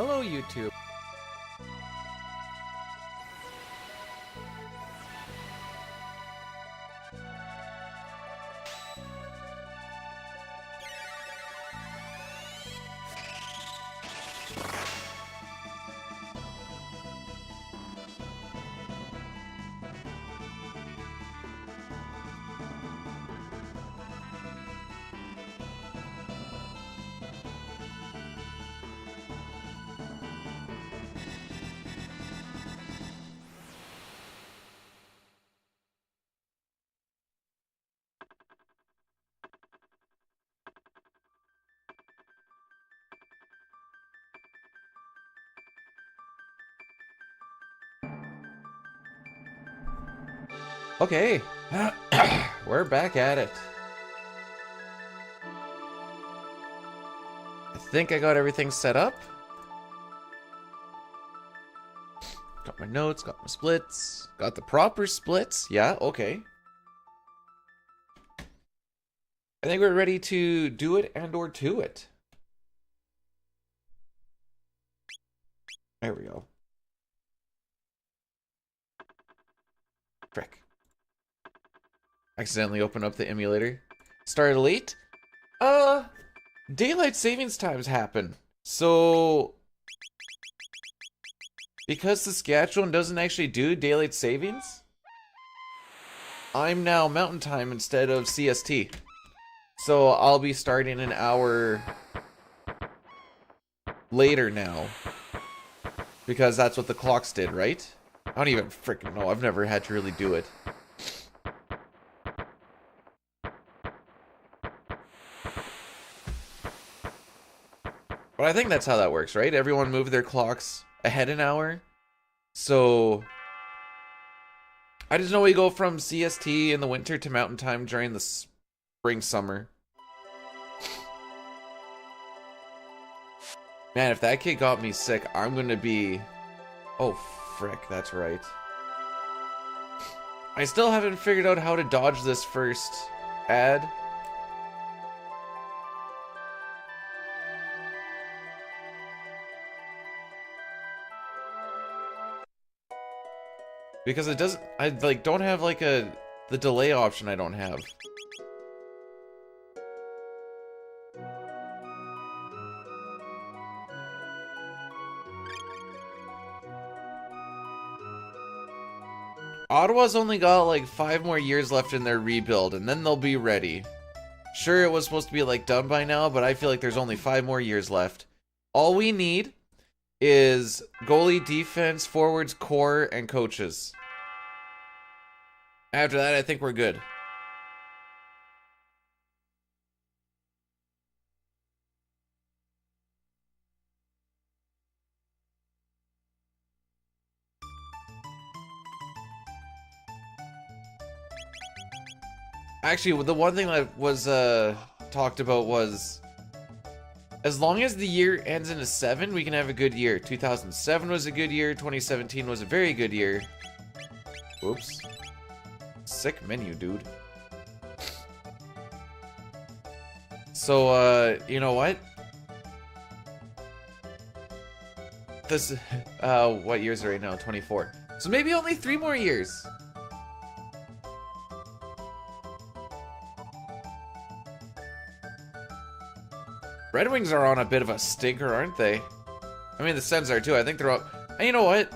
Hello, YouTube. Okay, we're back at it. I think I got everything set up. Got my notes, got my splits, got the proper splits. Yeah, okay. I think we're ready to do it and or to it. There we go. Frick. Accidentally opened up the emulator. Started late? Daylight savings times happen. So, because Saskatchewan doesn't actually do daylight savings, I'm now mountain time instead of CST. So I'll be starting an hour later now. Because that's what the clocks did, right? I don't even freaking know. I've never had to really do it. But I think that's how that works, right? Everyone moved their clocks ahead an hour. So I just know we go from CST in the winter to mountain time during the spring, summer. Man, if that kid got me sick, I'm gonna be... Oh, frick, that's right. I still haven't figured out how to dodge this first ad. Because it doesn't... I, like, don't have, like, the delay option I don't have. Ottawa's only got like 5 more years left in their rebuild, and then they'll be ready. Sure, it was supposed to be like done by now, but I feel like there's only 5 more years left. All we need is goalie, defense, forwards, core, and coaches. After that, I think we're good. Actually, the one thing that was talked about was, as long as the year ends in a 7, we can have a good year. 2007 was a good year. 2017 was a very good year. Oops. Sick menu, dude. So, you know what? This, what year is it right now? 24. So maybe only 3 more years. Red Wings are on a bit of a stinker, aren't they? I mean, the Sens are too. I think they're up. And you know what?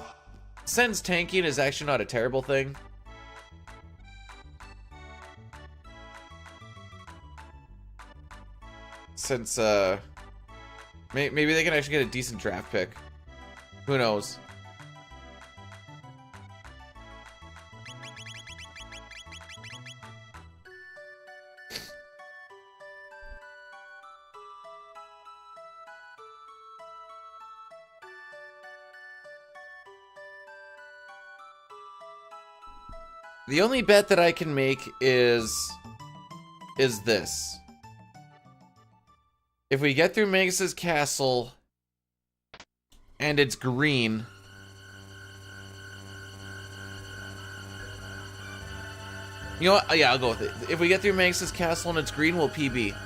Sens tanking is actually not a terrible thing. Since, maybe they can actually get a decent draft pick. Who knows? The only bet that I can make is this. If we get through Magus' castle and it's green, you know what? Yeah, I'll go with it. If we get through Magus' castle and it's green, we'll PB.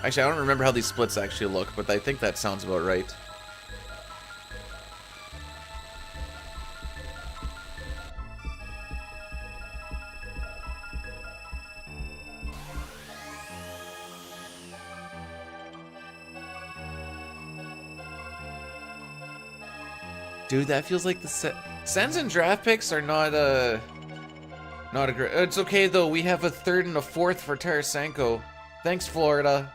Actually, I don't remember how these splits actually look, but I think that sounds about right. Dude, that feels like the Sens and draft picks are not a great. It's okay though. We have a third and a fourth for Tarasenko. Thanks, Florida.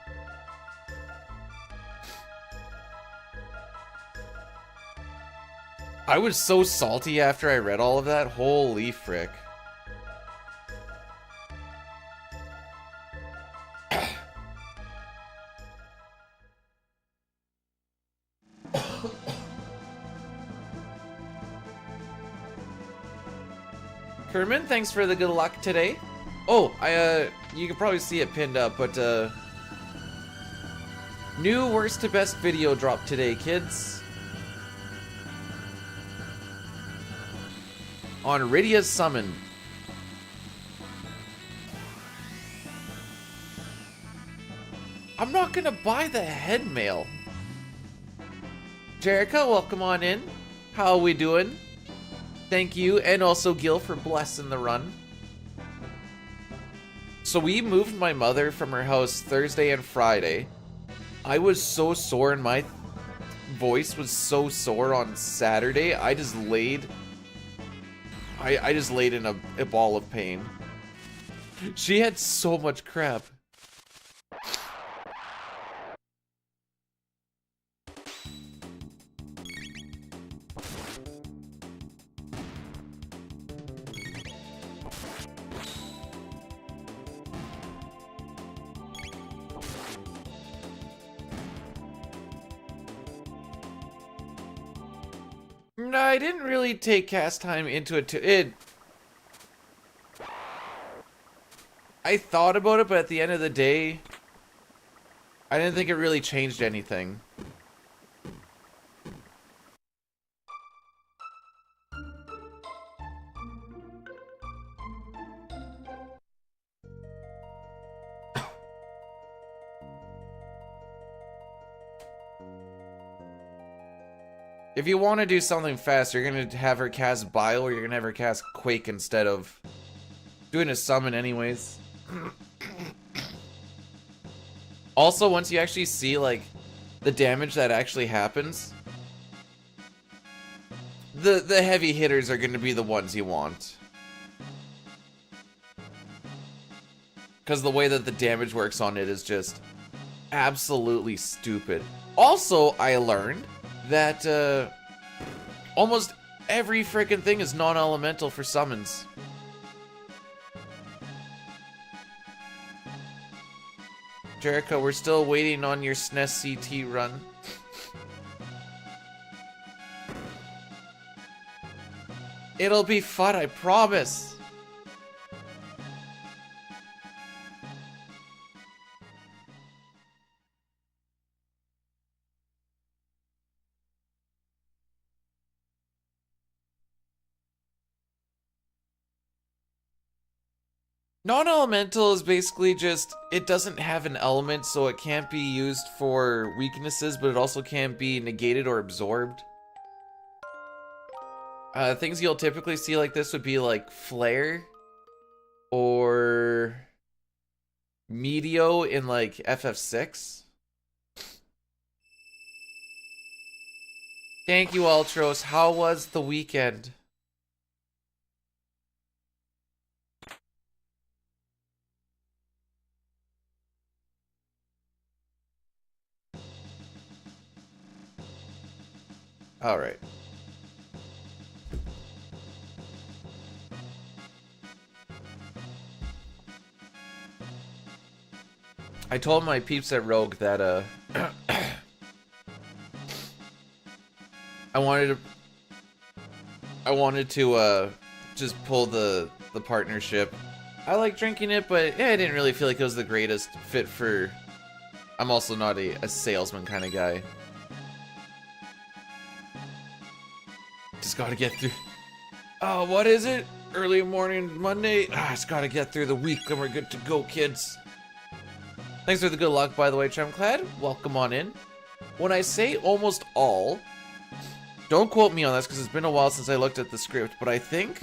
I was so salty after I read all of that. Holy frick. Kerman, thanks for the good luck today. Oh, you can probably see it pinned up, but, new worst to best video drop today, kids. On Rydia's Summon. I'm not gonna buy the head mail. Jerica, welcome on in. How are we doing? Thank you, and also Gil for blessing the run. So we moved my mother from her house Thursday and Friday. I was so sore and my voice was so sore on Saturday. I just laid in a ball of pain. She had so much crap. No, I didn't really take cast time into it. I thought about it, but at the end of the day, I didn't think it really changed anything. If you want to do something fast, you're going to have her cast Bile, or you're going to have her cast Quake instead of doing a summon anyways. Also, once you actually see, like, the damage that actually happens, the heavy hitters are going to be the ones you want. Because the way that the damage works on it is just absolutely stupid. Also, I learned that almost every freaking thing is non-elemental for summons. Jericho, we're still waiting on your SNES CT run. It'll be fun, I promise. Non-elemental is basically just, it doesn't have an element, so it can't be used for weaknesses, but it also can't be negated or absorbed. Things you'll typically see like this would be like Flare or Meteo in like FF6. Thank you, Ultros. How was the weekend? All right. I told my peeps at Rogue that I wanted to just pull the partnership. I like drinking it, but yeah, I didn't really feel like it was the greatest fit for. I'm also not a salesman kind of guy. Just gotta get through. Oh, what is it? Early morning Monday? Just gotta get through the week and we're good to go, kids. Thanks for the good luck, by the way, Tremclad. Welcome on in. When I say almost all, don't quote me on this because it's been a while since I looked at the script, but I think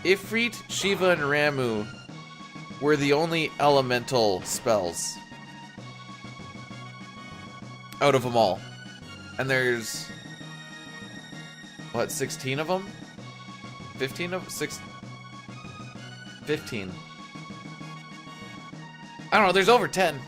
Ifrit, Shiva, and Ramu were the only elemental spells out of them all. And there's, what, 16 of them? 15 of 6? 15. I don't know, there's over 10.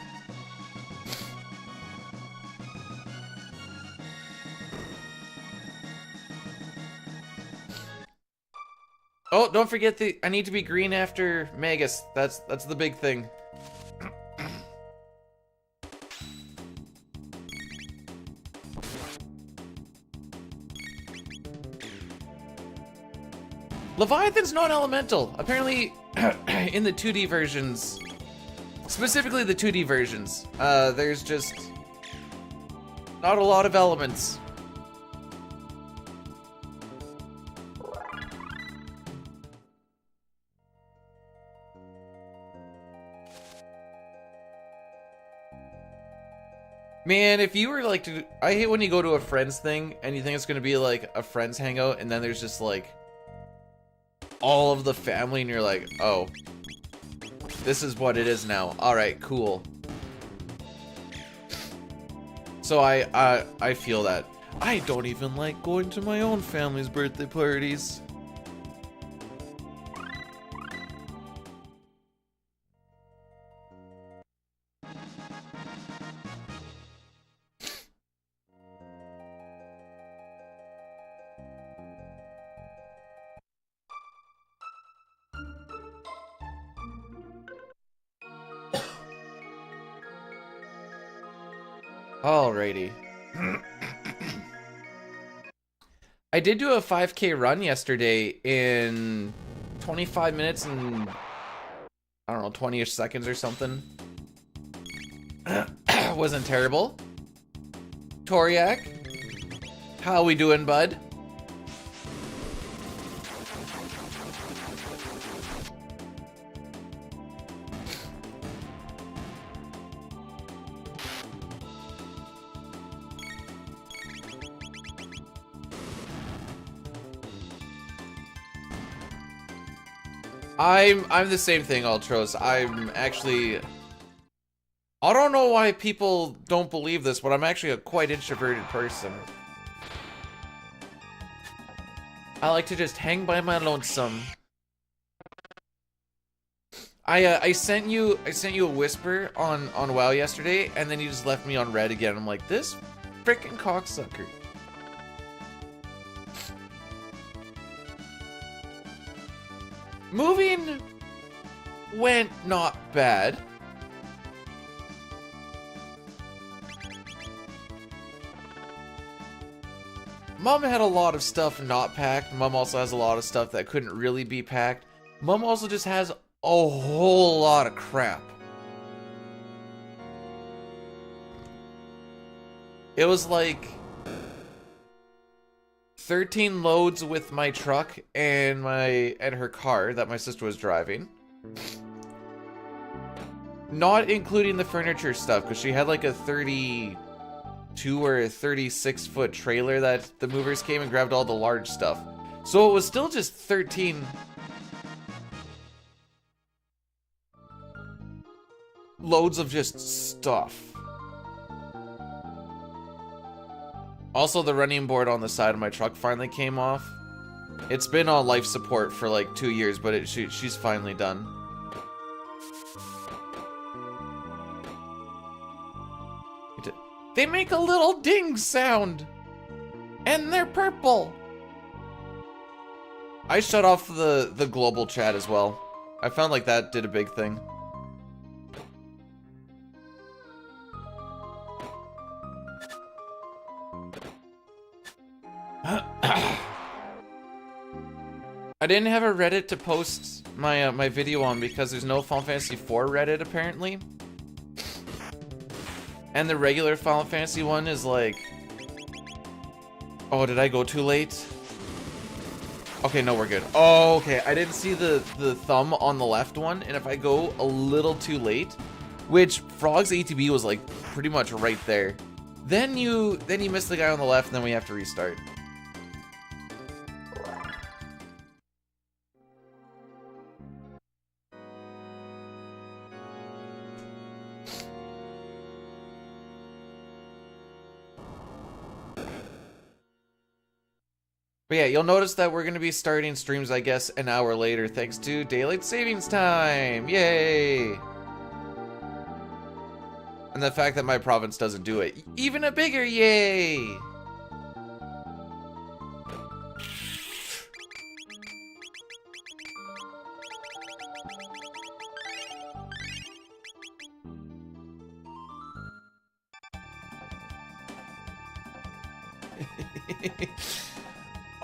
Oh, don't forget I need to be green after Magus. That's the big thing. Leviathan's not elemental. Apparently, in the 2D versions, specifically the 2D versions, there's just not a lot of elements. Man, if you were like I hate when you go to a friend's thing and you think it's gonna be like a friend's hangout and then there's just like all of the family and you're like, oh, this is what it is now. All right, cool. So I feel that. I don't even like going to my own family's birthday parties. Alrighty. I did do a 5K run yesterday in 25 minutes and, I don't know, 20-ish seconds or something. Wasn't terrible. Toriak, how we doing, bud? I'm the same thing, Ultros. I'm actually... I don't know why people don't believe this, but I'm actually a quite introverted person. I like to just hang by my lonesome. I sent you a whisper on WoW yesterday, and then you just left me on red again. I'm like, this freaking cocksucker. Moving went not bad. Mom had a lot of stuff not packed. Mom also has a lot of stuff that couldn't really be packed. Mom also just has a whole lot of crap. It was like 13 loads with my truck and her car that my sister was driving. Not including the furniture stuff, because she had like a 32 or 36 foot trailer that the movers came and grabbed all the large stuff. So it was still just 13 loads of just stuff. Also, the running board on the side of my truck finally came off. It's been on life support for like 2 years, but she's finally done. They make a little ding sound! And they're purple! I shut off the global chat as well. I found like that did a big thing. I didn't have a Reddit to post my my video on because there's no Final Fantasy IV Reddit apparently. And the regular Final Fantasy one is like... Oh, did I go too late? Okay, no, we're good. Oh, okay. I didn't see the thumb on the left one, and if I go a little too late, which Frog's ATB was like pretty much right there. Then you miss the guy on the left, and then we have to restart. But yeah, you'll notice that we're going to be starting streams, I guess, an hour later, thanks to Daylight Savings Time. Yay! And the fact that my province doesn't do it. Even a bigger yay!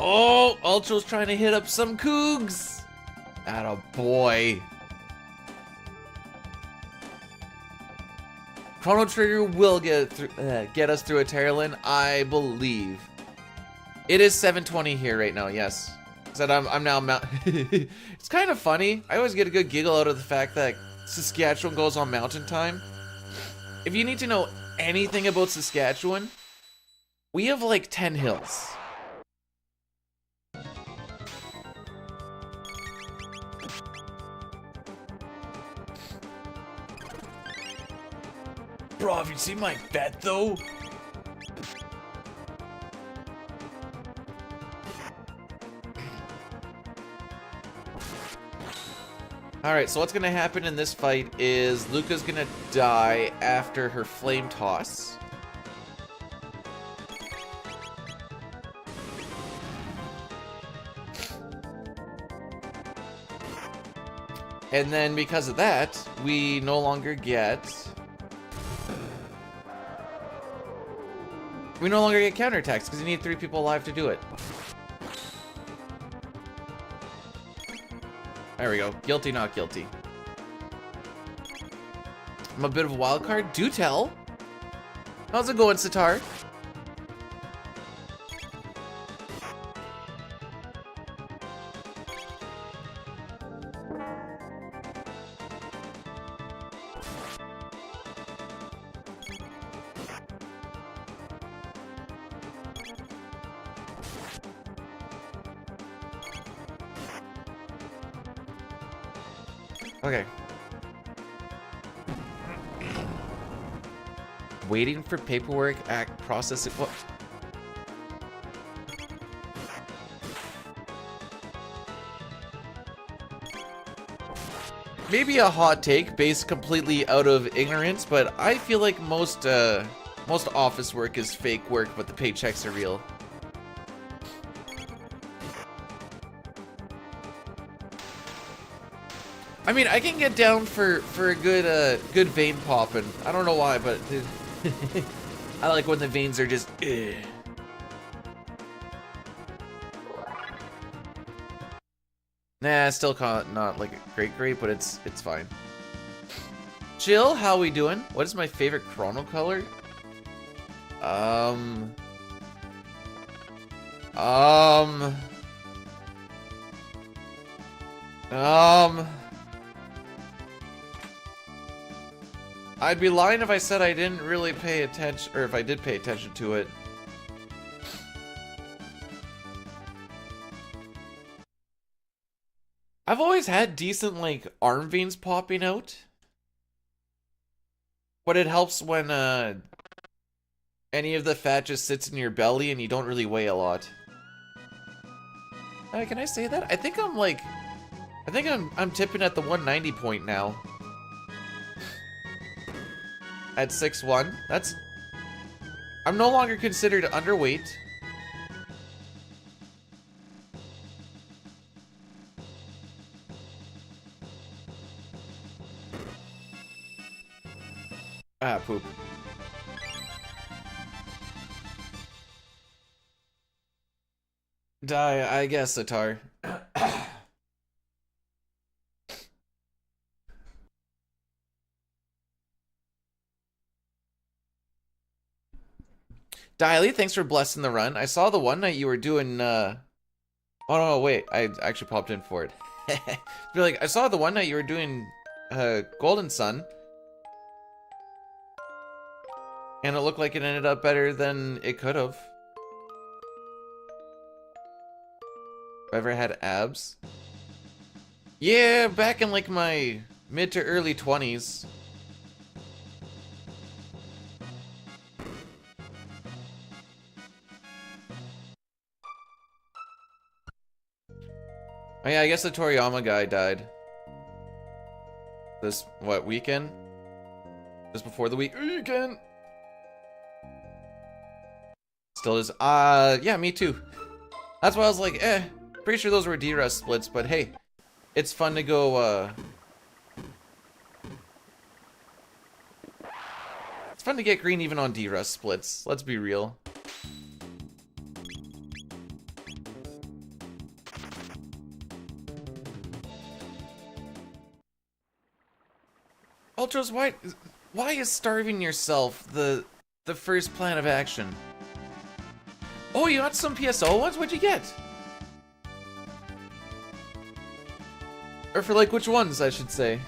Oh, Ultra's trying to hit up some cougs. Atta boy. Chrono Trigger will get us through a Terralin, I believe. It is 7:20 here right now. Yes, said I'm now mount. It's kind of funny. I always get a good giggle out of the fact that Saskatchewan goes on mountain time. If you need to know anything about Saskatchewan, we have like 10 hills. Bro, have you seen my bet though? Alright, so what's gonna happen in this fight is Luca's gonna die after her flame toss. And then because of that, we no longer get counterattacks because you need 3 people alive to do it. There we go. Guilty, not guilty. I'm a bit of a wild card. Do tell. How's it going, Sitar? Okay. Waiting for paperwork, act, processing. What? Maybe a hot take based completely out of ignorance, but I feel like most office work is fake work, but the paychecks are real. I mean, I can get down for a good vein popping. I don't know why, but I like when the veins are just. Ugh. Nah, still not like great, but it's fine. Chill, how we doing? What is my favorite Chrono color? I'd be lying if I said I didn't really pay attention, or if I did pay attention to it. I've always had decent, like, arm veins popping out. But it helps when, any of the fat just sits in your belly and you don't really weigh a lot. Can I say that? I think I'm tipping at the 190 point now. At 6'1". I'm no longer considered underweight. Ah, poop. Die, I guess, Sitar. Diley, thanks for blessing the run. I saw the one night you were doing, Oh, no, wait. I actually popped in for it. Be like, I saw the one night you were doing, Golden Sun. And it looked like it ended up better than it could have. Ever had abs? Yeah, back in like my mid to early 20s. Oh yeah, I guess the Toriyama guy died. This, what, weekend? Just before the weekend? Still is, yeah, me too. That's why I was like, pretty sure those were D-Rust splits, but hey, it's fun to go, it's fun to get green even on D-Rust splits, let's be real. Ultros, why is starving yourself the first plan of action? Oh, you got some PSO ones? What'd you get? Or for like which ones, I should say.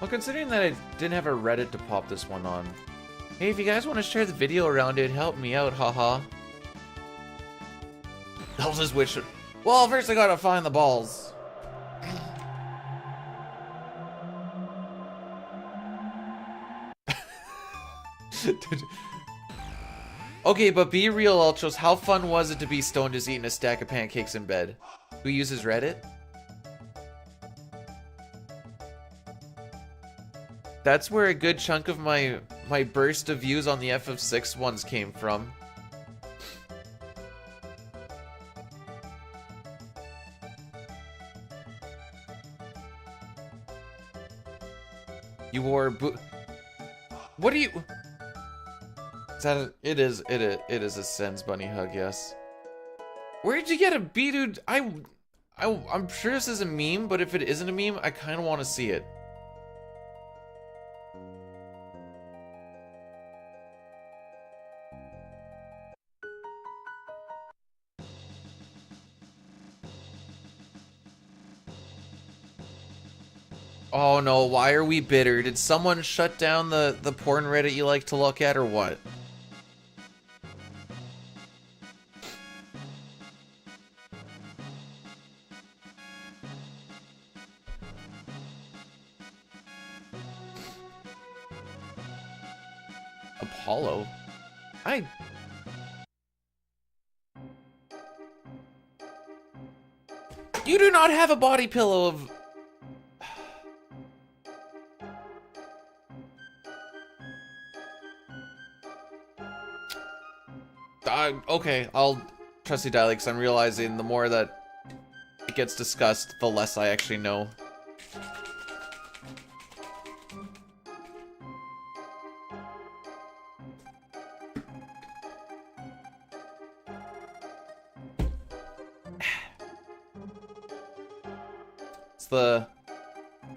Well, considering that I didn't have a Reddit to pop this one on. Hey, if you guys want to share the video around it, help me out, haha. I'll just wish it. Well, first I gotta find the balls. Okay, but be real, Ultros. How fun was it to be stoned just eating a stack of pancakes in bed? Who uses Reddit? That's where a good chunk of my burst of views on the FF6 ones came from. You wore what are you? Is that it is a Sens bunny hug, yes. Where did you get a B-dude? I'm sure this is a meme, but if it isn't a meme, I kind of want to see it. Oh no, why are we bitter? Did someone shut down the porn Reddit you like to look at, or what? Apollo? You do not have a body pillow of... Okay, I'll trust you, Diley, because I'm realizing the more that it gets discussed, the less I actually know.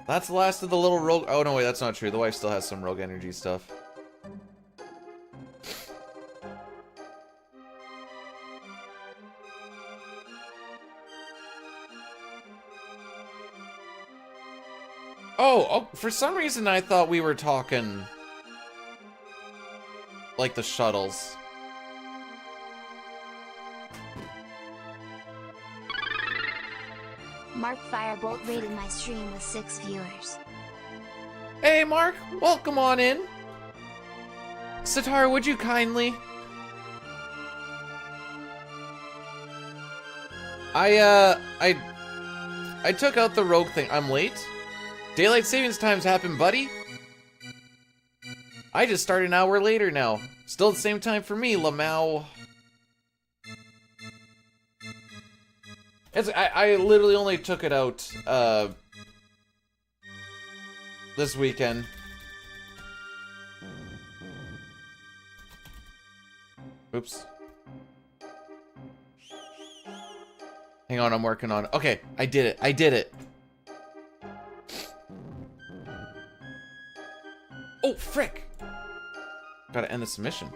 That's the last of the little rogue... Oh, no, wait, that's not true. The wife still has some rogue energy stuff. Oh, for some reason I thought we were talking... like the shuttles. Mark Firebolt rated my stream with 6 viewers. Hey Mark, welcome on in. Satara, would you kindly? I took out the rogue thing. I'm late? Daylight savings times happen, buddy. I just started an hour later now. Still the same time for me, Lamau. I literally only took it out, this weekend. Oops. Hang on, I'm working on it. Okay, I did it. Gotta end the submission.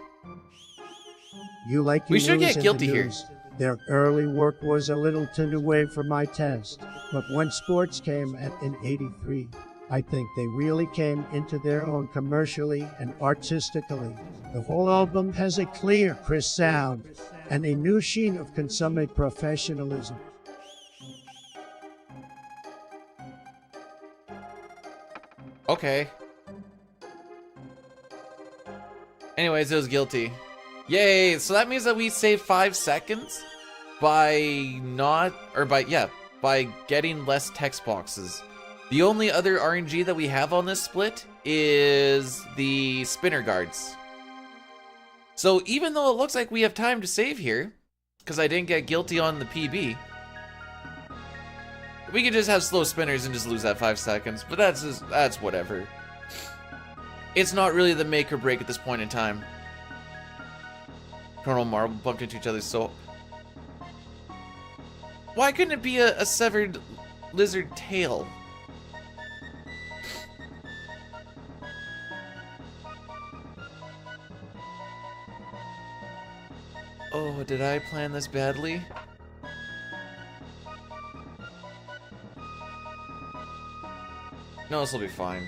You like We you should lose get in guilty the here. news. Their early work was a little turned away from my test, but when sports came in '83, I think they really came into their own commercially and artistically. The whole album has a clear, crisp sound and a new sheen of consummate professionalism. Okay. Anyways, it was guilty. Yay! So that means that we saved 5 seconds by by getting less text boxes. The only other RNG that we have on this split is the spinner guards. So even though it looks like we have time to save here, because I didn't get guilty on the PB, we could just have slow spinners and just lose that 5 seconds, but that's whatever. It's not really the make or break at this point in time. Chrono and Marble bumped into each other, so... Why couldn't it be a severed lizard tail? Oh, did I plan this badly? No, this will be fine.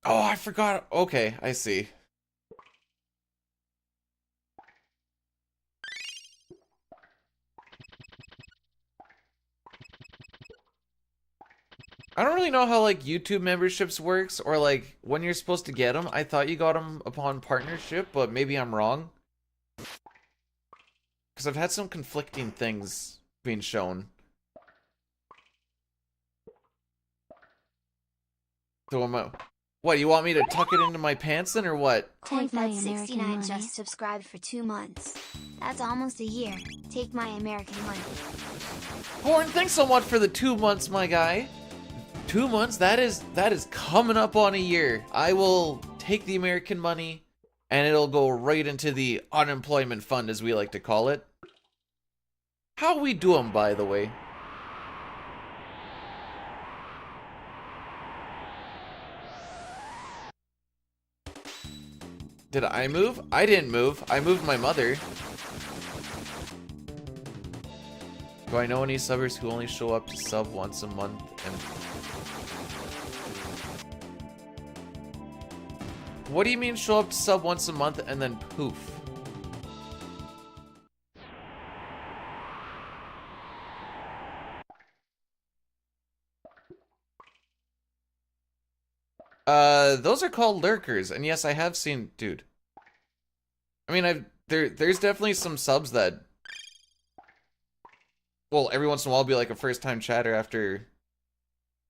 Oh, I forgot. Okay, I see. I don't really know how like YouTube memberships works or like when you're supposed to get them. I thought you got them upon partnership, but maybe I'm wrong. Because I've had some conflicting things being shown. So what, you want me to tuck it into my pants then or what? Tank that 69 just subscribed for 2 months. That's almost a year. Take my American money. Horn, thanks so much for the 2 months, my guy. 2 months, that is coming up on a year. I will take the American money and it'll go right into the unemployment fund, as we like to call it. How we doing, by the way? Did I move? I didn't move. I moved my mother. Do I know any subbers who only show up to sub once a month and... What do you mean show up to sub once a month and then poof? Those are called lurkers, and yes, I have seen, dude. I mean, there's definitely some subs that, well, every once in a while be like a first-time chatter after.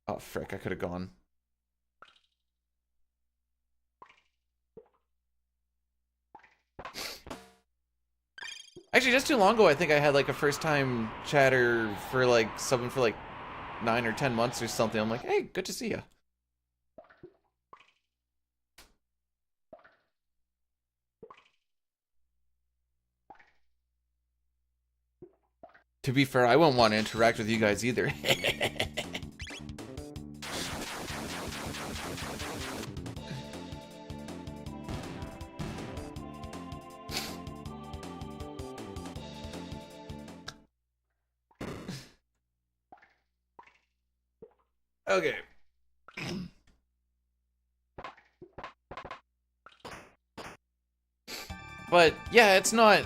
Oh frick, I could have gone. Actually, just too long ago, I think I had like a first-time chatter for like subbing for like 9 or 10 months or something. I'm like, hey, good to see ya. To be fair, I wouldn't want to interact with you guys either. Okay. But yeah, it's not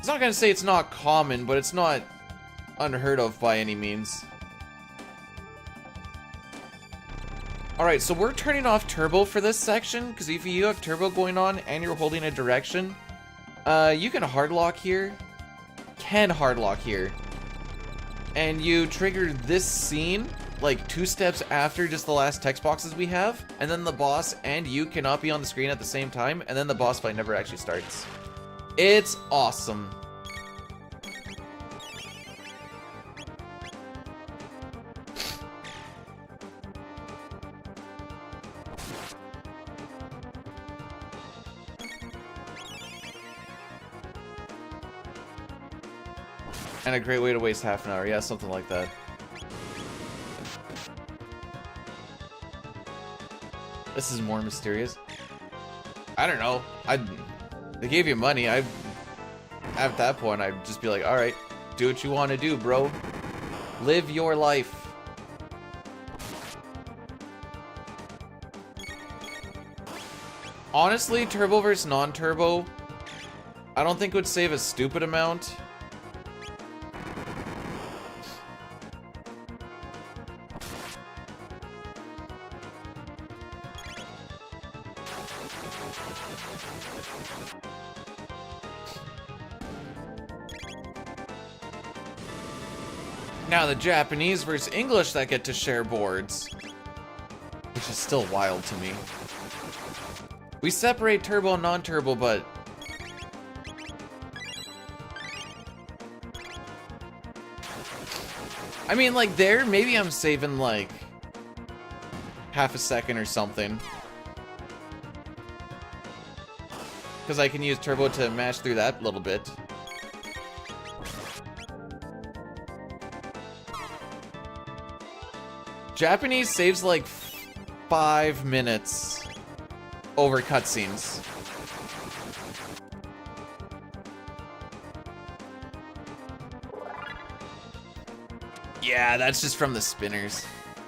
gonna say it's not common, but it's not unheard of by any means. Alright, so we're turning off turbo for this section, because if you have turbo going on and you're holding a direction, you can hardlock here. And you trigger this scene like 2 steps after just the last text boxes we have, and then the boss and you cannot be on the screen at the same time, and then the boss fight never actually starts. It's awesome. And a great way to waste half an hour. Yeah, something like that. This is more mysterious. I don't know. They gave you money. At that point, I'd just be like, all right, do what you want to do, bro. Live your life. Honestly, turbo versus non-turbo, I don't think it would save a stupid amount. Now the Japanese versus English that get to share boards, which is still wild to me. We separate turbo and non-turbo, but I mean, like there, maybe I'm saving like half a second or something. Because I can use turbo to mash through that little bit. Japanese saves like 5 minutes over cutscenes. Yeah, that's just from the spinners.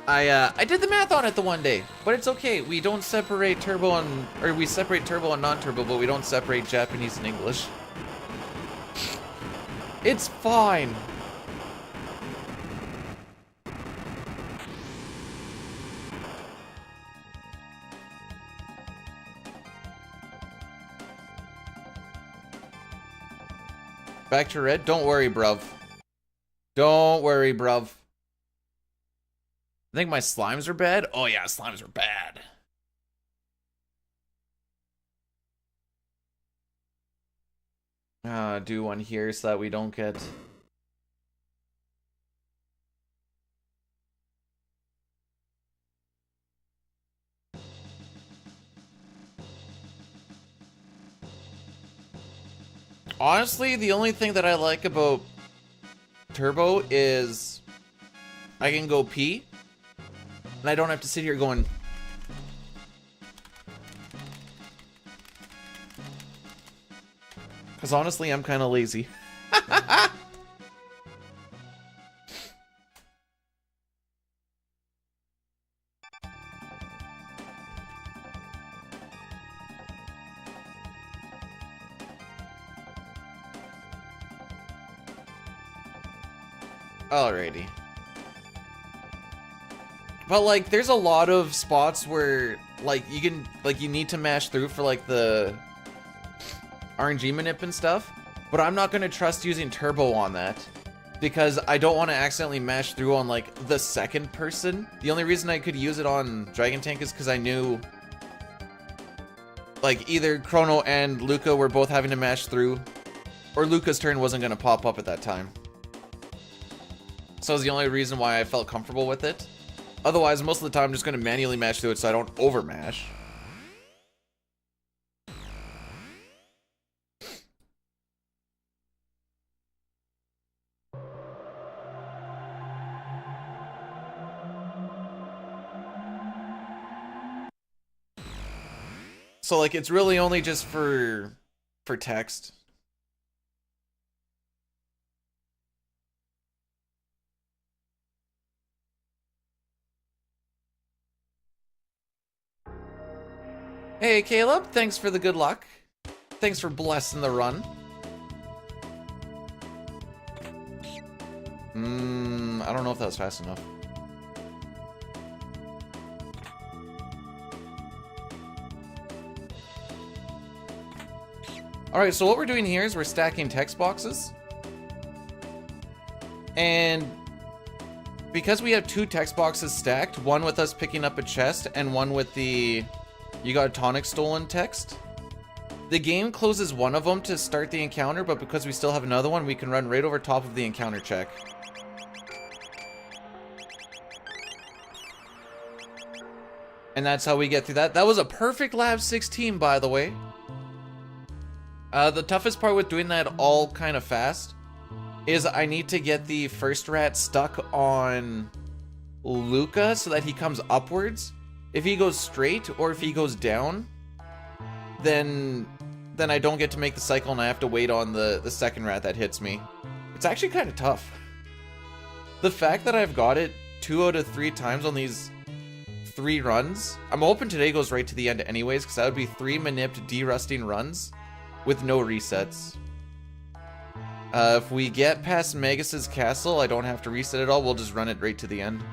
I did the math on it the one day, but it's okay. We don't separate turbo we separate turbo and non-turbo, but we don't separate Japanese and English. It's fine. Back to red? Don't worry, bruv. Don't worry, bruv. I think my slimes are bad. Oh yeah, slimes are bad. Do one here so that we don't get... Honestly, the only thing that I like about turbo is I can go pee and I don't have to sit here going because honestly I'm kind of lazy. Alrighty. But like there's a lot of spots where like you need to mash through for like the RNG manip and stuff, but I'm not gonna trust using turbo on that because I don't want to accidentally mash through on like the second person. The only reason I could use it on Dragon Tank is because I knew like either Chrono and Luca were both having to mash through, or Luca's turn wasn't gonna pop up at that time. So that's the only reason why I felt comfortable with it. Otherwise, most of the time, I'm just going to manually mash through it so I don't overmash. So, like, it's really only just for text. Hey, Caleb, thanks for the good luck. Thanks for blessing the run. I don't know if that was fast enough. Alright, so what we're doing here is we're stacking text boxes. And because we have 2 text boxes stacked, one with us picking up a chest and one with the "you got a tonic stolen" text, the game closes one of them to start the encounter, but because we still have another one, we can run right over top of the encounter check. And that's how we get through that. That was a perfect lab 16, by the way. The toughest part with doing that all kind of fast is I need to get the first rat stuck on Luca so that he comes upwards. If he goes straight or if he goes down, then I don't get to make the cycle and I have to wait on the second rat that hits me. It's actually kind of tough. The fact that I've got it 2 out of 3 times on these 3 runs, I'm hoping today goes right to the end anyways, because that would be 3 manipped derusting runs with no resets. If we get past Magus's castle, I don't have to reset it all, we'll just run it right to the end.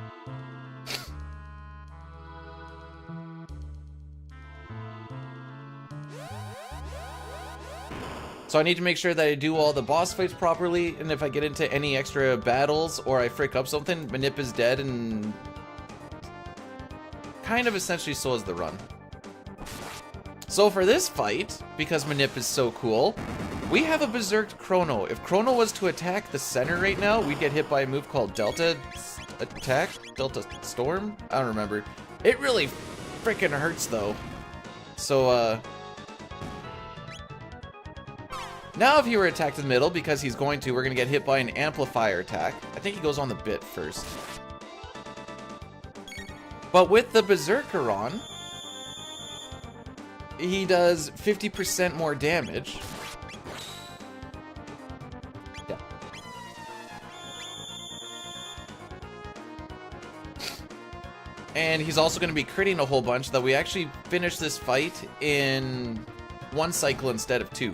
So I need to make sure that I do all the boss fights properly, and if I get into any extra battles or I frick up something, Manip is dead and kind of essentially so is the run. So for this fight, because Manip is so cool, we have a berserked Chrono. If Chrono was to attack the center right now, we'd get hit by a move called Delta Attack? Delta Storm? I don't remember. It really freaking hurts though. So, now if he were attacked in the middle, because he's going to, we're going to get hit by an amplifier attack. I think he goes on the bit first. But with the Berserker on, he does 50% more damage. Yeah. And he's also going to be critting a whole bunch, that we actually finish this fight in 1 cycle instead of 2.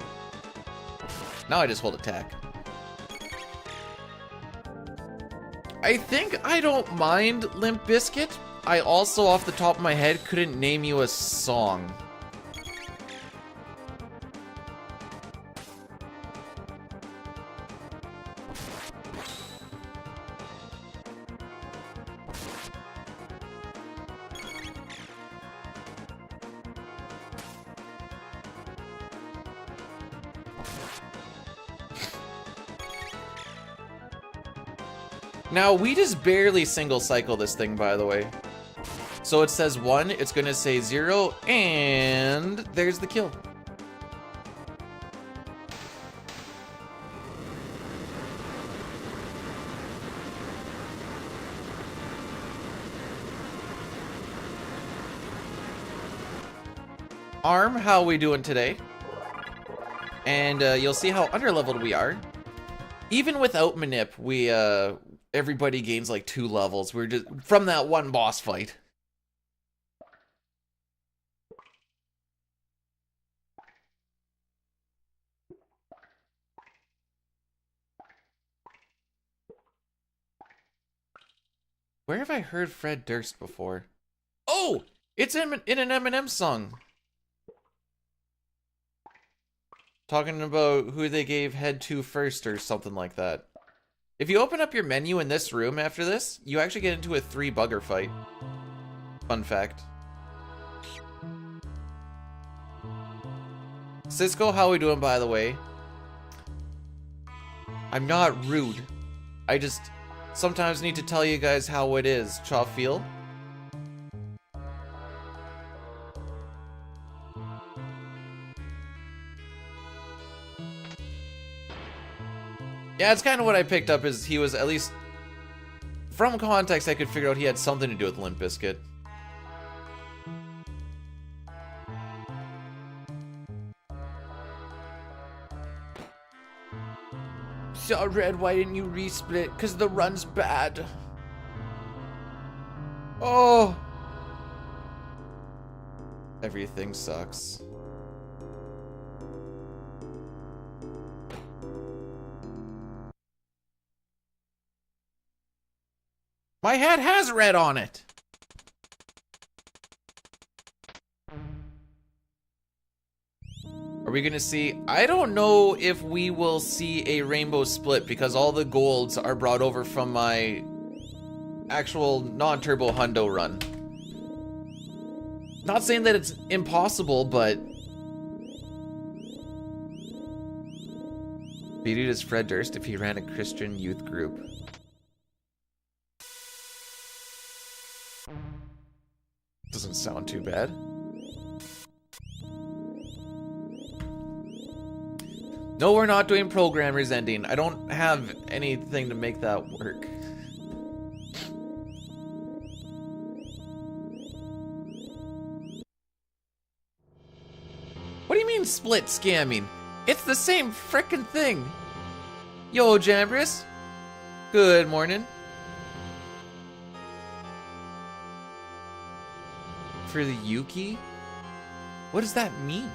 Now I just hold attack. I think I don't mind Limp Bizkit. I also, off the top of my head, couldn't name you a song. Now, we just barely single cycle this thing, by the way. So it says 1, it's gonna say 0, and there's the kill. Arm, how are we doing today? And you'll see how underleveled we are. Even without Manip, we everybody gains like 2 levels. We're just from that one boss fight. Where have I heard Fred Durst before? Oh, it's in an Eminem song. Talking about who they gave head to first or something like that. If you open up your menu in this room after this, you actually get into a 3 bugger fight. Fun fact. Cisco, how we doing, by the way? I'm not rude. I just sometimes need to tell you guys how it is. Chaw feel? Yeah, it's kind of what I picked up, is he was, at least from context, I could figure out he had something to do with Limp Bizkit. So, Red, why didn't you resplit? Because the run's bad. Oh! Everything sucks. My hat has red on it. Are we gonna see? I don't know if we will see a rainbow split because all the golds are brought over from my actual non-turbo hundo run. Not saying that it's impossible, but beat it as Fred Durst if he ran a Christian youth group. Doesn't sound too bad. No, we're not doing programmer's ending. I don't have anything to make that work. What do you mean split scamming? It's the same frickin' thing. Yo, Jambris. Good morning. For the Yuki? What does that mean?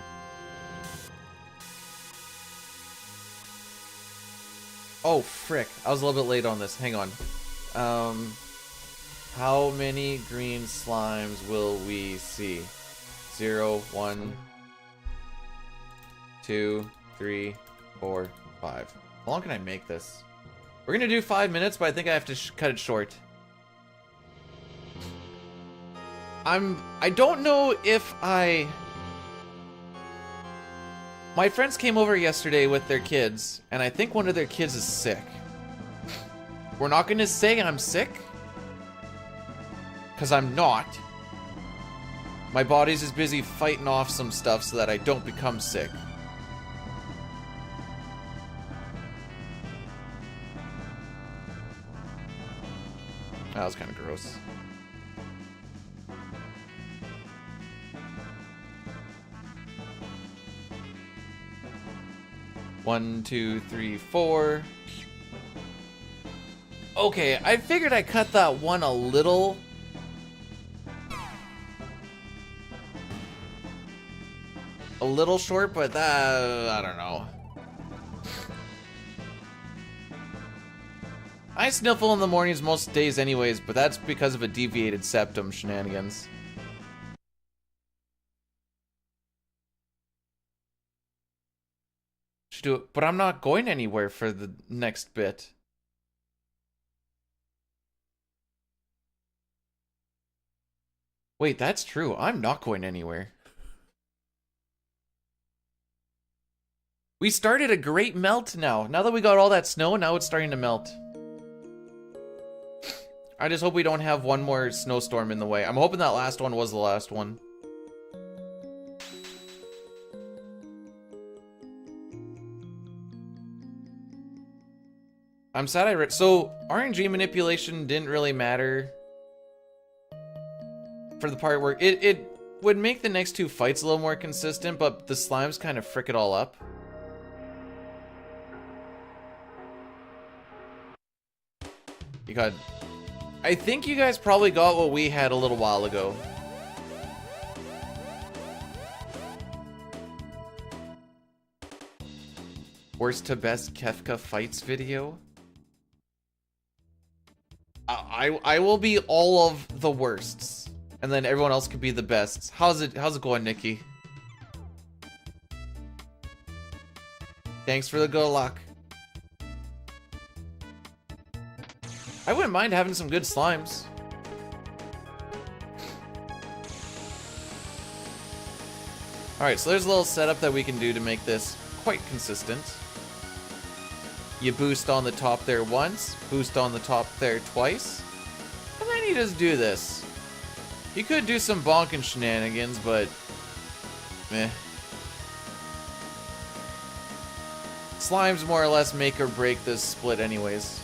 Oh, frick. I was a little bit late on this. Hang on. How many green slimes will we see? 0, 1, 2, 3, 4, 5. How long can I make this? We're gonna do 5 minutes, but I think I have to cut it short. I don't know if my friends came over yesterday with their kids, and I think one of their kids is sick. We're not gonna say I'm sick, because I'm not. My body's just busy fighting off some stuff so that I don't become sick. That was kind of gross. One, two, three, four. Okay, I figured I cut that one a little short, but that, I don't know. I sniffle in the mornings most days anyways, but that's because of a deviated septum shenanigans. Should do it, but I'm not going anywhere for the next bit. Wait, that's true. I'm not going anywhere. We started a great melt now. Now that we got all that snow, now it's starting to melt. I just hope we don't have one more snowstorm in the way. I'm hoping that last one was the last one. I'm sad I read. So, RNG manipulation didn't really matter for the part where it would make the next two fights a little more consistent, but the slimes kind of frick it all up. You got... I think you guys probably got what we had a little while ago. Worst to best Kefka fights video? I will be all of the worsts, and then everyone else could be the bests. How's it going, Nikki? Thanks for the good luck. I wouldn't mind having some good slimes. Alright, so there's a little setup that we can do to make this quite consistent. You boost on the top there once, boost on the top there twice, and then you just do this. You could do some bonking shenanigans, but meh. Slimes more or less make or break this split anyways.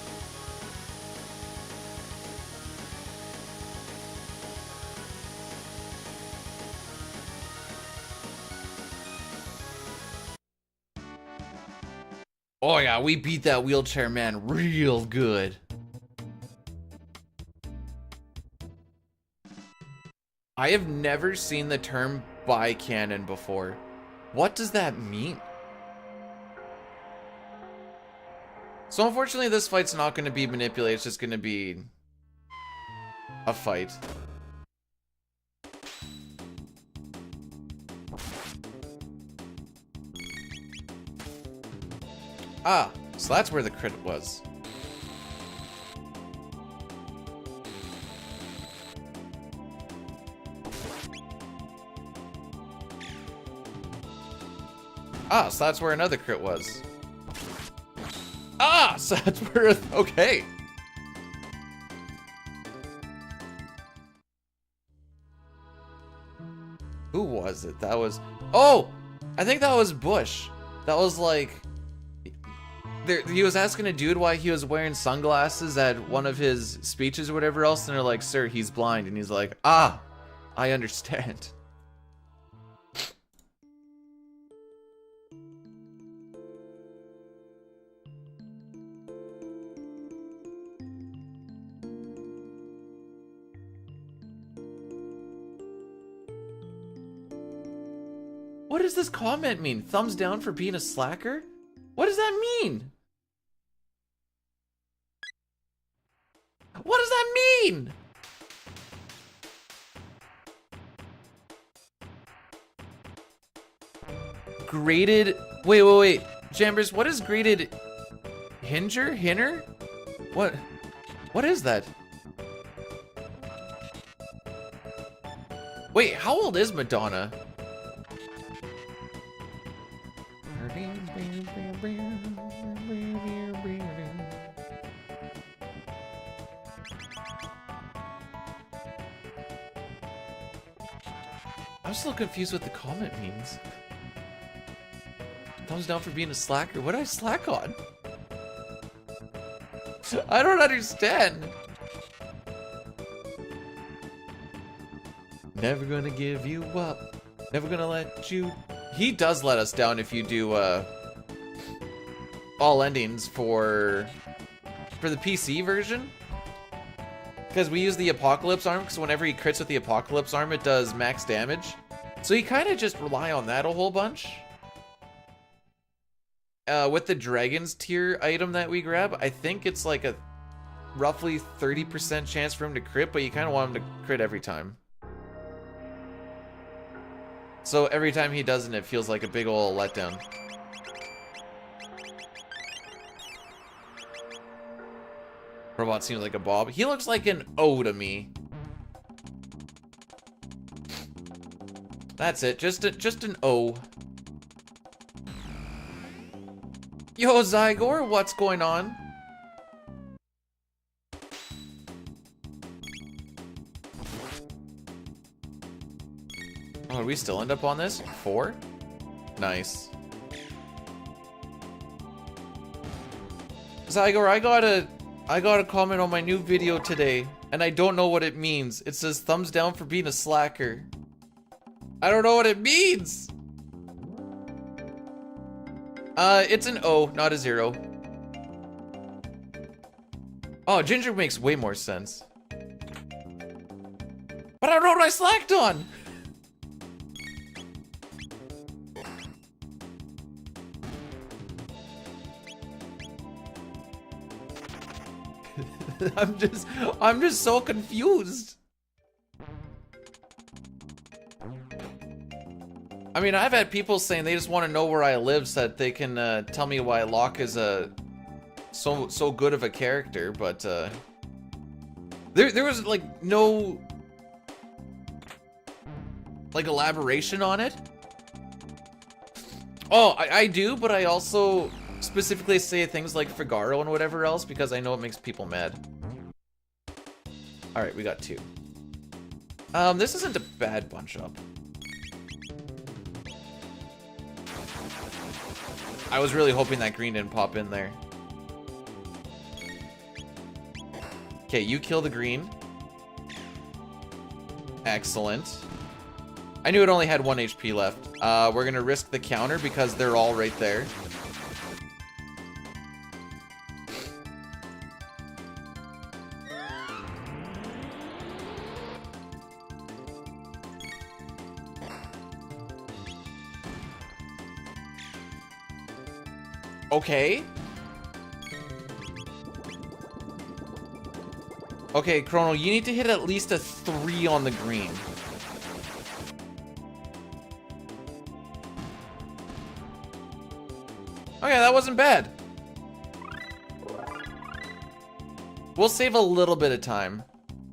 Oh yeah, we beat that wheelchair man real good. I have never seen the term bi-cannon before. What does that mean? So unfortunately this fight's not going to be manipulated, it's just going to be a fight. Ah, so that's where the crit was. Ah, so that's where another crit was. Ah, so that's where... Okay. Who was it? That was... Oh! I think that was Bush. That was like... He was asking a dude why he was wearing sunglasses at one of his speeches or whatever else, and they're like, "Sir, he's blind," and he's like, "Ah, I understand." What does this comment mean? Thumbs down for being a slacker? What does that mean? What does that mean? Graded... Wait. Jambers, what is graded... Hinner? What is that? Wait, how old is Madonna? I'm still confused what the comment means. Thumbs down for being a slacker. What did I slack on? I don't understand. Never gonna give you up. Never gonna let you... He does let us down if you do all endings for the PC version. Because we use the Apocalypse Arm, because whenever he crits with the Apocalypse Arm, it does max damage. So you kind of just rely on that a whole bunch. With the Dragon's Tier item that we grab, I think it's like a roughly 30% chance for him to crit, but you kind of want him to crit every time. So every time he doesn't, it feels like a big ol' letdown. Robot seems like a Bob. He looks like an O to me. That's it. Just an O. Yo, Zygor, what's going on? Oh, did we still end up on this? 4? Nice. Zygor, I got a comment on my new video today, and I don't know what it means. It says thumbs down for being a slacker. I don't know what it means. It's an O, not a 0. Oh, Ginger makes way more sense. But I don't know what I slacked on. I'm just so confused. I mean, I've had people saying they just want to know where I live so that they can tell me why Locke is so good of a character, but there was like no like elaboration on it. Oh, I do, but I also specifically say things like Figaro and whatever else because I know it makes people mad. Alright, we got 2. This isn't a bad bunch up. I was really hoping that green didn't pop in there. Okay, you kill the green. Excellent. I knew it only had 1 HP left. We're gonna risk the counter because they're all right there. Okay. Okay, Chrono, you need to hit at least a 3 on the green. Okay, that wasn't bad. We'll save a little bit of time.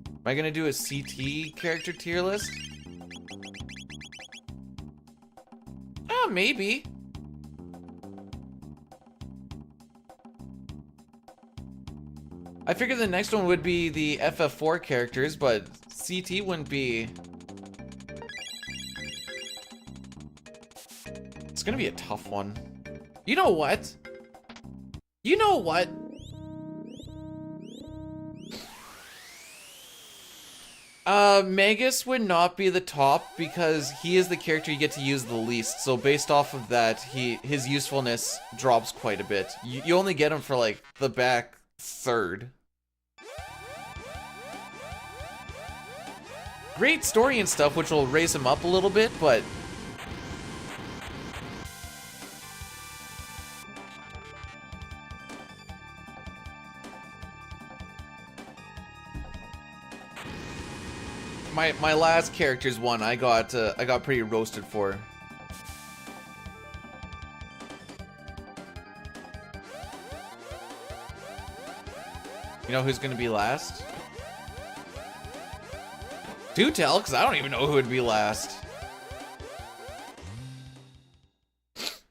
Am I gonna do a CT character tier list? Oh, maybe. I figured the next one would be the FF4 characters, but CT wouldn't be... It's gonna be a tough one. You know what? You know what? Magus would not be the top because he is the character you get to use the least. So based off of that, his usefulness drops quite a bit. You only get him for like the back third. Great story and stuff, which will raise him up a little bit, but my last character's one I got pretty roasted for. You know who's gonna be last? Do tell, because I don't even know who would be last. It's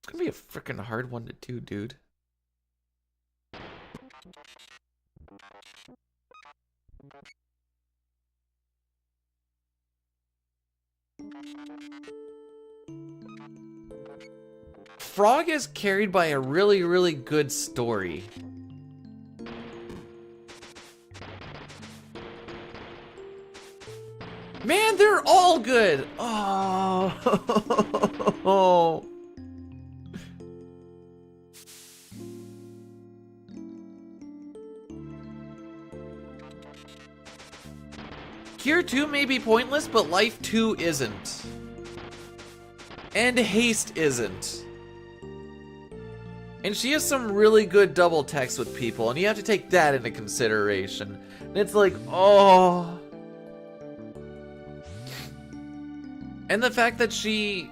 gonna be a freaking hard one to do, dude. Frog is carried by a really, really good story. Man, they're all good. Oh. Cure 2 may be pointless, but Life 2 isn't. And Haste isn't. And she has some really good double text with people, and you have to take that into consideration. And it's like, oh. And the fact that she...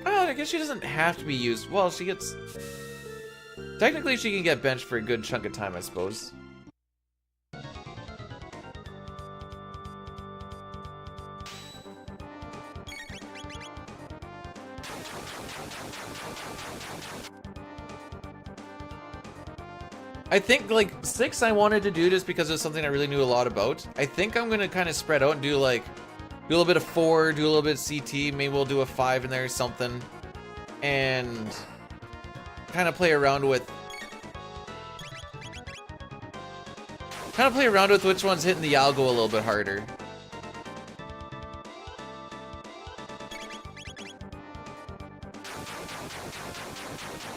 I guess she doesn't have to be used. Well, she gets... Technically, she can get benched for a good chunk of time, I suppose. I think, like, 6 I wanted to do just because it was something I really knew a lot about. I think I'm gonna kind of spread out and do, like, do a little bit of 4, do a little bit of CT, maybe we'll do a 5 in there or something. And kind of play around with... which one's hitting the algo a little bit harder.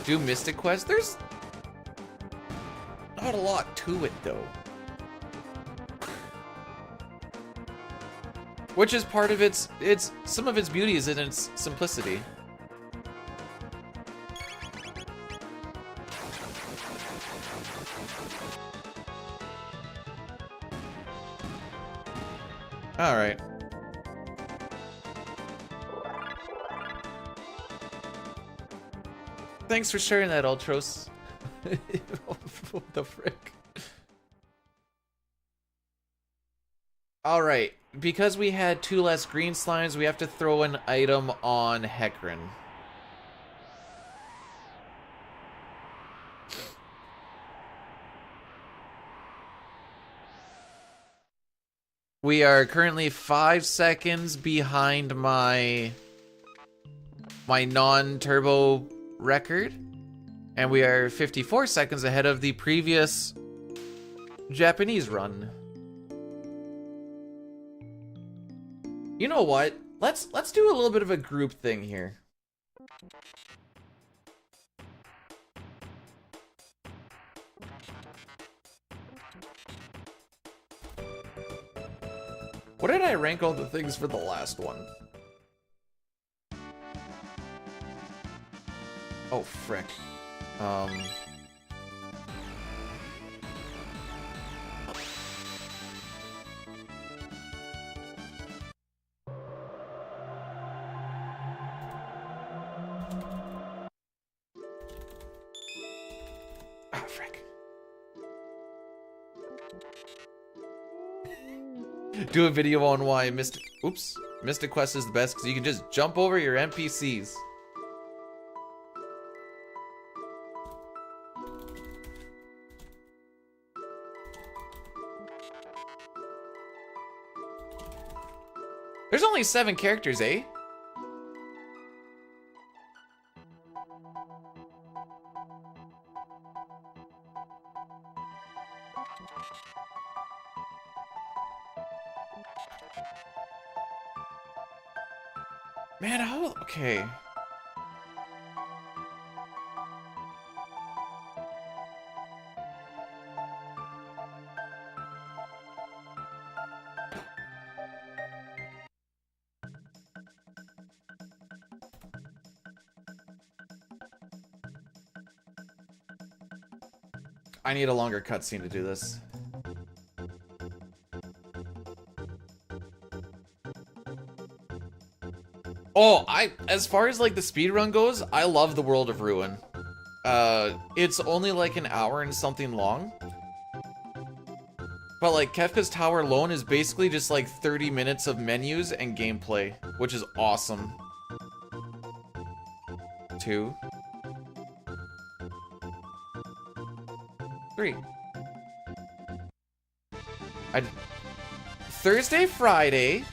Do Mystic Quest? There's... not a lot to it, though. Which is part of its some of its beauty is in its simplicity. All right. Thanks for sharing that, Ultros. What the frick? Alright, because we had 2 less green slimes, we have to throw an item on Hecarim. We are currently 5 seconds behind my non-turbo record. And we are 54 seconds ahead of the previous Japanese run. You know what? Let's do a little bit of a group thing here. What did I rank all the things for the last one? Oh, frick. Ah, frick. Do a video on why Mystic Quest is the best because you can just jump over your NPCs. There's only 7 characters, eh? Man, how... Okay. I need a longer cutscene to do this. Oh, as far as like the speedrun goes, I love the World of Ruin. It's only like an hour and something long. But like Kefka's Tower alone is basically just like 30 minutes of menus and gameplay, which is awesome. 2. 3. Thursday, Friday,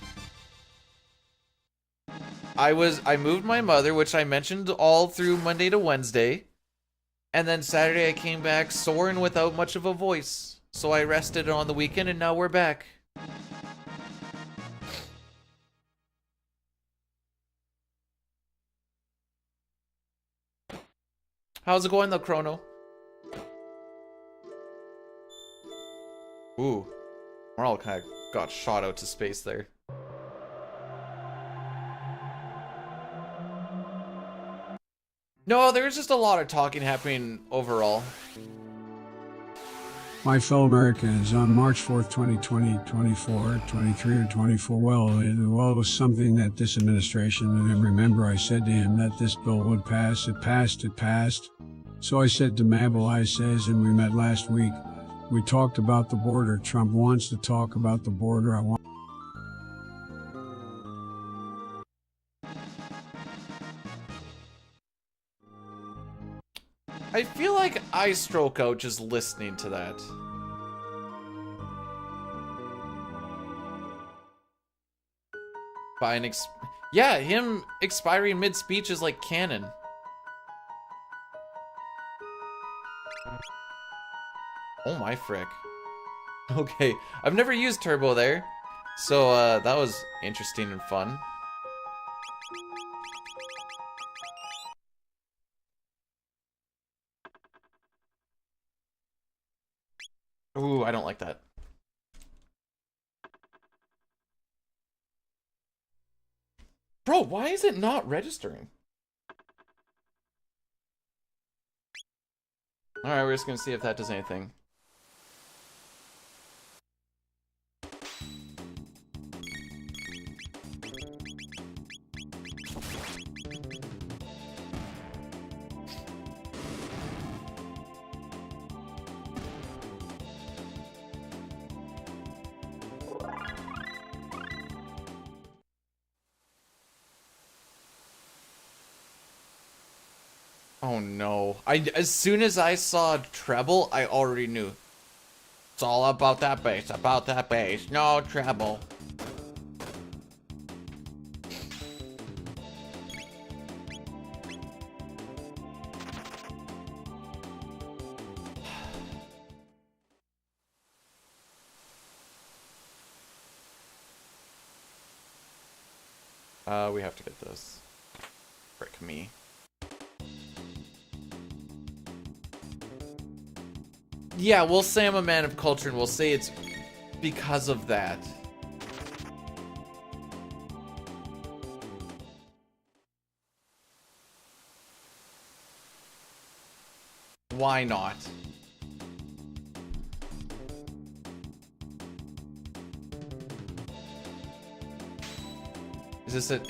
I moved my mother, which I mentioned all through Monday to Wednesday. And then Saturday I came back sore and without much of a voice. So I rested on the weekend and now we're back. How's it going though, Chrono? Ooh. We're all kind of got shot out to space there. No, there's just a lot of talking happening overall. My fellow Americans, on March 4th, 2020, 24, 23 or 24, well, it was something that this administration, and I remember I said to him that this bill would pass. It passed. So I said to Mabel, I says, and we met last week, we talked about the border. Trump wants to talk about the border. I feel like I stroke out just listening to that. By an yeah, him expiring mid-speech is like canon. Oh my frick. Okay, I've never used turbo there, so that was interesting and fun. Ooh, I don't like that. Bro, why is it not registering? Alright, we're just gonna see if that does anything. Oh no. As soon as I saw treble, I already knew. It's all about that bass, no treble. We have to get this. Frick me. Yeah, we'll say I'm a man of culture and we'll say it's because of that. Why not? Is this it?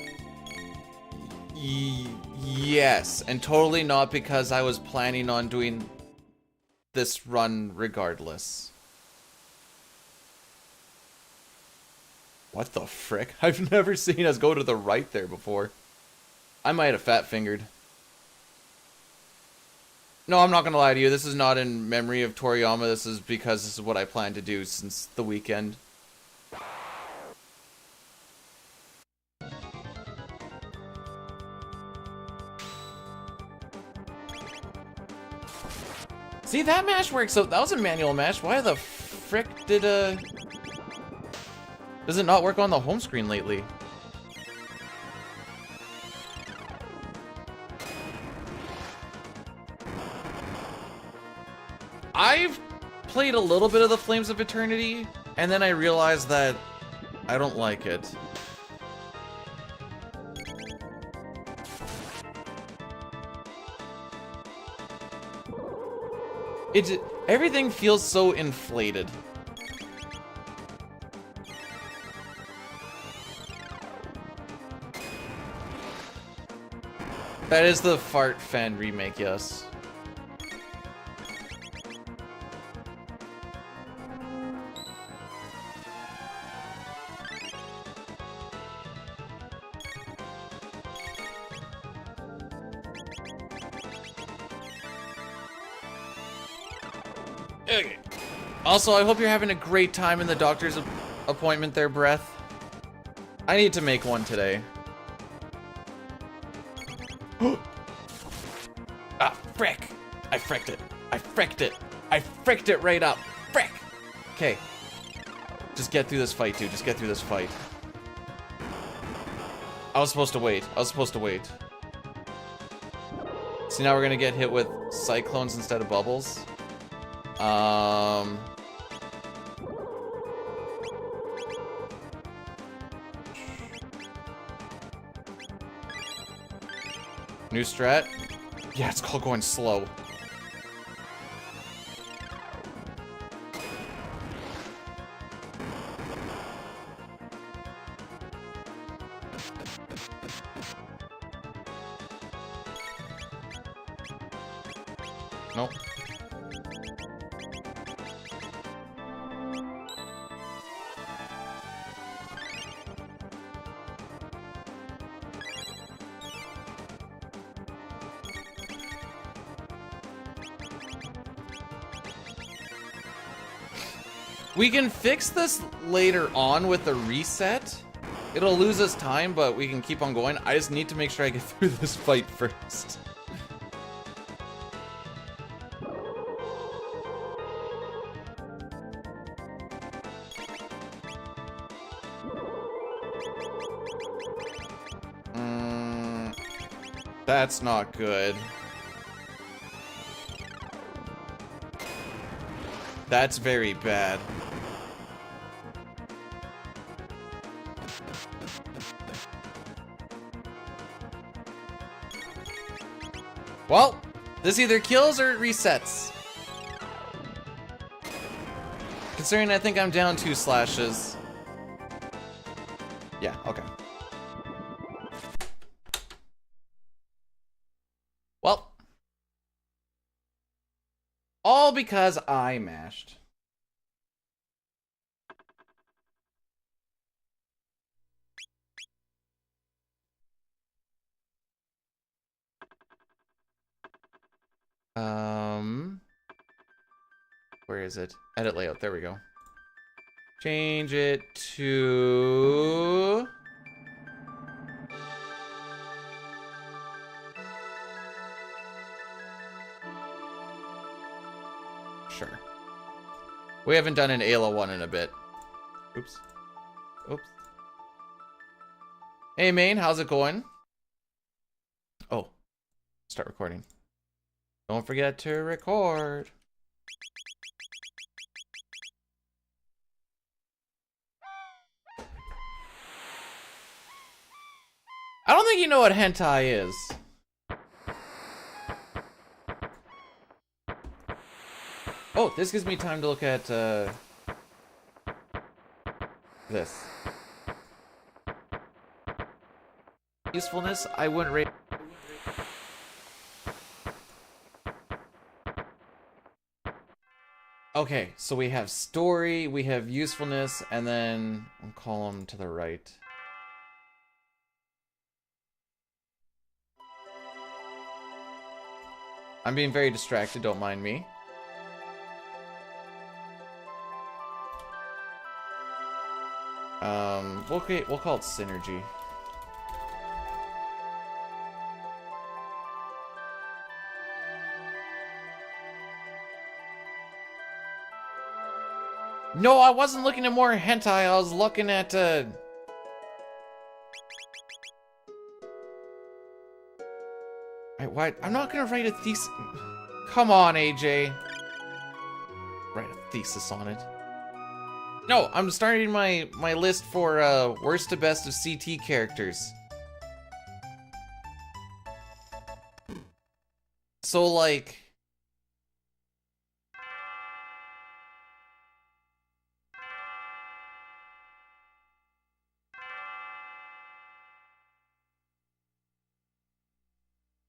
Yes, and totally not because I was planning on doing this run regardless. What the frick? I've never seen us go to the right there before. I might have fat fingered. No, I'm not gonna lie to you. This is not in memory of Toriyama. This is because this is what I plan to do since the weekend. See, that mash works. So that was a manual mash. Why the frick did does it not work on the home screen lately? I've played a little bit of the Flames of Eternity, and then I realized that I don't like it. Everything feels so inflated. That is the Fart Fan remake, yes. Okay. Also, I hope you're having a great time in the doctor's appointment there, Breath. I need to make one today. Ah, frick! I fricked it. I fricked it. I fricked it right up. Frick! Okay. Just get through this fight, dude. Just get through this fight. I was supposed to wait. I was supposed to wait. See, now we're gonna get hit with cyclones instead of bubbles. New strat? Yeah, it's called going slow. Nope. We can fix this later on with the reset. It'll lose us time, but we can keep on going. I just need to make sure I get through this fight first. That's not good. That's very bad. Well, this either kills or it resets. Considering I think I'm down 2 slashes. Yeah, okay. Well. All because I mashed. Where is it? Edit layout, there we go. Change it to... Sure. We haven't done an Ayla 1 in a bit. Oops. Oops. Hey, main, how's it going? Oh. Start recording. Don't forget to record. I don't think you know what hentai is. Oh, this gives me time to look at, this. Usefulness, I wouldn't rate... Okay, so we have story, we have usefulness, and then one column to the right. I'm being very distracted, don't mind me. We'll call it synergy. No, I wasn't looking at more hentai. I was looking at, Why? I'm not gonna write a thesis. Come on, AJ. Write a thesis on it. No, I'm starting my list for worst to best of CT characters. So like,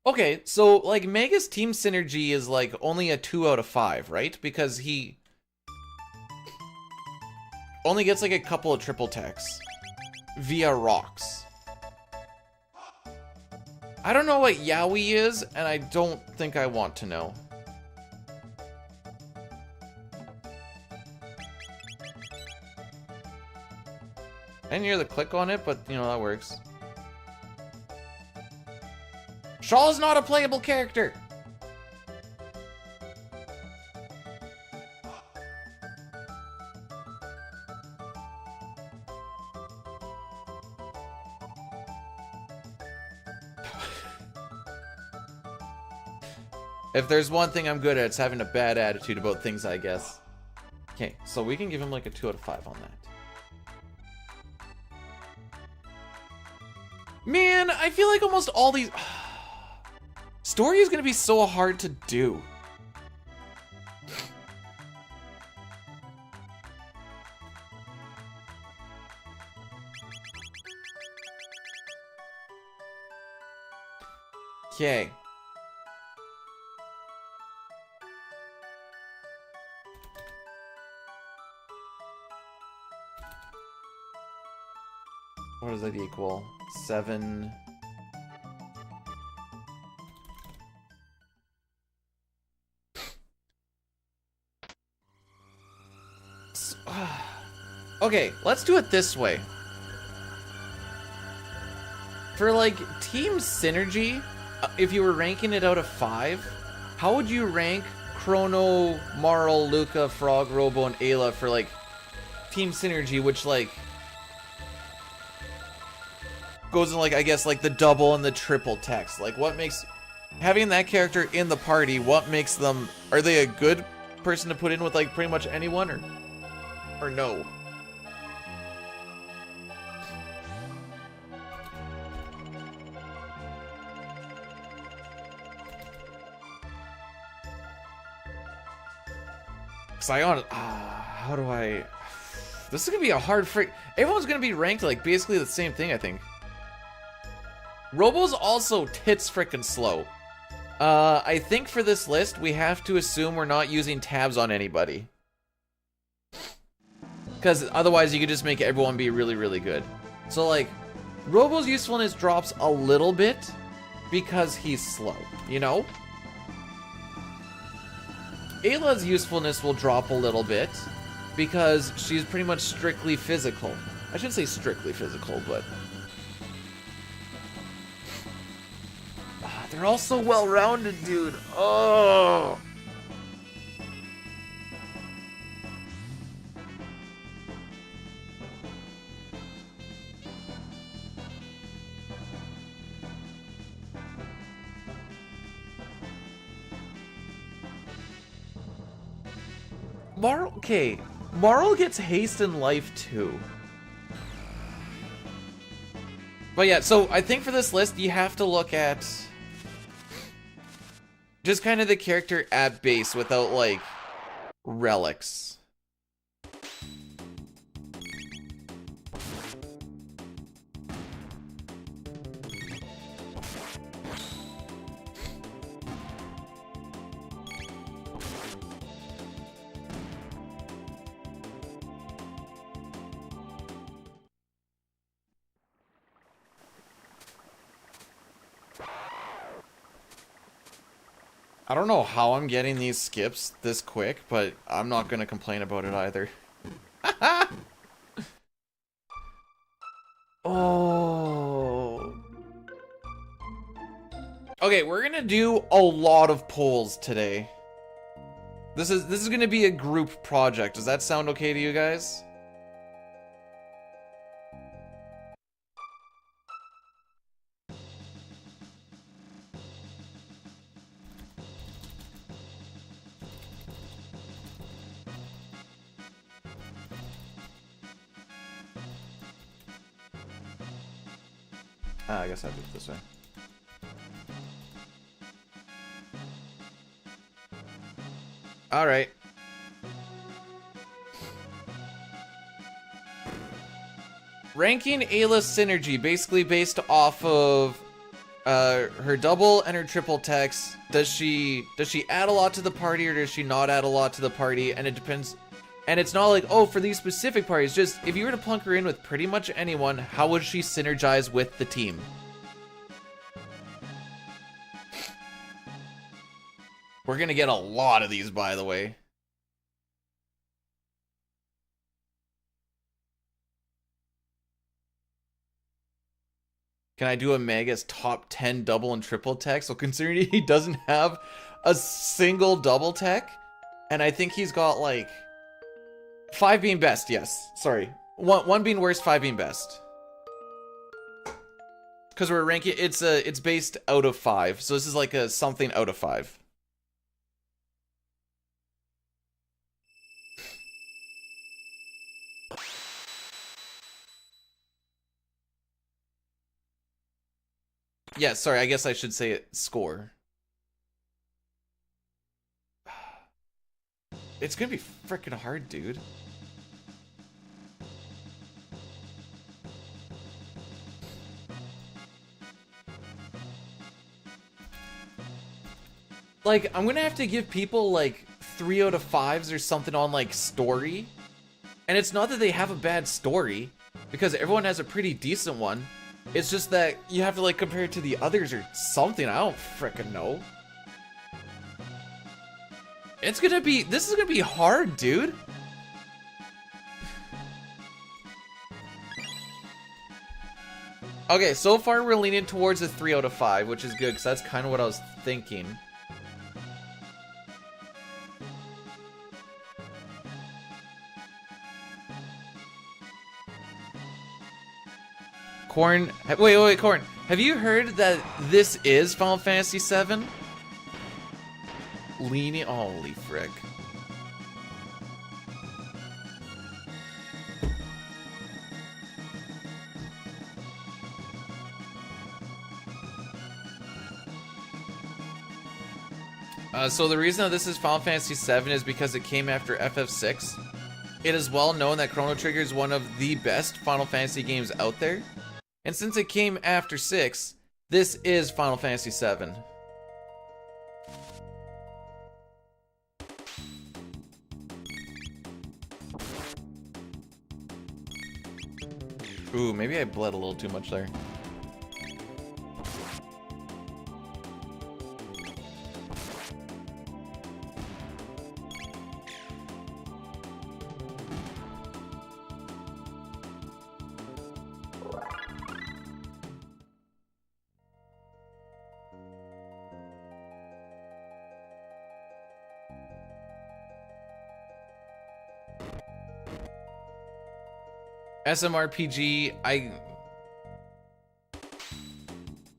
okay, so like Mega's team synergy is like only a 2 out of 5, right? Because he only gets like a couple of triple attacks via rocks. I don't know what Yaoi is, and I don't think I want to know. I didn't hear the click on it, but you know, that works. Shaw is not a playable character. If there's one thing I'm good at, it's having a bad attitude about things, I guess. Okay, so we can give him like a 2 out of 5 on that. Man, I feel like almost all these... Story is gonna be so hard to do. Okay. What does that equal? 7... Okay, let's do it this way. For like team synergy, if you were ranking it out of 5, how would you rank Chrono, Marl, Luca, Frog, Robo, and Ayla for like team synergy, which like goes in like, I guess, like the double and the triple text? Like what makes having that character in the party, what makes them, are they a good person to put in with like pretty much anyone, or no? How do I... This is gonna be a hard freak... Everyone's gonna be ranked like basically the same thing, I think. Robo's also tits frickin' slow. I think for this list, we have to assume we're not using tabs on anybody. Because otherwise you could just make everyone be really, really good. So like, Robo's usefulness drops a little bit because he's slow, you know? Ayla's usefulness will drop a little bit because she's pretty much strictly physical. I shouldn't say strictly physical, but... they're all so well-rounded, dude. Oh! Marl, okay. Marl gets haste in life too. But yeah, so I think for this list, you have to look at just kind of the character at base without like relics. I don't know how I'm getting these skips this quick, but I'm not going to complain about it either. Oh. Okay, we're going to do a lot of polls today. This is gonna be a group project. Does that sound okay to you guys? I guess I'll do it this way. All right. Ranking Ayla's synergy, basically based off of her double and her triple techs. Does she add a lot to the party, or does she not add a lot to the party? And it depends. And it's not like, oh, for these specific parties, just if you were to plunk her in with pretty much anyone, how would she synergize with the team? We're gonna get a lot of these, by the way. Can I do a Mega's top 10 double and triple tech? So considering he doesn't have a single double tech, and I think he's got like 5 being best, yes. Sorry. One being worst, 5 being best. Because we're ranking, it's based out of 5. So this is like a something out of 5. Yeah, sorry, I guess I should say it score. It's gonna be freaking hard, dude. Like, I'm gonna have to give people like 3 out of 5s or something on like story. And it's not that they have a bad story, because everyone has a pretty decent one. It's just that you have to like compare it to the others or something. I don't frickin' know. This is gonna be hard, dude. Okay, so far we're leaning towards a 3 out of 5, which is good, because that's kind of what I was thinking. Corn, wait, Corn. Have you heard that this is Final Fantasy VII? Leaning, holy frick. So the reason that this is Final Fantasy VII is because it came after FF6. It is well known that Chrono Trigger is one of the best Final Fantasy games out there. And since it came after 6, this is Final Fantasy VII. Ooh, maybe I bled a little too much there. SMRPG,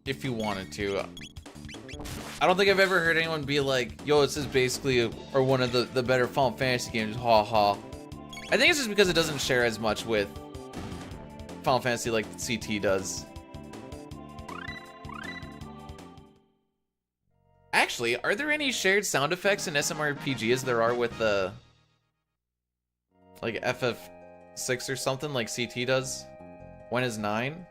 if you wanted to. I don't think I've ever heard anyone be like, yo, this is basically or one of the better Final Fantasy games, ha ha. I think it's just because it doesn't share as much with Final Fantasy like CT does. Actually, are there any shared sound effects in SMRPG as there are with the like FF6 or something like CT does? When is 9?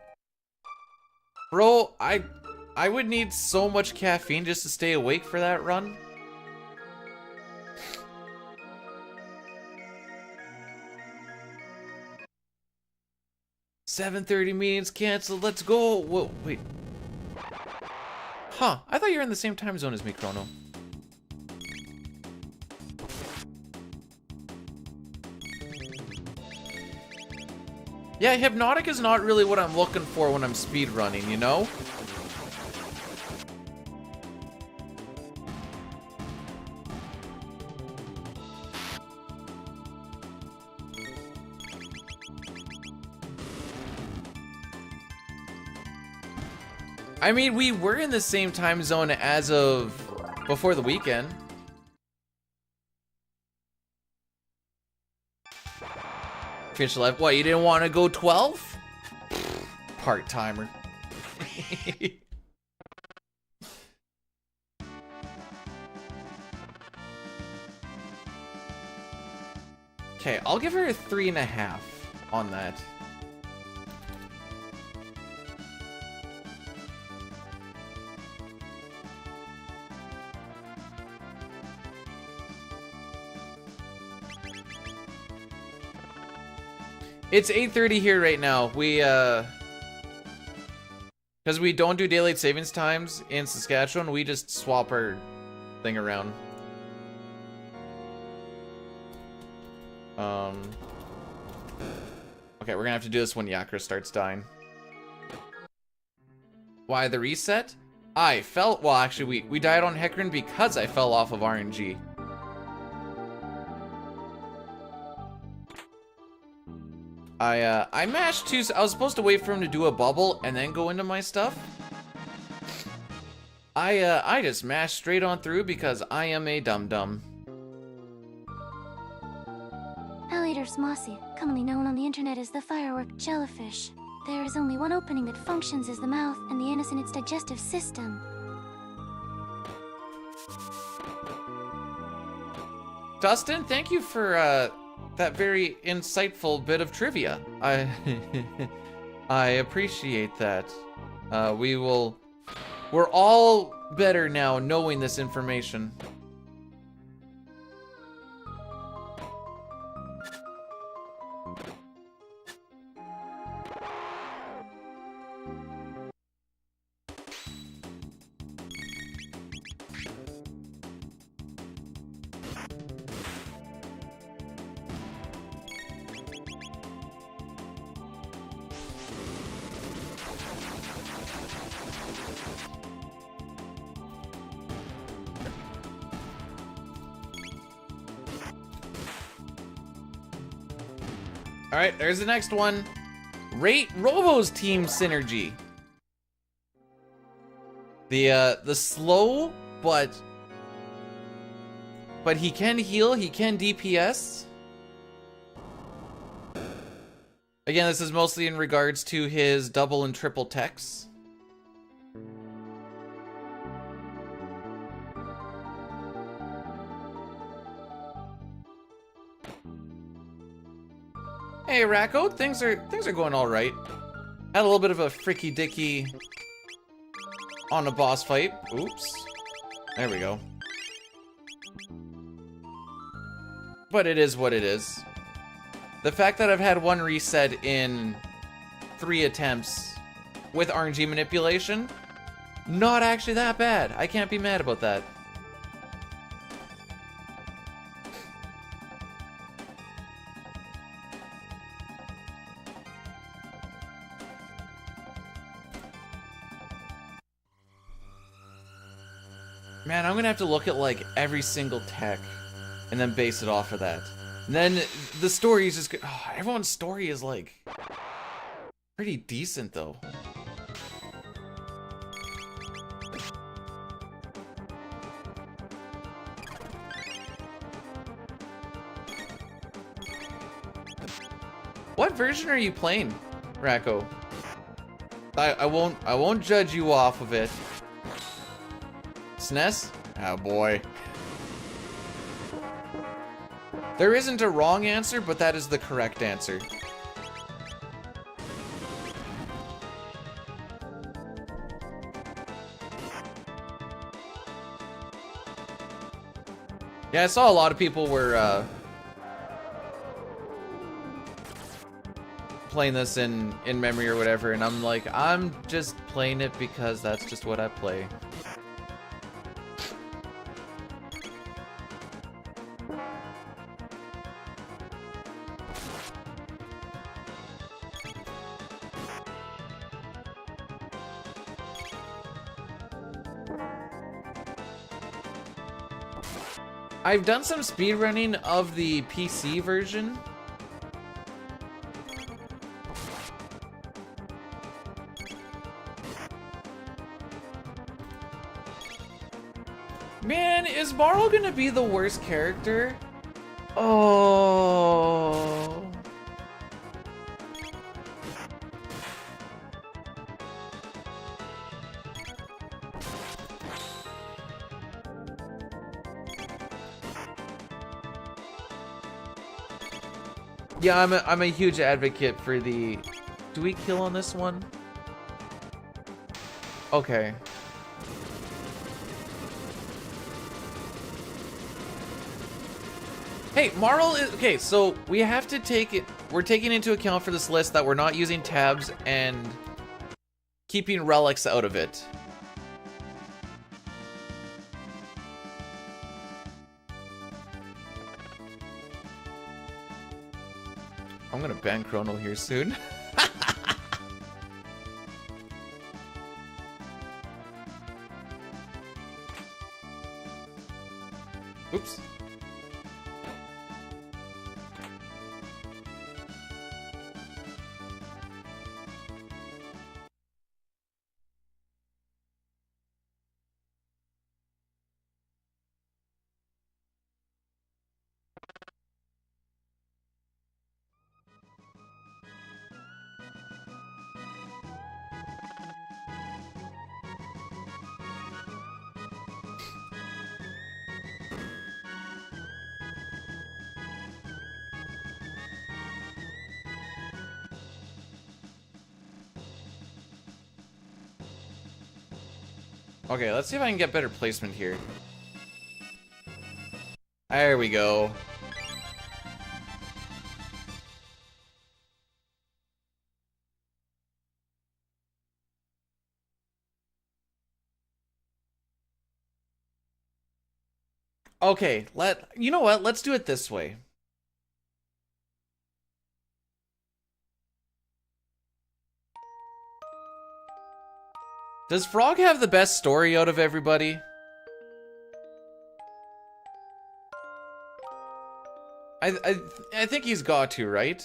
Bro, I would need so much caffeine just to stay awake for that run. $7:30 meetings canceled. Let's go. Whoa, wait. Huh, I thought you were in the same time zone as me, Chrono. Yeah, hypnotic is not really what I'm looking for when I'm speedrunning, you know? I mean, we were in the same time zone as of before the weekend. Finish life. What, you didn't want to go 12? Part-timer. Okay, I'll give her a 3.5 on that. It's 8:30 here right now. We, because we don't do daylight savings times in Saskatchewan, we just swap our thing around. Okay, we're gonna have to do this when Yakra starts dying. Why the reset? I fell, well actually we died on Hecarim because I fell off of RNG. I mashed two, I was supposed to wait for him to do a bubble and then go into my stuff. I just mashed straight on through because I am a dum-dum. Alligator's mossy, commonly known on the internet as the firework jellyfish. There is only one opening that functions as the mouth, and the anus in its digestive system. Dustin, thank you for that very insightful bit of trivia. I appreciate that. We're all better now knowing this information. All right, there's the next one. Rate Robo's team synergy. The slow, but he can heal, he can DPS. Again, this is mostly in regards to his double and triple techs. Hey Racco, things are going all right. Had a little bit of a fricky dicky on a boss fight. Oops. There we go. But it is what it is. The fact that I've had one reset in 3 attempts with RNG manipulation, not actually that bad. I can't be mad about that. Man, I'm gonna have to look at like every single tech and then base it off of that. And then the story is just everyone's story is like pretty decent though. What version are you playing, Racco? I won't judge you off of it. SNES? Oh boy. There isn't a wrong answer, but that is the correct answer. Yeah, I saw a lot of people were playing this in memory or whatever, and I'm like, I'm just playing it because that's just what I play. I've done some speedrunning of the PC version. Man, is Marl gonna be the worst character? Oh. Yeah, I'm a huge advocate for the... Do we kill on this one? Okay. Hey, Marl is... Okay, so we have to take it... We're taking into account for this list that we're not using tabs and keeping relics out of it. I'm gonna ban Chrono here soon. Oops. Okay, let's see if I can get better placement here. There we go. Okay, you know what? Let's do it this way. Does Frog have the best story out of everybody? I think he's got to, right?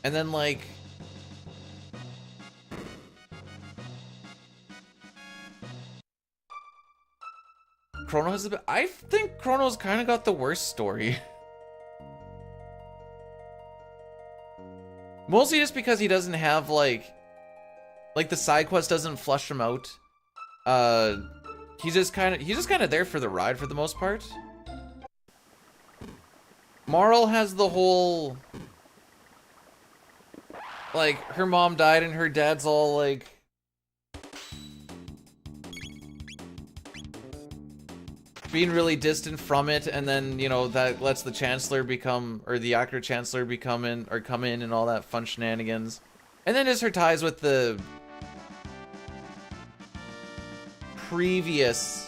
And then like Chrono has the I think Chrono's kind of got the worst story. Mostly just because he doesn't have like the side quest doesn't flush him out. He's just kind of there for the ride for the most part. Marl has the whole like her mom died and her dad's all like being really distant from it, and then you know that lets the Chancellor become, or the actor Chancellor come in and all that fun shenanigans. And then just her ties with the previous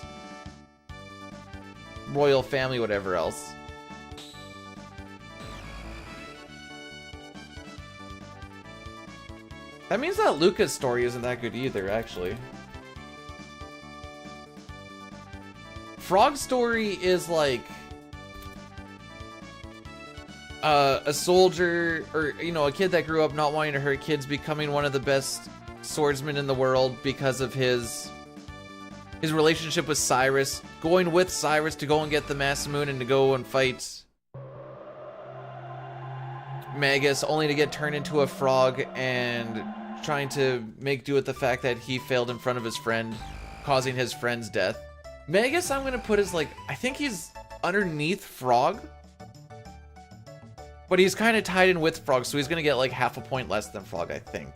royal family, whatever else. That means that Luca's story isn't that good either, actually. Frog's story is like a soldier, or you know, a kid that grew up not wanting to hurt kids, becoming one of the best swordsmen in the world because of his relationship with Cyrus, going with Cyrus to go and get the Masamune and to go and fight Magus, only to get turned into a frog and trying to make do with the fact that he failed in front of his friend, causing his friend's death. Magus, I'm gonna put as like, I think he's underneath Frog, but he's kind of tied in with Frog, so he's gonna get like half a point less than Frog, I think.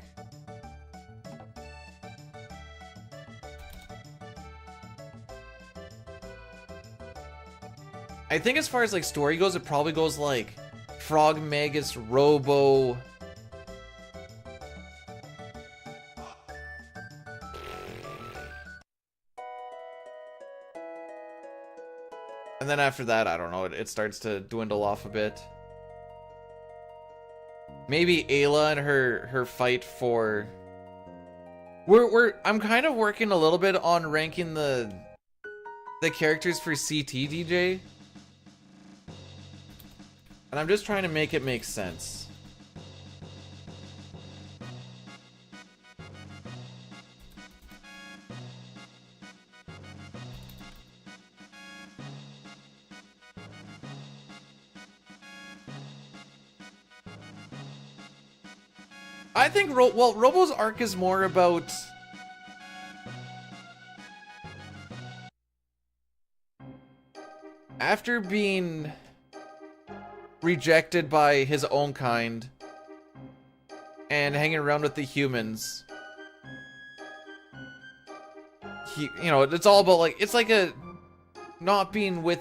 I think as far as like story goes, it probably goes like Frog, Magus, Robo. And then after that, I don't know, it starts to dwindle off a bit. Maybe Ayla and her fight for... I'm kind of working a little bit on ranking the characters for CT DJ. And I'm just trying to make it make sense. I think Robo's arc is more about after being rejected by his own kind and hanging around with the humans. It's all about like, it's like a not being with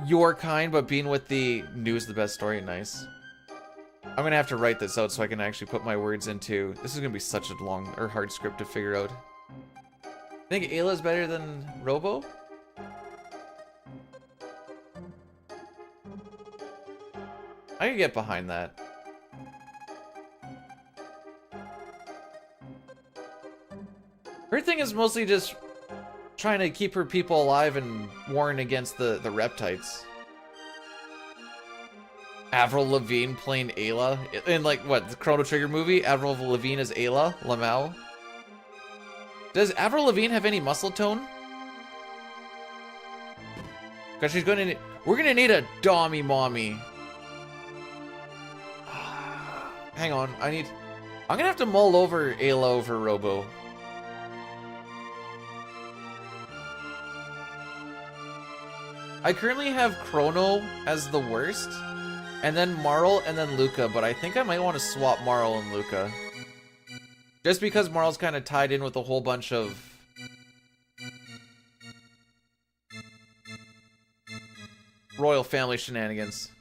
your kind, but being with the news, the best story. Nice. I'm gonna have to write this out so I can actually put my words into. This is gonna be such a long or hard script to figure out. I think Ayla's better than Robo. I can get behind that. Her thing is mostly just trying to keep her people alive and warring against the reptites. Avril Lavigne playing Ayla in like what, the Chrono Trigger movie? Avril Lavigne is Ayla Lamau. Does Avril Lavigne have any muscle tone? Because she's gonna need, we're gonna need a Dommy Mommy. Hang on, I'm gonna have to mull over Ayla over Robo. I currently have Chrono as the worst, and then Marl, and then Luca, but I think I might want to swap Marl and Luca. Just because Marl's kind of tied in with a whole bunch of royal family shenanigans.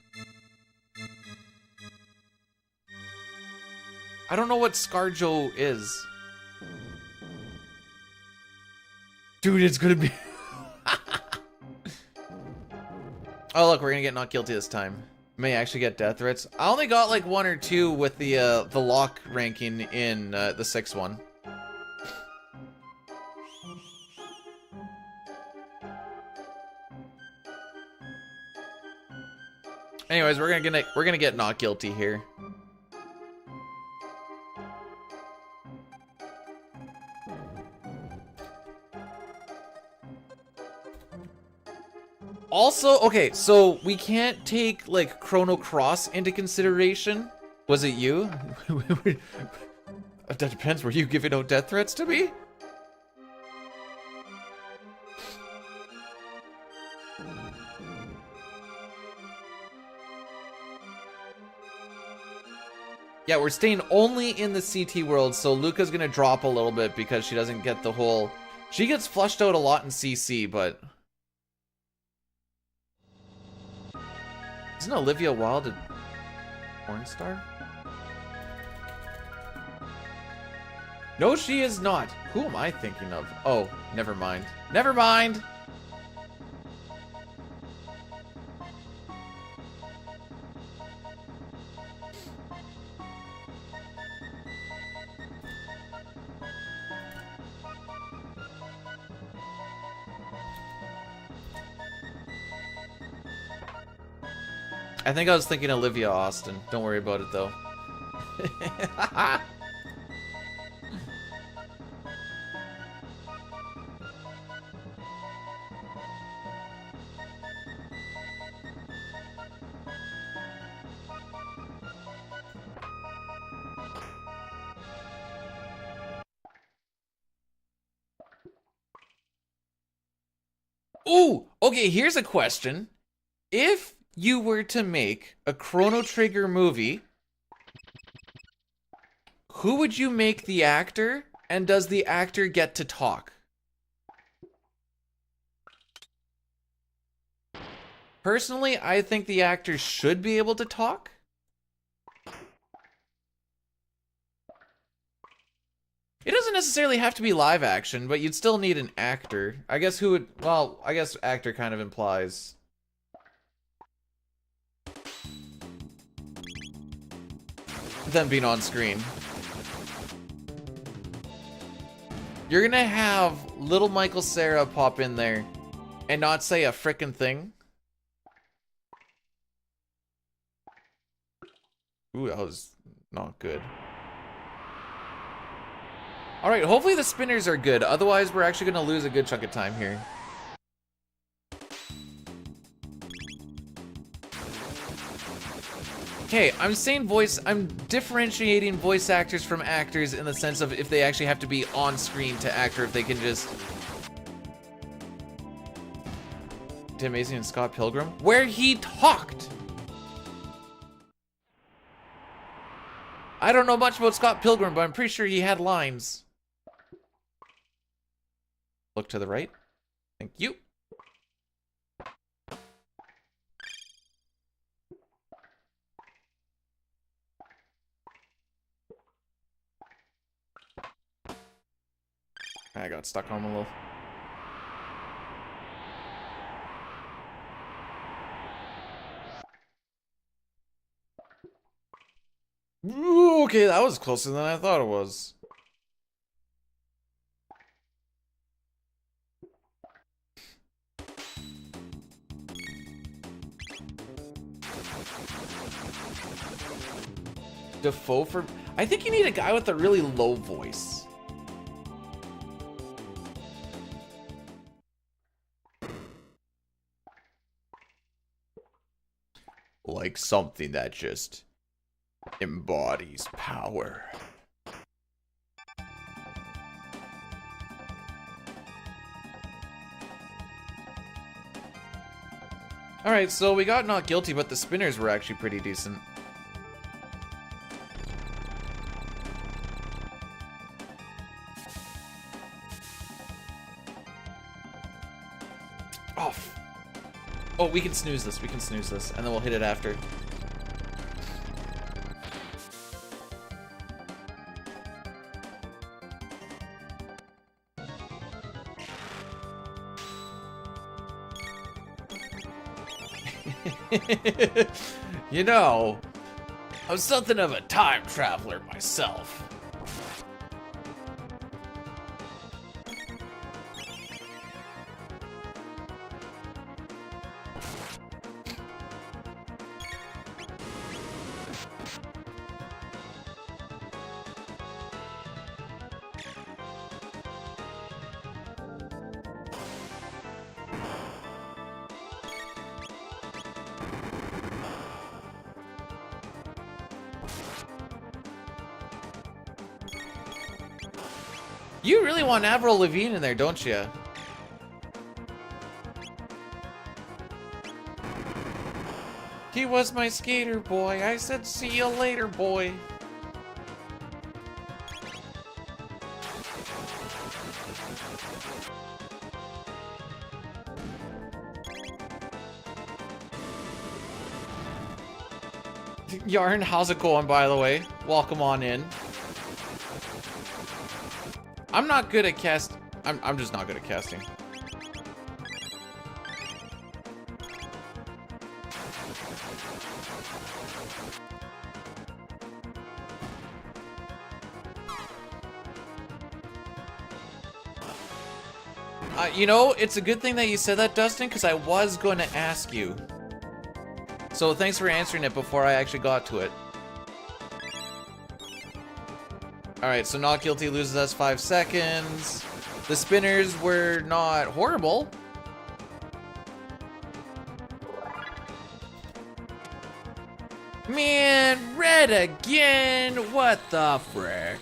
I don't know what ScarJo is. Dude, it's gonna be... Oh look, we're gonna get not guilty this time. May actually get death threats. I only got like 1 or 2 with the lock ranking in the 6th one. Anyways, we're gonna get not guilty here. Also, okay, so we can't take, like, Chrono Cross into consideration. Was it you? That depends, were you giving out death threats to me? Yeah, we're staying only in the CT world, so Luca's gonna drop a little bit because she doesn't get the whole... She gets flushed out a lot in CC, but... Isn't Olivia Wilde a porn star? No, she is not. Who am I thinking of? Oh, never mind. Never mind! I think I was thinking Olivia Austin. Don't worry about it, though. Ooh! Okay, here's a question. If you were to make a Chrono Trigger movie, who would you make the actor, and does the actor get to talk? Personally, I think the actor should be able to talk. It doesn't necessarily have to be live action, but you'd still need an actor. I guess who would... Well, I guess actor kind of implies... them being on screen. You're gonna have little Michael Cera pop in there and not say a frickin' thing. Ooh, that was not good. Alright, hopefully the spinners are good. Otherwise, we're actually gonna lose a good chunk of time here. Okay, I'm differentiating voice actors from actors in the sense of if they actually have to be on screen to act or if they can just... Did Amazing and Scott Pilgrim? Where he talked! I don't know much about Scott Pilgrim, but I'm pretty sure he had lines. Look to the right. Thank you. I got stuck on a little. Ooh, okay, that was closer than I thought it was. Defoe for... I think you need a guy with a really low voice. Like something that just embodies power. Alright, so we got not guilty, but the spinners were actually pretty decent. Off. Oh, we can snooze this, and then we'll hit it after. You know, I'm something of a time traveler myself. You really want Avril Lavigne in there, don't you? He was my skater boy. I said, see you later, boy. Yarn, how's it going, by the way? Welcome on in. I'm not good at I'm just not good at casting. You know, it's a good thing that you said that, Dustin, because I was going to ask you. So thanks for answering it before I actually got to it. Alright, so not guilty loses us 5 seconds. The spinners were not horrible. Man, red again! What the frick?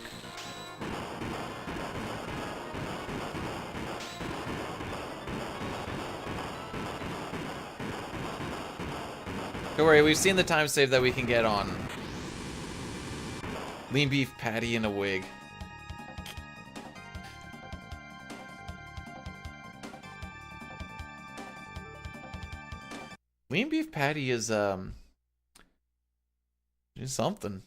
Don't worry, we've seen the time save that we can get on. Lean beef patty in a wig. Lean beef patty is something.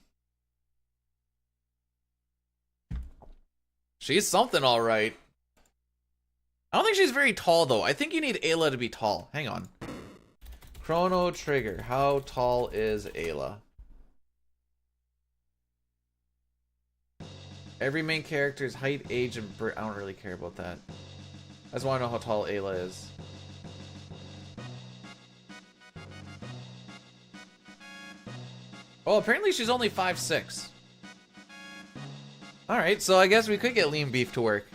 She's something, all right. I don't think she's very tall though. I think you need Ayla to be tall. Hang on. Chrono Trigger. How tall is Ayla? Every main character's height, age, and birth. I don't really care about that. I just want to know how tall Ayla is. Oh, apparently she's only 5'6". Alright, so I guess we could get lean beef to work.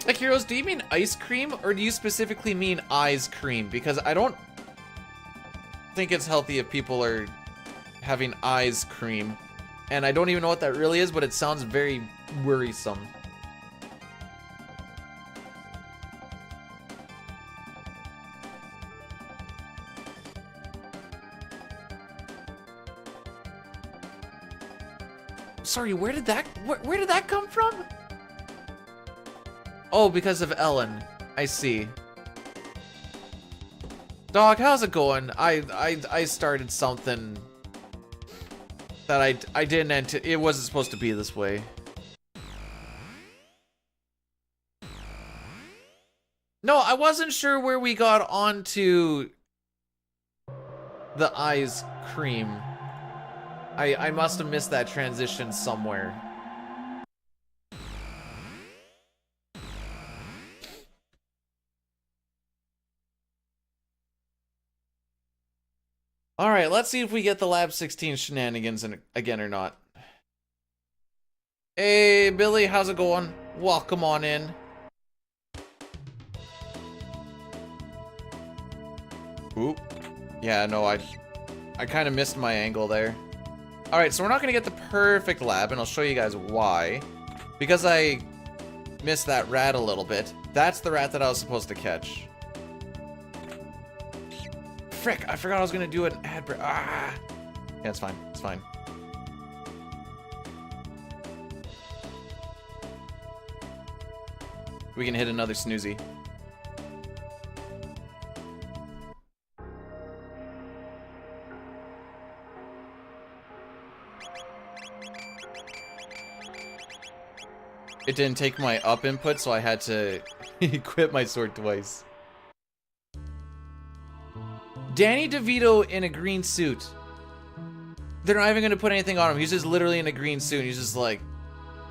Like, Heroes, do you mean ice cream, or do you specifically mean eyes cream? Because I don't think it's healthy if people are having eyes cream. And I don't even know what that really is, but it sounds very worrisome. Sorry, where did that come from? Oh, because of Ellen. I see. Dog, how's it going? I started something that I didn't it wasn't supposed to be this way. No, I wasn't sure where we got onto the eyes cream. I must have missed that transition somewhere. Alright, let's see if we get the Lab 16 shenanigans again or not. Hey, Billy, how's it going? Welcome on in. Oop. Yeah, no, I kind of missed my angle there. Alright, so we're not going to get the perfect lab, and I'll show you guys why. Because I missed that rat a little bit. That's the rat that I was supposed to catch. Frick, I forgot I was going to do an ad break. Ah! Yeah, it's fine. It's fine. We can hit another snoozy. It didn't take my up input, so I had to equip my sword twice. Danny DeVito in a green suit. They're not even going to put anything on him. He's just literally in a green suit. And he's just like,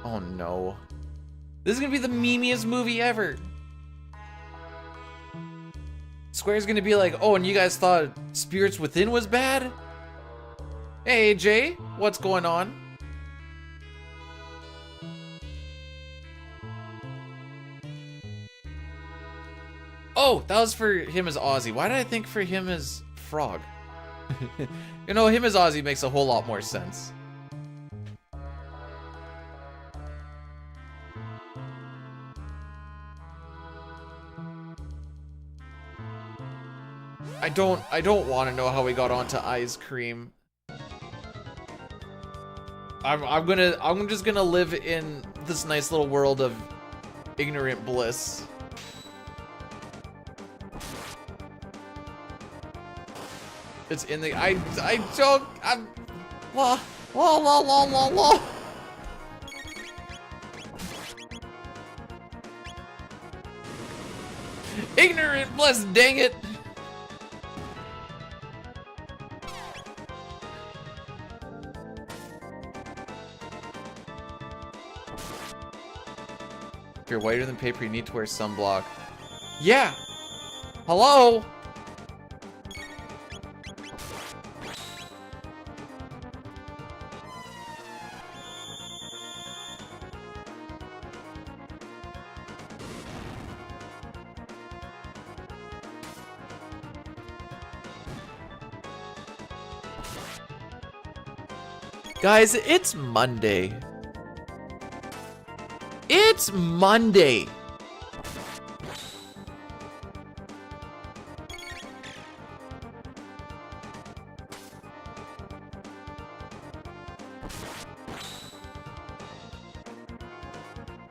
oh no. This is going to be the memeiest movie ever. Square's going to be like, oh, and you guys thought Spirits Within was bad? Hey, Jay, what's going on? Oh, that was for him as Ozzy. Why did I think for him as Frog? You know, him as Ozzy makes a whole lot more sense. I don't want to know how we got onto ice cream. I'm just gonna live in this nice little world of ignorant bliss. It's in the I'm la la la la la la. Ignorant bliss, dang it. If you're whiter than paper, you need to wear sunblock. Yeah. Hello. Guys, it's Monday. It's Monday.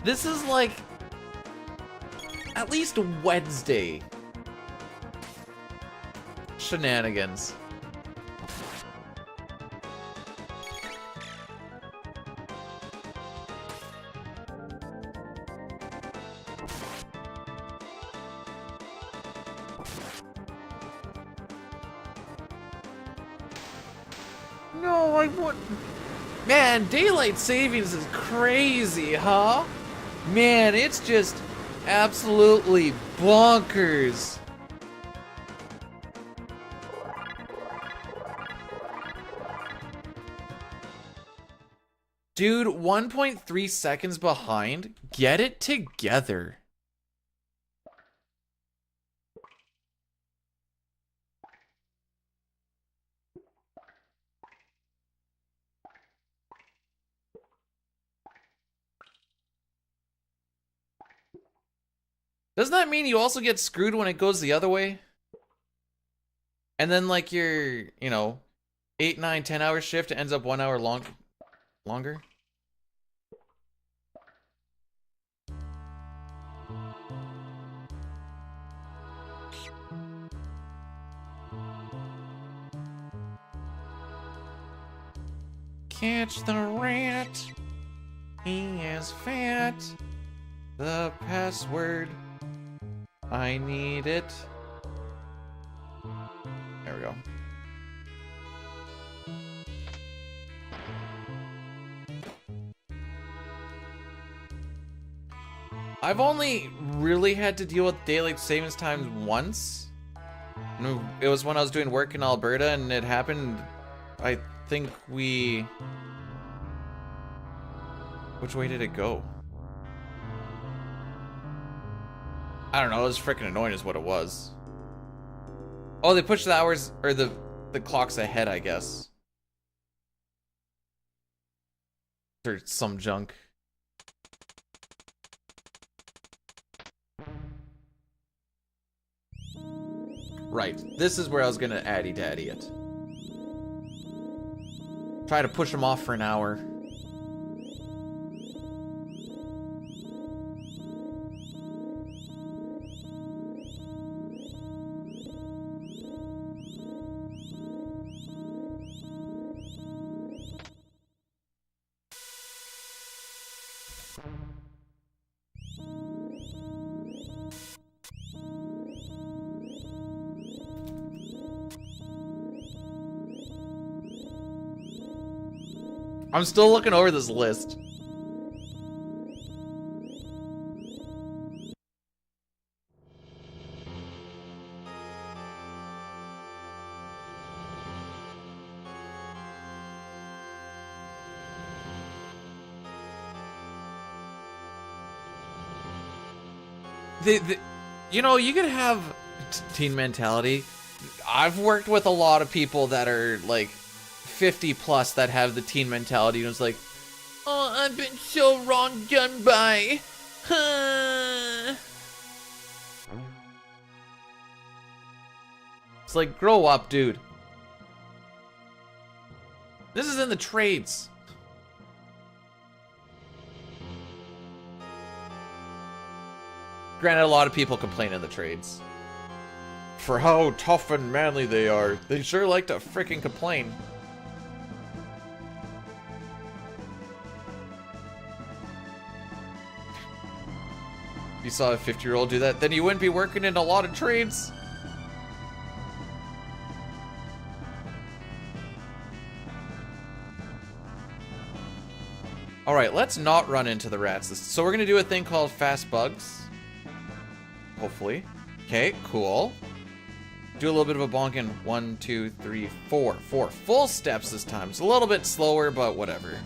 This is like at least Wednesday shenanigans. No, I wouldn't. Man, daylight savings is crazy, huh? Man, it's just absolutely bonkers. Dude, 1.3 seconds behind? Get it together. Doesn't that mean you also get screwed when it goes the other way? And then like your, 8, 9, 10 hour shift ends up 1 hour longer? Catch the rat. He is fat. The password. I need it. There we go. I've only really had to deal with daylight savings times once. It was when I was doing work in Alberta, and it happened, I think we... Which way did it go? I don't know, it was freaking annoying is what it was. Oh, they pushed the hours, or the clocks ahead, I guess. Or some junk. Right, this is where I was gonna addy-daddy it. Try to push them off for an hour. I'm still looking over this list. You could have teen mentality. I've worked with a lot of people that are like 50 plus that have the teen mentality, and it's like, oh, I've been so wrong done by. It's like, grow up, dude. This is in the trades. Granted, a lot of people complain in the trades for how tough and manly they are. They sure like to frickin' complain. If you saw a 50-year-old do that, then you wouldn't be working in a lot of trades. Alright, let's not run into the rats. So we're gonna do a thing called fast bugs. Hopefully. Okay, cool. Do a little bit of a bonking. 1, 2, 3, 4. 4 full steps this time. It's a little bit slower, but whatever.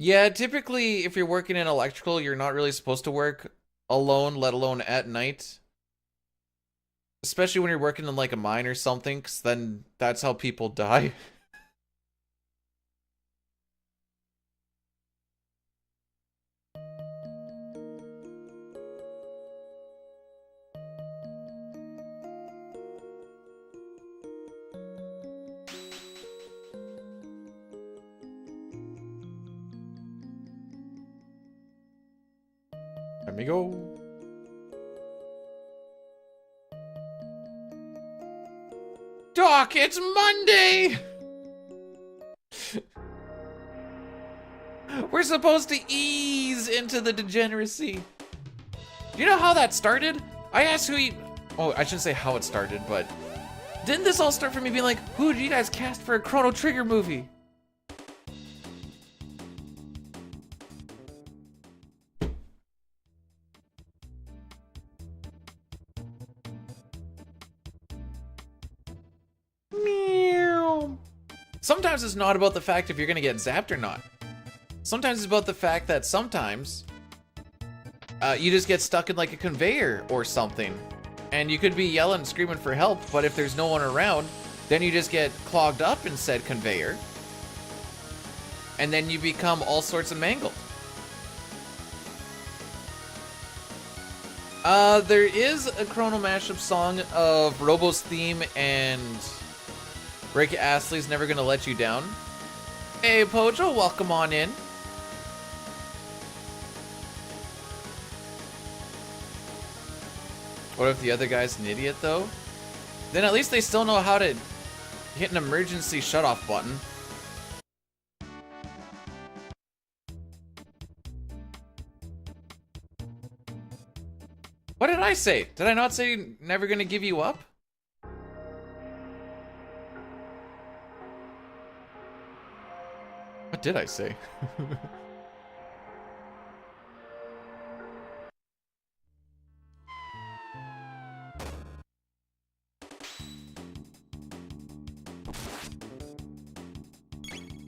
Yeah, typically, if you're working in electrical, you're not really supposed to work alone, let alone at night. Especially when you're working in, like, a mine or something, because then that's how people die. Let me go. Doc, it's Monday! We're supposed to ease into the degeneracy. Do you know how that started? I asked who you... Oh, I shouldn't say how it started, but... Didn't this all start from me being like, who did you guys cast for a Chrono Trigger movie? Sometimes it's not about the fact if you're gonna get zapped or not. Sometimes it's about the fact that sometimes you just get stuck in like a conveyor or something, and you could be yelling and screaming for help, but if there's no one around, Then you just get clogged up in said conveyor. And then you become all sorts of mangled. There is a Chrono mashup song of Robo's theme and Rick Astley's Never Gonna Let You Down. Hey, Pojo, welcome on in. What if the other guy's an idiot, though? Then at least they still know how to hit an emergency shutoff button. What did I say? Did I not say never gonna give you up? What did I say?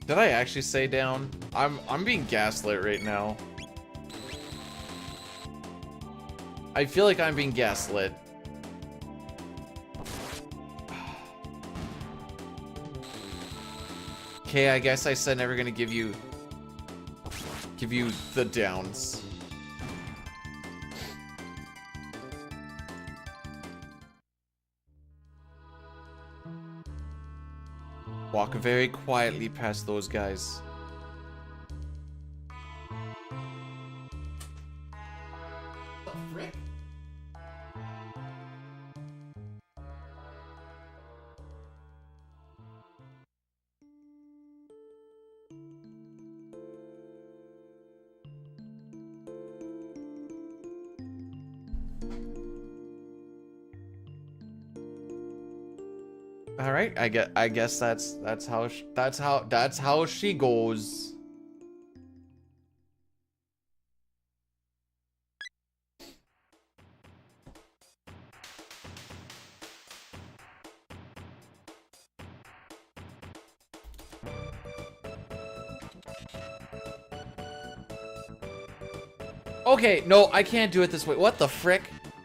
Did I actually say down? I'm being gaslit right now. I feel like I'm being gaslit. Okay, I guess I said never gonna give you the downs. Walk very quietly past those guys. All right, I guess that's how she goes. Okay, no, I can't do it this way. What the frick?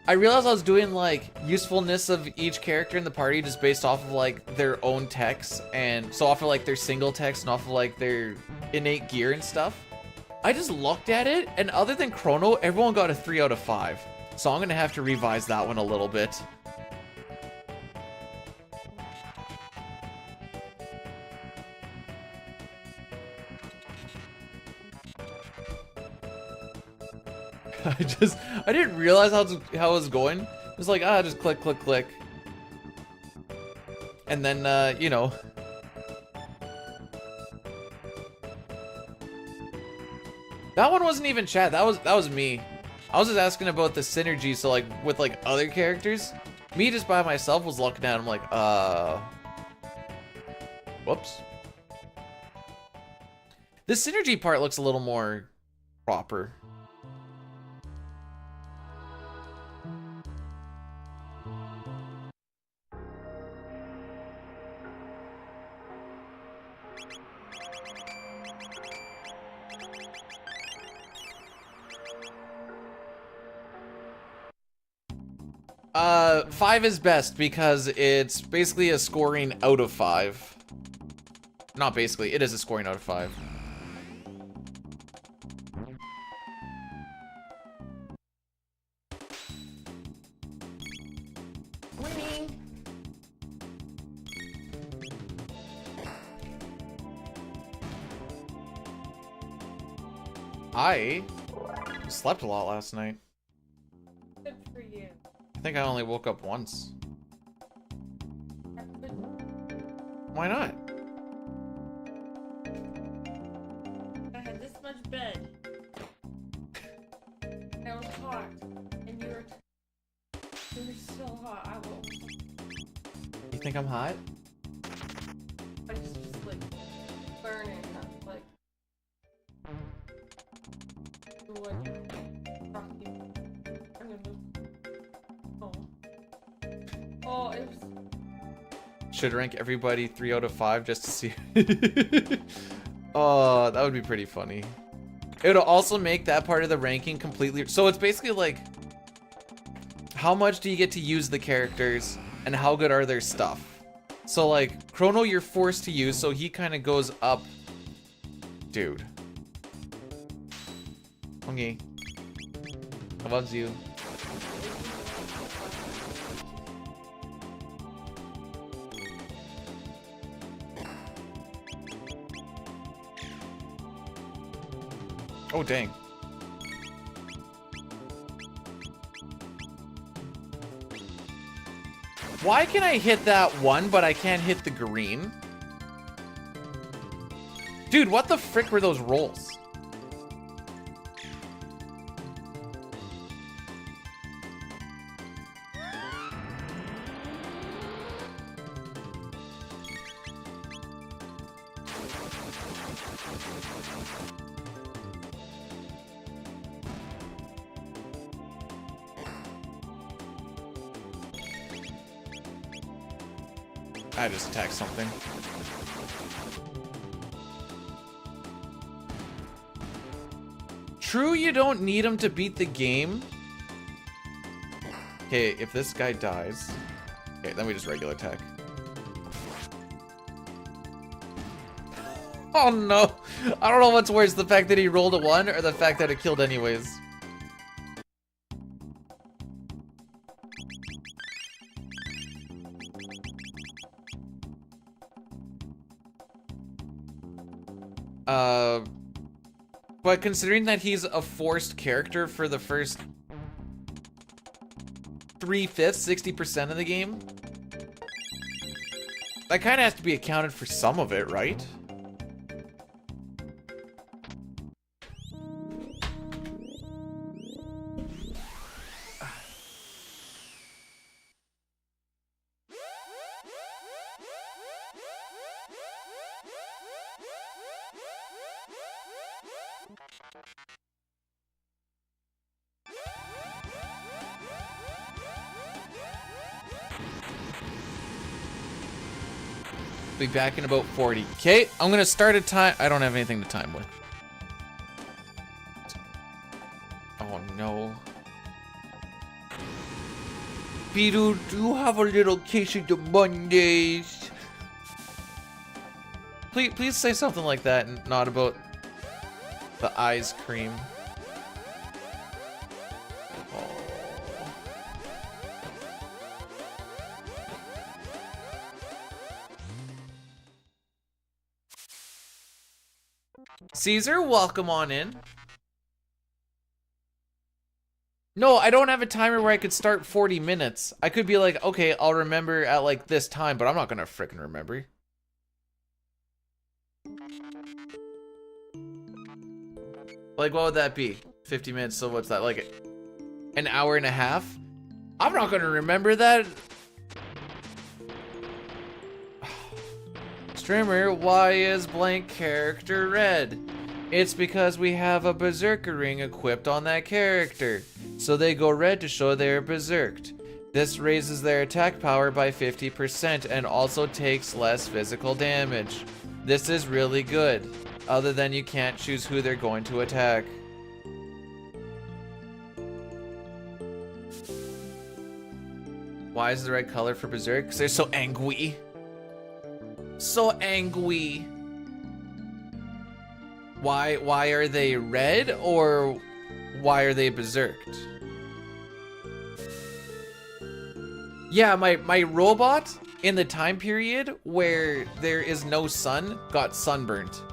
I realized I was doing like usefulness of each character in the party just based off of like their own techs, and so off of like their single techs and off of like their innate gear and stuff. I just looked at it, and other than Chrono, everyone got a 3 out of 5. So I'm gonna have to revise that one a little bit. I didn't realize how it was going. It was like, just click, click, click. And then, you know. That one wasn't even chat, that was me. I was just asking about the synergy, so like, with like other characters. Me just by myself was looking at it, I'm like, whoops. The synergy part looks a little more proper. 5 is best because it's basically a scoring out of 5. Not basically, it is a scoring out of 5. I slept a lot last night. Good for you. I think I only woke up once. Why not? I had this much bed. And it was hot. And you were so hot. I will. You think I'm hot? I just like burning up, like. Oh, it was. Should rank everybody 3 out of 5 just to see. Oh, that would be pretty funny. It would also make that part of the ranking completely. So it's basically like, how much do you get to use the characters, and how good are their stuff? So like Chrono you're forced to use, so he kind of goes up. Dude. Okay. How about you? Oh dang. Why can I hit that one, but I can't hit the green? Dude, what the frick were those rolls? I just attacked something. True, you don't need him to beat the game. Okay, if this guy dies... Okay, then we just regular attack. Oh no! I don't know what's worse, the fact that he rolled a 1 or the fact that it killed anyways. But considering that he's a forced character for the first 3/5, 60% of the game, that kind of has to be accounted for some of it, right? Be back in about 40. Okay, I'm gonna start a time. I don't have anything to time with. Oh no. Peter, do you have a little case of the Mondays? Please say something like that and not about the ice cream. Caesar, welcome on in. No, I don't have a timer where I could start 40 minutes. I could be like, okay, I'll remember at like this time, but I'm not gonna frickin' remember. Like, what would that be? 50 minutes, so what's that, like an hour and a half? I'm not gonna remember that. Streamer, why is blank character red? It's because we have a berserker ring equipped on that character, so they go red to show they're berserked. This raises their attack power by 50% and also takes less physical damage. This is really good, other than you can't choose who they're going to attack. Why is the red color for berserk? Because they're so angry. So angry. Why are they red, or why are they berserked? Yeah, my robot in the time period where there is no sun got sunburnt.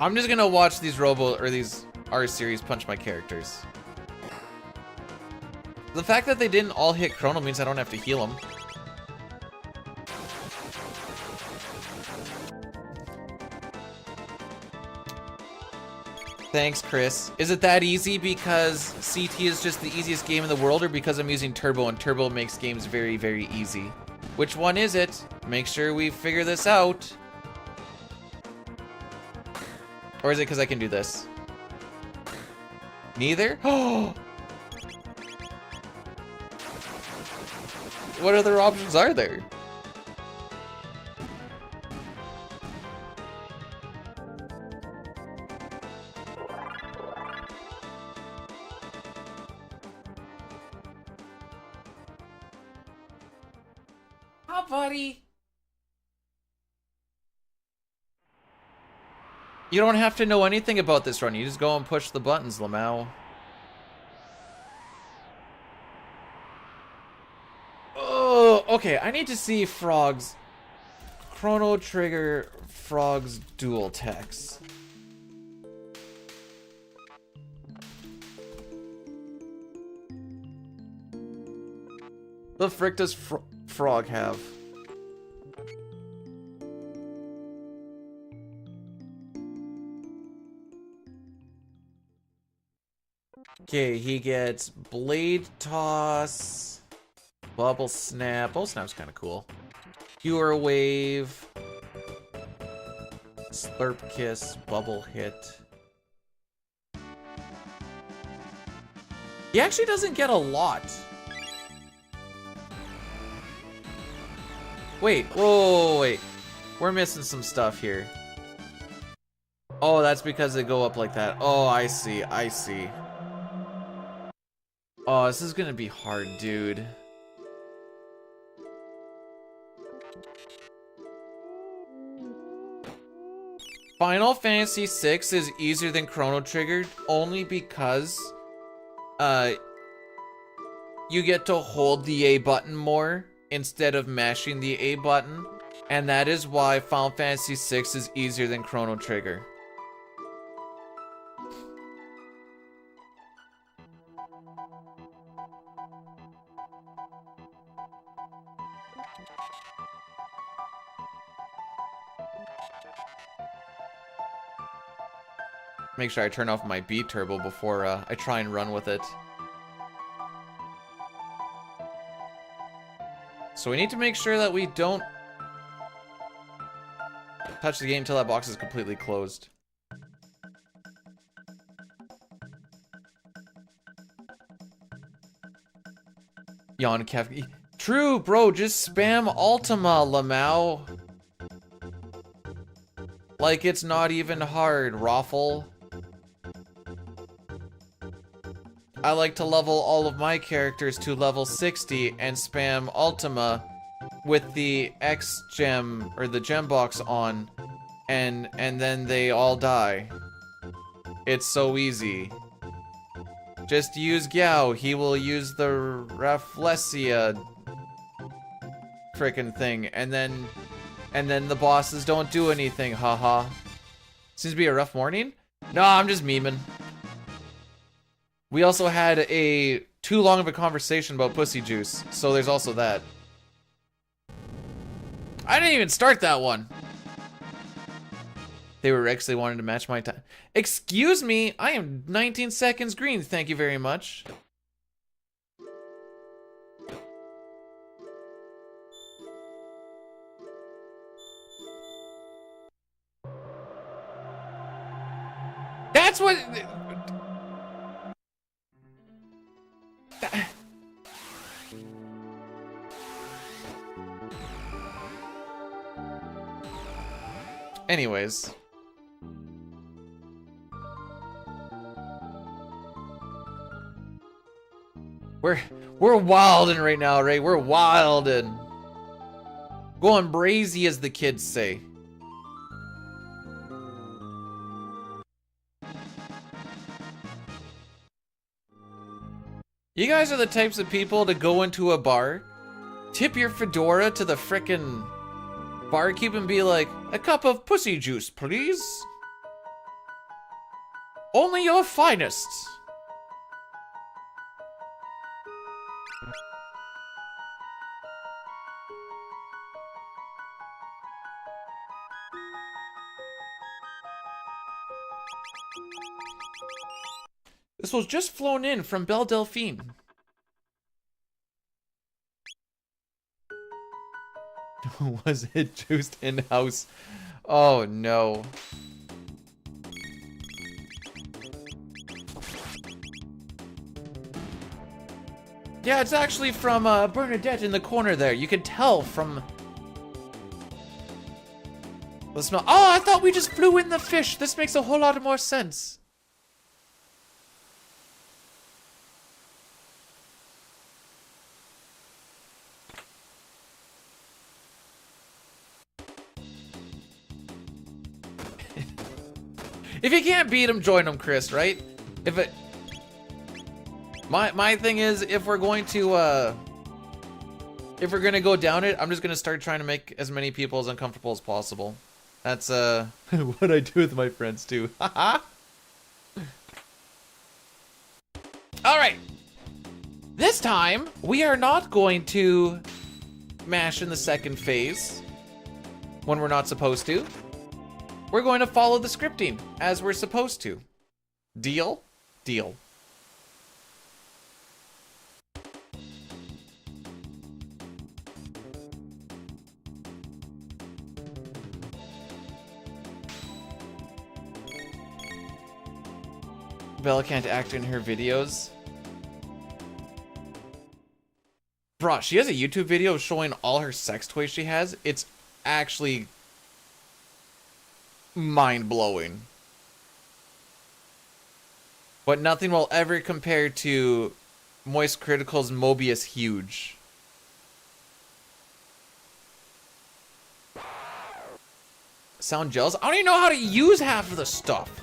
I'm just gonna watch these these R-series punch my characters. The fact that they didn't all hit Chrono means I don't have to heal them. Thanks, Chris. Is it that easy because CT is just the easiest game in the world, or because I'm using Turbo and Turbo makes games very, very easy? Which one is it? Make sure we figure this out. Or is it because I can do this? Neither? Oh! What other options are there? Hi, buddy. You don't have to know anything about this run. You just go and push the buttons, Lamau. Oh, okay. I need to see Frog's Chrono Trigger Frog's dual techs. The frick does Frog have? Okay, he gets Blade Toss, Bubble Snap. Bubble Snap's kind of cool. Pure Wave, Slurp Kiss, Bubble Hit. He actually doesn't get a lot. Wait, whoa, wait. We're missing some stuff here. Oh, that's because they go up like that. Oh, I see, I see. Oh, this is gonna be hard, dude. Final Fantasy VI is easier than Chrono Trigger only because you get to hold the A button more instead of mashing the A button, and that is why Final Fantasy VI is easier than Chrono Trigger. Make sure I turn off my B turbo before I try and run with it. So we need to make sure that we don't touch the game until that box is completely closed. Yawn Kev. True, bro, just spam Ultima, Lamau. Like it's not even hard, Raffle. I like to level all of my characters to level 60 and spam Ultima with the X gem or the gem box on, and then they all die. It's so easy. Just use Gao. He will use the Rafflesia frickin' thing, and then the bosses don't do anything. Haha. Seems to be a rough morning. No, I'm just memeing. We also had a too long of a conversation about pussy juice, so there's also that. I didn't even start that one. They were Rex, they wanted to match my time. Excuse me, I am 19 seconds green, thank you very much. That's what... Anyways. We're wildin' right now, Ray. We're wildin'. Going brazy, as the kids say. You guys are the types of people to go into a bar, tip your fedora to the frickin' barkeep and be like, a cup of pussy juice, please. Only your finest. This was just flown in from Belle Delphine. Was it juiced in-house? Oh no. Yeah, it's actually from Bernadette in the corner there. You can tell from the smell. Oh, I thought we just flew in the fish. This makes a whole lot more sense. If you can't beat him, join him, Chris, right? If it... My thing is, if we're going to go down it, I'm just gonna start trying to make as many people as uncomfortable as possible. That's what I do with my friends too. Haha. All right. This time we are not going to mash in the second phase when we're not supposed to. We're going to follow the scripting as we're supposed to. Deal? Deal. Bella can't act in her videos. Bruh, she has a YouTube video showing all her sex toys she has. It's actually mind-blowing. But nothing will ever compare to Moist Critical's Mobius Huge. Sound jealous? I don't even know how to use half of the stuff.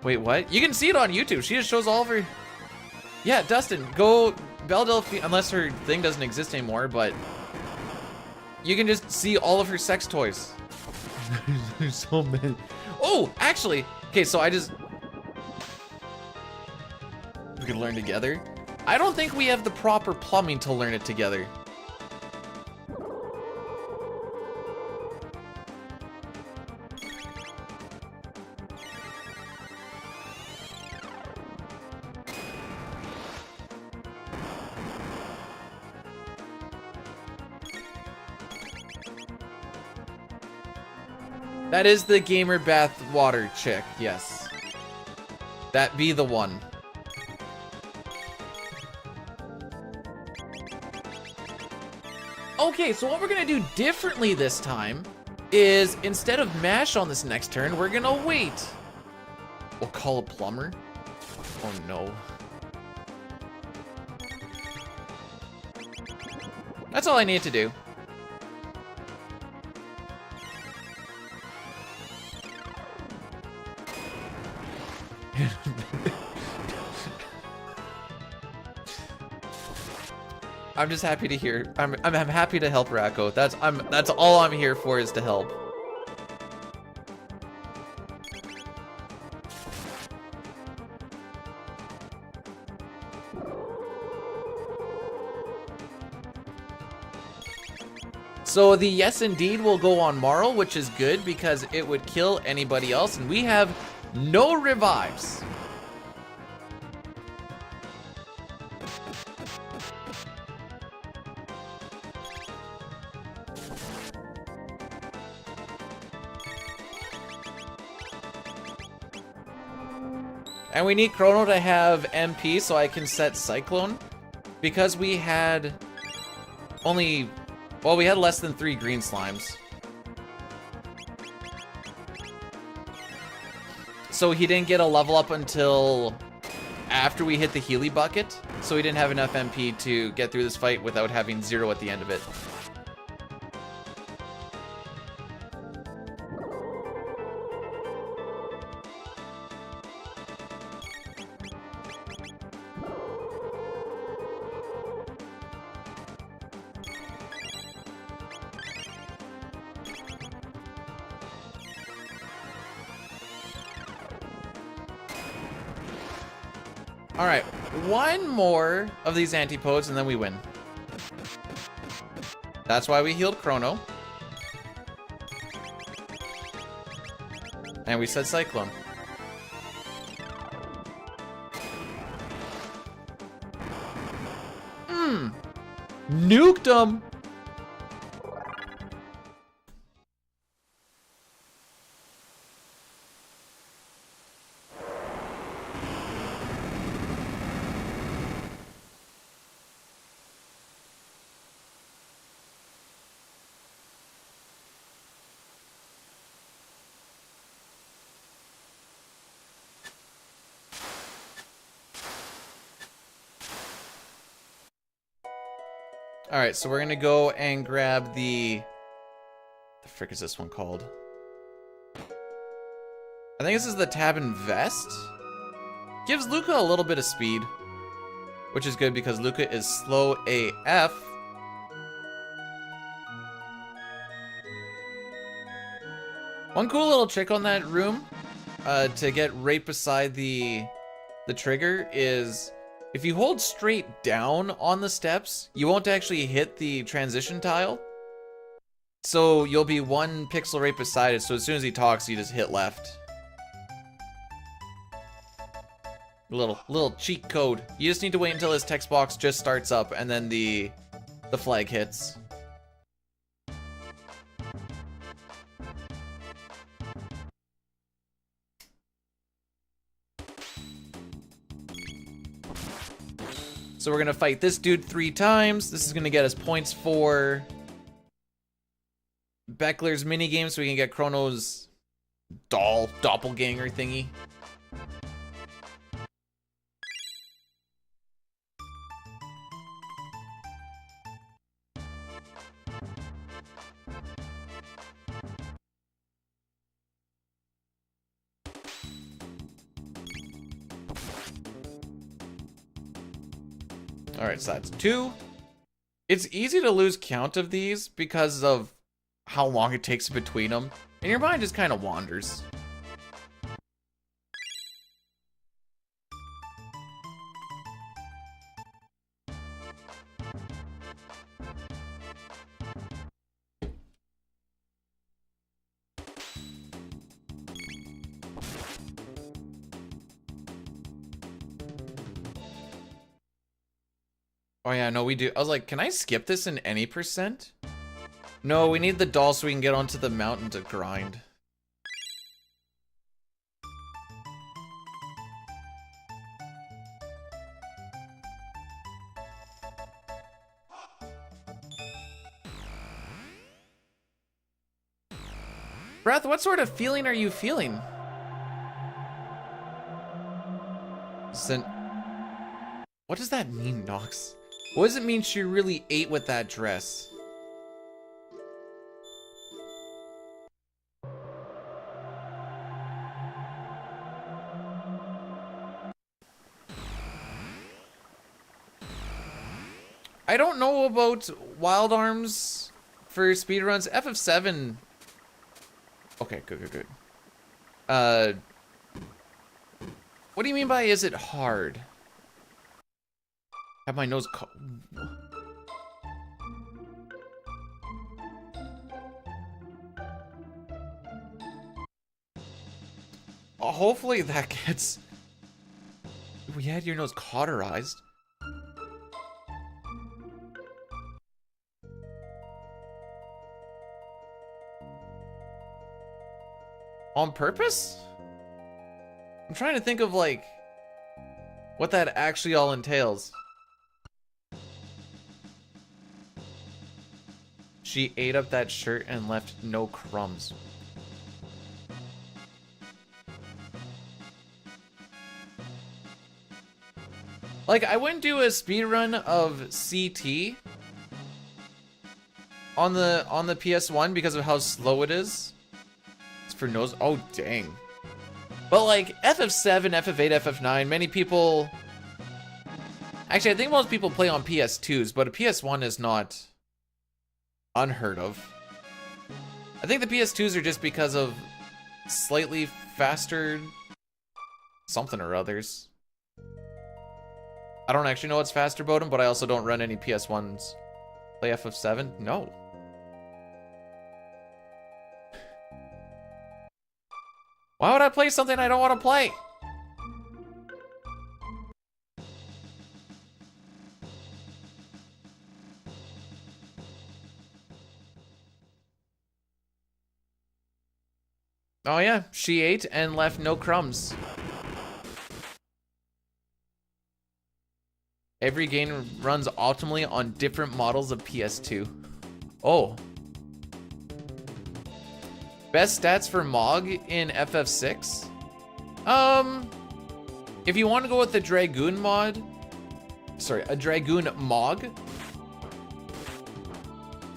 Wait, what? You can see it on YouTube. She just shows all of her... Yeah, Dustin, go... Belle Delphine, unless her thing doesn't exist anymore, but... You can just see all of her sex toys. There's so many. Oh, actually... Okay, so I just... We can learn together. I don't think we have the proper plumbing to learn it together. That is the gamer bath water chick, yes. That be the one. Okay, so what we're gonna do differently this time is instead of mash on this next turn, we're gonna wait. We'll call a plumber. Oh no. That's all I need to do. I'm just happy to hear. I'm happy to help Racco. That's all I'm here for, is to help. So the yes indeed will go on Marl, which is good because it would kill anybody else, and we have no revives. And we need Chrono to have MP so I can set Cyclone. Because we had only... Well, we had less than 3 green slimes. So he didn't get a level up until after we hit the Healy bucket. So he didn't have enough MP to get through this fight without having 0 at the end of it. Alright, one more of these antipodes and then we win. That's why we healed Chrono. And we said Cyclone. Nuked him! Alright, so we're gonna go and grab the frick is this one called? I think this is the tab and vest. Gives Luca a little bit of speed, which is good because Luca is slow AF. One cool little trick on that room to get right beside the trigger is if you hold straight down on the steps, you won't actually hit the transition tile. So you'll be one pixel right beside it, so as soon as he talks, you just hit left. Little cheat code. You just need to wait until his text box just starts up and then the flag hits. So we're gonna fight this dude 3 times. This is gonna get us points for Beckler's minigame so we can get Chrono's doppelganger thingy. Alright, so that's 2. It's easy to lose count of these because of how long it takes between them, and your mind just kind of wanders. Oh yeah, no, we do. I was like, can I skip this in any percent? No, we need the doll so we can get onto the mountain to grind. Breath, what sort of feeling are you feeling? What does that mean, Nox? What does it mean she really ate with that dress? I don't know about Wild Arms for speedruns. FF7. Okay, good. What do you mean by is it hard? Have my nose hopefully that gets... We had your nose cauterized. On purpose? I'm trying to think of, like, what that actually all entails. She ate up that shirt and left no crumbs. Like, I wouldn't do a speedrun of CT on the PS1 because of how slow it is. It's for nose. Oh, dang. But like FF7, FF8, FF9, many people... Actually, I think most people play on PS2s, but a PS1 is not unheard of. I think the PS2s are just because of slightly faster something or others. I don't actually know what's faster about them, but I also don't run any PS1s. Play FF7? No. Why would I play something I don't want to play? Oh yeah, she ate and left no crumbs. Every game runs optimally on different models of PS2. Oh. Best stats for Mog in FF6? If you want to go with the Dragoon mod, sorry, a Dragoon Mog,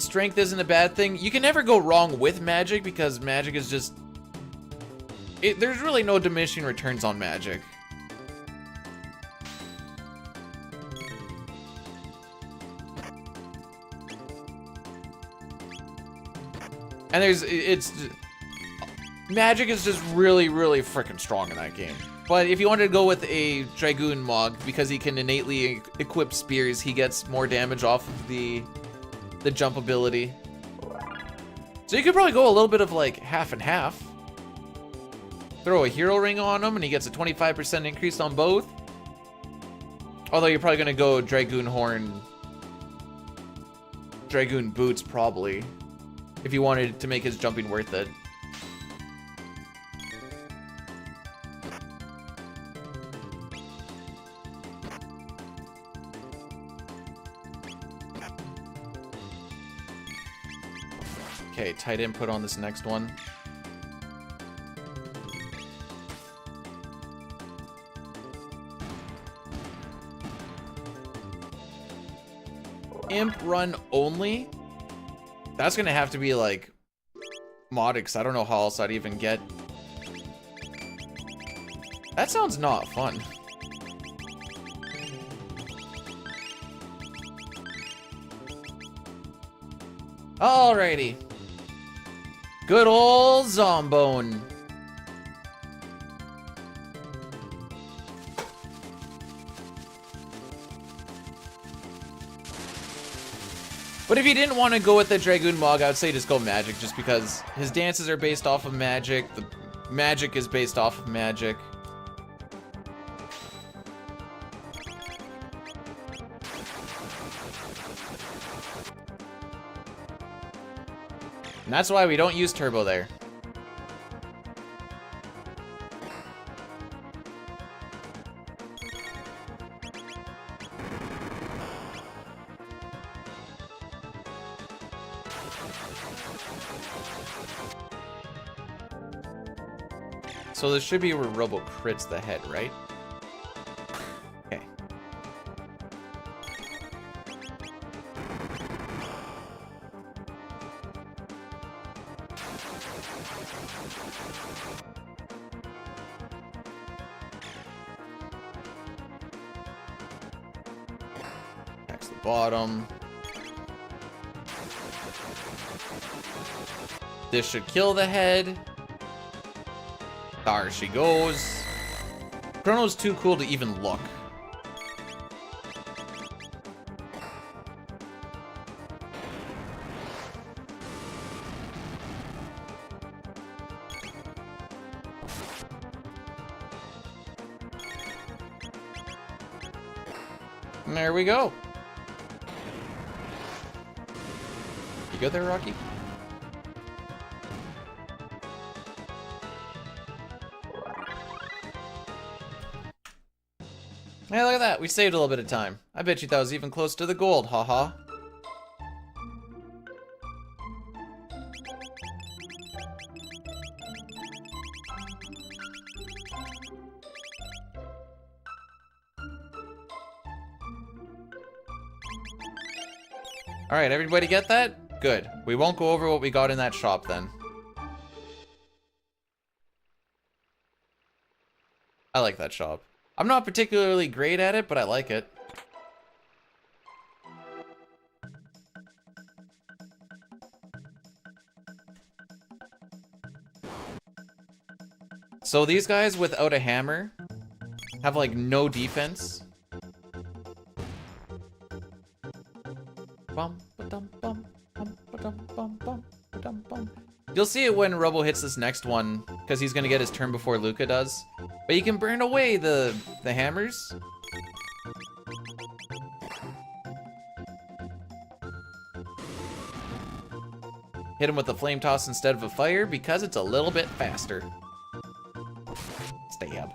strength isn't a bad thing. You can never go wrong with magic because magic is just... there's really no diminishing returns on magic. And magic is just really, really freaking strong in that game. But if you wanted to go with a Dragoon Mog, because he can innately equip spears, he gets more damage off of the jump ability. So you could probably go a little bit of like half and half. Throw a hero ring on him and he gets a 25% increase on both. Although you're probably gonna go Dragoon Horn, Dragoon Boots probably, if you wanted to make his jumping worth it. Okay, tight input on this next one. Imp run only? That's gonna have to be like modded, because I don't know how else I'd even get. That sounds not fun. Alrighty. Good old Zombone. But if you didn't want to go with the Dragoon Mog, I would say just go Magic, just because his dances are based off of magic, the magic is based off of magic. And that's why we don't use turbo there. So this should be where Robo crits the head, right? Okay. That's the bottom. This should kill the head. There she goes. Chrono's too cool to even look. And there we go. You good there, Rocky? Hey, look at that. We saved a little bit of time. I bet you that was even close to the gold, haha. Alright, everybody get that? Good. We won't go over what we got in that shop then. I like that shop. I'm not particularly great at it, but I like it. So these guys without a hammer have like no defense. You'll see it when Robo hits this next one, because he's gonna get his turn before Luca does. But you can burn away the hammers. Hit him with a flame toss instead of a fire because it's a little bit faster. Stab.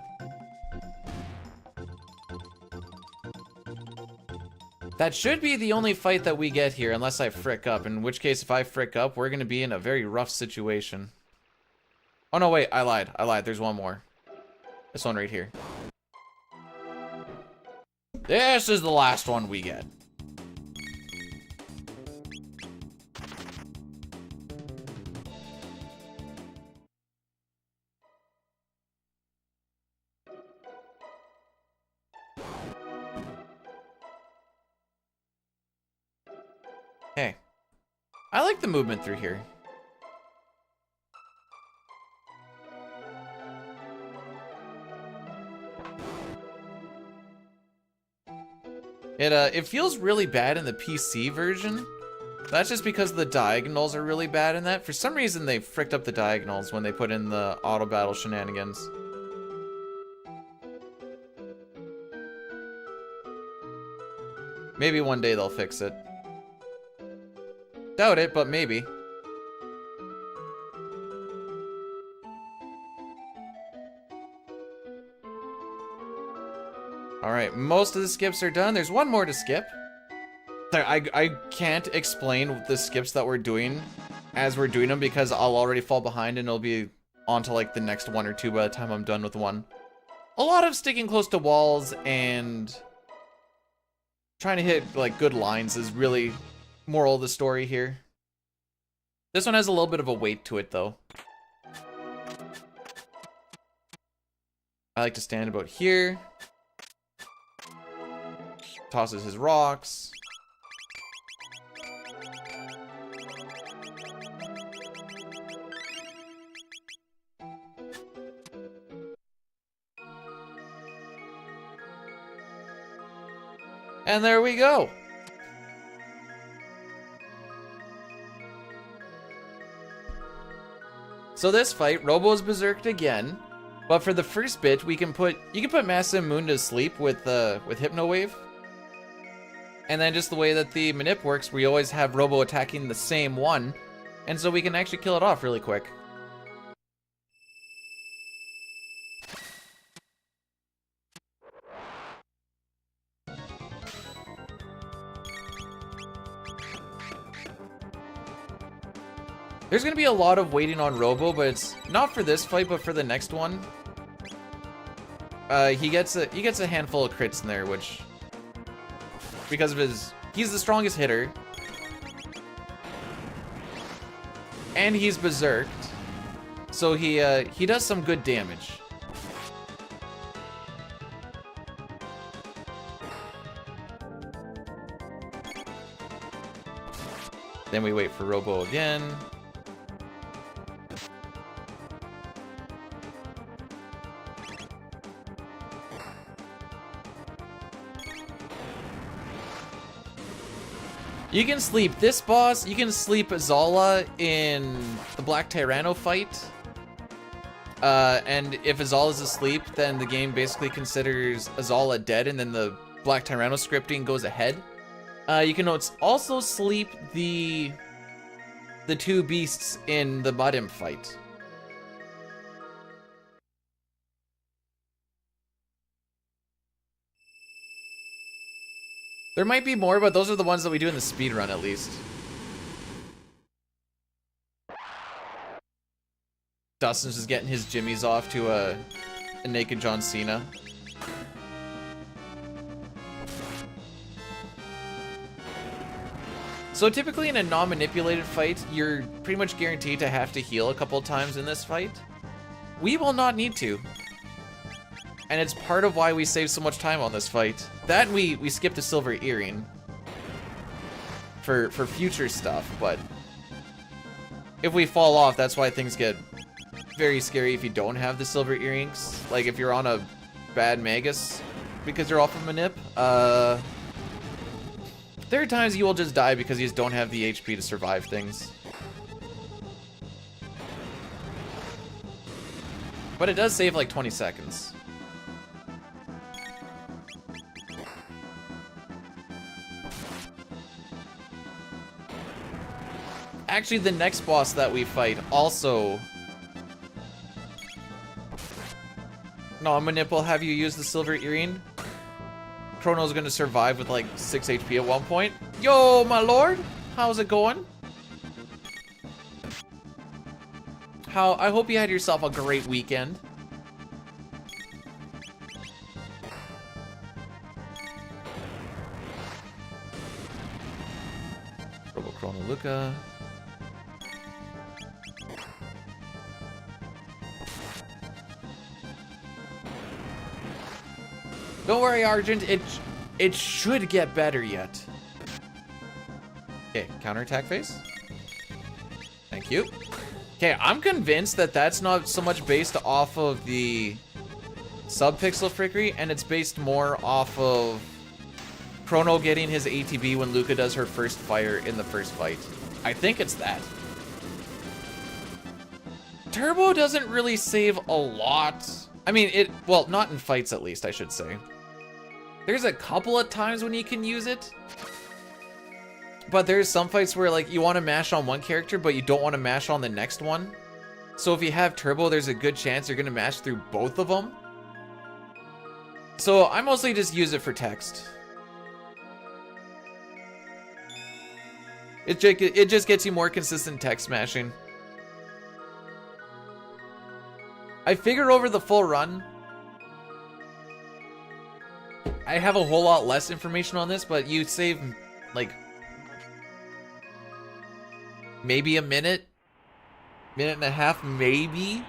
That should be the only fight that we get here, unless I frick up. In which case, if I frick up, we're gonna be in a very rough situation. Oh no, wait, I lied. There's one more. This one right here. This is the last one we get. I like the movement through here. It feels really bad in the PC version. That's just because the diagonals are really bad in that. For some reason, they fricked up the diagonals when they put in the auto battle shenanigans. Maybe one day they'll fix it. Doubt it, but maybe. Alright, most of the skips are done. There's one more to skip. I can't explain the skips that we're doing as we're doing them because I'll already fall behind and it'll be on to like the next one or two by the time I'm done with one. A lot of sticking close to walls and trying to hit like good lines is really moral of the story here. This one has a little bit of a weight to it though. I like to stand about here. Tosses his rocks. And there we go. So this fight, Robo's berserked again, but for the first bit, you can put Massive Moon to sleep with Hypno Wave. And then just the way that the manip works, we always have Robo attacking the same one, and so we can actually kill it off really quick. There's going to be a lot of waiting on Robo, but it's not for this fight, but for the next one. He gets a handful of crits in there, which, because of he's the strongest hitter, and he's berserked, so he does some good damage. Then we wait for Robo again. You can sleep this boss, you can sleep Azala in the Black Tyranno fight. And if Azala's asleep, then the game basically considers Azala dead, and then the Black Tyranno scripting goes ahead. You can also sleep the two beasts in the Mud Imp fight. There might be more, but those are the ones that we do in the speedrun at least. Dustin's just getting his jimmies off to a naked John Cena. So typically in a non-manipulated fight, you're pretty much guaranteed to have to heal a couple times in this fight. We will not need to. And it's part of why we save so much time on this fight. That and we skipped a silver earring for future stuff, but if we fall off, that's why things get very scary if you don't have the silver earrings. Like if you're on a bad Magus because you're off of Manip. There are times you will just die because you just don't have the HP to survive things. But it does save like 20 seconds. Actually, the next boss that we fight also... No, Manip will have you use the silver earring. Chrono's gonna survive with like 6 HP at one point. Yo, my lord! How's it going? I hope you had yourself a great weekend. Robo Chrono Luca. Don't worry, Argent. It should get better yet. Okay, counterattack phase. Thank you. Okay, I'm convinced that that's not so much based off of the subpixel frickery, and it's based more off of Chrono getting his ATB when Luca does her first fire in the first fight. I think it's that. Turbo doesn't really save a lot. I mean, well, not in fights at least, I should say. There's a couple of times when you can use it. But there's some fights where like you want to mash on one character, but you don't want to mash on the next one. So if you have turbo, there's a good chance you're going to mash through both of them. So I mostly just use it for text. It just gets you more consistent text smashing. I figured over the full run, I have a whole lot less information on this, but you save like maybe a minute and a half, maybe,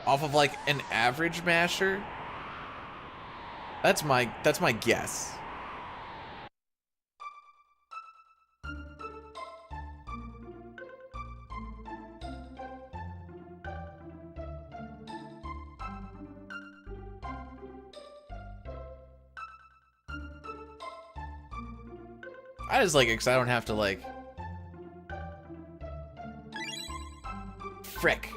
off of like an average masher. That's my guess. I just like it because I don't have to like... Frick.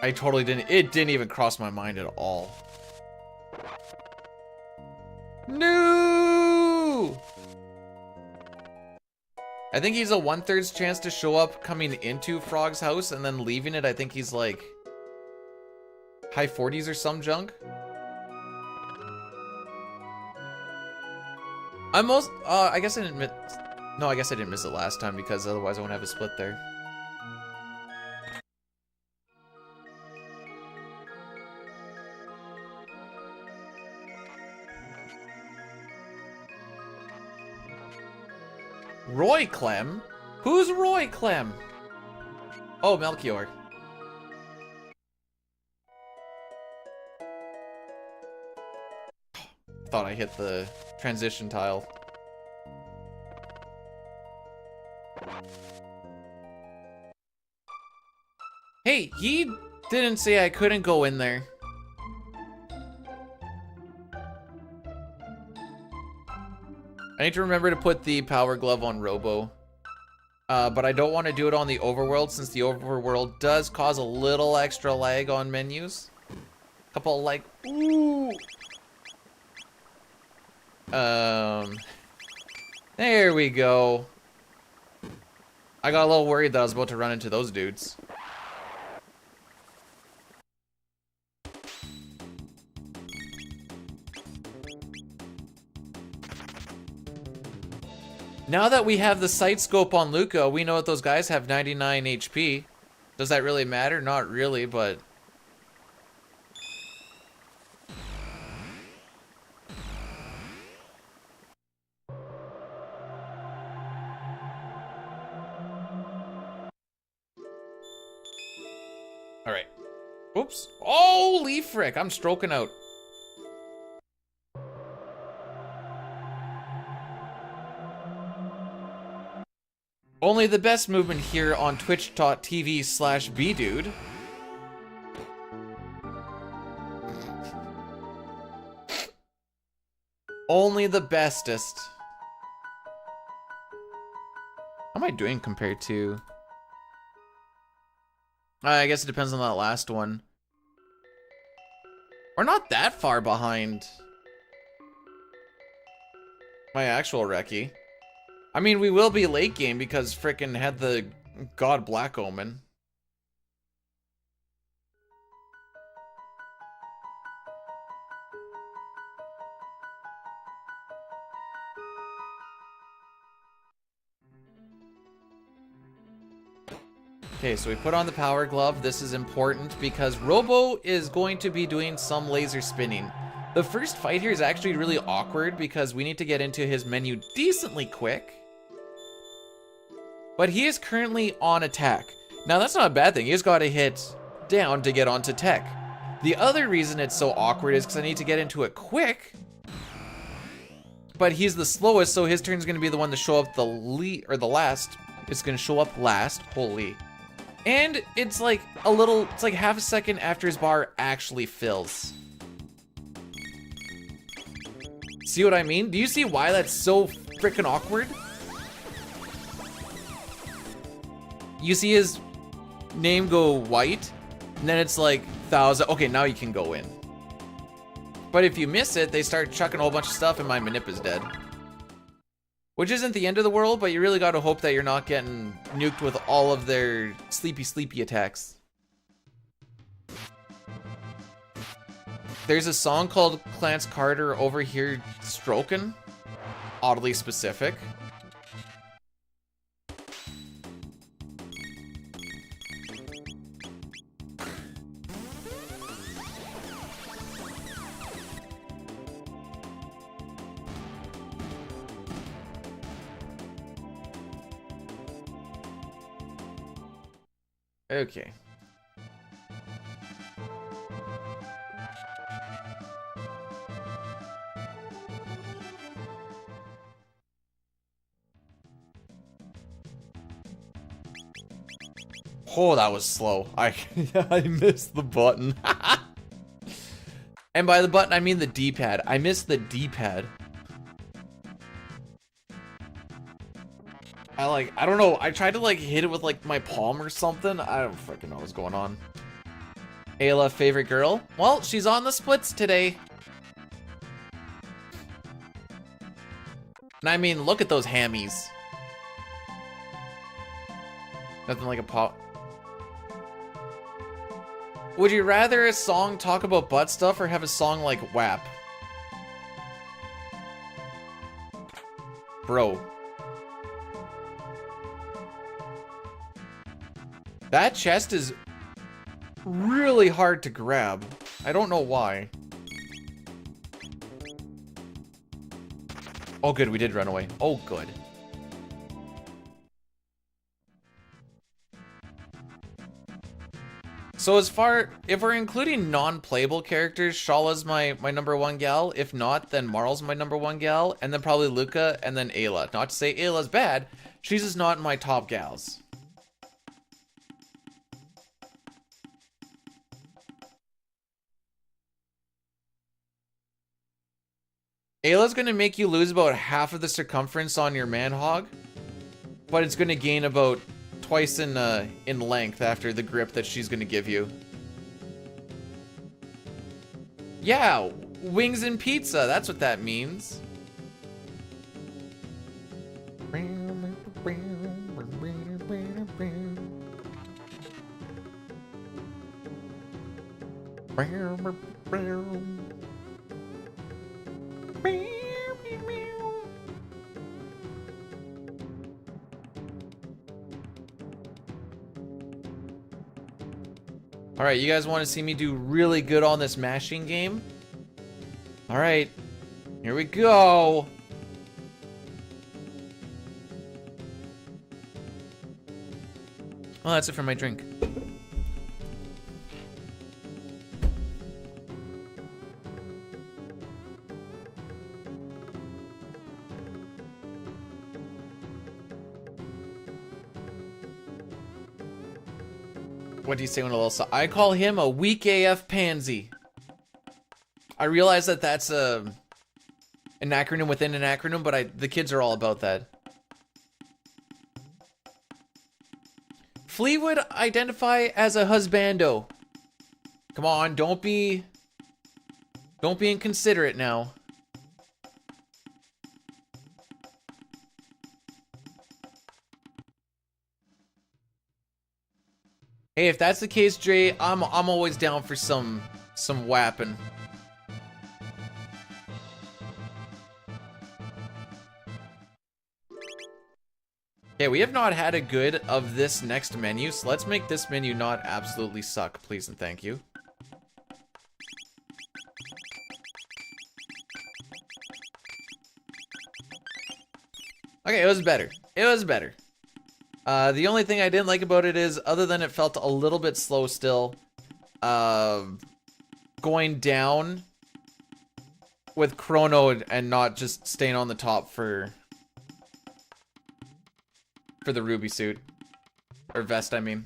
I totally didn't... It didn't even cross my mind at all. No! I think he's a 1/3 chance to show up coming into Frog's house and then leaving it. I think he's like... high 40s or some junk. I guess I didn't miss... No, I guess I didn't miss it last time because otherwise I wouldn't have a split there. Roy Clem? Who's Roy Clem? Oh, Melchior. Thought I hit the transition tile. Hey, he didn't say I couldn't go in there. I need to remember to put the power glove on Robo. But I don't want to do it on the overworld since the overworld does cause a little extra lag on menus. Couple like, ooh. There we go. I got a little worried that I was about to run into those dudes. Now that we have the sight scope on Luca, we know that those guys have 99 HP. Does that really matter? Not really, but... Alright. Oops. Holy frick, I'm stroking out. Only the best movement here on twitch.tv/bdude. Only the bestest. How am I doing compared to... I guess it depends on that last one. We're not that far behind my actual recce. I mean, we will be late game because frickin' had the God Black Omen. Okay, so we put on the power glove. This is important because Robo is going to be doing some laser spinning. The first fight here is actually really awkward because we need to get into his menu decently quick. But he is currently on attack. Now that's not a bad thing. You just gotta hit down to get onto tech. The other reason it's so awkward is because I need to get into it quick But he's the slowest, so his turn's gonna be the one to show up the last. It's gonna show up last. Holy. And it's like it's like half a second after his bar actually fills. See what I mean? Do you see why that's so freaking awkward? You see his name go white, and then it's like 1,000. Okay, now you can go in. But if you miss it, they start chucking a whole bunch of stuff, and my Manip is dead. Which isn't the end of the world, but you really gotta hope that you're not getting nuked with all of their sleepy attacks. There's a song called Clarence Carter Over Here Strokin'. Oddly specific. Okay. Oh, that was slow. I missed the button. And by the button, I mean the D-pad. I missed the D-pad. I don't know. I tried to like hit it with like my palm or something. I don't freaking know what's going on. Ayla, favorite girl? Well, she's on the splits today. And I mean, look at those hammies. Nothing like a pop. Would you rather a song talk about butt stuff or have a song like WAP? Bro. That chest is really hard to grab. I don't know why. Oh good, we did run away. Oh good. So if we're including non-playable characters, Shala's my number one gal. If not, then Marl's my number one gal. And then probably Luca, and then Ayla. Not to say Ayla's bad, she's just not in my top gals. Ayla's gonna make you lose about half of the circumference on your manhog, but it's gonna gain about twice in length after the grip that she's gonna give you. Yeah, wings and pizza, that's what that means. Alright, you guys want to see me do really good on this mashing game? Alright, here we go! Well, that's it for my drink. What do you say when a little I call him a weak AF pansy. I realize that that's an acronym within an acronym, but the kids are all about that. Fleetwood identify as a husbando. Come on, don't be inconsiderate now. Hey, if that's the case, Dre, I'm always down for some whapping. Okay, we have not had a good of this next menu, so let's make this menu not absolutely suck, please and thank you. Okay, it was better. It was better. The only thing I didn't like about it is, other than it felt a little bit slow still, going down with Chrono and not just staying on the top for the Ruby suit. Or vest, I mean.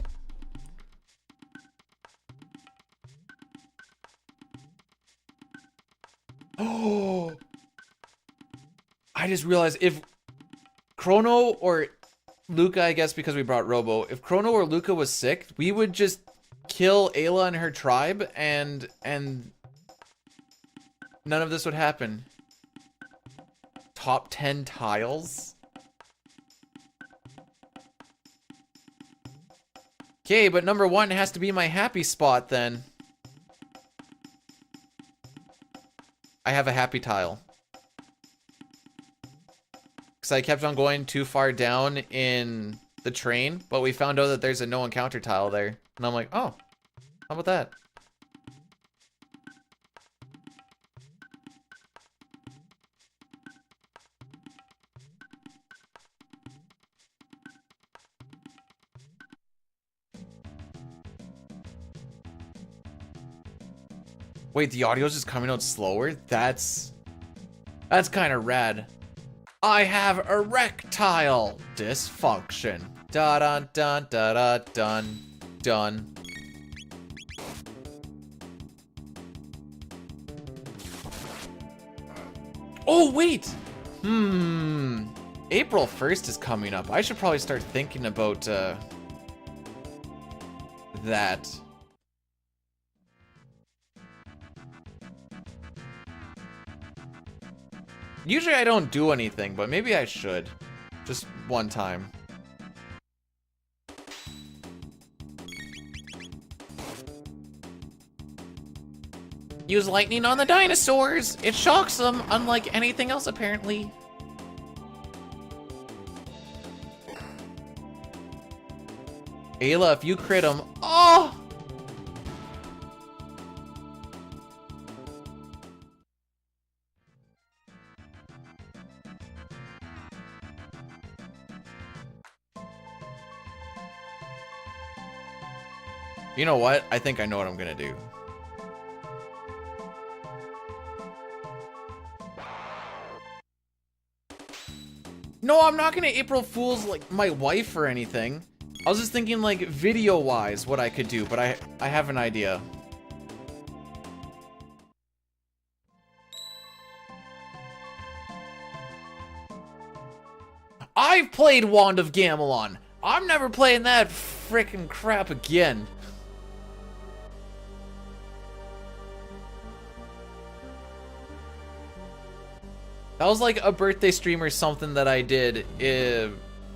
Oh! I just realized if Chrono or Luca, I guess because we brought Robo, if Chrono or Luca was sick, we would just kill Ayla and her tribe and none of this would happen. Top 10 tiles? Okay, but number 1 has to be my happy spot then. I have a happy tile. Because I kept on going too far down in the train, but we found out that there's a no encounter tile there. And I'm like, oh, how about that? Wait, the audio's just coming out slower? That's kind of rad. I have erectile dysfunction. Da dun dun da da dun dun. Oh wait! April 1st is coming up. I should probably start thinking about that. Usually I don't do anything, but maybe I should. Just one time. Use lightning on the dinosaurs! It shocks them, unlike anything else apparently. Ayla, if you crit them, oh! You know what? I think I know what I'm gonna do. No, I'm not gonna April Fool's like my wife or anything. I was just thinking like video-wise what I could do, but I have an idea. I've played Wand of Gamelon. I'm never playing that frickin' crap again. That was like a birthday stream or something that I did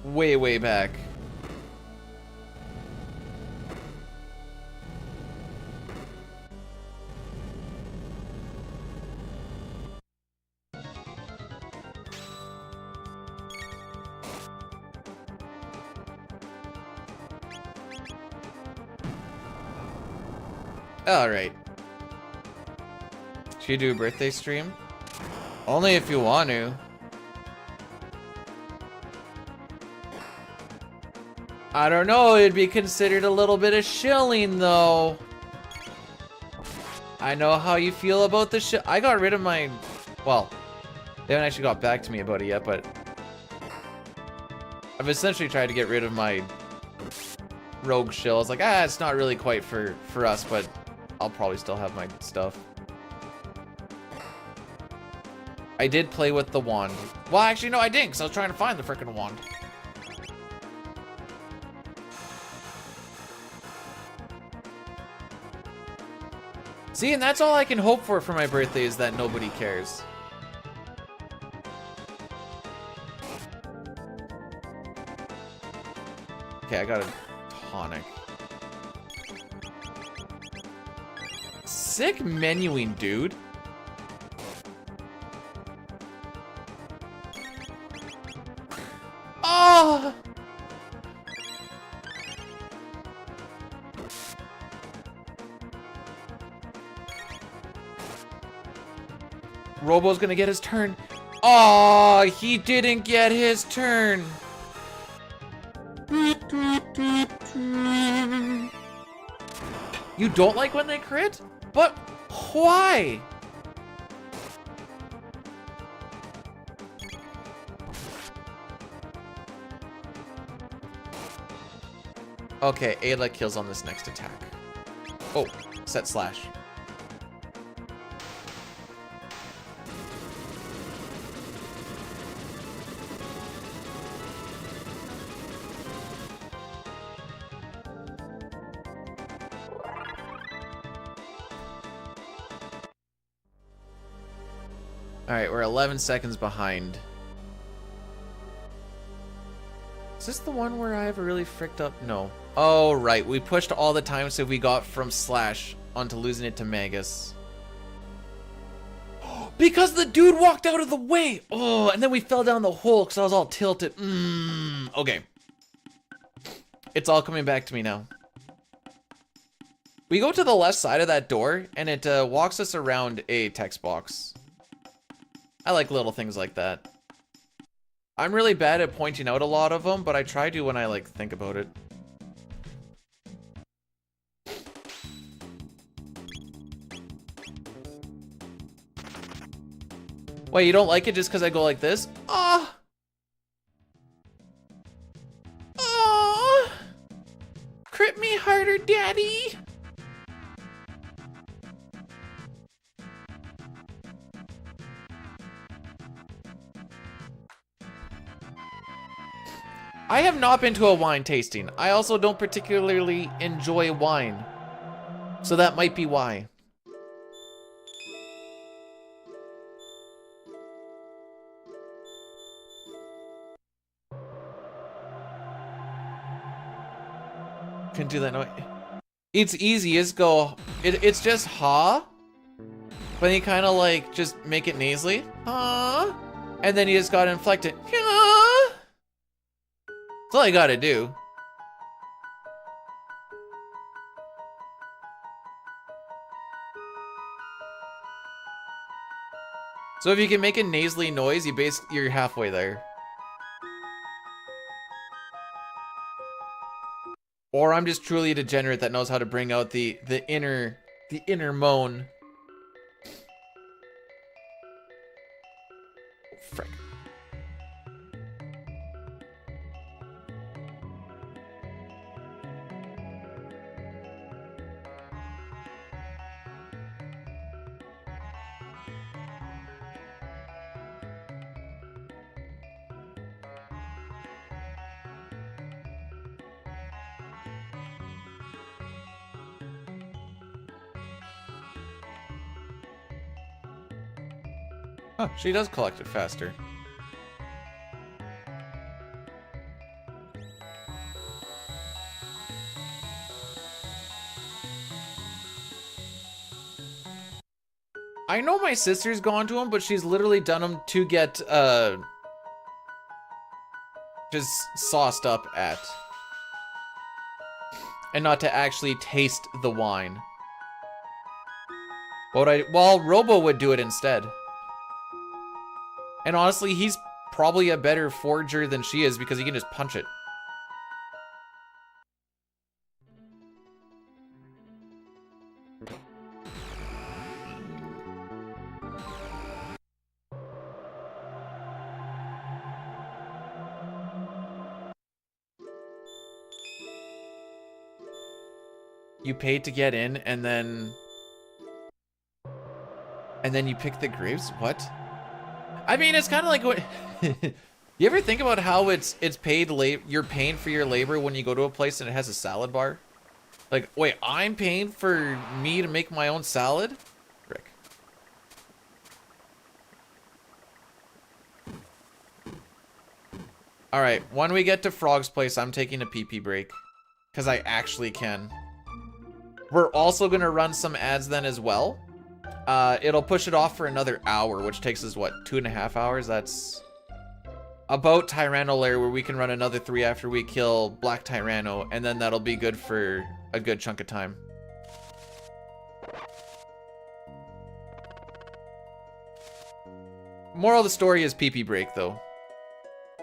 way back. Alright. Should you do a birthday stream? Only if you want to. I don't know, it'd be considered a little bit of shilling though. I know how you feel about the shit. I got rid of my, well, they haven't actually got back to me about it yet, but I've essentially tried to get rid of my rogue shill. I was like, it's not really quite for us, but I'll probably still have my stuff. I did play with the wand. Well, actually, no, I didn't, because I was trying to find the frickin' wand. See, and that's all I can hope for my birthday is that nobody cares. Okay, I got a tonic. Sick menuing, dude. Oh! Robo's gonna get his turn. Oh, he didn't get his turn. You don't like when they crit? But why? Okay, Ayla kills on this next attack. Oh, set slash. Alright, we're 11 seconds behind. Is this the one where I have a really fricked up? No. Oh, right. We pushed all the time so we got from Slash onto losing it to Magus. Because the dude walked out of the way! Oh, and then we fell down the hole because I was all tilted. Okay. It's all coming back to me now. We go to the left side of that door, and it walks us around a text box. I like little things like that. I'm really bad at pointing out a lot of them, but I try to when I, like, think about it. Wait, you don't like it just because I go like this? Ah! Ah! Crit me harder, daddy! I have not been to a wine tasting. I also don't particularly enjoy wine. So that might be why. Can do that noise. It's easy. It's go. It's just ha. But then you kind of like just make it nasally. Ha. And then you just gotta inflect it. Ha. That's all you gotta do. So if you can make a nasally noise, you're halfway there. Or I'm just truly a degenerate that knows how to bring out the inner moan. Frick. Huh, she does collect it faster. I know my sister's gone to him, but she's literally done them to get, just sauced up at. And not to actually taste the wine. Well, Robo would do it instead. And honestly, he's probably a better forger than she is because he can just punch it. You paid to get in and then you pick the grapes? What? I mean, it's kind of like what you ever think about how it's paid you're paying for your labor when you go to a place and it has a salad bar? Like, wait, I'm paying for me to make my own salad? Frick. All right, when we get to Frog's place, I'm taking a pee-pee break because I actually can. We're also gonna run some ads then as well. It'll push it off for another hour, which takes us, what, 2.5 hours? That's about Tyranno Lair, where we can run another 3 after we kill Black Tyranno, and then that'll be good for a good chunk of time. Moral of the story is pee-pee break, though.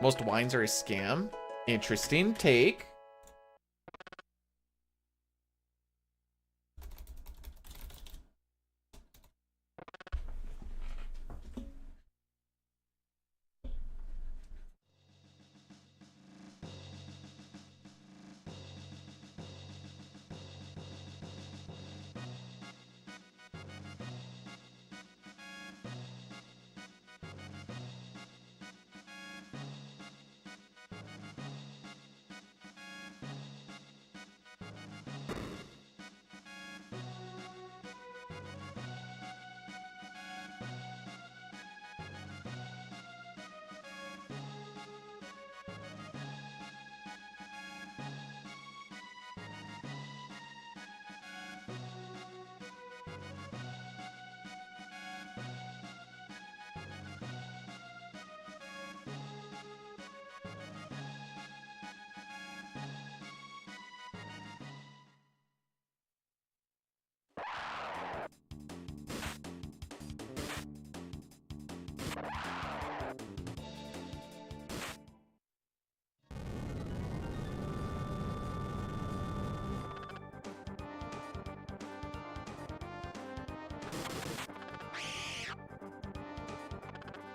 Most wines are a scam. Interesting take.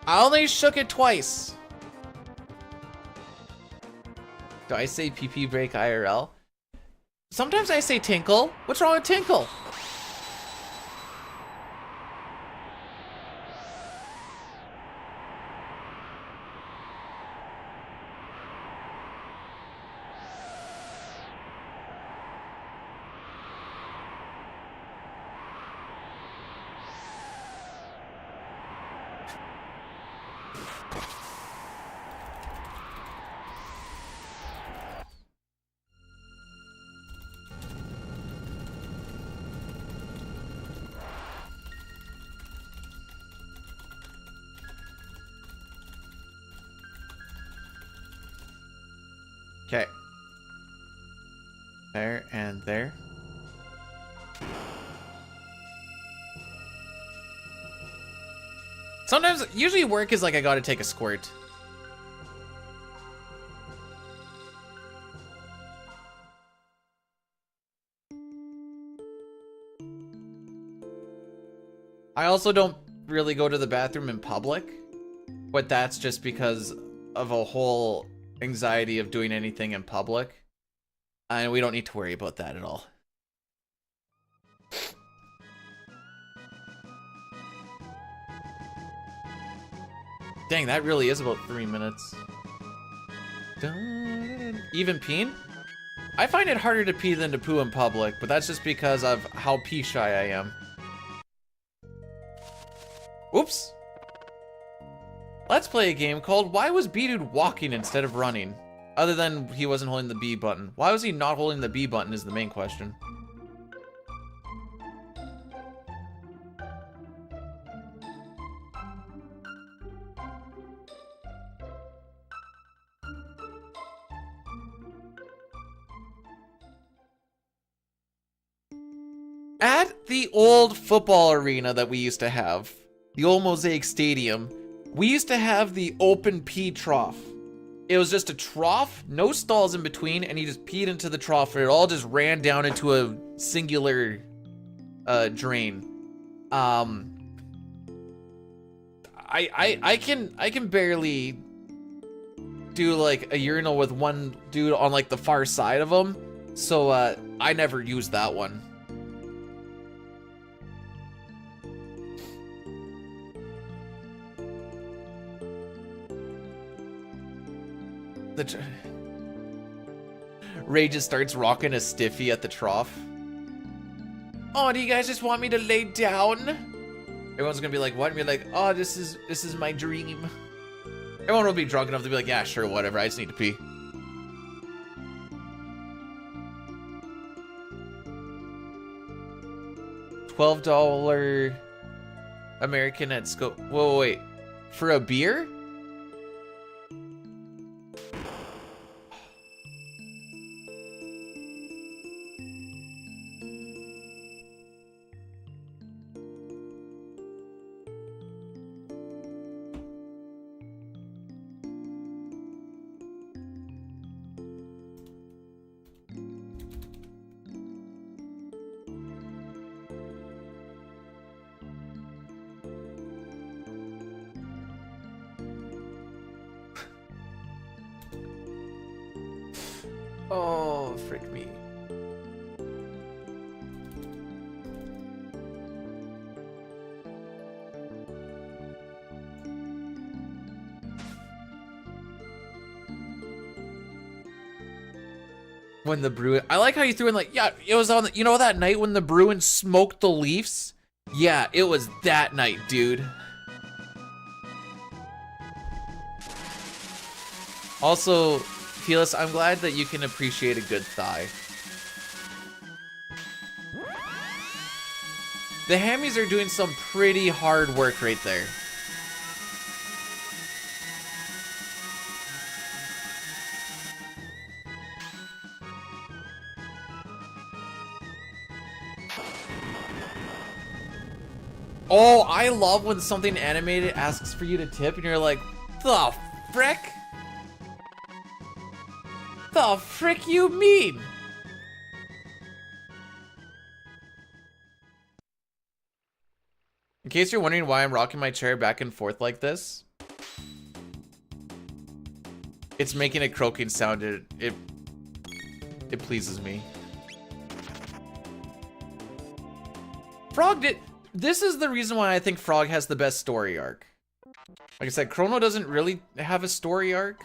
I only shook it twice. Do I say PP break IRL? Sometimes I say tinkle. What's wrong with tinkle? Okay. There and there. Sometimes, usually work is like I gotta take a squirt. I also don't really go to the bathroom in public, but that's just because of a whole anxiety of doing anything in public. And we don't need to worry about that at all. Dang, that really is about 3 minutes. Even peeing? I find it harder to pee than to poo in public, but that's just because of how pee shy I am. Oops. Let's play a game called Why Was B-Dude Walking Instead of Running? Other than he wasn't holding the B button. Why was he not holding the B button is the main question. At the old football arena that we used to have, the old Mosaic Stadium, we used to have the open pee trough. It was just a trough, no stalls in between, and he just peed into the trough, and it all just ran down into a singular drain. I can barely do like a urinal with one dude on like the far side of him, so I never used that one. Ray just starts rocking a stiffy at the trough. Oh, do you guys just want me to lay down? Everyone's gonna be like, what? And be like, oh, this is my dream. Everyone will be drunk enough to be like, yeah, sure, whatever. I just need to pee. $12 American at Scope. Whoa, wait. For a beer? Oh, frick me. When the Bruin, I like how you threw in like, yeah, it was on, you know that night when the Bruins smoked the Leafs? Yeah, it was that night, dude. Also, Felix, I'm glad that you can appreciate a good thigh. The hammies are doing some pretty hard work right there. Oh, I love when something animated asks for you to tip and you're like, the frick? The frick you mean? In case you're wondering why I'm rocking my chair back and forth like this, It's making a croaking sound. It pleases me. Frog did. This is the reason why I think Frog has the best story arc. Like I said, Chrono doesn't really have a story arc.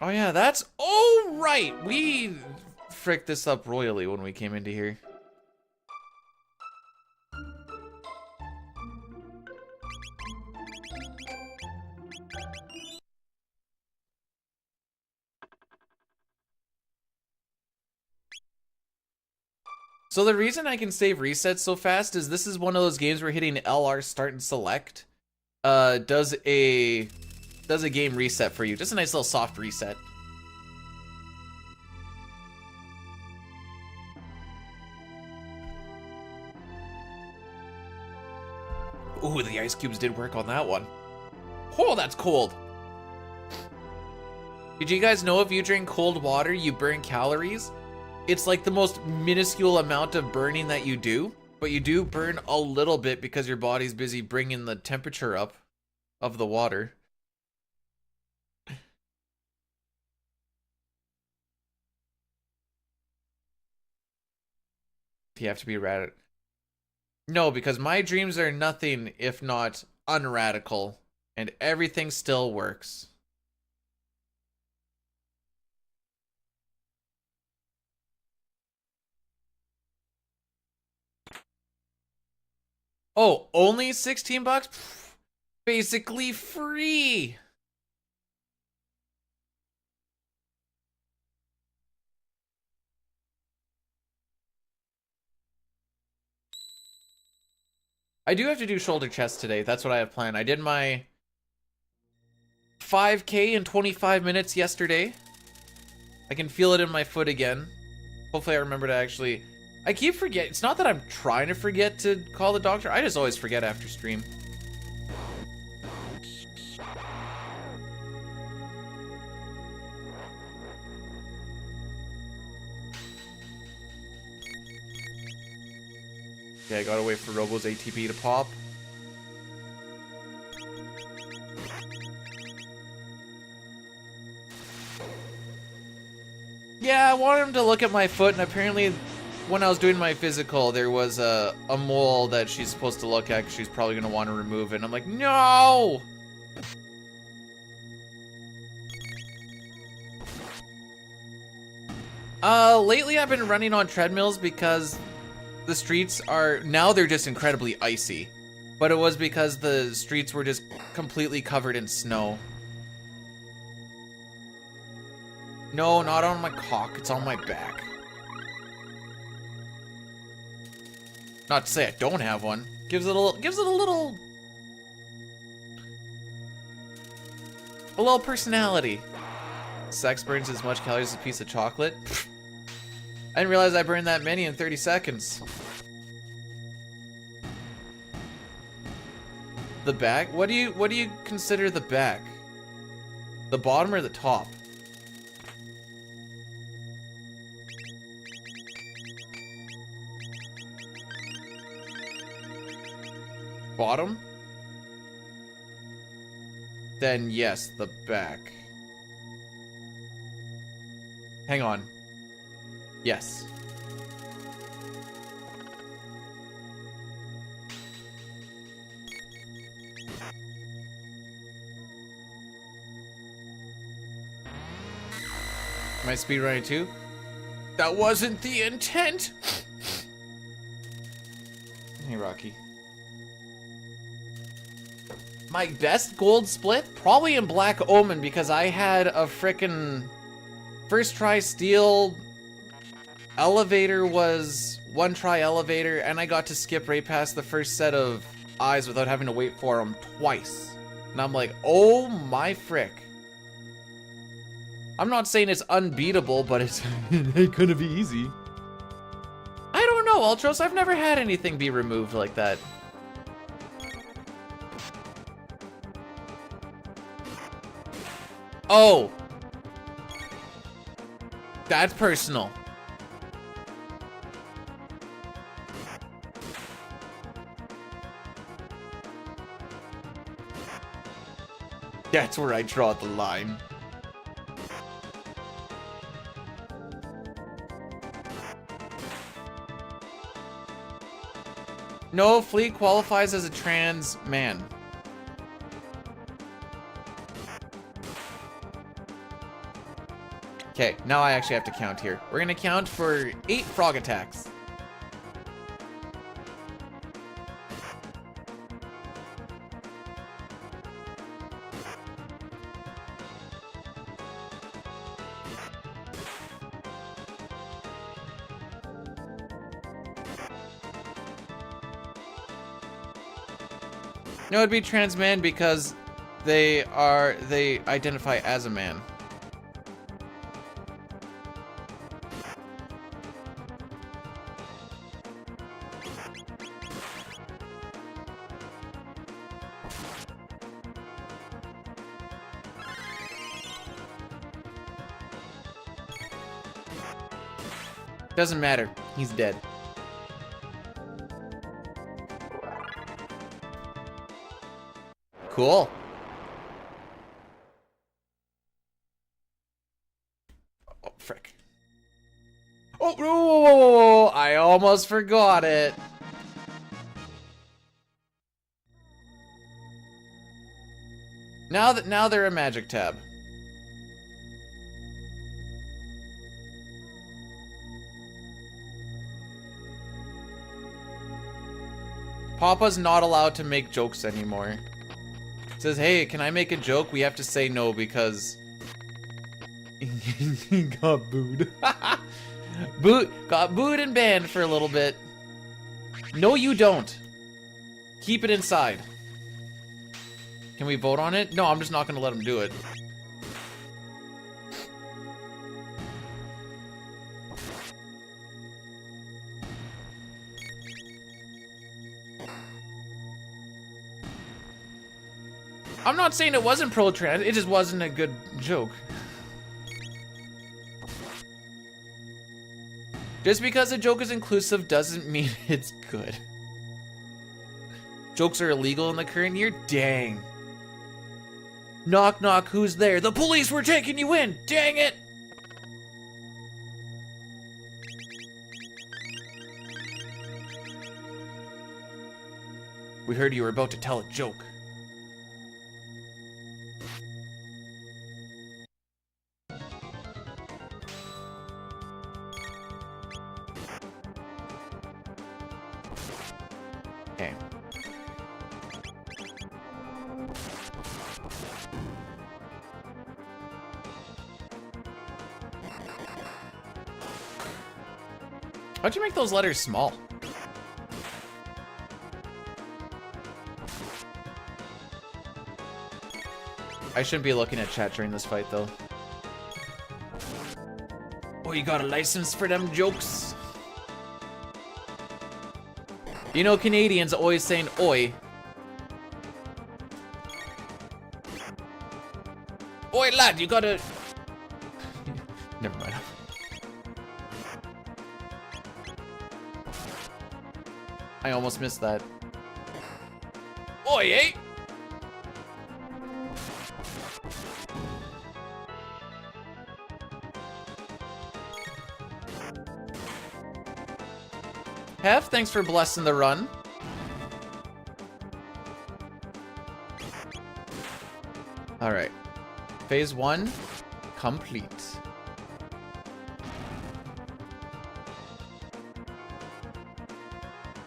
Oh yeah, that's... Oh, right! We fricked this up royally when we came into here. So the reason I can save resets so fast is this is one of those games where hitting LR start and select does a game reset for you. Just a nice little soft reset. Ooh, the ice cubes did work on that one. Oh, that's cold. Did you guys know if you drink cold water, you burn calories? It's like the most minuscule amount of burning that you do, but you do burn a little bit because your body's busy bringing the temperature up of the water. You have to be radical. No, because my dreams are nothing if not unradical, and everything still works. Oh, only 16 bucks? Pfft, basically free. I do have to do shoulder chest today. That's what I have planned. I did my 5K in 25 minutes yesterday. I can feel it in my foot again. Hopefully I remember to actually... I keep forgetting. It's not that I'm trying to forget to call the doctor. I just always forget after stream. Okay, I gotta wait for Robo's ATP to pop. Yeah, I wanted him to look at my foot, and apparently when I was doing my physical, there was a mole that she's supposed to look at 'cause she's probably going to want to remove it. And I'm like, no! Lately I've been running on treadmills because the streets are... Now they're just incredibly icy. But it was because the streets were just completely covered in snow. No, not on my cock. It's on my back. Not to say I don't have one. Gives it a little personality. Sex burns as much calories as a piece of chocolate. I didn't realize I burned that many in 30 seconds. The back? What do you consider the back? The bottom or the top? Bottom? Then yes, the back. Hang on. Yes. Am I speedrunning too? That wasn't the intent! Hey, Rocky. My best gold split? Probably in Black Omen, because I had a frickin' first try steal. Elevator was one try elevator, and I got to skip right past the first set of eyes without having to wait for them twice. And I'm like, oh my frick. I'm not saying it's unbeatable, but it's it couldn't be easy. I don't know, Ultros. I've never had anything be removed like that. Oh. That's personal. That's where I draw the line. No, Flea qualifies as a trans man. Okay, now I actually have to count here. We're gonna count for 8 frog attacks. No, it'd be trans man because they identify as a man. Doesn't matter. He's dead. Cool. Oh, frick. Oh, whoa, whoa, whoa, whoa, I almost forgot it. Now they're a magic tab. Papa's not allowed to make jokes anymore. Says, hey, can I make a joke? We have to say no because he got booed. Got booed and banned for a little bit. No, you don't. Keep it inside. Can we vote on it? No, I'm just not gonna let him do it. I'm not saying it wasn't pro-trans, it just wasn't a good joke. Just because a joke is inclusive doesn't mean it's good. Jokes are illegal in the current year? Dang. Knock knock, who's there? The police were taking you in! Dang it! We heard you were about to tell a joke. Okay. How'd you make those letters small? I shouldn't be looking at chat during this fight, though. Oh, you got a license for them jokes? You know, Canadians always saying oi. Oi, lad, you gotta... Never mind. I almost missed that. Oi, eh? Hef, thanks for blessing the run. All right, phase 1 complete.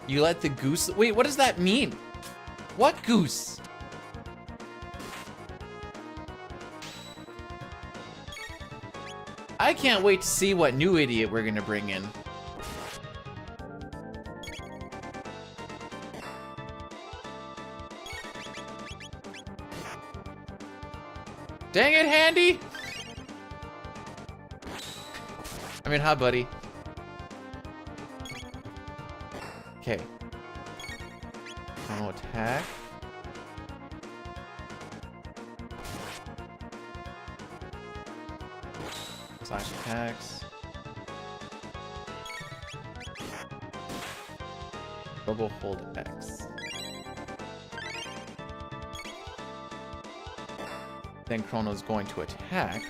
You let the goose... Wait, what does that mean? What goose? I can't wait to see what new idiot we're gonna bring in. Dang it, Handy! I mean, hi, buddy. Okay. Chrono attack. Slash attacks. Double hold X. Then Chrono's going to attack.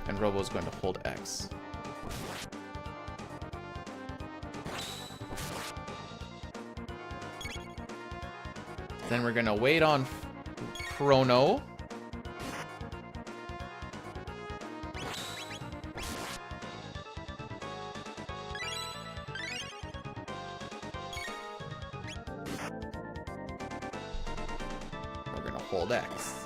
And Robo's going to hold X. Then we're gonna wait on Chrono. We're gonna hold X.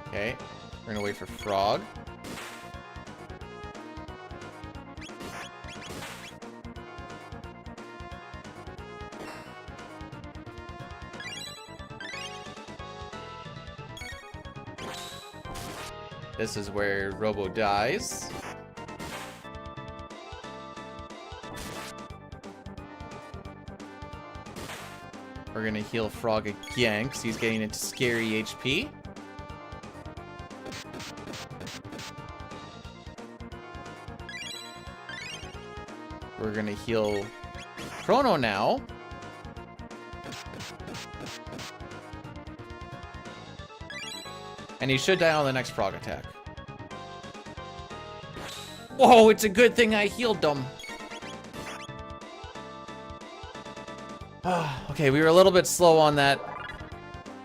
Okay. We're gonna wait for Frog. This is where Robo dies. We're gonna heal Frog again because he's getting into scary HP. We're gonna heal Chrono now. And he should die on the next Frog attack. Whoa, it's a good thing I healed them. Okay, we were a little bit slow on that.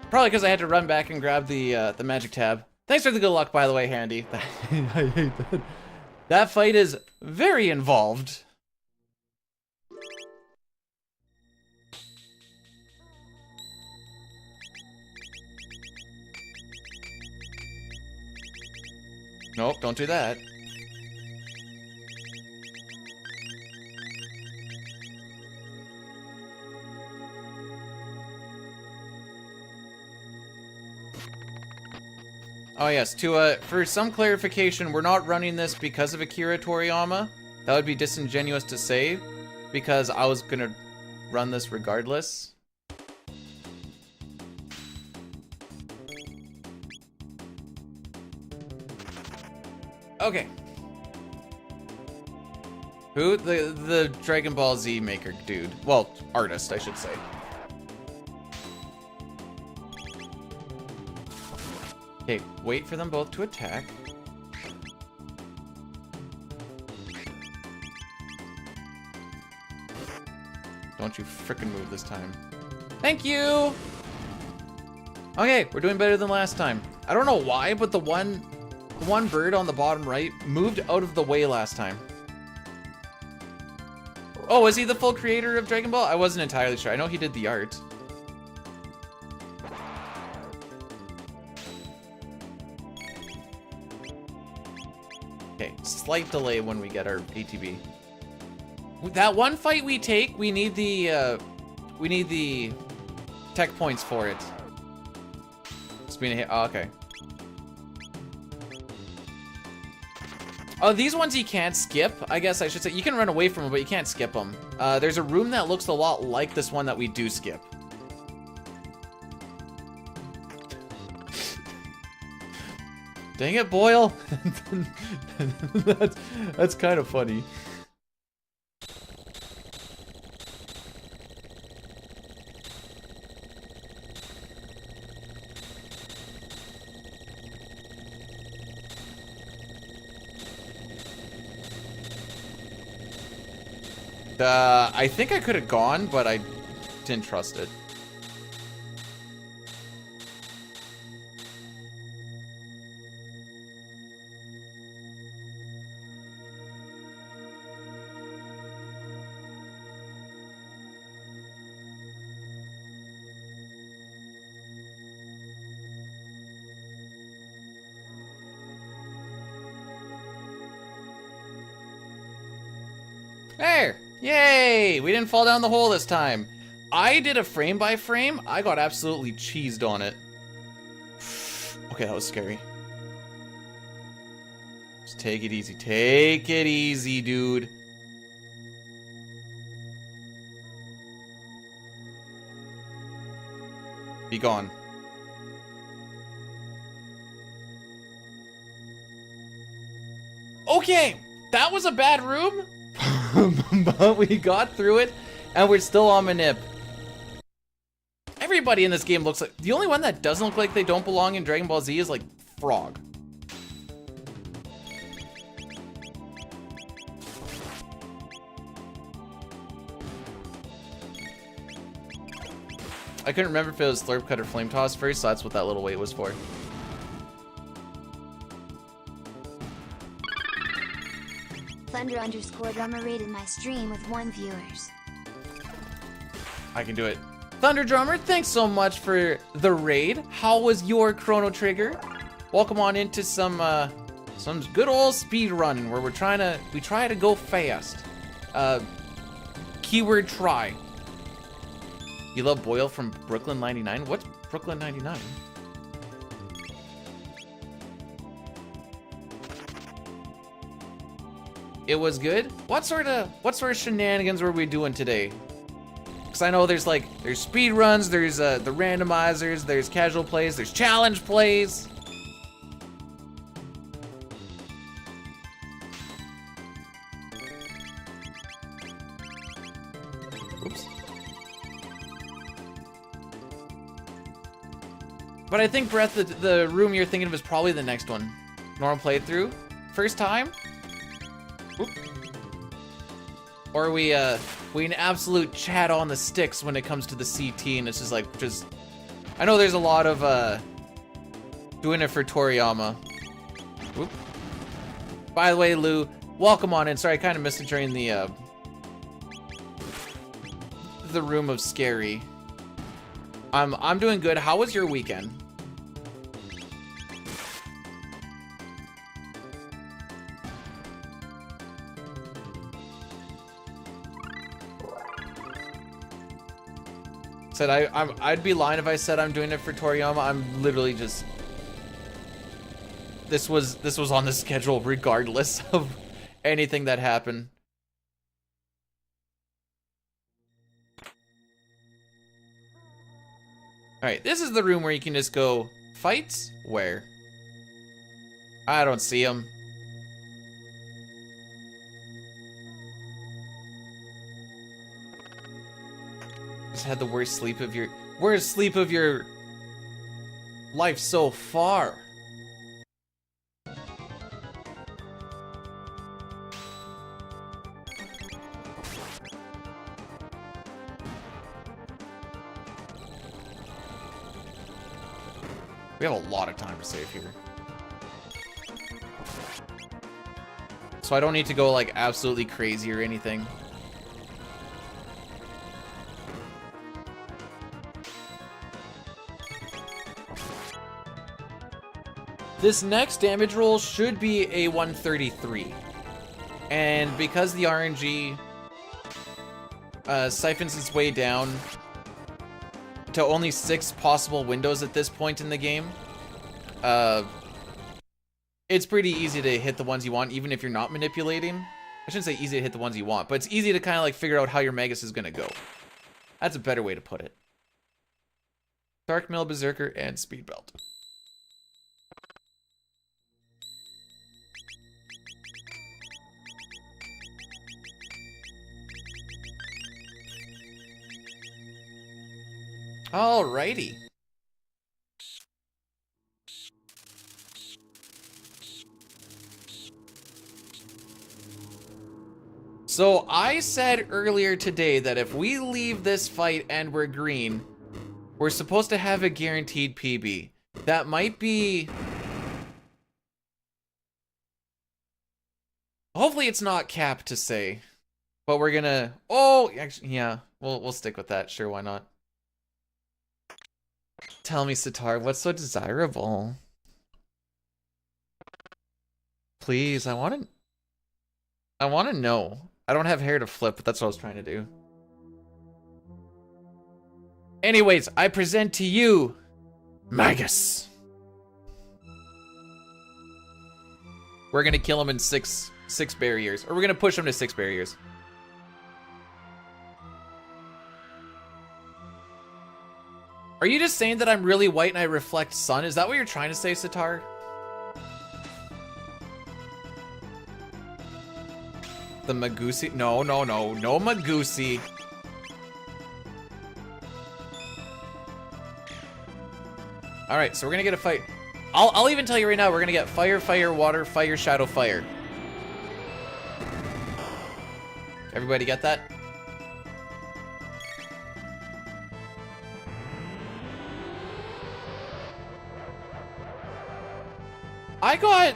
Probably because I had to run back and grab the magic tab. Thanks for the good luck, by the way, Handy. I hate that. That fight is very involved. Nope, don't do that. Oh yes, for some clarification, we're not running this because of Akira Toriyama. That would be disingenuous to say, because I was gonna run this regardless. Okay. Who? The Dragon Ball Z maker dude. Well, artist, I should say. Okay, wait for them both to attack. Don't you frickin' move this time. Thank you! Okay, we're doing better than last time. I don't know why, but the one bird on the bottom right moved out of the way last time. Oh, is he the full creator of Dragon Ball? I wasn't entirely sure. I know he did the art. Okay, slight delay when we get our ATB. That one fight we take, we need the tech points for it. Speed hit. Oh, okay. Oh, these ones you can't skip, I guess I should say. You can run away from them, but you can't skip them. There's a room that looks a lot like this one that we do skip. Dang it, Boyle! that's kind of funny. I think I could have gone, but I didn't trust it. There! Yay! We didn't fall down the hole this time. I did a frame by frame. I got absolutely cheesed on it. Okay, that was scary. Just take it easy. Take it easy, dude. Be gone. Okay, that was a bad room, but we got through it, and we're still on Manip. Everybody in this game looks like... The only one that doesn't look like they don't belong in Dragon Ball Z is, like, Frog. I couldn't remember if it was Slurp Cut or Flame Toss first, so that's what that little wait was for. Thunder_drummer rated my stream with 1 viewers. I can do it. Thunder Drummer, thanks so much for the raid. How was your Chrono Trigger? Welcome on into some good old speed running where we try to go fast. Keyword try. You love Boyle from Brooklyn 99? What's Brooklyn 99? It was good? What sort of shenanigans were we doing today? Because I know there's speed runs, there's the randomizers, there's casual plays, there's challenge plays. Oops. But I think, Brett, the room you're thinking of is probably the next one. Normal playthrough. First time? Oop. Or we an absolute chat on the sticks when it comes to the CT, and it's just I know there's a lot of doing it for Toriyama. Oop. By the way, Lou, welcome on in. Sorry, I kind of missed it during the room of scary. I'm doing good. How was your weekend? Said I'd be lying if I said I'm doing it for Toriyama. I'm literally just... This was on the schedule regardless of anything that happened. Alright, this is the room where you can just go... Fights? Where? I don't see them. Just had the worst sleep of your life so far. We have a lot of time to save here. So I don't need to go like absolutely crazy or anything. This next damage roll should be a 133. And because the RNG siphons its way down to only 6 possible windows at this point in the game, it's pretty easy to hit the ones you want, even if you're not manipulating. I shouldn't say easy to hit the ones you want, but it's easy to kind of like figure out how your Magus is going to go. That's a better way to put it. Dark Mill, Berserker, and Speed Belt. Alrighty. So I said earlier today that if we leave this fight and we're green, we're supposed to have a guaranteed PB. That might be... Hopefully it's not capped to say, but we're gonna... Oh, actually, yeah, we'll stick with that. Sure, why not? Tell me, Sitar, what's so desirable? Please, I want to know. I don't have hair to flip, but that's what I was trying to do. Anyways, I present to you Magus. We're gonna kill him in six barriers, or we're gonna push him to 6 barriers. Are you just saying that I'm really white and I reflect sun? Is that what you're trying to say, Sitar? The Magusi? No, no, no. No Magusi. Alright, so we're gonna get a fight. I'll even tell you right now, we're gonna get fire, fire, water, fire, shadow, fire. Everybody get that? I got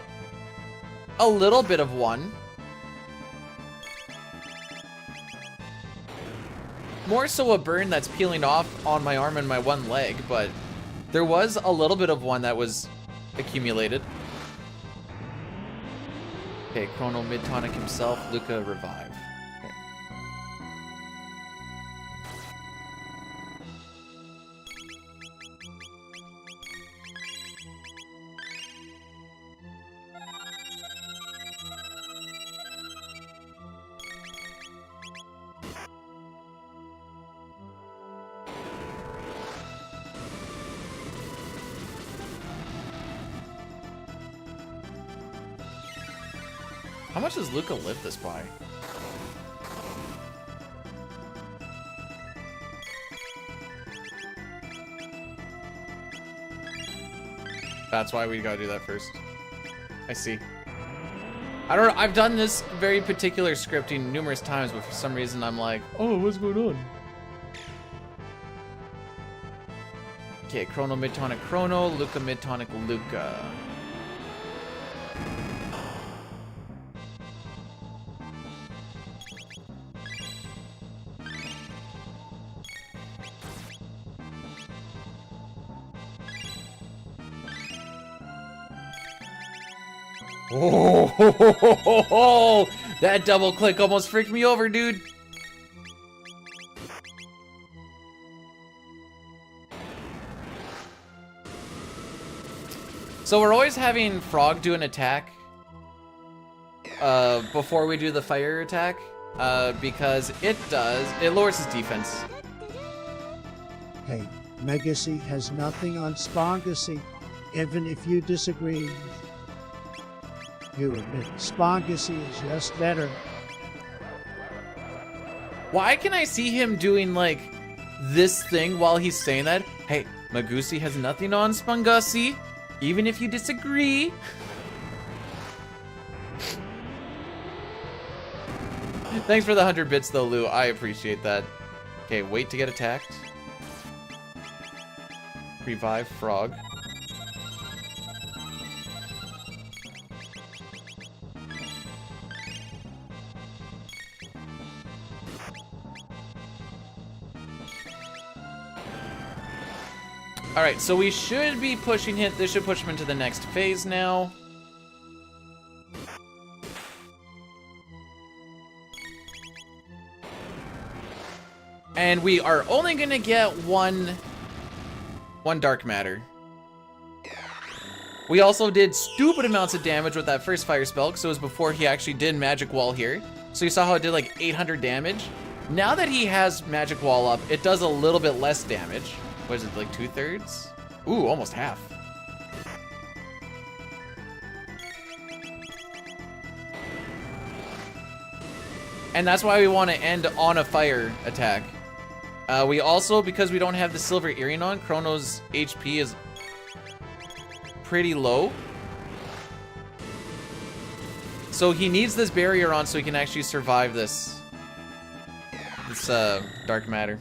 a little bit of one. More so a burn that's peeling off on my arm and my one leg, but there was a little bit of one that was accumulated. Okay, Chrono mid-tonic himself, Luca revive. Okay. How much does Luca live this by? That's why we gotta do that first. I see. I don't know, I've done this very particular scripting numerous times, but for some reason I'm like, oh, what's going on? Okay, Chrono mid-tonic Chrono, Luca mid-tonic Luca. Oh, that double click almost freaked me over, dude. So we're always having Frog do an attack before we do the fire attack because it lowers his defense. Hey, Megacy has nothing on Spongacy, even if you disagree. You admit Spongacy is just better. Why can I see him doing like this thing while he's saying that? Hey, Magusi has nothing on Spongacy, even if you disagree. Thanks for the 100 bits though, Lou. I appreciate that. Okay, wait to get attacked. Revive Frog. Alright, so we should be pushing him. This should push him into the next phase now. And we are only gonna get one dark matter. We also did stupid amounts of damage with that first fire spell, so it was before he actually did magic wall here. So you saw how it did like 800 damage. Now that he has magic wall up, it does a little bit less damage. What is it, like 2/3? Ooh, almost half. And that's why we want to end on a fire attack. We also, because we don't have the silver earring on, Chrono's HP is pretty low. So he needs this barrier on so he can actually survive this dark matter.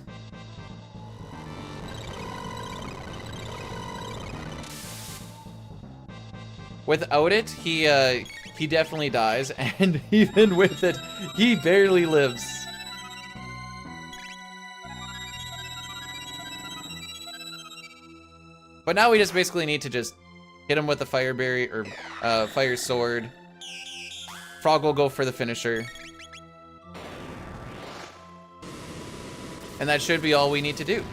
Without it, he definitely dies, and even with it, he barely lives. But now we just basically need to just hit him with the fire berry or fire sword. Frog will go for the finisher. And that should be all we need to do.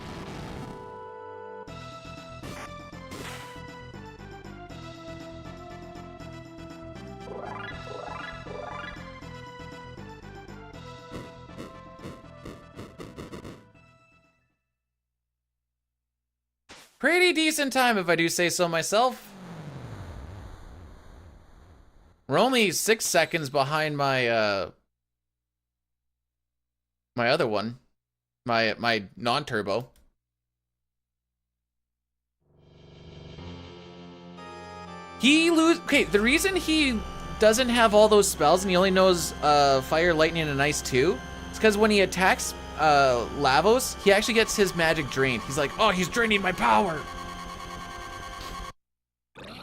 Pretty decent time, if I do say so myself. We're only 6 seconds behind my my other one, my non-turbo. Okay, the reason he doesn't have all those spells and he only knows fire, lightning, and ice too, is because when he attacks Lavos, he actually gets his magic drained. He's like, oh, he's draining my power.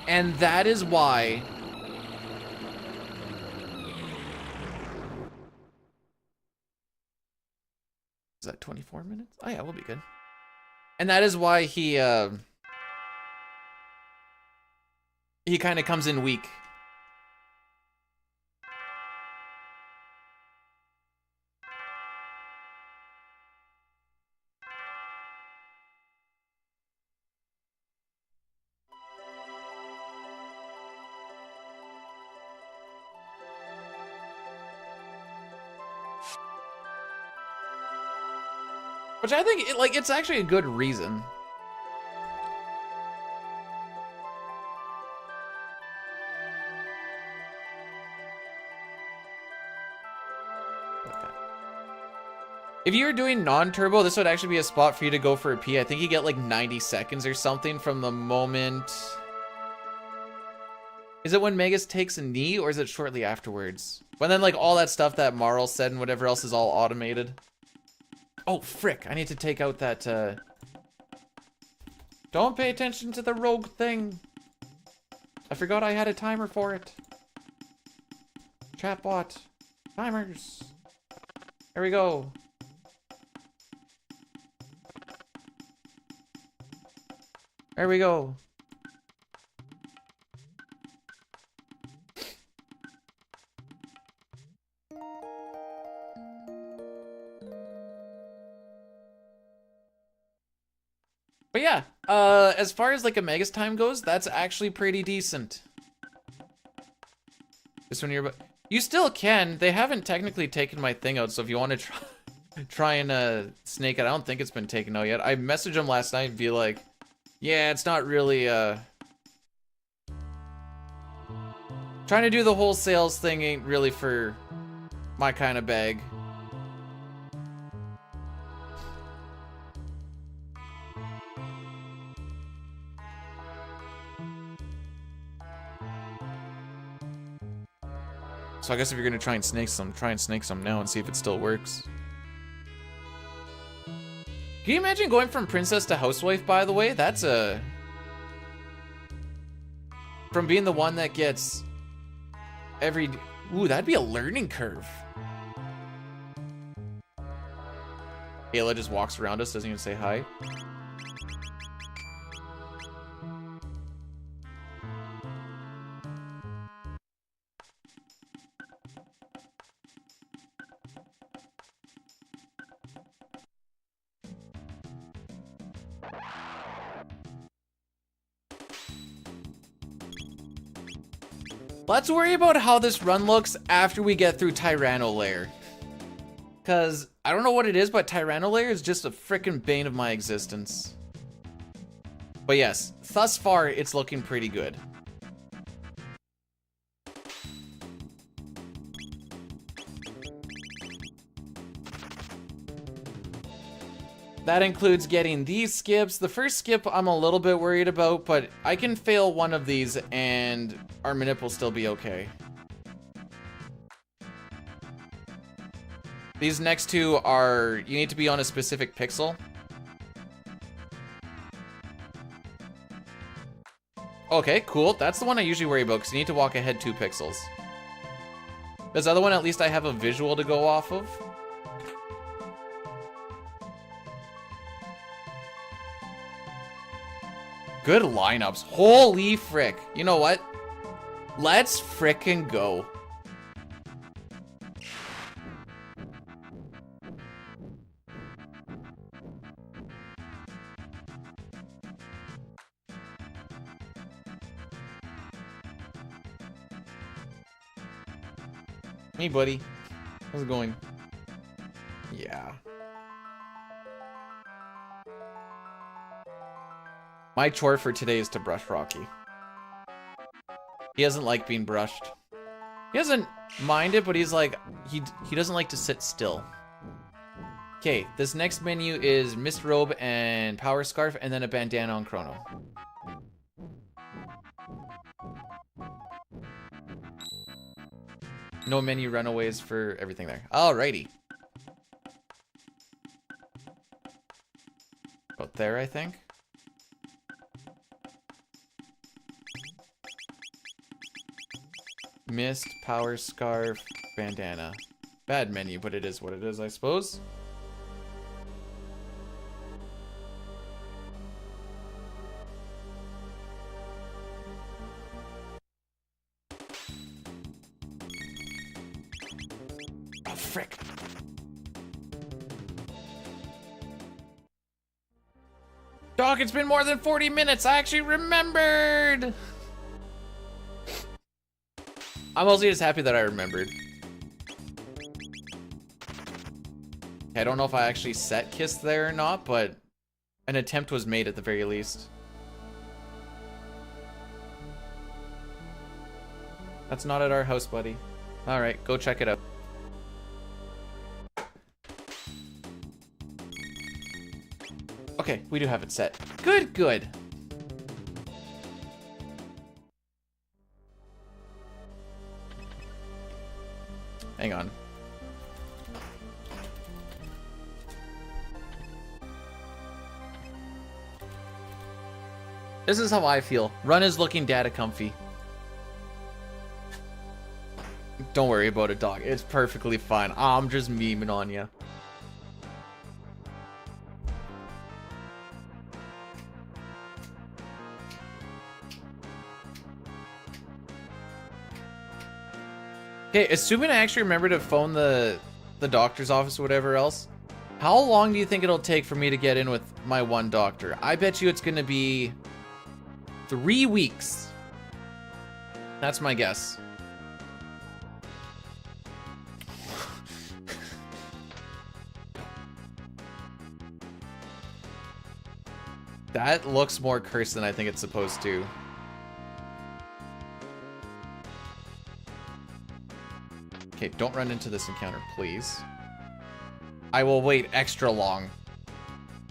And that is why is that 24 minutes? Oh yeah, we'll be good. And that is why he kind of comes in weak. Which I think, it's actually a good reason. Okay. If you were doing non-turbo, this would actually be a spot for you to go for a pee. I think you get like 90 seconds or something from the moment... Is it when Magus takes a knee, or is it shortly afterwards? When then like all that stuff that Marl said and whatever else is all automated. Oh, frick. I need to take out that, Don't pay attention to the rogue thing. I forgot I had a timer for it. Chatbot. Timers. There we go. There we go. But yeah, as far as like a Megas time goes, that's actually pretty decent. This one you're, you still can. They haven't technically taken my thing out, so if you want to try and snake it, I don't think it's been taken out yet. I messaged him last night and be like, yeah, it's not really trying to do the whole sales thing ain't really for my kind of bag. So I guess if you're gonna try and snake some now and see if it still works. Can you imagine going from princess to housewife, by the way? That's a... From being the one that gets every... Ooh, that'd be a learning curve. Ayla just walks around us, doesn't even say hi. Let's worry about how this run looks after we get through Tyranno Lair. Because I don't know what it is, but Tyranno Lair is just a frickin' bane of my existence. But yes, thus far, it's looking pretty good. That includes getting these skips. The first skip I'm a little bit worried about, but I can fail one of these and our manip will still be okay. These next two are, you need to be on a specific pixel. Okay, cool. That's the one I usually worry about because you need to walk ahead 2 pixels. This other one, at least I have a visual to go off of. Good lineups. Holy frick. You know what? Let's frickin' go. Hey, buddy. How's it going? Yeah. My chore for today is to brush Rocky. He doesn't like being brushed. He doesn't mind it, but he's like, he doesn't like to sit still. Okay, this next menu is Mist Robe and Power Scarf, and then a bandana on Chrono. No menu runaways for everything there. Alrighty. About there, I think. Mist, Power Scarf, bandana. Bad menu, but it is what it is, I suppose. Oh, frick. Dog, it's been more than 40 minutes. I actually remembered. I'm mostly just happy that I remembered. I don't know if I actually set Kiss there or not, but an attempt was made at the very least. That's not at our house, buddy. Alright, go check it out. Okay, we do have it set. Good, good. Hang on. This is how I feel. Run is looking data comfy. Don't worry about it, dog. It's perfectly fine. I'm just memeing on you. Okay, assuming I actually remember to phone the doctor's office or whatever else, how long do you think it'll take for me to get in with my one doctor? I bet you it's gonna be 3 weeks. That's my guess. That looks more cursed than I think it's supposed to. Okay, don't run into this encounter, please. I will wait extra long.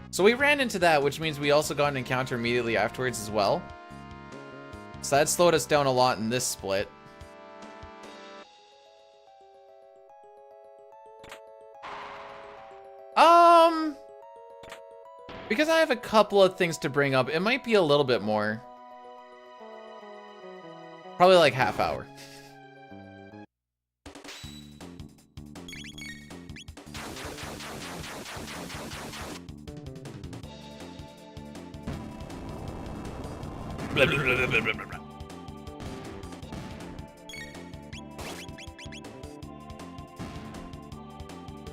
So we ran into that, which means we also got an encounter immediately afterwards as well. So that slowed us down a lot in this split. Because I have a couple of things to bring up, it might be a little bit more. Probably like half hour. Blah, blah, blah, blah, blah, blah.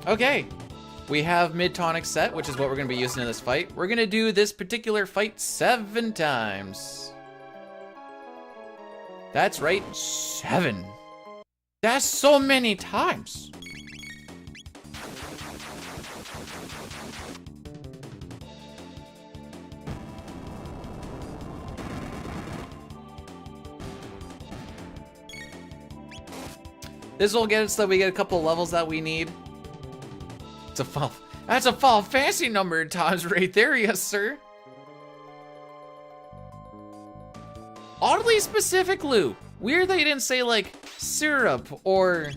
Okay, we have mid-tonic set, which is what we're going to be using in this fight. We're going to do this particular fight 7 times. That's right, 7. That's so many times. This will get us so that we get a couple levels that we need. That's a Final Fantasy number of times right there, yes sir. Oddly specific, Lou. Weird that you didn't say like syrup or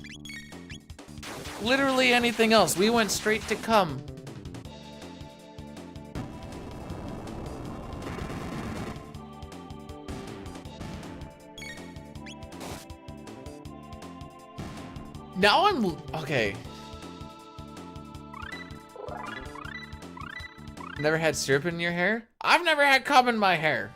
literally anything else. We went straight to cum. Now I'm okay. Never had syrup in your hair? I've never had cum in my hair.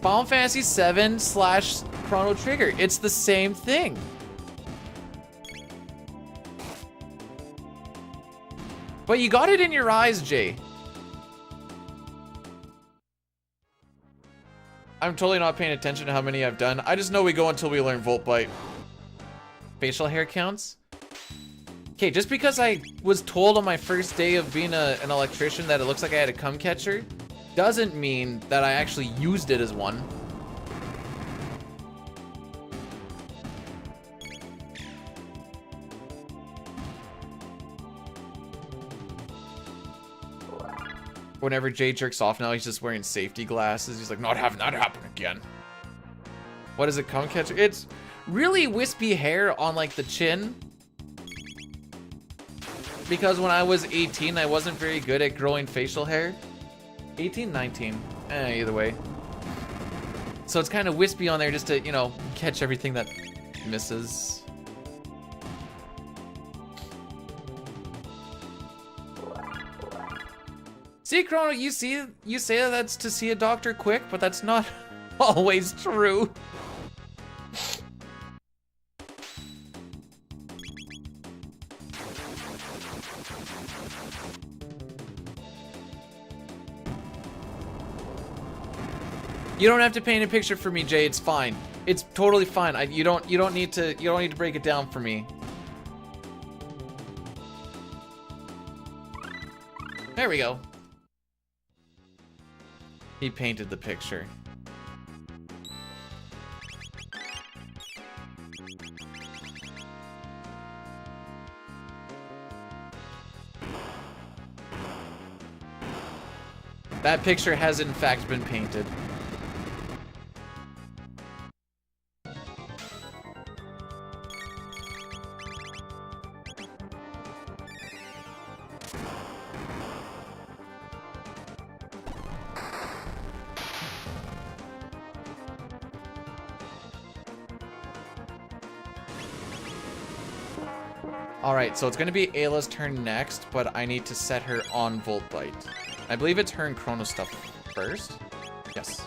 Final Fantasy 7 / Chrono Trigger. It's the same thing. But you got it in your eyes, Jay. I'm totally not paying attention to how many I've done. I just know we go until we learn Volt Bite. Facial hair counts? Okay, just because I was told on my first day of being an electrician that it looks like I had a cum catcher, doesn't mean that I actually used it as one. Whenever Jay jerks off now, he's just wearing safety glasses. He's like, not having that happen again. What is a cum catcher? It's really wispy hair on like the chin. Because when I was 18, I wasn't very good at growing facial hair. 18, 19, either way. So it's kind of wispy on there just to, you know, catch everything that misses. See, Chrono, you say that that's to see a doctor quick, but that's not always true. You don't have to paint a picture for me, Jay. It's fine. It's totally fine. You don't need to break it down for me. There we go. He painted the picture. That picture has in fact been painted. Alright, so it's going to be Ayla's turn next, but I need to set her on Volt Bite. I believe it's her and Chrono stuff first. Yes.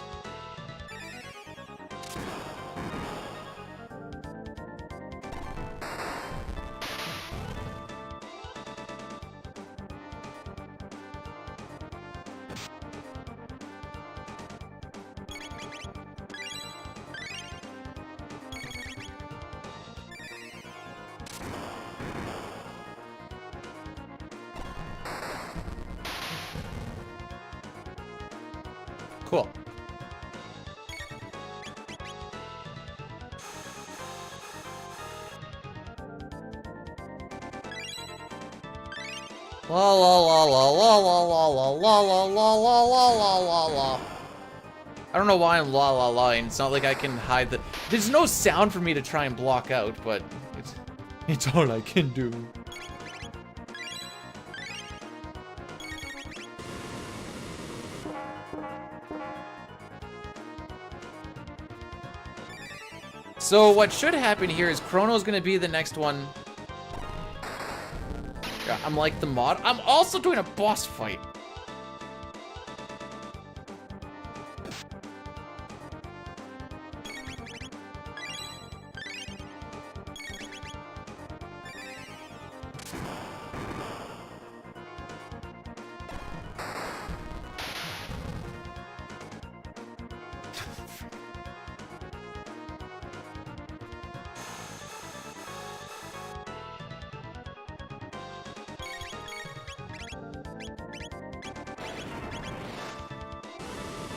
Cool. La la la la la la la la la la la la la la la. I don't know why I'm la la la, and it's not like I can hide the. There's no sound for me to try and block out, but it's all I can do. So what should happen here is Chrono's gonna be the next one. Yeah, I'm like the mod. I'm also doing a boss fight.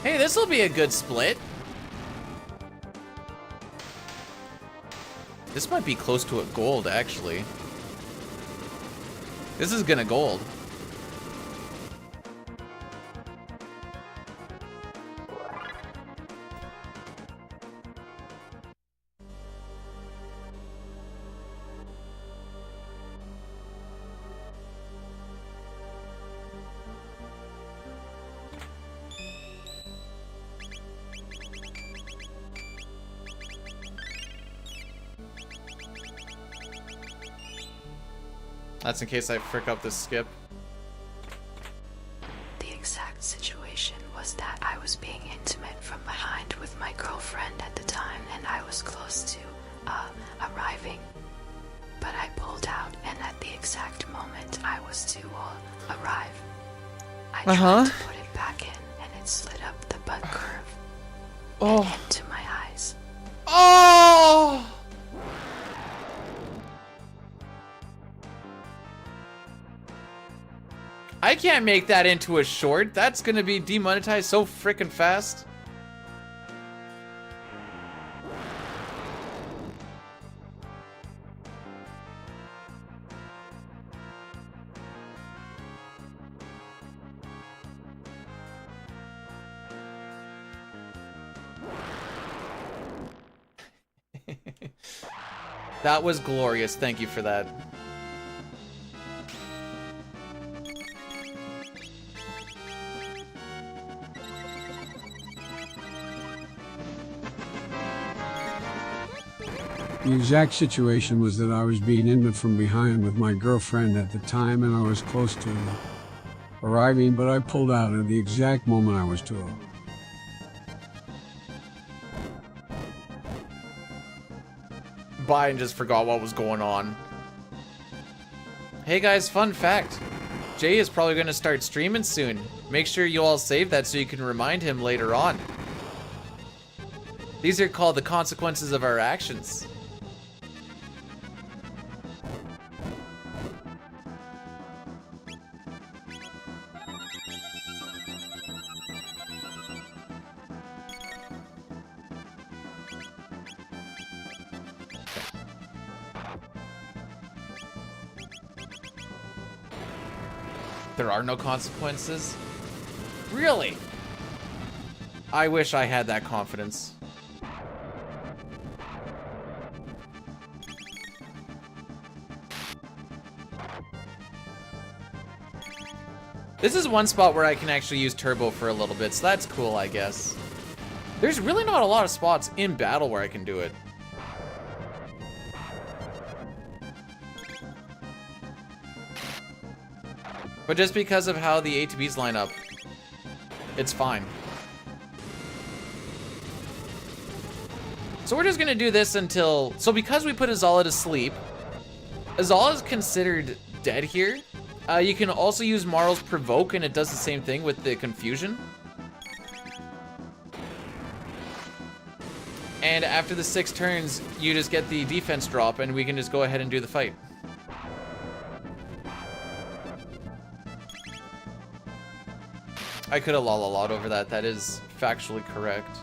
Hey, this will be a good split. This might be close to a gold, actually. This is gonna gold. That's in case I frick up this skip. The exact situation was that I was being intimate from behind with my girlfriend at the time, and I was close to arriving. But I pulled out, and at the exact moment I was to arrive, I tried to put it back in, and it slid up the butt curve and into my eyes. Oh! can't make that into a short. That's gonna be demonetized so freaking fast. That was glorious. Thank you for that. The exact situation was that I was being intimate from behind with my girlfriend at the time, and I was close to arriving, but I pulled out at the exact moment I was to. Bye and just forgot what was going on. Hey guys, fun fact. Jay is probably going to start streaming soon. Make sure you all save that so you can remind him later on. These are called the consequences of our actions. There are no consequences? Really? I wish I had that confidence. This is one spot where I can actually use turbo for a little bit, so that's cool, I guess. There's really not a lot of spots in battle where I can do it. But just because of how the ATBs line up, it's fine. So we're just gonna do this until... So because we put Azala to sleep, Azala is considered dead here. You can also use Marl's Provoke, and it does the same thing with the Confusion. And after the 6 turns, you just get the defense drop, and we can just go ahead and do the fight. I could have lol over that. That is factually correct.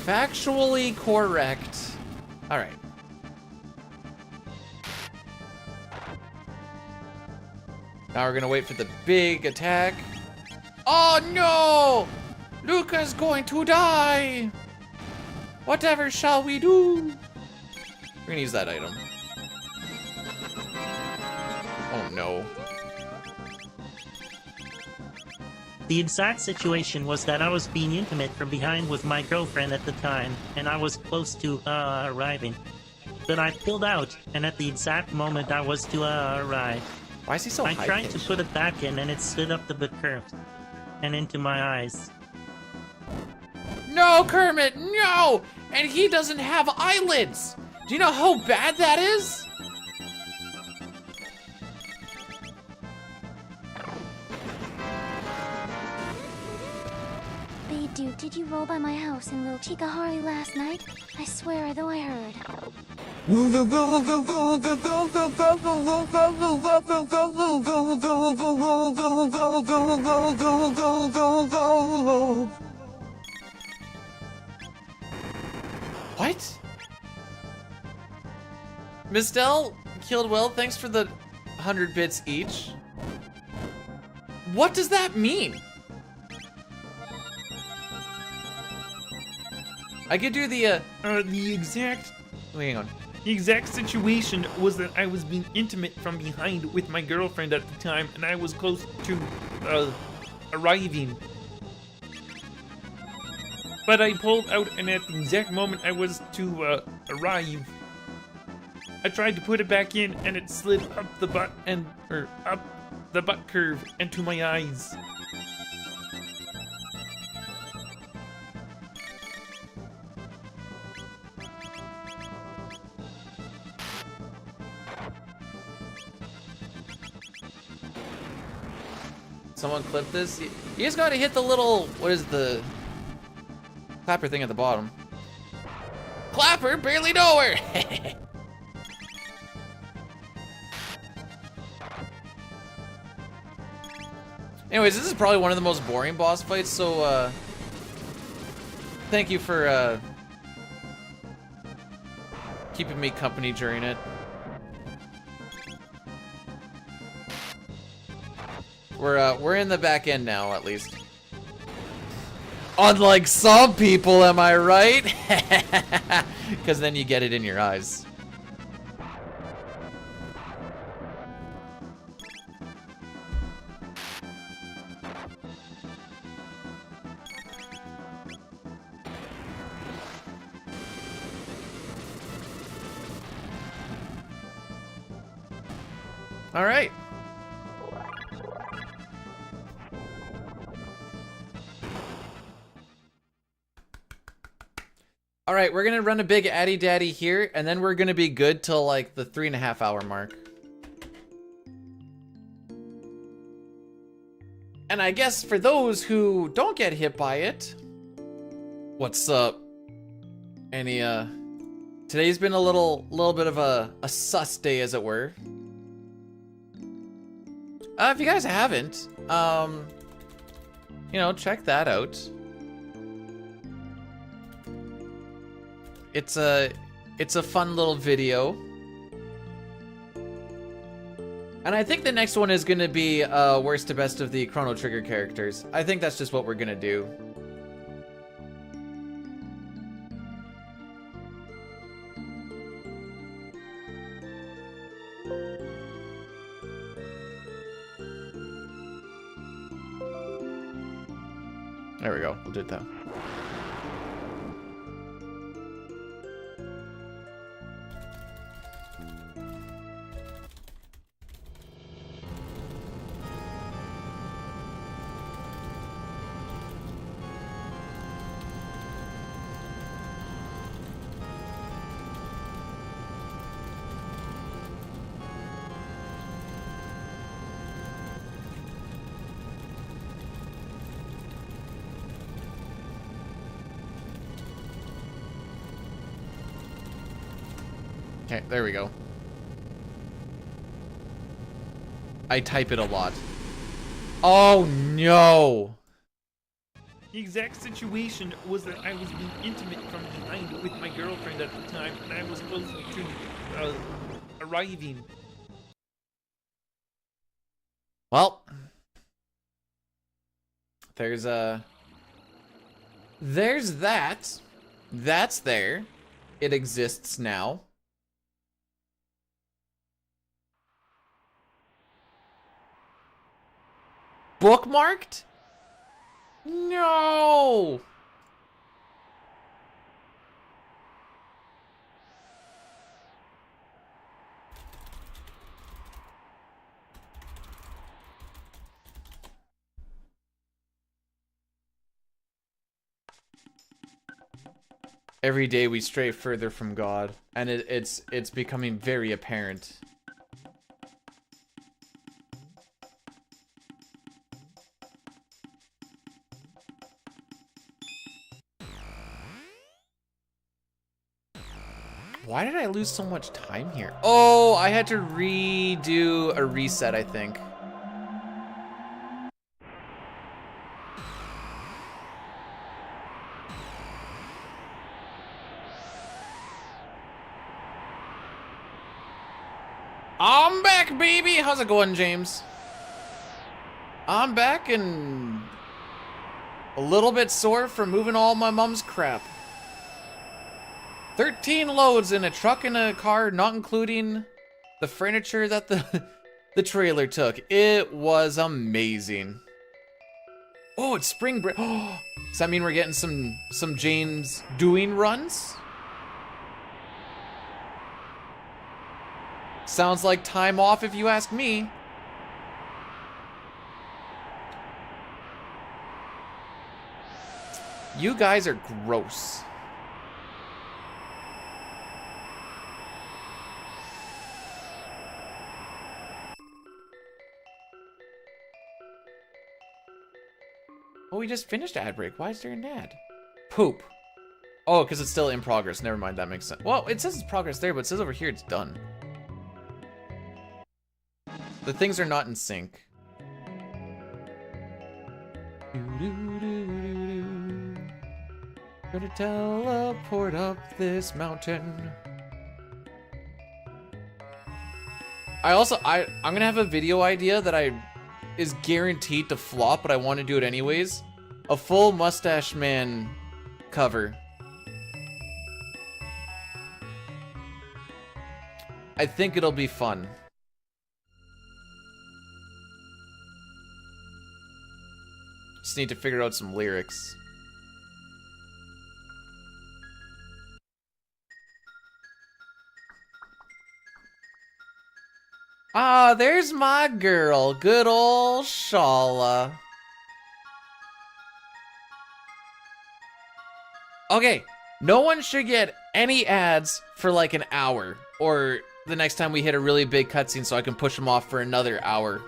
Factually correct. All right. Now we're gonna wait for the big attack. Oh no! Luca's going to die! Whatever shall we do? We're gonna use that item. Oh no. The exact situation was that I was being intimate from behind with my girlfriend at the time, and I was close to arriving. But I pulled out, and at the exact moment I was to arrive. Why is he so high-pitched? I tried to put it back in, and it slid up to the curve and into my eyes. No, Kermit, no! And he doesn't have eyelids! Do you know how bad that is? Hey dude, did you roll by my house in Lil Chikahari last night? I swear, though I heard. What? Miss Dell killed Will, thanks for the 100 bits each. What does that mean? I could do the exact... Wait, hang on. The exact situation was that I was being intimate from behind with my girlfriend at the time, and I was close to, arriving. But I pulled out, and at the exact moment I was to, arrive, I tried to put it back in, and it slid up the butt and, up the butt curve into my eyes. Someone clip this. You just gotta hit the little, what is the clapper thing at the bottom? Clapper, barely know her. Anyways, this is probably one of the most boring boss fights, so thank you for keeping me company during it. We're in the back end now, at least. Unlike some people, am I right? Because then you get it in your eyes. All right. All right, we're gonna run a big addy daddy here, and then we're gonna be good till like the 3.5 hour mark. And I guess for those who don't get hit by it, what's up? Any today's been a little bit of a sus day, as it were. If you guys haven't, you know, check that out. It's a fun little video. And I think the next one is gonna be worst to best of the Chrono Trigger characters. I think that's just what we're gonna do. There we go, we'll do it though. Okay, there we go. I type it a lot. Oh no! The exact situation was that I was being intimate from behind with my girlfriend at the time, and I was close to arriving. Well, there's that. That's there. It exists now. Bookmarked? No! Every day we stray further from God, and it's becoming very apparent. Why did I lose so much time here? Oh, I had to redo a reset, I think. I'm back, baby! How's it going, James? I'm back and a little bit sore from moving all my mom's crap. 13 loads in a truck and a car, not including the furniture that the trailer took. It was amazing. Oh, it's spring break. Oh, does that mean we're getting some James doing runs? Sounds like time off if you ask me. You guys are gross. Oh, we just finished ad break. Why is there an ad? Poop. Oh, because it's still in progress. Never mind, that makes sense. Well, it says it's progress there, but it says over here it's done. The things are not in sync. Gonna teleport up this mountain. I'm gonna have a video idea that is guaranteed to flop, but I want to do it anyways. A full Mustache Man cover. I think it'll be fun. Just need to figure out some lyrics. Ah, there's my girl, good old Shala. Okay, no one should get any ads for like an hour, or the next time we hit a really big cutscene so I can push them off for another hour.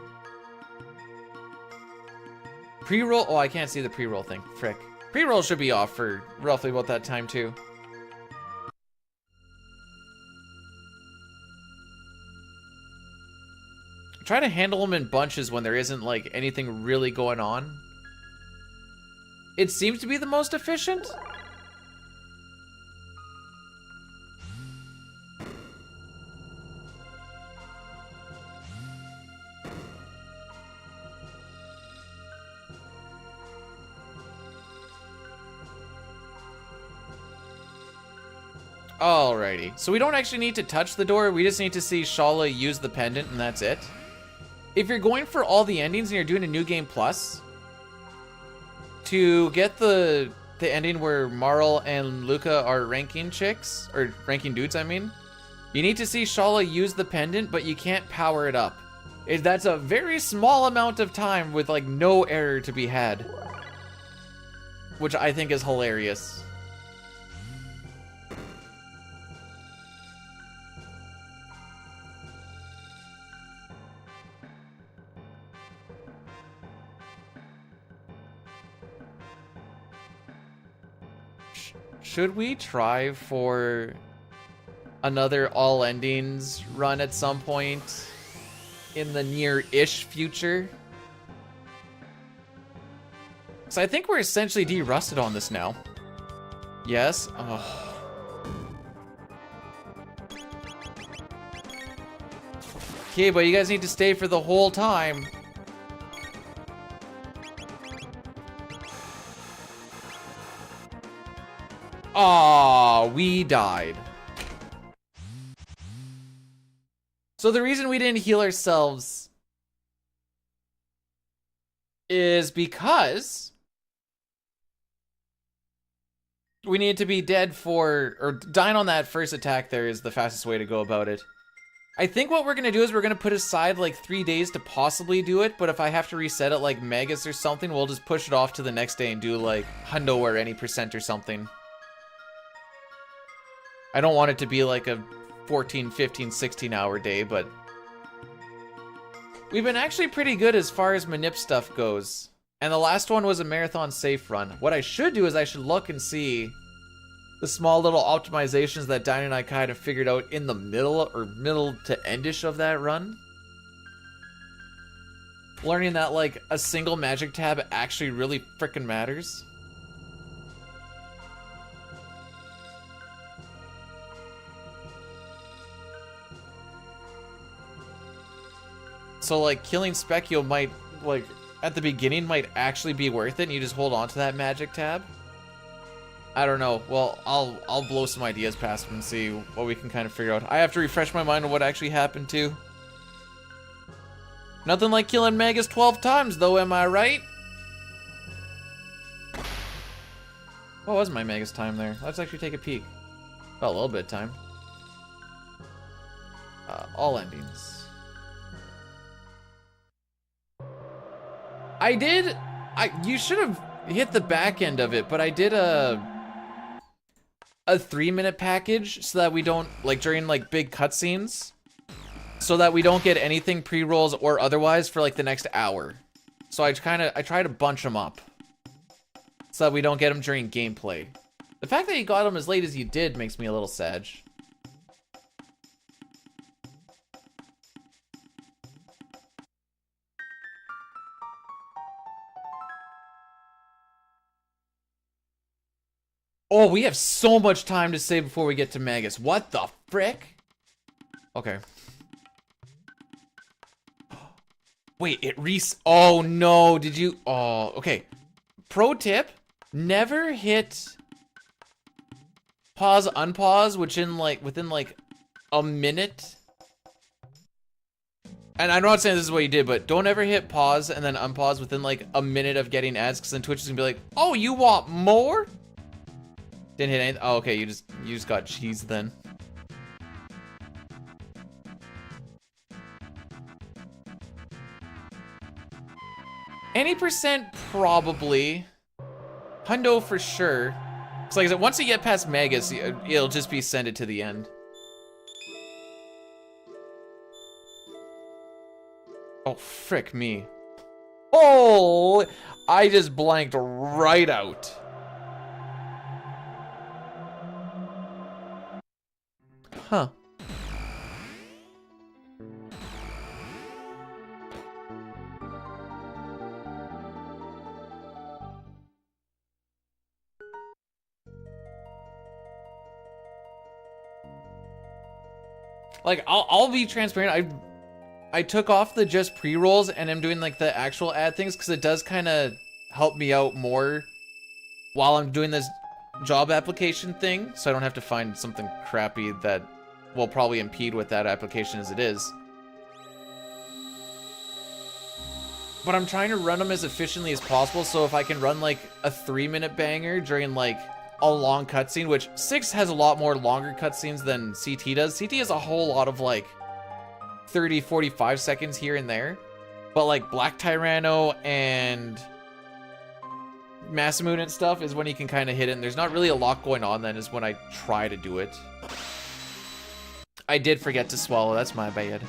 Pre-roll, oh, I can't see the pre-roll thing, frick. Pre-roll should be off for roughly about that time too. Try to handle them in bunches when there isn't like anything really going on. It seems to be the most efficient. Alrighty, so we don't actually need to touch the door, we just need to see Shala use the pendant and that's it. If you're going for all the endings and you're doing a New Game Plus, to get the ending where Marl and Luca are ranking chicks, or ranking dudes I mean, you need to see Shala use the pendant, but you can't power it up. That's a very small amount of time with like no error to be had. Which I think is hilarious. Should we try for another all endings run at some point in the near-ish future? So I think we're essentially de-rusted on this now. Yes? Oh. Okay, but you guys need to stay for the whole time. Aw, we died. So the reason we didn't heal ourselves is because we need to be dead for, or dying on that first attack there is the fastest way to go about it. I think what we're gonna do is we're gonna put aside like 3 days to possibly do it, but if I have to reset it like Megas or something, we'll just push it off to the next day and do like hundo or any percent or something. I don't want it to be like a 14, 15, 16 hour day, but we've been actually pretty good as far as manip stuff goes. And the last one was a marathon safe run. What I should do is I should look and see the small little optimizations that Dyna and I kind of figured out in the middle or middle to endish of that run. Learning that like a single magic tab actually really frickin' matters. So like killing Specchio might, like at the beginning might actually be worth it and you just hold on to that magic tab. I don't know. Well, I'll blow some ideas past them and see what we can kind of figure out. I have to refresh my mind on what actually happened too. Nothing like killing Megas 12 times though, am I right? What was my Megas time there? Let's actually take a peek. Got a little bit of time. All endings. You should have hit the back end of it, but I did a 3-minute package so that we don't, like during like big cutscenes, so that we don't get anything pre-rolls or otherwise for like the next hour. So I try to bunch them up so that we don't get them during gameplay. The fact that you got him as late as you did makes me a little sad. Oh, we have so much time to save before we get to Magus. What the frick? Okay. Wait, it oh no, did you? Oh, okay. Pro tip, never hit pause, unpause, within like a minute. And I'm not saying this is what you did, but don't ever hit pause and then unpause within like a minute of getting ads, because then Twitch is gonna be like, oh, you want more? Didn't hit anything. Oh, okay, you just got cheese then. Any percent probably. Hundo for sure. It's like I said, once you get past Magus, it'll just be send it to the end. Oh, frick me. Oh, I just blanked right out. Huh. Like, I'll be transparent. I took off the just pre-rolls and I'm doing like the actual ad things because it does kind of help me out more while I'm doing this job application thing, so I don't have to find something crappy that will probably impede with that application as it is. But I'm trying to run them as efficiently as possible, so if I can run like a 3-minute banger during like a long cutscene, which 6 has a lot more longer cutscenes than CT does. CT has a whole lot of like 30, 45 seconds here and there. But like Black Tyranno and Masamune and stuff is when you can kind of hit it, and there's not really a lot going on then is when I try to do it. I did forget to swallow, that's my bad.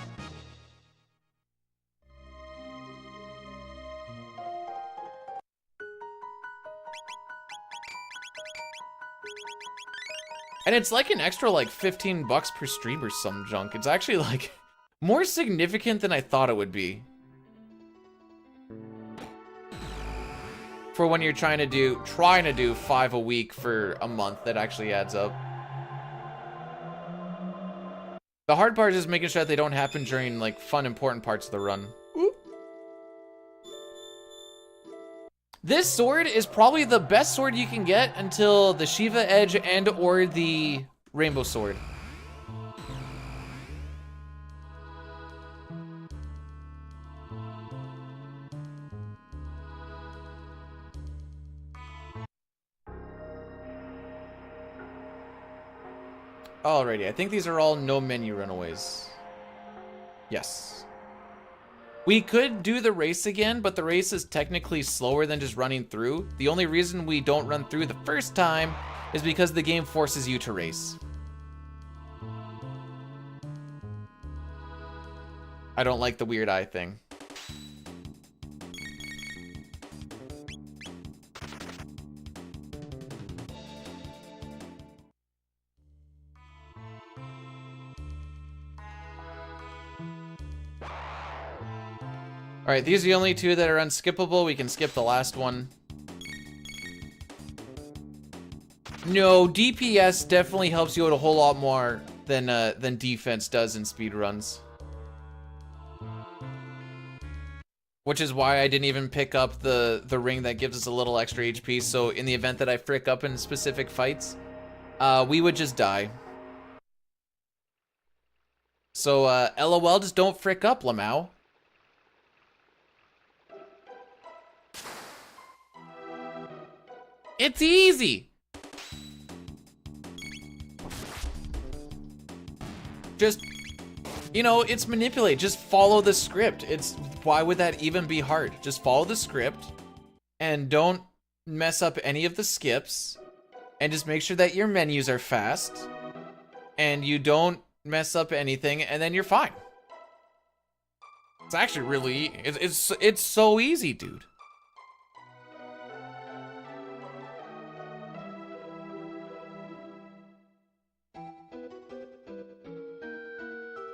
And it's like an extra like 15 bucks per stream or some junk. It's actually like more significant than I thought it would be. For when you're trying to do 5 a week for a month, that actually adds up. The hard part is just making sure that they don't happen during like fun, important parts of the run. Ooh. This sword is probably the best sword you can get until the Shiva Edge and or the Rainbow Sword. Alrighty, I think these are all no menu runaways. Yes. We could do the race again, but the race is technically slower than just running through. The only reason we don't run through the first time is because the game forces you to race. I don't like the weird eye thing. Alright, these are the only two that are unskippable. We can skip the last one. No, DPS definitely helps you out a whole lot more than defense does in speedruns. Which is why I didn't even pick up the ring that gives us a little extra HP, so in the event that I frick up in specific fights, we would just die. So, LOL, just don't frick up, Lamau. It's easy! Just, you know, it's manipulate. Just follow the script. Why would that even be hard? Just follow the script and don't mess up any of the skips, and just make sure that your menus are fast and you don't mess up anything, and then you're fine. It's actually really, it's so easy, dude.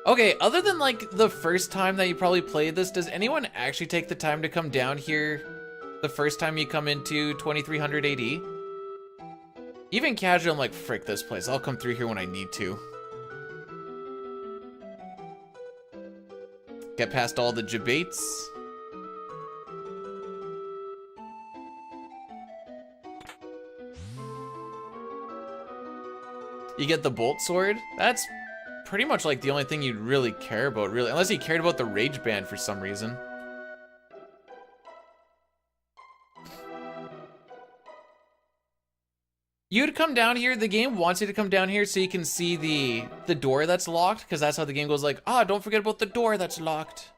Okay, other than like the first time that you probably played this, does anyone actually take the time to come down here the first time you come into 2300 AD? Even casual, I'm like, frick this place. I'll come through here when I need to. Get past all the debates. You get the bolt sword. That's pretty much like the only thing you'd really care about, really. Unless you cared about the rage band for some reason. You'd come down here, the game wants you to come down here so you can see the door that's locked, because that's how the game goes like, ah, don't forget about the door that's locked.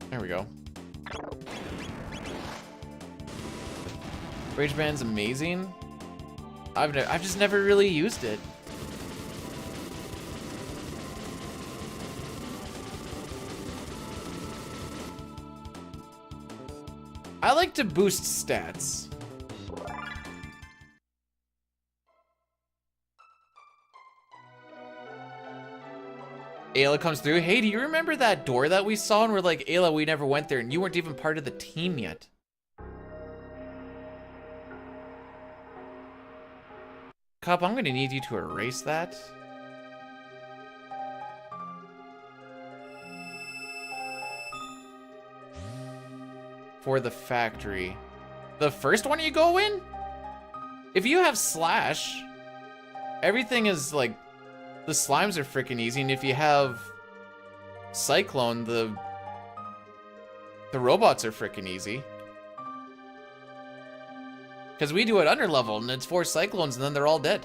There we go. Rage Band's amazing. I've just never really used it. I like to boost stats. Ayla comes through. Hey, do you remember that door that we saw? And we're like, Ayla, we never went there, and you weren't even part of the team yet. Cup, I'm gonna need you to erase that. For the factory. The first one you go in? If you have Slash, everything is like, the slimes are freaking easy, and if you have Cyclone, the robots are freaking easy. Because we do it under level, and it's 4 Cyclones, and then they're all dead.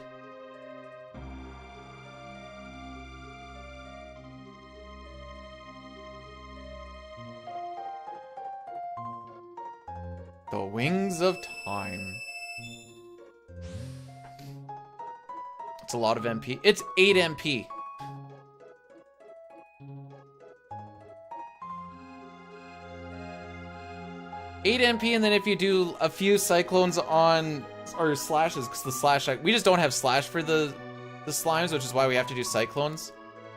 The Wings of Time. It's a lot of MP. It's 8 MP. Eight MP, and then if you do a few Cyclones on, or Slashes, because the Slash, we just don't have Slash for the Slimes, which is why we have to do Cyclones.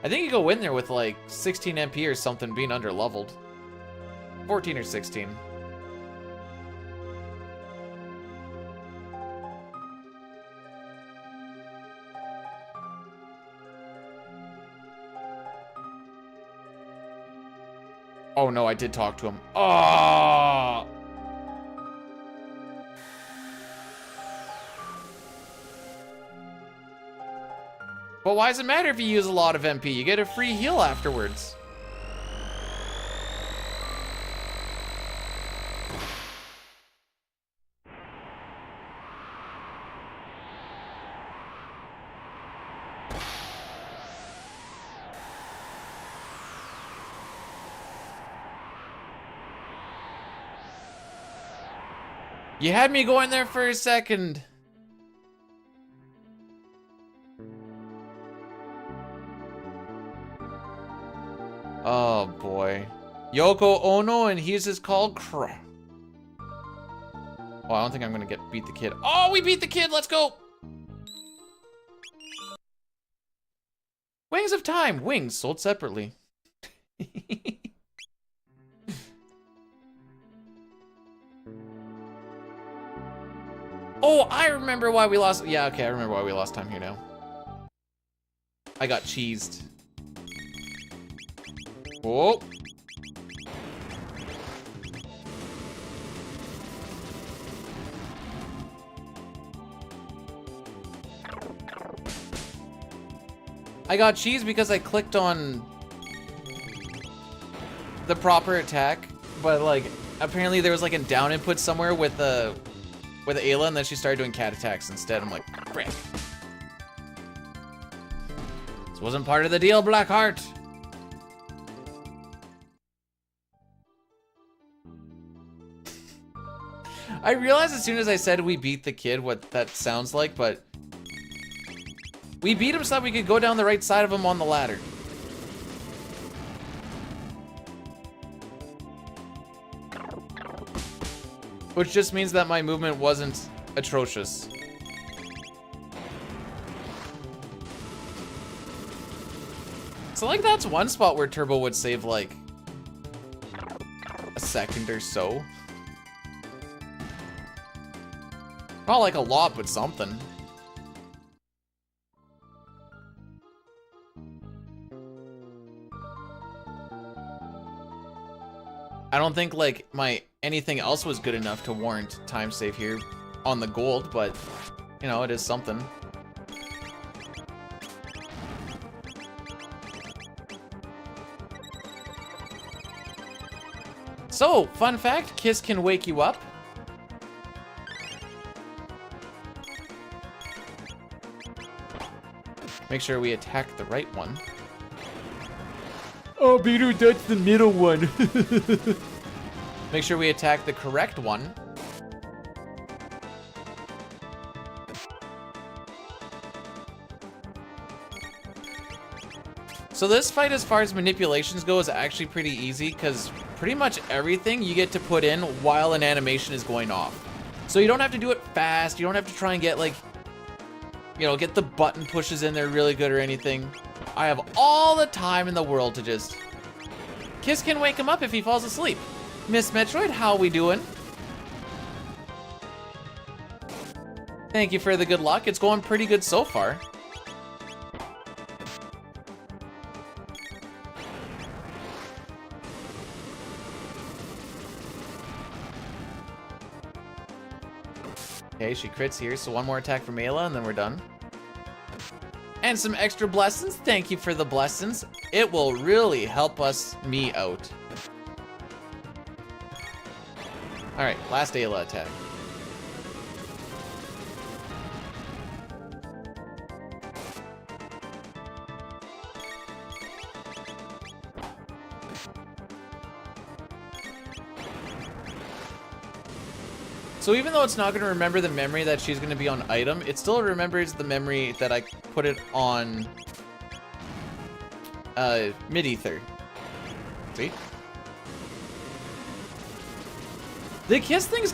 I think you go in there with like 16 MP or something being under leveled. 14 or 16. Oh no, I did talk to him. Oh! But why does it matter if you use a lot of MP? You get a free heal afterwards. You had me going there for a second. Oh boy. Yoko Ono, and he's just called Oh, I don't think I'm gonna beat the kid. Oh, we beat the kid, let's go! Wings of Time, wings sold separately. Oh, I remember why we lost. Yeah, okay, I remember why we lost time here now. I got cheesed. Oh. I got cheesed because I clicked on the proper attack, but like apparently there was like a down input somewhere with Ayla, and then she started doing cat attacks instead. I'm like, frick. This wasn't part of the deal, Blackheart. I realized as soon as I said we beat the kid what that sounds like, but we beat him so that we could go down the right side of him on the ladder. Which just means that my movement wasn't atrocious. So like that's one spot where Turbo would save like a second or so. Not like a lot, but something. I don't think like my anything else was good enough to warrant time save here on the gold, but you know, it is something. So, fun fact, Kiss can wake you up. Make sure we attack the right one. Oh, Peter, that's the middle one. Make sure we attack the correct one. So this fight, as far as manipulations go, is actually pretty easy because pretty much everything you get to put in while an animation is going off. So you don't have to do it fast. You don't have to try and get like, you know, get the button pushes in there really good or anything. I have all the time in the world to just... Kiss can wake him up if he falls asleep. Miss Metroid, how we doing? Thank you for the good luck. It's going pretty good so far. Okay, she crits here, so one more attack from Ayla, and then we're done. And some extra blessings. Thank you for the blessings. It will really help me out. Alright, last Ayla attack. So even though it's not going to remember the memory that she's going to be on item, it still remembers the memory that I put it on mid-ether. See? The kiss thing's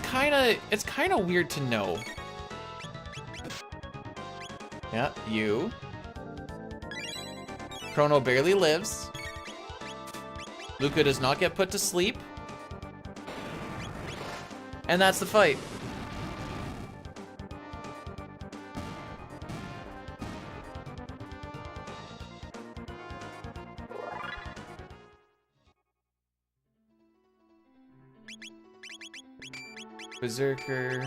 it's kind of weird to know. Yeah, you. Chrono barely lives. Luca does not get put to sleep. And that's the fight. Berserker.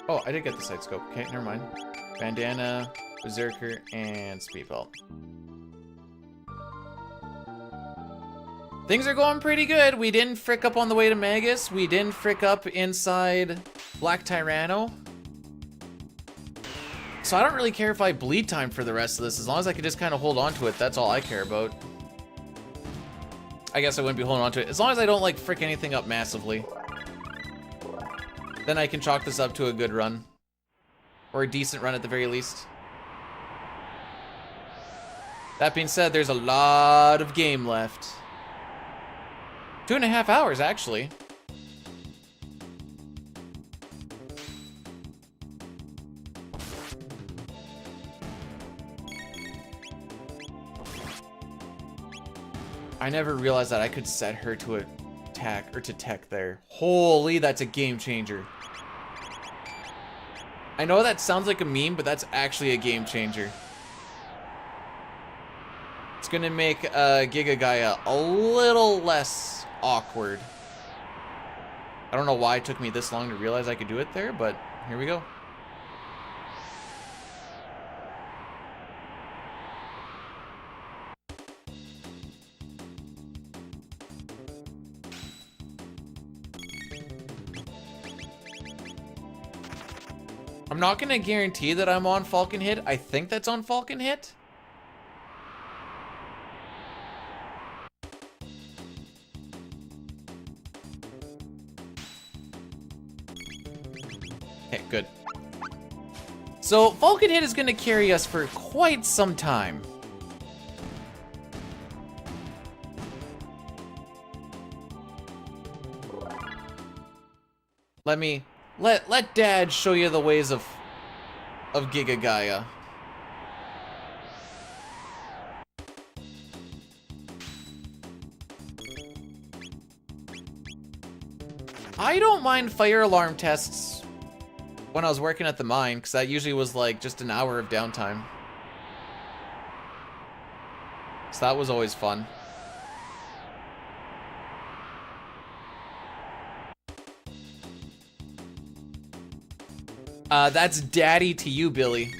Oh, I did get the side scope. Okay, never mind. Bandana, Berserker, and Speedbelt. Things are going pretty good. We didn't frick up on the way to Magus. We didn't frick up inside Black Tyranno. So I don't really care if I bleed time for the rest of this. As long as I can just kind of hold on to it, that's all I care about. I guess I wouldn't be holding on to it. As long as I don't like frick anything up massively. Then I can chalk this up to a good run. Or a decent run at the very least. That being said, there's a lot of game left. 2.5 hours, actually. I never realized that I could set her to attack or to tech there. Holy, that's a game changer. I know that sounds like a meme, but that's actually a game changer. It's gonna make Giga Gaia a little less awkward. I don't know why it took me this long to realize I could do it there, but here we go. I'm not gonna guarantee that I'm on Falcon Hit. I think that's on Falcon Hit. Okay, good. So Falcon Hit is gonna carry us for quite some time. Let me Let Dad show you the ways of Giga Gaia. I don't mind fire alarm tests when I was working at the mine, because that usually was like just an hour of downtime. So that was always fun. That's daddy to you, Billy.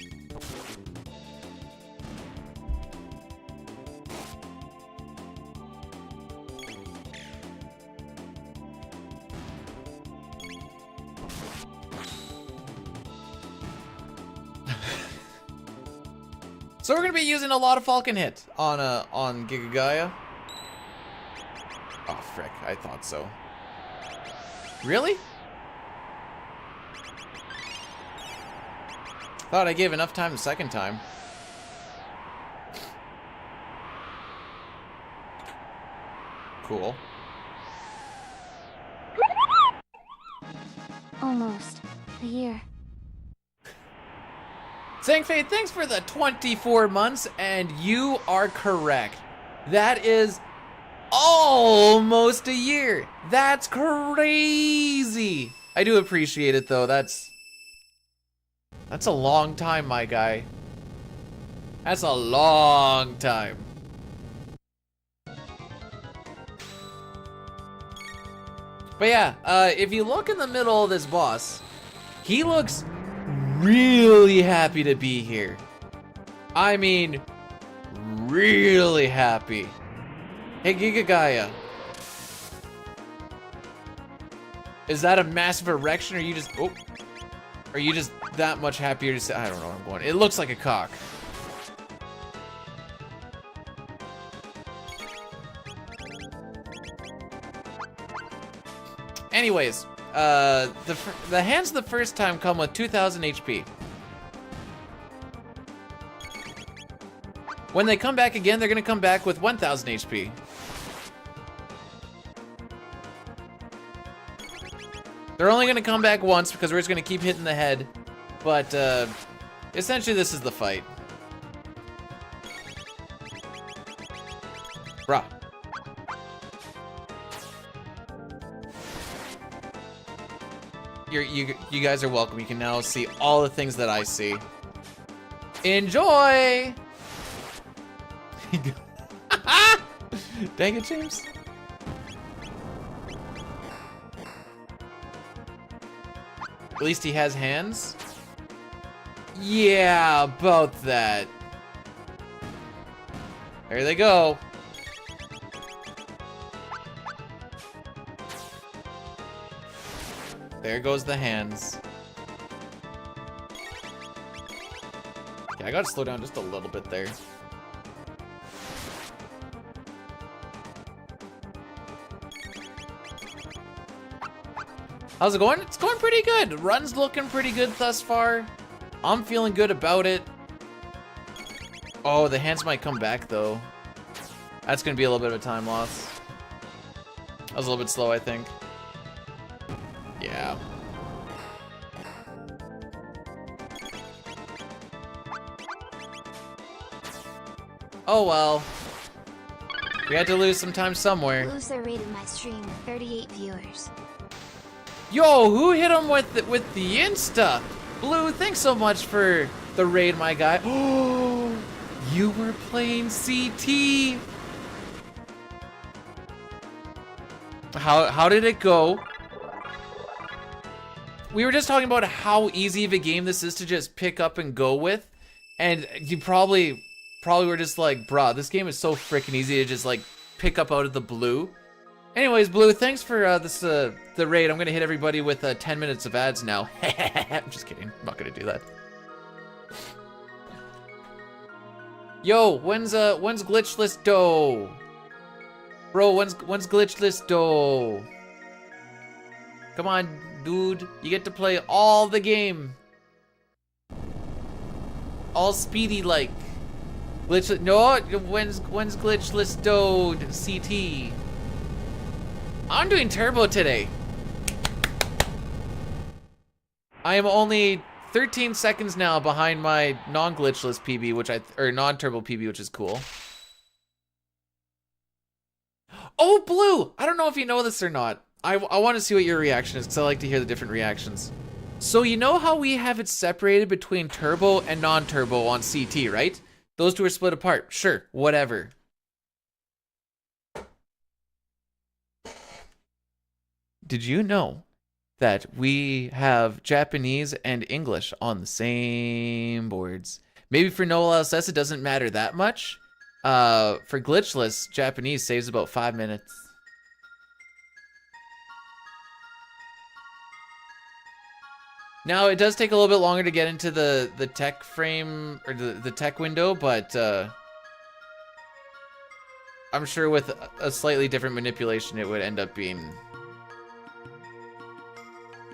So we're gonna be using a lot of Falcon Hit on Giga Gaia. Oh frick, I thought so. Really? Thought I gave enough time the second time. Cool. Almost. A year. Zangfei, thanks for the 24 months, and you are correct. That is almost a year. That's crazy. I do appreciate it, though. That's a long time, my guy. That's a long time. But yeah, if you look in the middle of this boss, he looks really happy to be here. I mean, really happy. Hey, Giga Gaia. Is that a massive erection, or are you just... Oh. Are you just that much happier to say... I don't know where I'm going. It looks like a cock. Anyways, the hands the first time come with 2,000 HP. When they come back again, they're gonna come back with 1,000 HP. They're only gonna come back once because we're just gonna keep hitting the head. But essentially this is the fight. Bruh. You guys are welcome. You can now see all the things that I see. Enjoy! Dang it, James. At least he has hands? Yeah, about that. There they go. There goes the hands. Okay, I gotta slow down just a little bit there. How's it going? It's going pretty good. Run's looking pretty good thus far. I'm feeling good about it. Oh, the hands might come back though. That's gonna be a little bit of a time loss. I was a little bit slow, I think. Yeah. Oh well. We had to lose some time somewhere. Loser rated my stream with 38 viewers. Yo, who hit him with the Insta? Blue, thanks so much for the raid, my guy. Oh, you were playing CT. How did it go? We were just talking about how easy of a game this is to just pick up and go with, and you probably were just like, bruh, this game is so freaking easy to just like pick up out of the blue. Anyways, Blue, thanks for the raid. I'm gonna hit everybody with 10 minutes of ads now. I'm just kidding. I'm not gonna do that. Yo, when's Glitchless do? Bro, when's Glitchless do? Come on, dude. You get to play all the game. All speedy like. Glitchless. No, when's Glitchless do? CT. I'm doing turbo today. I am only 13 seconds now behind my non-glitchless PB, or non-turbo PB, which is cool. Oh, Blue! I don't know if you know this or not. I want to see what your reaction is, because I like to hear the different reactions. So you know how we have it separated between turbo and non-turbo on CT, right? Those two are split apart. Sure, whatever. Did you know that we have Japanese and English on the same boards? Maybe for no LSS it doesn't matter that much. For glitchless, Japanese saves about 5 minutes. Now, it does take a little bit longer to get into the tech frame, or the tech window, but I'm sure with a slightly different manipulation, it would end up being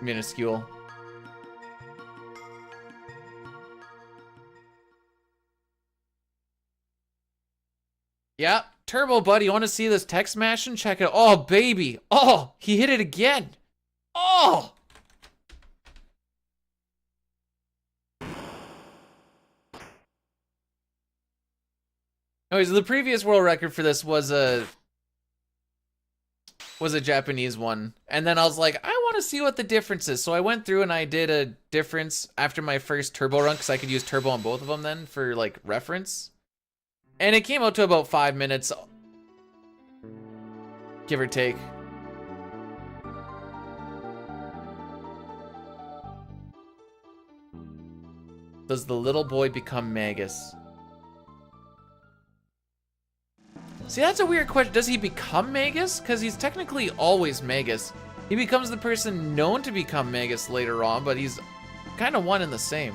minuscule. Yeah, Turbo Buddy, you want to see this tech smashing? Check it out. Oh, baby. Oh, he hit it again. Oh! Anyways, the previous world record for this was a Japanese one. And then I was like, I want to see what the difference is. So I went through and I did a difference after my first turbo run, because I could use turbo on both of them then for like reference. And it came out to about 5 minutes, give or take. Does the little boy become Magus? See, that's a weird question. Does he become Magus? Because he's technically always Magus. He becomes the person known to become Magus later on, but he's kind of one and the same.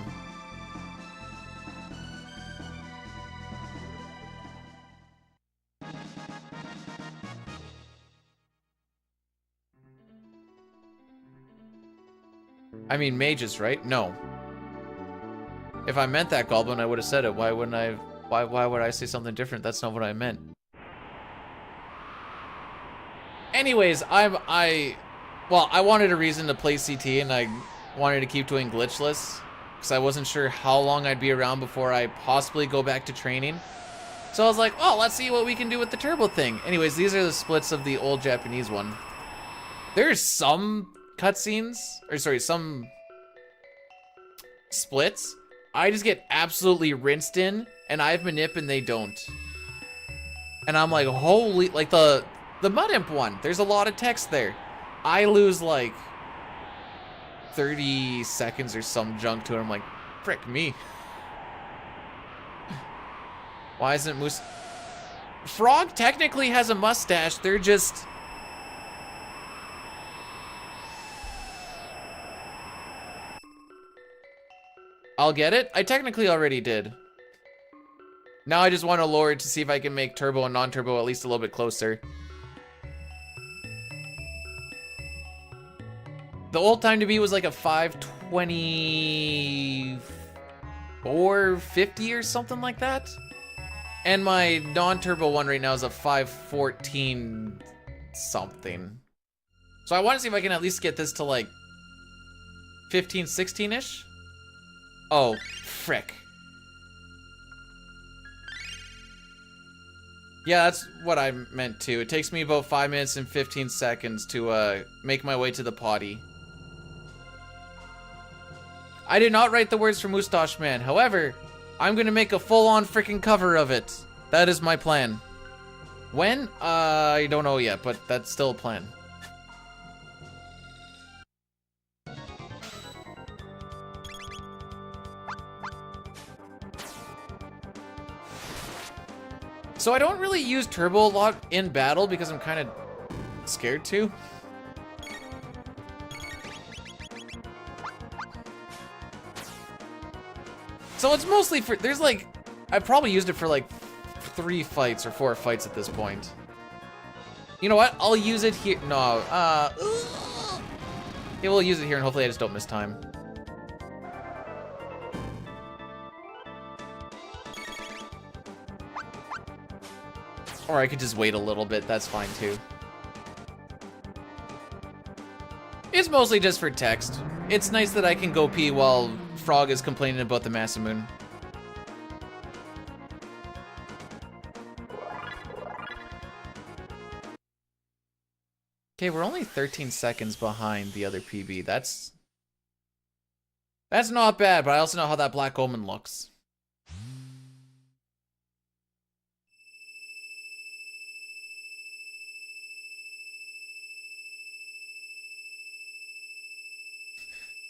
I mean, mages, right? No. If I meant that, Goblin, I would have said it. Why wouldn't I? Why would I say something different? That's not what I meant. Anyways, I wanted a reason to play CT, and I wanted to keep doing glitchless because I wasn't sure how long I'd be around before I possibly go back to training. So I was like, oh, let's see what we can do with the turbo thing. Anyways, these are the splits of the old Japanese one. There's some cutscenes, or sorry, some splits I just get absolutely rinsed in, and I have manip and they don't. And I'm like, holy, like the Mud Imp one, there's a lot of text there. I lose like 30 seconds or some junk to it. I'm like, frick me. Why isn't Moose? Frog technically has a mustache, they're just... I'll get it? I technically already did. Now I just want to lower it to see if I can make turbo and non-turbo at least a little bit closer. The old time to beat was like a 5:24:50 or something like that. And my non-turbo one right now is a 5:14 something. So I want to see if I can at least get this to like 15, 16-ish. Oh, frick. Yeah, that's what I meant too. It takes me about 5 minutes and 15 seconds to make my way to the potty. I did not write the words for Moustache Man. However, I'm gonna make a full-on freaking cover of it. That is my plan. When? I don't know yet, but that's still a plan. So I don't really use turbo a lot in battle because I'm kind of scared to. So it's mostly for, there's like, I probably used it for like 3 fights or 4 fights at this point. You know what? I'll use it here. No, yeah, we'll use it here and hopefully I just don't miss time. Or I could just wait a little bit, that's fine too. It's mostly just for text. It's nice that I can go pee while Frog is complaining about the Masamune. Okay, we're only 13 seconds behind the other PB. That's not bad, but I also know how that Black Omen looks.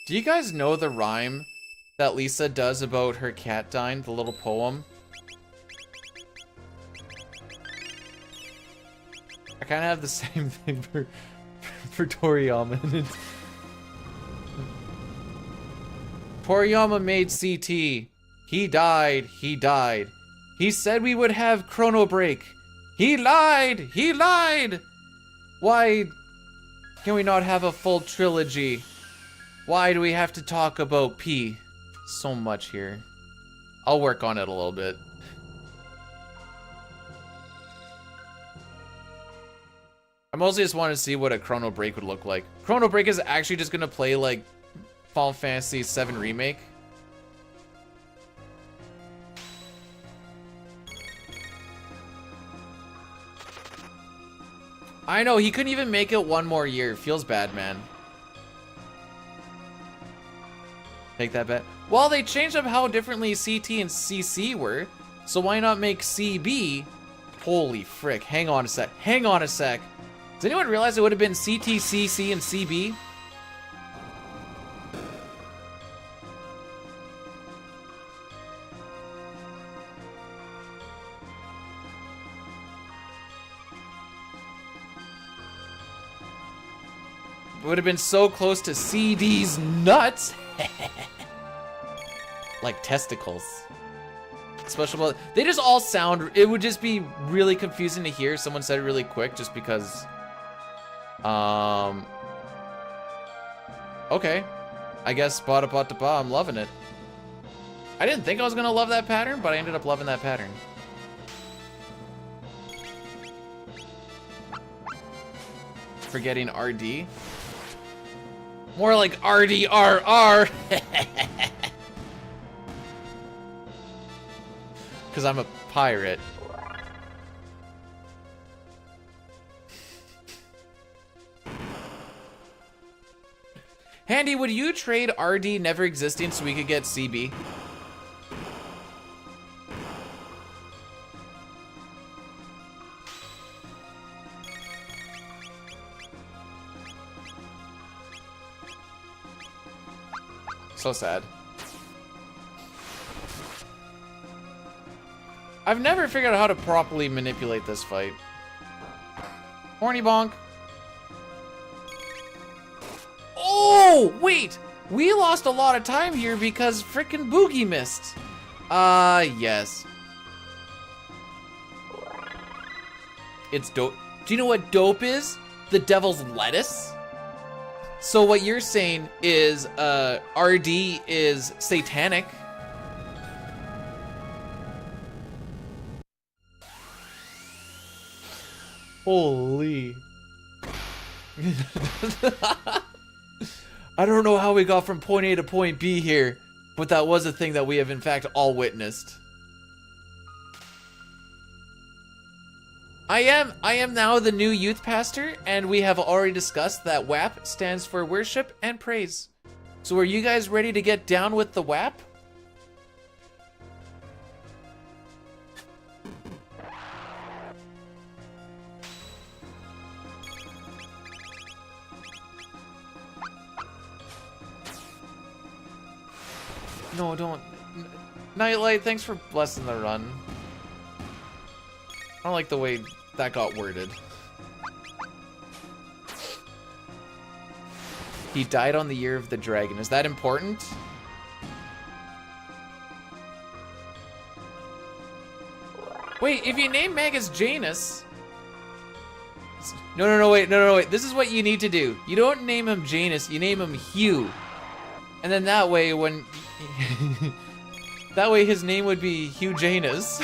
Do you guys know the rhyme that Lisa does about her cat dying, the little poem? I kind of have the same thing for Toriyama. Toriyama made CT. He died. He died. He said we would have Chrono Break. He lied. He lied. Why can we not have a full trilogy? Why do we have to talk about P so much here? I'll work on it a little bit. I mostly just want to see what a Chrono Break would look like. Chrono Break is actually just gonna play like Final Fantasy VII Remake. I know, he couldn't even make it one more year. Feels bad, man. Take that bet. Well, they changed up how differently CT and CC were, so why not make CB? Holy frick, hang on a sec. Hang on a sec. Does anyone realize it would have been CT, CC, and CB? It would have been so close to CD's nuts. Like testicles. Special, they just all sound, it would just be really confusing to hear someone said it really quick just because, okay. I guess bada bada ba, I'm loving it. I didn't think I was gonna love that pattern, but I ended up loving that pattern. Forgetting RD. More like RDRR. Because I'm a pirate. Handy, would you trade RD never existing so we could get CB? So sad. I've never figured out how to properly manipulate this fight. Horny bonk. Oh, wait! We lost a lot of time here because frickin' Boogie missed. Yes. It's dope. Do you know what dope is? The devil's lettuce? So what you're saying is, RD is satanic. Holy. I don't know how we got from point A to point B here, but that was a thing that we have in fact all witnessed. I am now the new youth pastor, and we have already discussed that WAP stands for worship and praise. So are you guys ready to get down with the WAP? No, don't. Nightlight, thanks for blessing the run. I don't like the way that got worded. He died on the year of the dragon. Is that important? Wait, if you name Magus Janus... No, wait. This is what you need to do. You don't name him Janus, you name him Hugh. And then that way, when... that way his name would be Hugh Janus.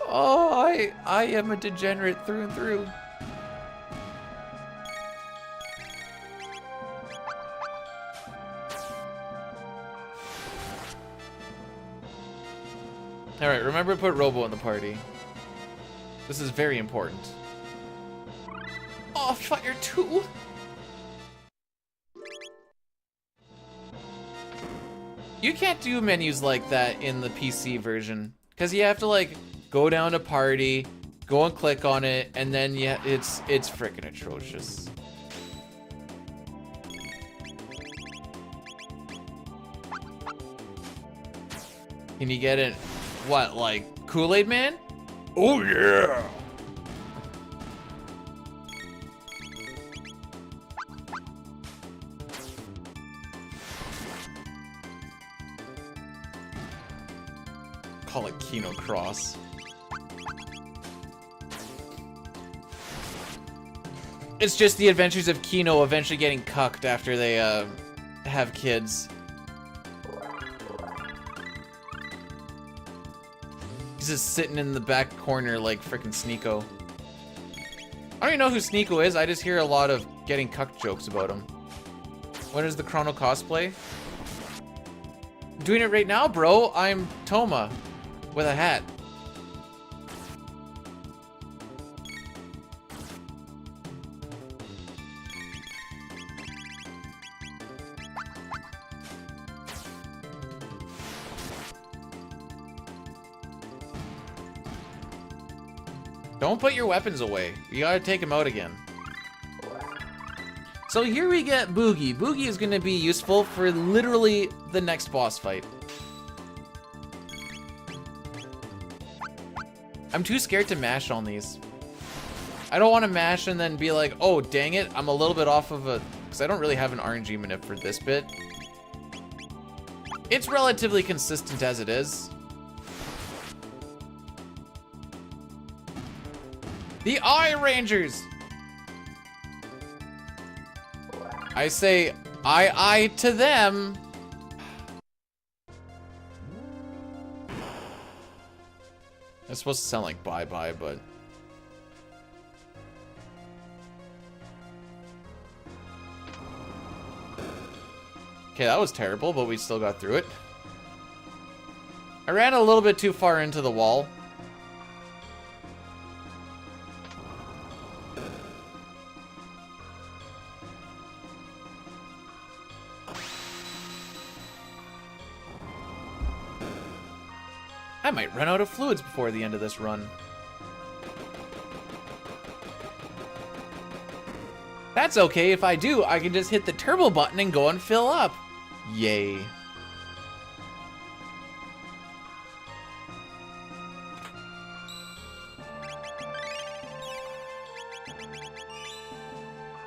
Oh, I am a degenerate through and through. Alright, remember to put Robo in the party. This is very important. Oh, Fire 2! You can't do menus like that in the PC version. Because you have to, like, go down to party, go and click on it, and then it's freaking atrocious. Can you get it? What, like Kool-Aid Man? Oh yeah! Call it Kino Cross. It's just the adventures of Kino eventually getting cucked after they have kids. He's just sitting in the back corner like frickin' Sneeko. I don't even know who Sneeko is, I just hear a lot of getting cucked jokes about him. When is the Chrono cosplay? I'm doing it right now, bro. I'm Toma with a hat. Don't put your weapons away. You gotta take them out again. So here we get Boogie. Boogie is gonna be useful for literally the next boss fight. I'm too scared to mash on these. I don't want to mash and then be like, oh, dang it, I'm a little bit off of a... Because I don't really have an RNG manip for this bit. It's relatively consistent as it is. The Eye Rangers! I say aye to them. It's supposed to sound like bye-bye, but... Okay, that was terrible, but we still got through it. I ran a little bit too far into the wall. I might run out of fluids before the end of this run. That's okay, if I do, I can just hit the turbo button and go and fill up. Yay.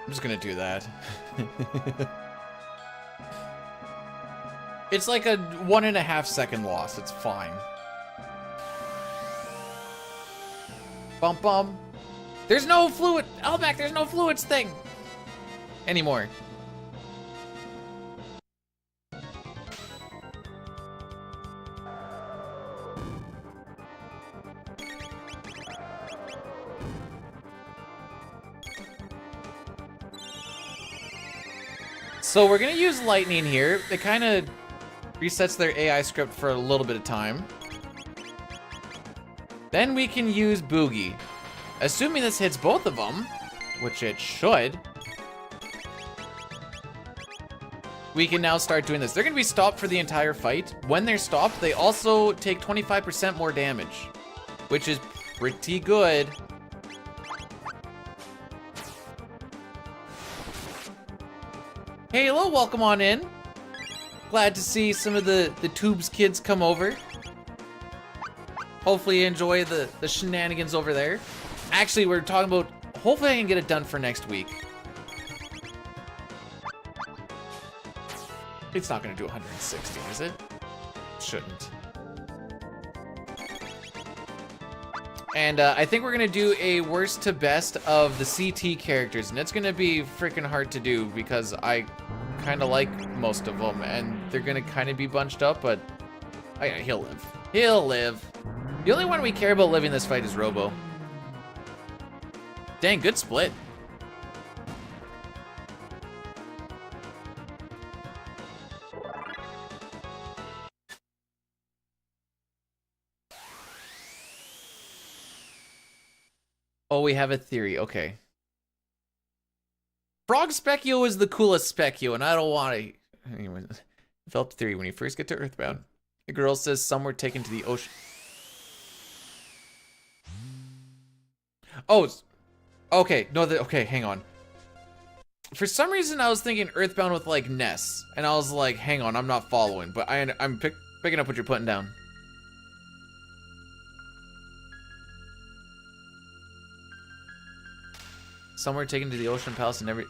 I'm just gonna do that. It's like a 1.5 second loss, it's fine. Bum bum. There's no fluid. Elmac, there's no fluids thing anymore. So we're gonna use lightning here. It kind of resets their AI script for a little bit of time. Then we can use Boogie. Assuming this hits both of them, which it should, we can now start doing this. They're gonna be stopped for the entire fight. When they're stopped, they also take 25% more damage, which is pretty good. Hey, hello, welcome on in. Glad to see some of the Tubes kids come over. Hopefully you enjoy the shenanigans over there. Actually, we're talking about, hopefully I can get it done for next week. It's not gonna do 160, is it? Shouldn't. And I think we're gonna do a worst to best of the CT characters, and it's gonna be freaking hard to do because I kind of like most of them, and they're gonna kind of be bunched up, but he'll live. He'll live. The only one we care about living this fight is Robo. Dang, good split. Oh, we have a theory. Okay. Frog Specchio is the coolest Specchio, and I don't want to... Anyway, developed theory. When you first get to Earthbound, a girl says some were taken to the ocean. Oh, okay. No, okay, hang on. For some reason, I was thinking Earthbound with, like, Ness. And I was like, hang on, I'm not following. But I'm picking up what you're putting down. Some were taken to the Ocean Palace and every...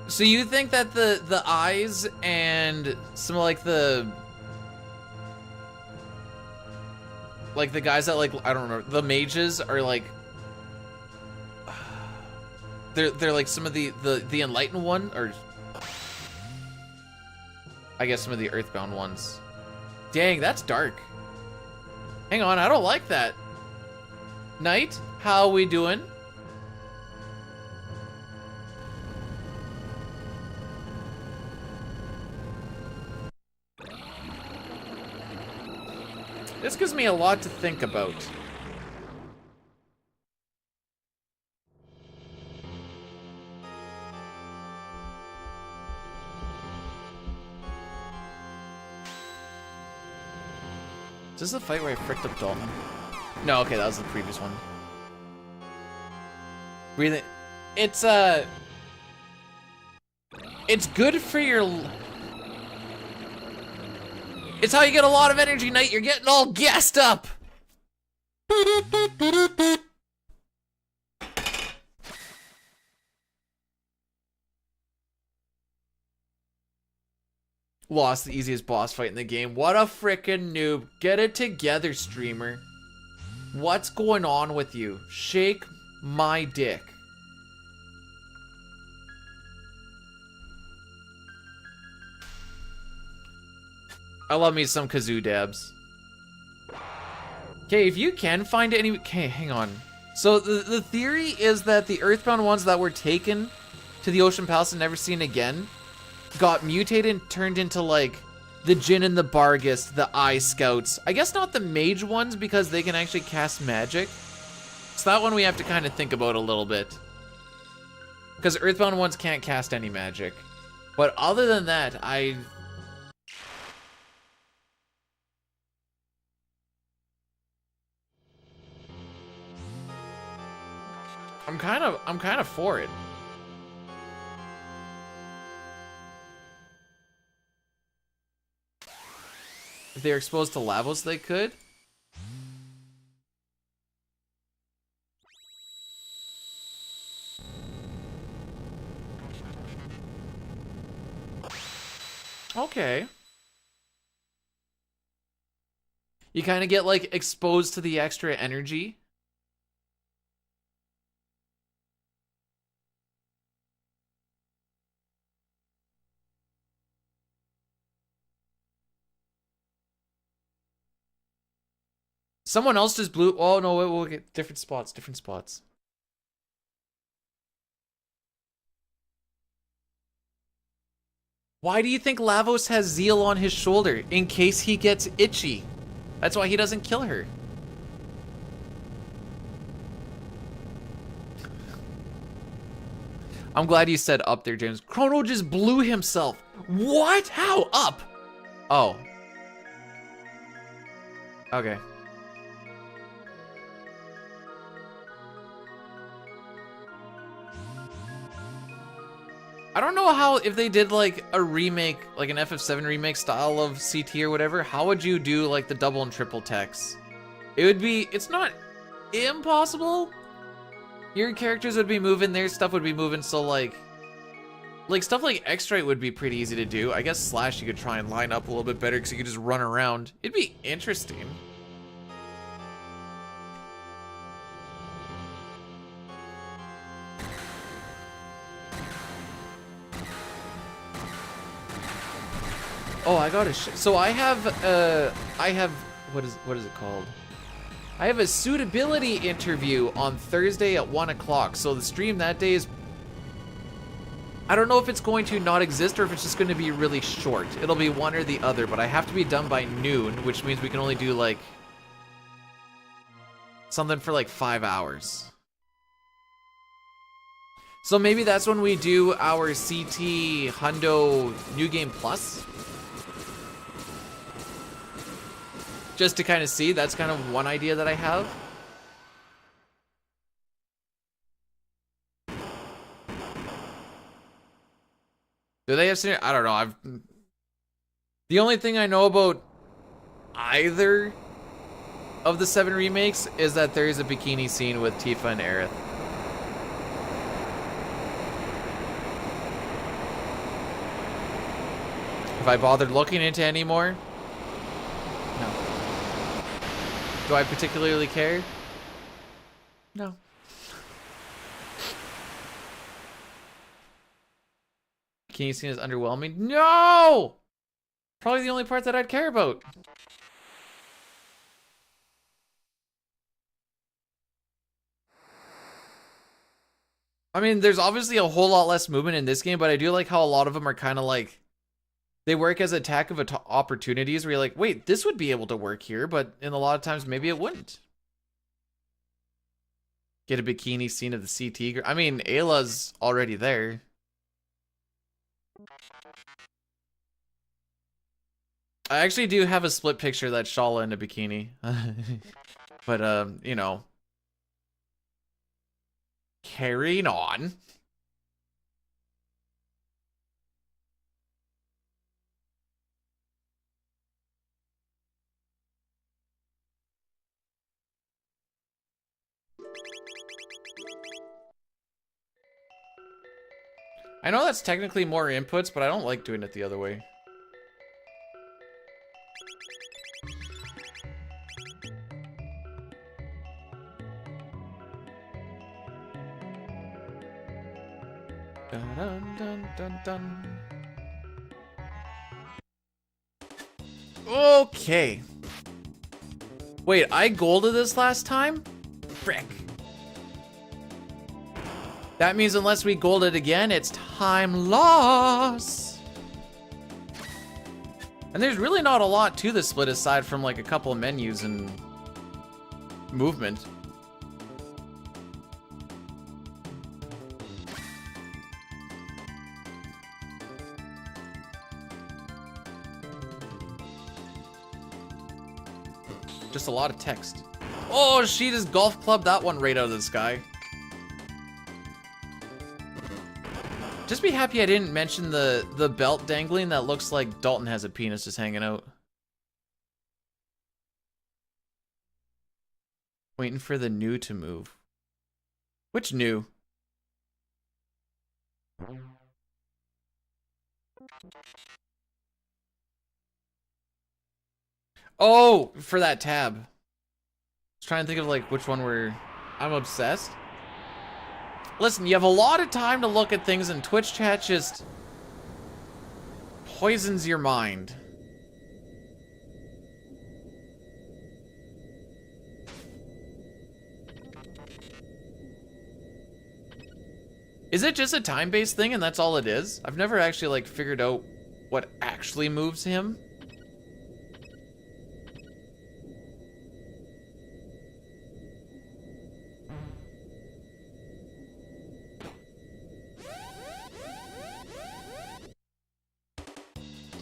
So you think that the eyes and some of, like, the guys that, like, I don't know, the mages are, like... They're like some of the enlightened one, or I guess some of the earthbound ones. Dang, that's dark. Hang on, I don't like that. Knight, how we doing? This gives me a lot to think about. Is this the fight where I fricked up Dalton? No, okay, that was the previous one. Really? It's good for your... It's how you get a lot of energy, Knight. You're getting all gassed up! Lost the easiest boss fight in the game. What a frickin' noob. Get it together, streamer. What's going on with you? Shake my dick. I love me some kazoo dabs. Okay, if you can find any... Okay, hang on. So the theory is that the Earthbound ones that were taken to the Ocean Palace and never seen again got mutated and turned into, like, the Jinn and the Barghest, the Eye Scouts. I guess not the mage ones because they can actually cast magic. So that one we have to kind of think about a little bit. Because Earthbound ones can't cast any magic. But other than that, I'm kind of for it. If they're exposed to Lavos, they could. Okay. You kind of get, like, exposed to the extra energy. Someone else just blew... Oh, no, we'll get different spots, different spots. Why do you think Lavos has Zeal on his shoulder? In case he gets itchy. That's why he doesn't kill her. I'm glad you said up there, James. Chrono just blew himself. What? How? Up? Oh. Okay. I don't know how, if they did like a remake, like an FF7 remake style of CT or whatever, how would you do like the double and triple techs? It would be, it's not impossible. Your characters would be moving, their stuff would be moving, so like stuff like X-Strike would be pretty easy to do. I guess Slash you could try and line up a little bit better because you could just run around. It'd be interesting. Oh, I got a so I have what is it called? I have a suitability interview on Thursday at 1 o'clock. So the stream that day is, I don't know if it's going to not exist or if it's just going to be really short. It'll be one or the other, but I have to be done by noon, which means we can only do, like, something for, like, 5 hours. So maybe that's when we do our CT Hundo New Game Plus. Just to kind of see, that's kind of one idea that I have. Do they have scenario? I don't know. The only thing I know about either of the 7 remakes is that there is a bikini scene with Tifa and Aerith. Have I bothered looking into any more? No. Do I particularly care? No. Bikini scene is underwhelming? No! Probably the only part that I'd care about. I mean, there's obviously a whole lot less movement in this game, but I do like how a lot of them are kind of like, they work as attack of opportunities where you're like, wait, this would be able to work here, but in a lot of times maybe it wouldn't. Get a bikini scene of the CT girl. I mean, Ayla's already there. I actually do have a split picture that's Shala in a bikini. But, you know. Carrying on. I know that's technically more inputs, but I don't like doing it the other way. Dun, dun, dun, dun, dun. Okay. Wait, I golded this last time? Frick. That means unless we gold it again, it's time loss. And there's really not a lot to the split aside from like a couple of menus and movement. Just a lot of text. Oh, she just golf clubbed that one right out of the sky. Just be happy I didn't mention the belt dangling that looks like Dalton has a penis just hanging out. Waiting for the new to move. Which new? Oh, for that tab. I was trying to think of like which one I'm obsessed. Listen, you have a lot of time to look at things, and Twitch chat just poisons your mind. Is it just a time-based thing and that's all it is? I've never actually like figured out what actually moves him.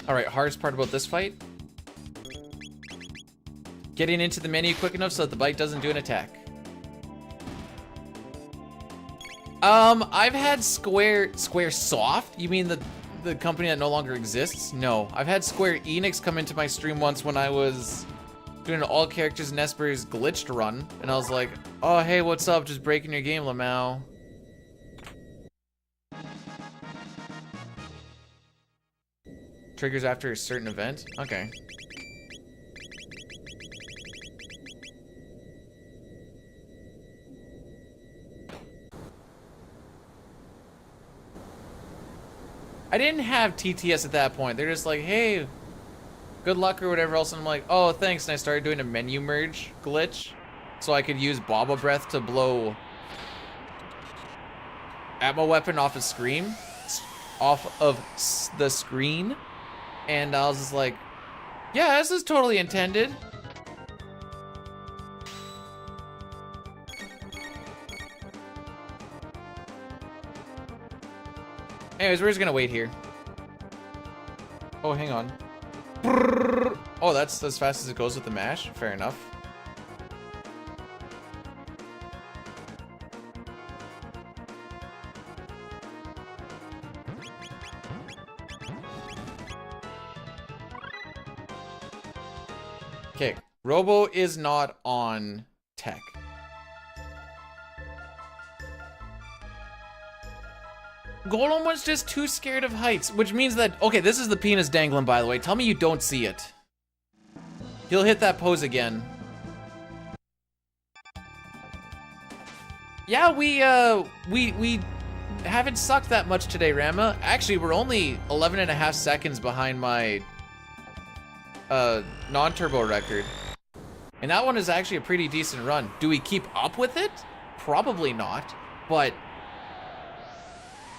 Alright, hardest part about this fight? Getting into the menu quick enough so that the bite doesn't do an attack. I've had Square Soft? You mean the company that no longer exists? No. I've had Square Enix come into my stream once when I was doing an all characters in Esper's glitched run, and I was like, oh hey, what's up? Just breaking your game, Lamau. Triggers after a certain event? Okay. I didn't have TTS at that point. They're just like, hey, good luck or whatever else. And I'm like, oh, thanks. And I started doing a menu merge glitch so I could use Baba Breath to blow ammo weapon off of the screen. And I was just like, yeah, this is totally intended. Anyways, we're just gonna wait here. Oh, hang on. Oh, that's as fast as it goes with the mash? Fair enough. Okay, Robo is not on tech. Golem was just too scared of heights, which means that... Okay, this is the penis dangling, by the way. Tell me you don't see it. He'll hit that pose again. Yeah, we haven't sucked that much today, Rama. Actually, we're only 11.5 seconds behind my non-turbo record. And that one is actually a pretty decent run. Do we keep up with it? Probably not, but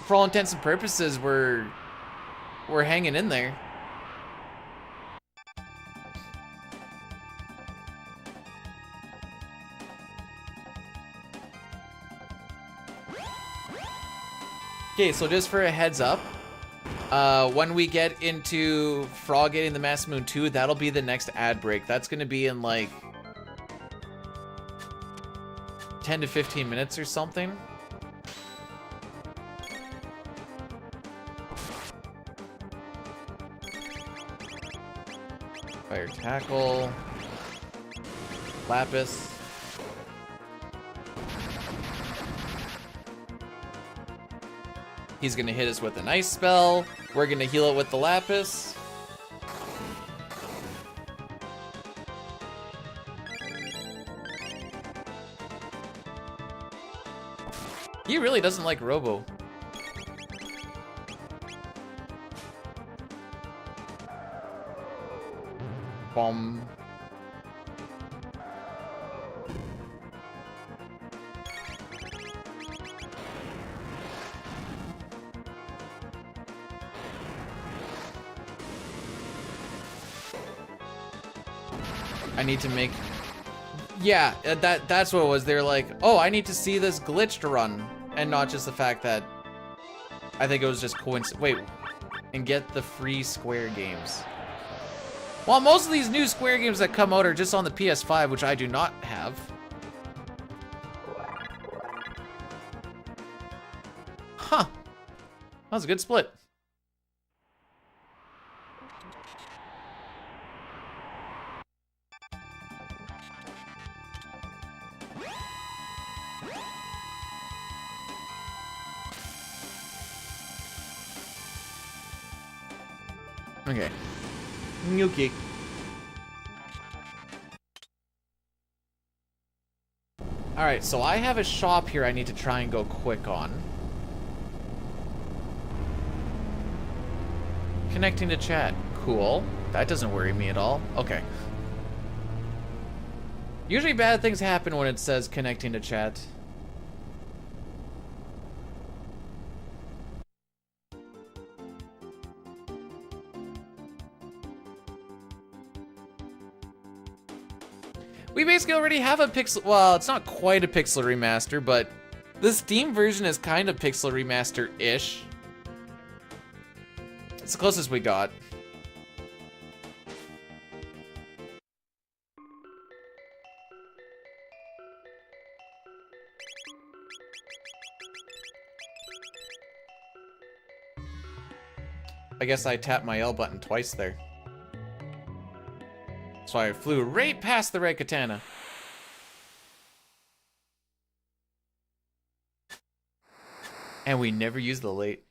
for all intents and purposes, we're hanging in there. Okay, so just for a heads up, when we get into Frog getting the Mass Moon 2, that'll be the next ad break. That's gonna be in like 10 to 15 minutes or something. Fire tackle, Lapis. He's gonna hit us with an ice spell. We're gonna heal it with the Lapis. He really doesn't like Robo. Bomb. I need to make... Yeah, that's what it was. They're like, oh, I need to see this glitched run. And not just the fact that... I think it was just coincidence. Wait. And get the free Square games. Well, most of these new Square games that come out are just on the PS5, which I do not have. Huh. That was a good split. Okay. Okay. Alright, so I have a shop here I need to try and go quick on. Connecting to chat. Cool. That doesn't worry me at all. Okay. Usually bad things happen when it says connecting to chat. We basically already have a pixel... Well, it's not quite a pixel remaster, but the Steam version is kind of pixel remaster-ish. It's the closest we got. I guess I tapped my L button twice there. So I flew right past the red katana. And we never used the late.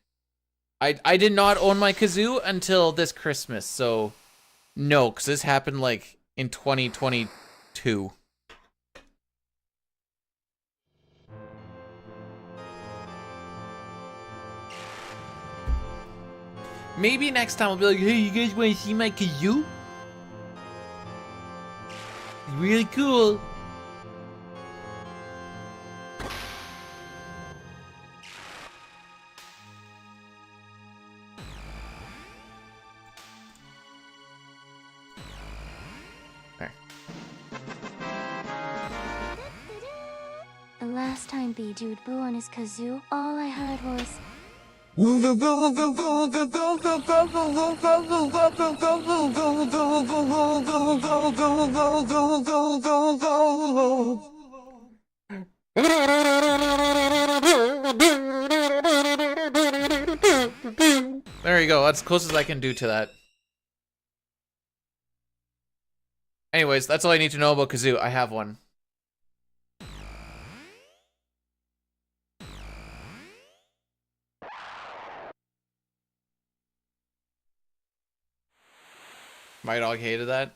I did not own my kazoo until this Christmas, so no, because this happened like in 2022. Maybe next time I'll be like, hey, you guys want to see my kazoo? It's really cool. The last time B-Dude blew on his kazoo, all I heard was... There you go. That's as close as I can do to that. Anyways, that's all I need to know about Kazoo. I have one. My dog hated that.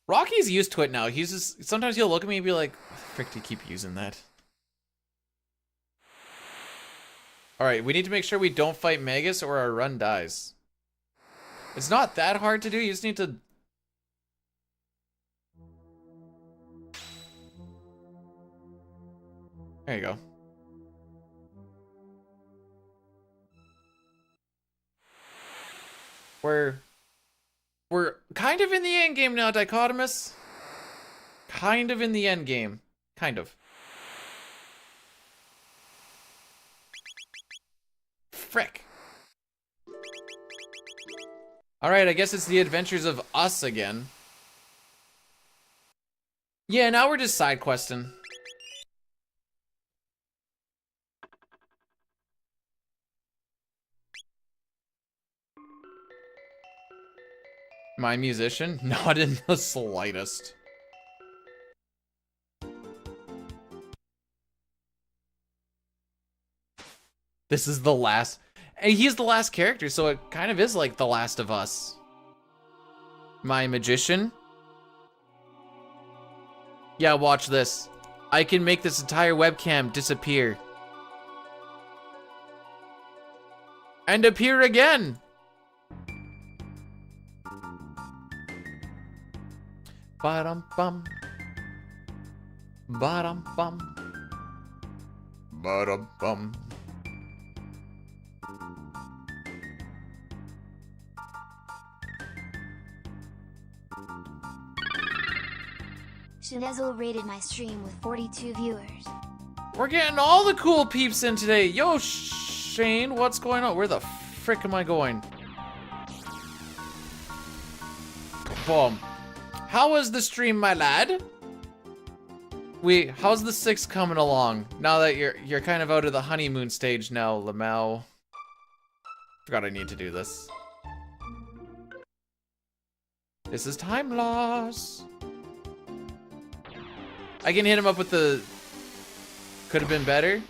Rocky's used to it now. He's just, sometimes he'll look at me and be like, frick, do you keep using that? Alright, we need to make sure we don't fight Magus or our run dies. It's not that hard to do, you just need to... There you go. We're kind of in the end game now, Dichotomous. Kind of in the end game. Kind of. Frick. Alright, I guess it's the adventures of us again. Yeah, now we're just side questing. My musician? Not in the slightest. This is the last... And he's the last character, so it kind of is like The Last of Us. My magician? Yeah, watch this. I can make this entire webcam disappear. And appear again! Ba-dum-bum. Ba-dum-bum. Ba-dum-bum. Shinezel rated my stream with 42 viewers. We're getting all the cool peeps in today. Yo, Shane, what's going on? Where the frick am I going? Boom. How was the stream, my lad? How's the 6 coming along? Now that you're kind of out of the honeymoon stage now, Lamau. Forgot I need to do this. This is time loss. I can hit him up with the... Could have been better?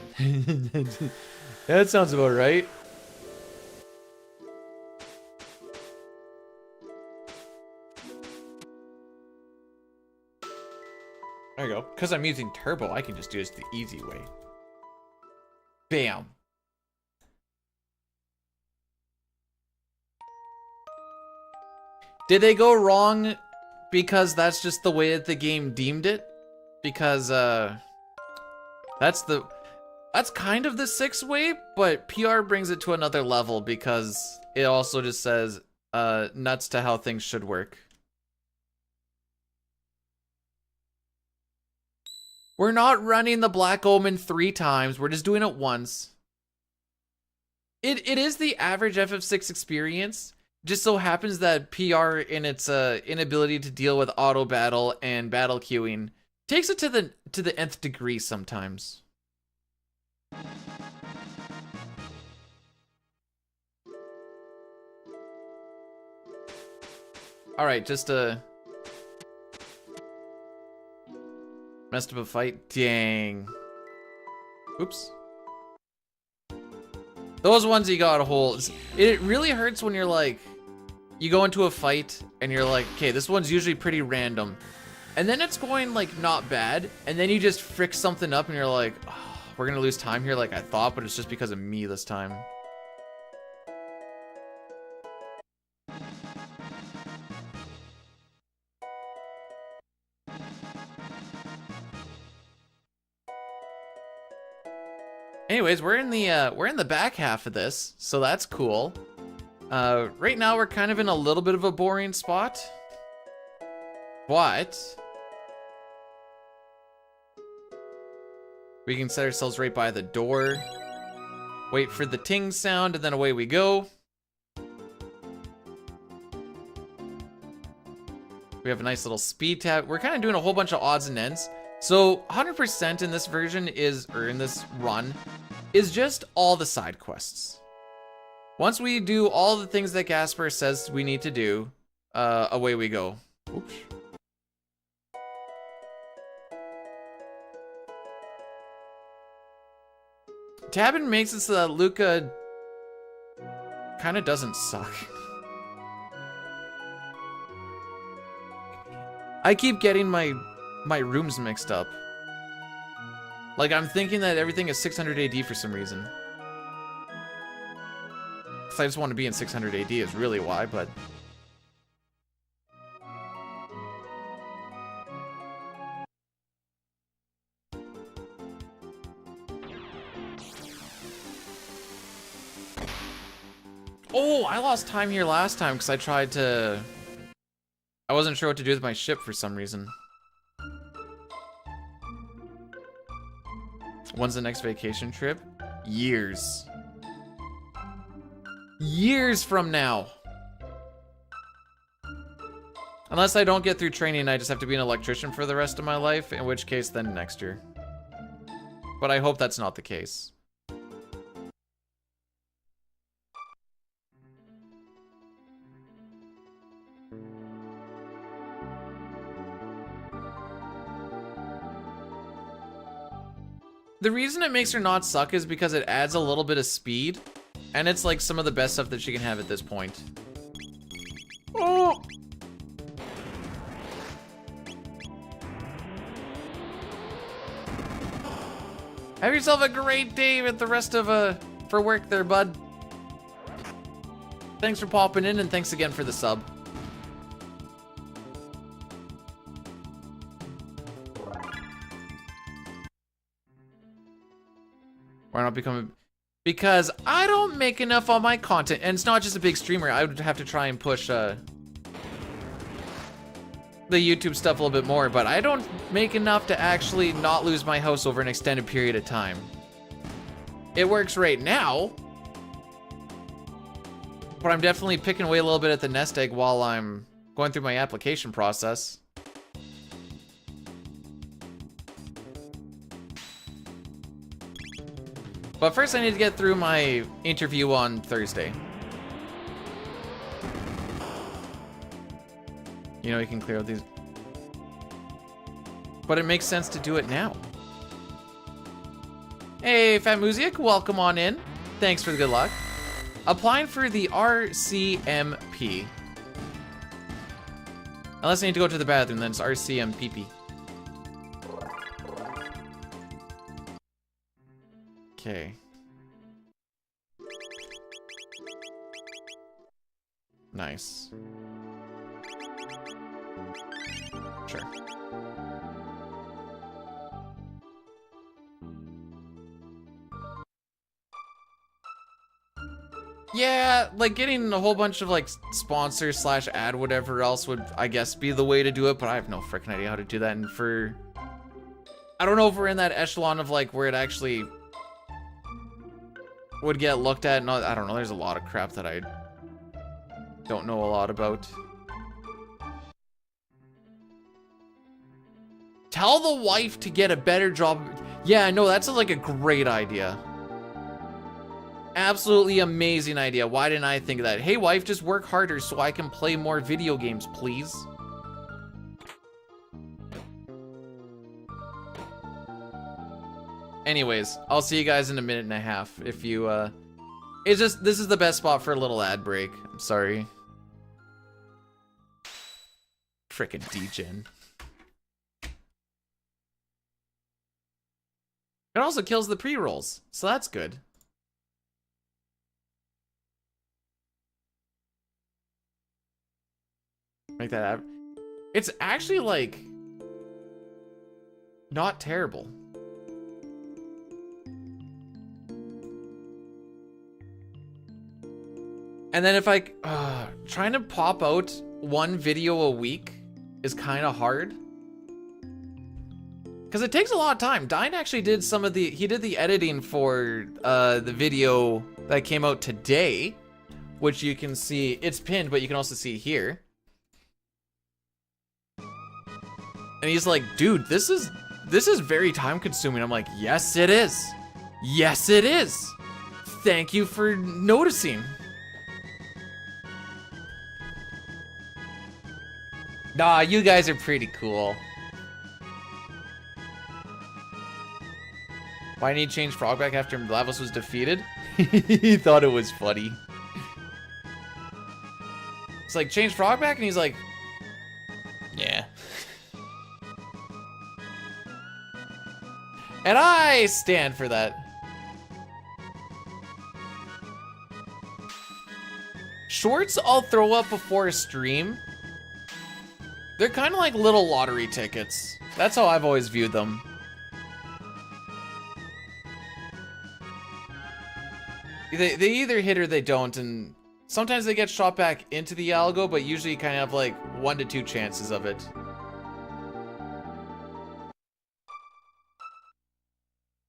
That sounds about right. There you go. Because I'm using turbo, I can just do this the easy way. Bam. Did they go wrong because that's just the way that the game deemed it? Because that's kind of the 6 way, but PR brings it to another level because it also just says nuts to how things should work. We're not running the Black Omen 3 times, we're just doing it once. It is the average FF6 experience. Just so happens that PR in its inability to deal with auto battle and battle queuing takes it to the nth degree sometimes. All right, just messed up a fight. Dang. Oops. Those ones you got holes. It really hurts when you're like, you go into a fight and you're like, okay, this one's usually pretty random. And then it's going like not bad, and then you just frick something up and you're like, oh, we're gonna lose time here like I thought, but it's just because of me this time. Anyways, we're in the back half of this, so that's cool. Right now we're kind of in a little bit of a boring spot, but we can set ourselves right by the door. Wait for the ting sound, and then away we go. We have a nice little speed tab. We're kind of doing a whole bunch of odds and ends. So 100% in this version is, or in this run, is just all the side quests. Once we do all the things that Gasper says we need to do, away we go. Oops. Tabin makes it so that Luca kind of doesn't suck. I keep getting my rooms mixed up. Like, I'm thinking that everything is 600 AD for some reason. Because I just want to be in 600 AD is really why, but... Oh, I lost time here last time because I tried to... I wasn't sure what to do with my ship for some reason. When's the next vacation trip? Years. Years from now. Unless I don't get through training and I just have to be an electrician for the rest of my life, in which case then next year. But I hope that's not the case. The reason it makes her not suck is because it adds a little bit of speed, and it's like some of the best stuff that she can have at this point. Oh! Have yourself a great day with the rest of for work there, bud. Thanks for popping in, and thanks again for the sub. Why not become a... Because I don't make enough on my content, and it's not just a big streamer. I would have to try and push the YouTube stuff a little bit more, but I don't make enough to actually not lose my house over an extended period of time. It works right now, but I'm definitely picking away a little bit at the nest egg while I'm going through my application process. But first I need to get through my interview on Thursday. You know, you can clear out these. But it makes sense to do it now. Hey, Fat Music, welcome on in. Thanks for the good luck. Applying for the RCMP. Unless I need to go to the bathroom, then it's RCMPP. Okay. Nice. Sure. Yeah, like getting a whole bunch of like sponsors slash ad whatever else would, I guess, be the way to do it, but I have no freaking idea how to do that. And for, I don't know if we're in that echelon of like where it actually would get looked at. No, I don't know. There's a lot of crap that I don't know a lot about. Tell the wife to get a better job. Yeah, no, that's like a great idea. Absolutely amazing idea. Why didn't I think of that? Hey, wife, just work harder so I can play more video games, please. Anyways, I'll see you guys in a minute and a half. If you, it's just, this is the best spot for a little ad break. I'm sorry. Frickin' degen. It also kills the pre-rolls, so that's good. Make that ad. It's actually, like, not terrible. And then if I, trying to pop out one video a week is kind of hard. Because it takes a lot of time. Dine actually did he did the editing for the video that came out today, which you can see, it's pinned, but you can also see here. And he's like, dude, this is very time consuming. I'm like, yes, it is. Yes, it is. Thank you for noticing. Nah, you guys are pretty cool. Why didn't he change Frogback after Lavos was defeated? He thought it was funny. It's like, change Frogback? And he's like, yeah. And I stand for that. Shorts I'll throw up before a stream. They're kind of like little lottery tickets. That's how I've always viewed them. They either hit or they don't, and sometimes they get shot back into the algo, but usually you kind of have like 1 to 2 chances of it.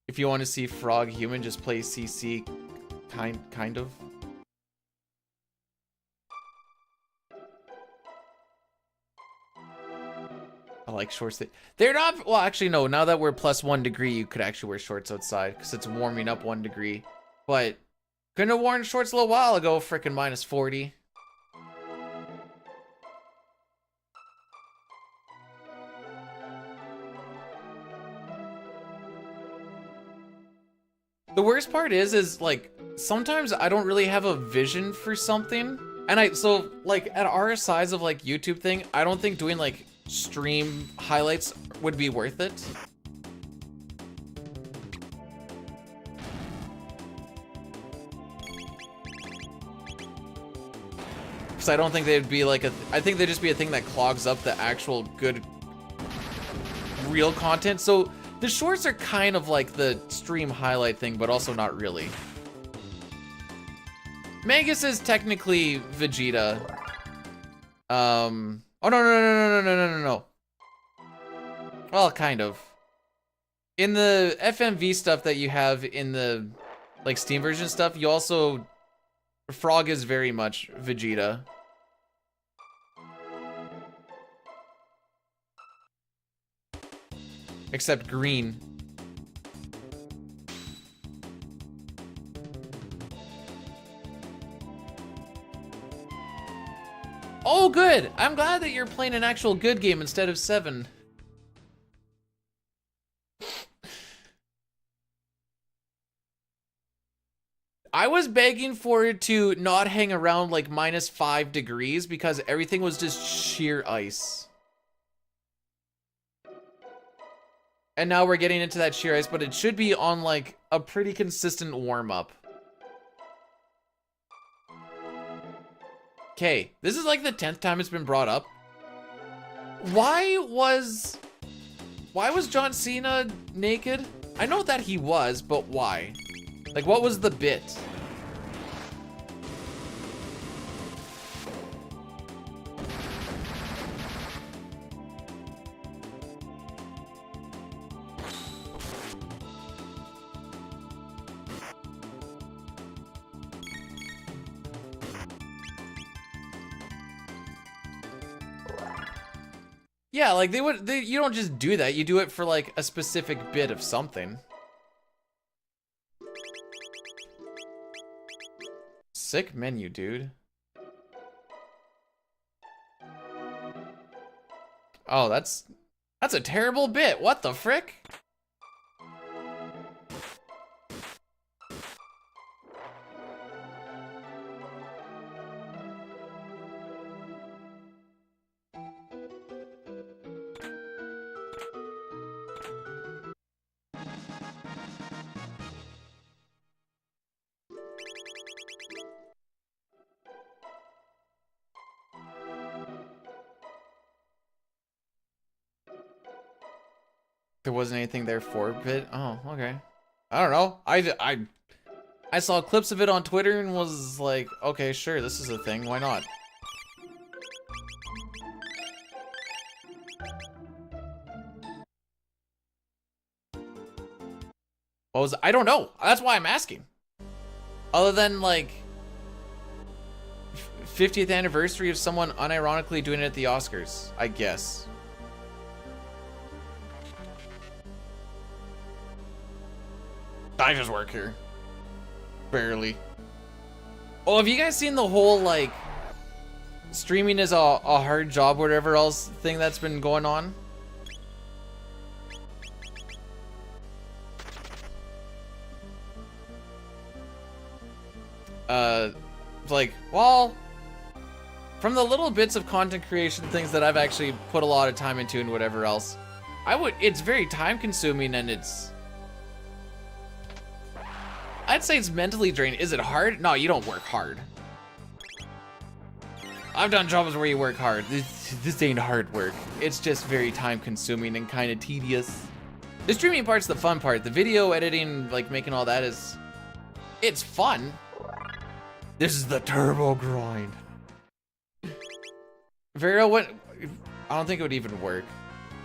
If you want to see Frog Human, just play CC, kind of. I like shorts. They're not, well, actually no, now that we're plus 1 degree, you could actually wear shorts outside because it's warming up 1 degree. But couldn't have worn shorts a little while ago, frickin' minus 40. The worst part is like, sometimes I don't really have a vision for something. And so like at our size of like YouTube thing, I don't think doing like stream highlights would be worth it. Because I don't think they'd be like I think they'd just be a thing that clogs up the actual good real content. So the shorts are kind of like the stream highlight thing, but also not really. Magus is technically Vegeta. Oh no. Well, kind of. In the FMV stuff that you have in the like Steam version stuff, you also Frog is very much Vegeta. Except green. Oh, good! I'm glad that you're playing an actual good game instead of 7. I was begging for it to not hang around like minus 5 degrees because everything was just sheer ice. And now we're getting into that sheer ice, but it should be on like a pretty consistent warm-up. Okay, this is like the 10th time it's been brought up. Why was John Cena naked? I know that he was, but why? Like, what was the bit? Yeah, like you don't just do that. You do it for like a specific bit of something. Sick menu, dude. Oh, that's a terrible bit. What the frick? There wasn't anything there for a bit. Oh, okay. I don't know. I saw clips of it on Twitter and was like, okay, sure, this is a thing. Why not? I don't know. That's why I'm asking. Other than like 50th anniversary of someone unironically doing it at the Oscars, I guess. I just work here. Barely. Oh, have you guys seen the whole like streaming is a hard job, whatever else thing that's been going on? Like, well, from the little bits of content creation things that I've actually put a lot of time into and whatever else, it's very time consuming and I'd say it's mentally draining. Is it hard? No, you don't work hard. I've done jobs where you work hard. This ain't hard work. It's just very time consuming and kind of tedious. The streaming part's the fun part. The video editing, like making all that it's fun. This is the turbo grind. Vera, I don't think it would even work.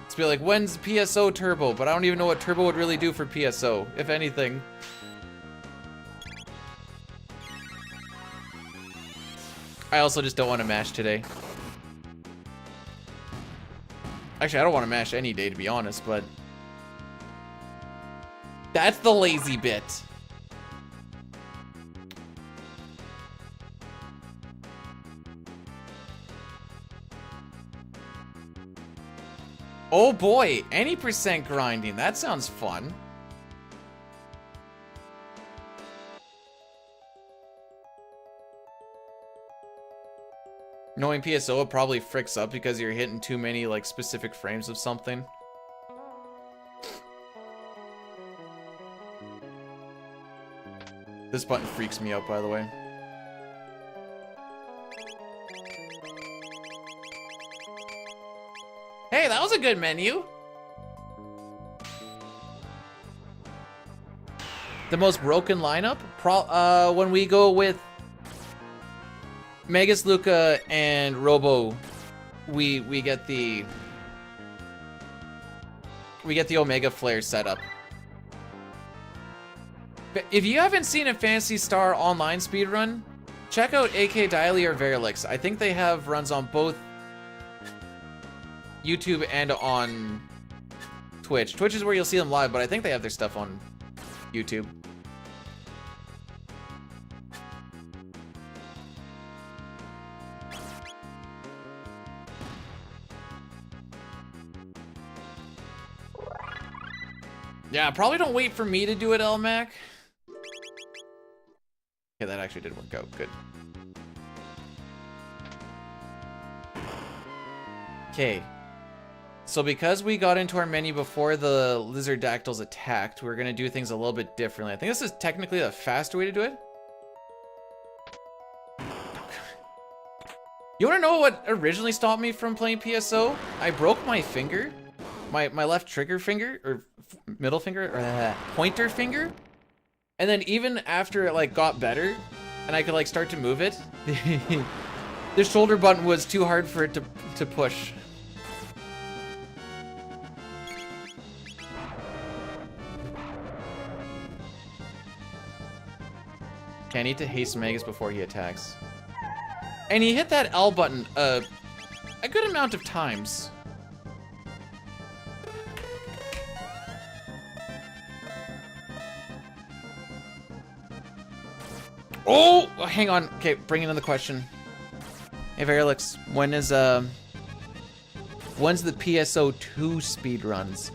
It's be like, when's PSO turbo? But I don't even know what turbo would really do for PSO, if anything. I also just don't want to mash today. Actually, I don't want to mash any day, to be honest, but that's the lazy bit. Oh boy, any percent grinding. That sounds fun. Knowing PSO it probably fricks up because you're hitting too many like specific frames of something. This button freaks me out, by the way. Hey, that was a good menu. The most broken lineup? When we go with Megas, Luca, and Robo, we get the Omega Flare setup. If you haven't seen a Phantasy Star online speedrun, check out AK Diley or Verilix. I think they have runs on both YouTube and on Twitch. Twitch is where you'll see them live, but I think they have their stuff on YouTube. Yeah, probably don't wait for me to do it, LMAC. Okay, that actually did work out. Good. Okay. So because we got into our menu before the lizard dactyls attacked, we're gonna do things a little bit differently. I think this is technically the faster way to do it. You wanna know what originally stopped me from playing PSO? I broke my finger. My left trigger finger, or middle finger, or pointer finger. And then even after it like got better, and I could like start to move it, the shoulder button was too hard for it to push. Okay, I need to haste Magus before he attacks. And he hit that L button a good amount of times. Oh, hang on. Okay, bringing in the question. Hey, Verilix, when's the PSO 2 speedruns?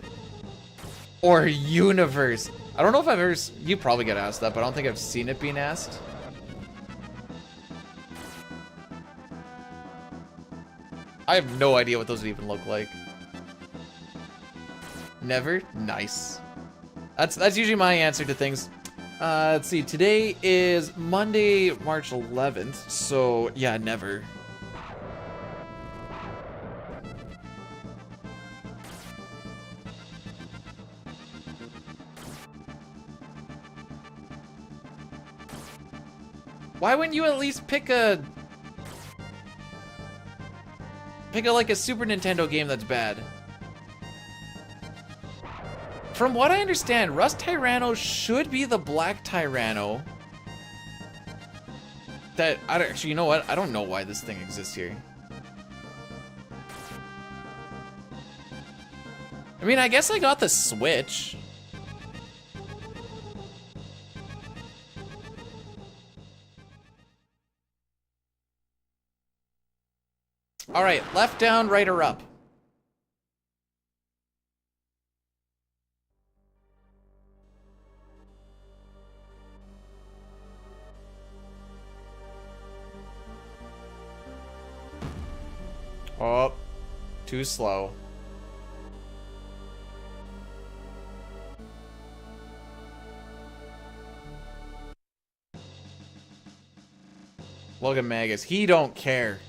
Or Universe? I don't know if I've ever... You probably get asked that, but I don't think I've seen it being asked. I have no idea what those would even look like. Never? Nice. That's usually my answer to things. Let's see, today is Monday, March 11th, so yeah, never. Why wouldn't you at least pick like a Super Nintendo game that's bad? From what I understand, Rust Tyranno should be the black Tyranno. That, actually, you know what? I don't know why this thing exists here. I mean, I guess I got the Switch. All right, left down, right or up. Oh, too slow. Look at Magus. He don't care.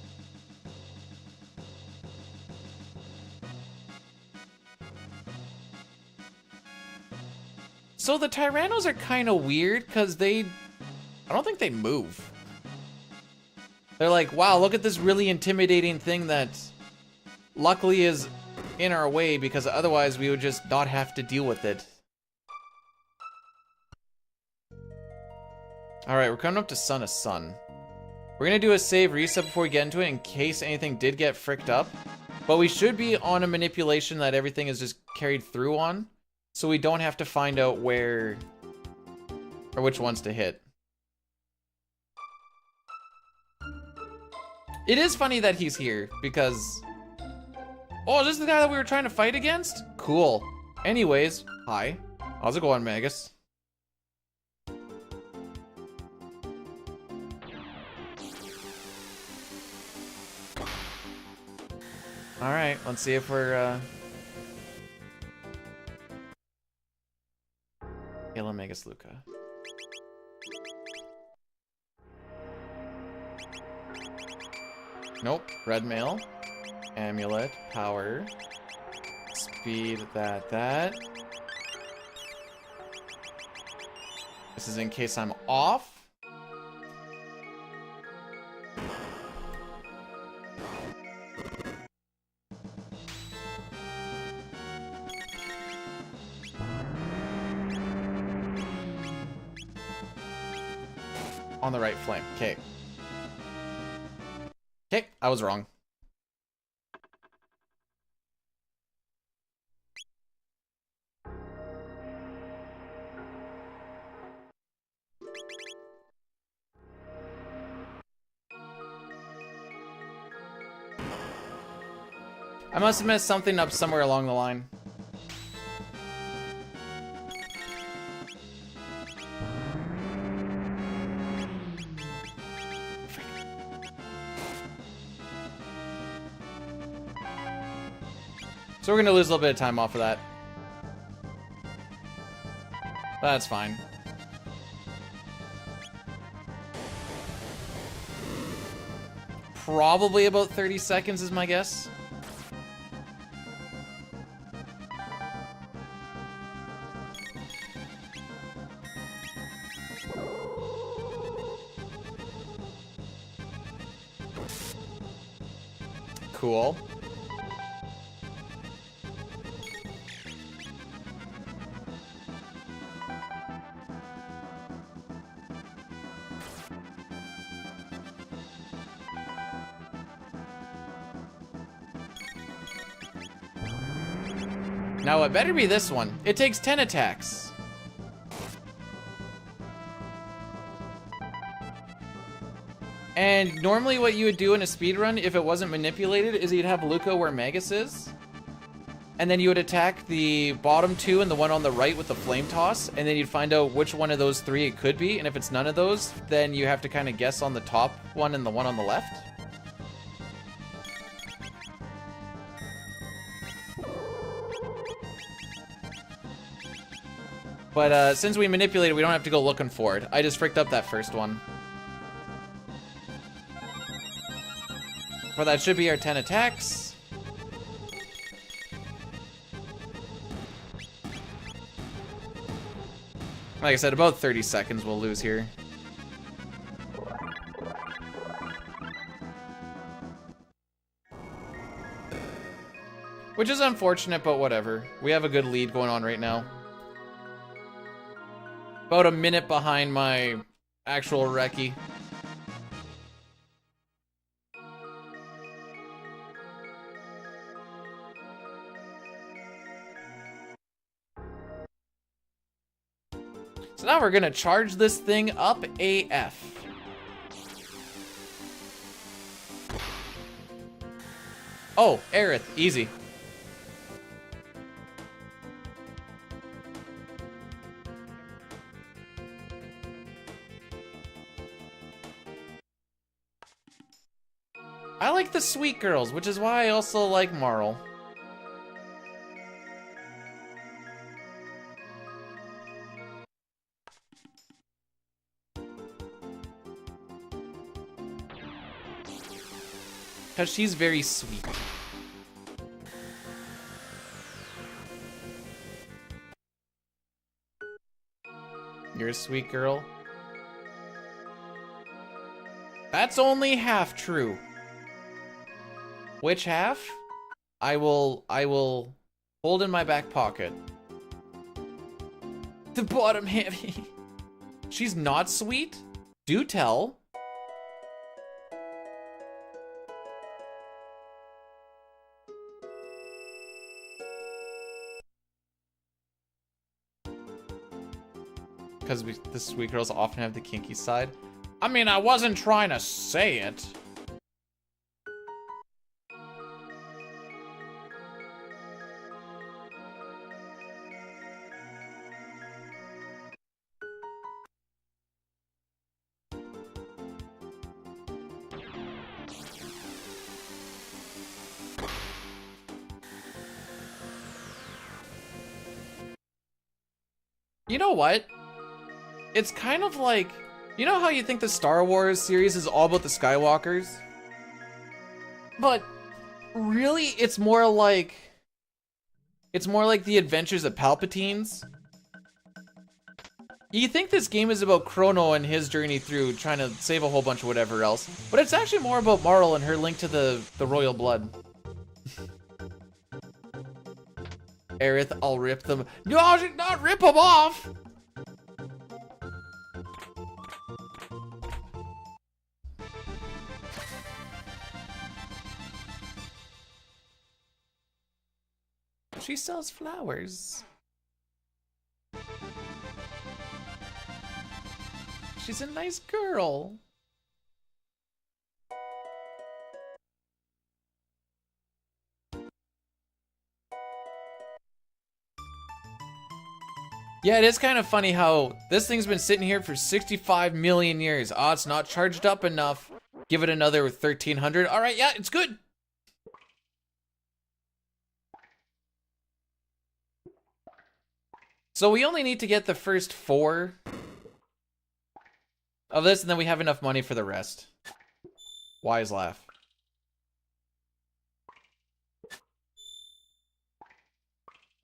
So the Tyrannos are kind of weird because I don't think they move. They're like, wow, look at this really intimidating thing that luckily is in our way because otherwise we would just not have to deal with it. All right, we're coming up to Son of Sun. We're gonna do a save reset before we get into it in case anything did get fricked up. But we should be on a manipulation that everything is just carried through on. So we don't have to find out where or which ones to hit. It is funny that he's here because... Oh, is this the guy that we were trying to fight against? Cool. Anyways, hi. How's it going, Magus? Alright, let's see if we're, Halo Magus Luca. Nope. Red mail. Amulet. Power. Speed. That. This is in case I'm off. On the right flame. Okay. Okay, I was wrong. I must have messed something up somewhere along the line. So we're gonna lose a little bit of time off of that. That's fine. Probably about 30 seconds is my guess. Cool. Now it better be this one. It takes 10 attacks. And normally what you would do in a speedrun, if it wasn't manipulated, is you'd have Luca where Magus is. And then you would attack the bottom two and the one on the right with the flame toss. And then you'd find out which one of those three it could be. And if it's none of those, then you have to kind of guess on the top one and the one on the left. But since we manipulated, we don't have to go looking for it. I just fricked up that first one. But that should be our 10 attacks. Like I said, about 30 seconds we'll lose here. Which is unfortunate, but whatever. We have a good lead going on right now. About a minute behind my actual recce. So now we're gonna charge this thing up AF. Oh, Aerith, easy. I like the sweet girls, which is why I also like Marl. Because she's very sweet. You're a sweet girl. That's only half true. Which half? I will hold in my back pocket. The bottom heavy. She's not sweet? Do tell. Because the sweet girls often have the kinky side. I mean, I wasn't trying to say it. You know what? It's kind of like, you know how you think the Star Wars series is all about the Skywalkers? But really, it's more like the adventures of Palpatines. You think this game is about Chrono and his journey through trying to save a whole bunch of whatever else, but it's actually more about Marl and her link to the royal blood. Aerith, I'll rip them. No, not rip them off! She sells flowers. She's a nice girl. Yeah, it is kind of funny how this thing's been sitting here for 65 million years. Oh, it's not charged up enough. Give it another 1300. All right, yeah, it's good. So we only need to get the first 4 of this, and then we have enough money for the rest. Wise laugh.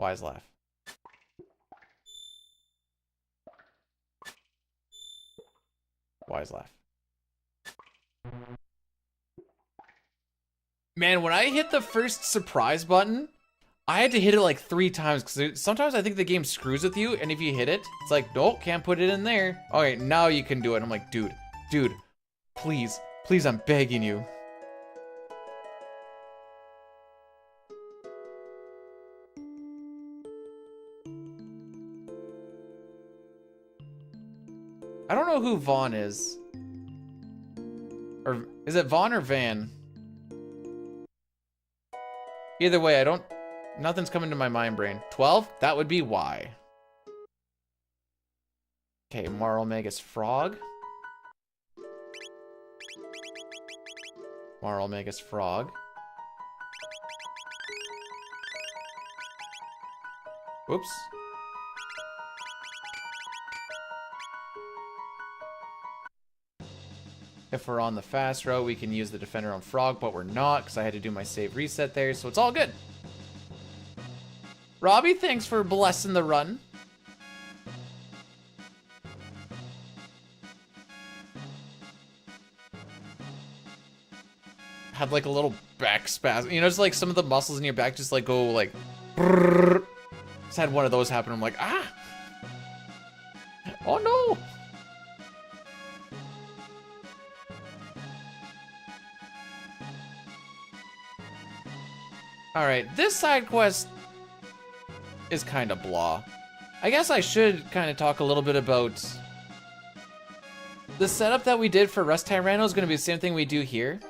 Wise laugh. Wise laugh. Man, when I hit the first surprise button, I had to hit it like 3 times because sometimes I think the game screws with you, and if you hit it, it's like, nope, can't put it in there. All right, now you can do it. I'm like, dude, please, I'm begging you. I don't know who Vaughn is. Or is it Vaughn or Van? Either way, nothing's coming to my mind brain. 12? That would be Y. Okay, Marl Magus Frog. Marl Magus Frog. Whoops. If we're on the fast route, we can use the defender on Frog, but we're not because I had to do my save reset there, so it's all good. Robbie, thanks for blessing the run. had like a little back spasm. You know, just like some of the muscles in your back just like go like. Brrr. Just had one of those happen. I'm like, ah. Oh no. All right, this side quest is kind of blah. I guess I should kind of talk a little bit about the setup that we did for Rust Tyranno is going to be the same thing we do here.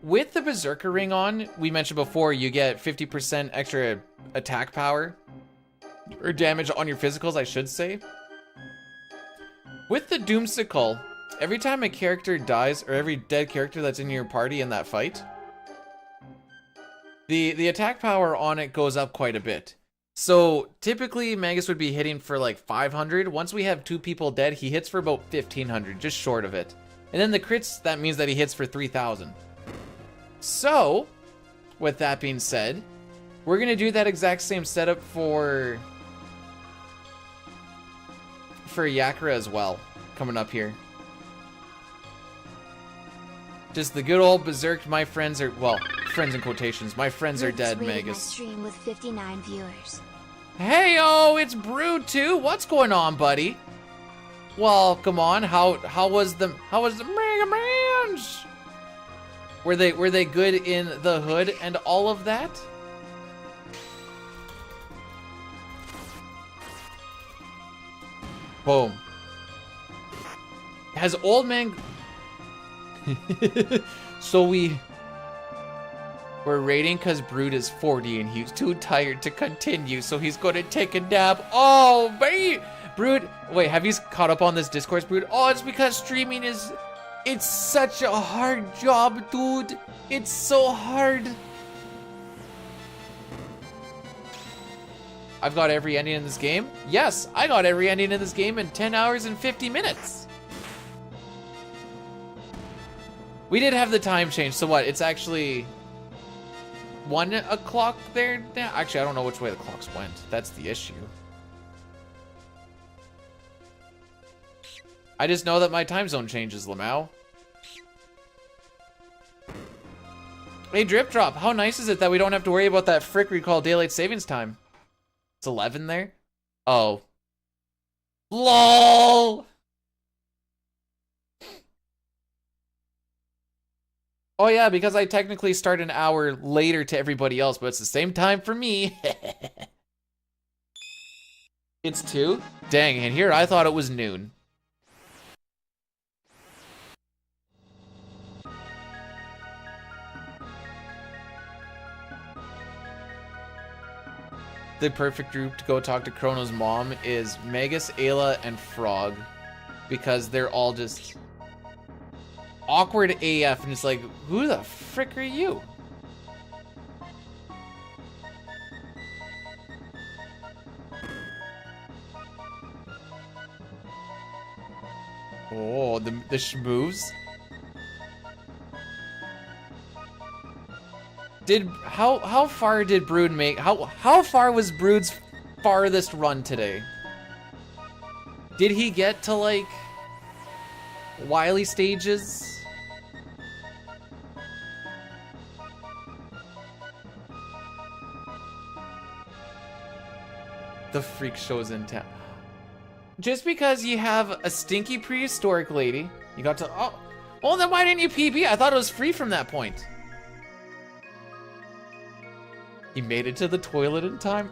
With the Berserker ring on, we mentioned before, you get 50% extra attack power, or damage on your physicals, I should say. With the Doomsicle, every time a character dies, or every dead character that's in your party in that fight, the attack power on it goes up quite a bit. So typically Magus would be hitting for like 500. Once we have 2 people dead, he hits for about 1500, just short of it. And then the crits, that means that he hits for 3000. So, with that being said, we're gonna do that exact same setup for Yakra as well, coming up here. Just the good old Berserk, my friends are, well, friends in quotations, my friends are dead, Magus. Stream with 59 viewers. Hey-oh, it's Brood 2. What's going on, buddy? Well, come on. How was the Mega Mans? Were they good in the hood and all of that? Boom. Has old man so we're raiding because Brood is 40 and he's too tired to continue, so he's gonna take a nap. Oh, babe! Brood, wait, have you caught up on this discourse, Brood? Oh, it's because streaming it's such a hard job, dude. It's so hard. I've got every ending in this game. Yes, I got every ending in this game in 10 hours and 50 minutes. We did have the time change, so what? It's actually 1 o'clock there now? Actually, I don't know which way the clocks went. That's the issue. I just know that my time zone changes, Lamau. Hey, Drip Drop, how nice is it that we don't have to worry about that frick we call daylight savings time? It's 11 there? Oh. LOL! Oh yeah, because I technically start an hour later to everybody else, but it's the same time for me. It's 2? Dang, and here I thought it was noon. The perfect group to go talk to Chrono's mom is Magus, Ayla, and Frog, because they're all just awkward AF, and it's like, who the frick are you? Oh, the schmooze. How far did Brood make? How far was Brood's farthest run today? Did he get to like Wily stages? The freak show's in town. Just because you have a stinky prehistoric lady, you got to, oh, well then why didn't you PB? I thought it was free from that point. He made it to the toilet in time.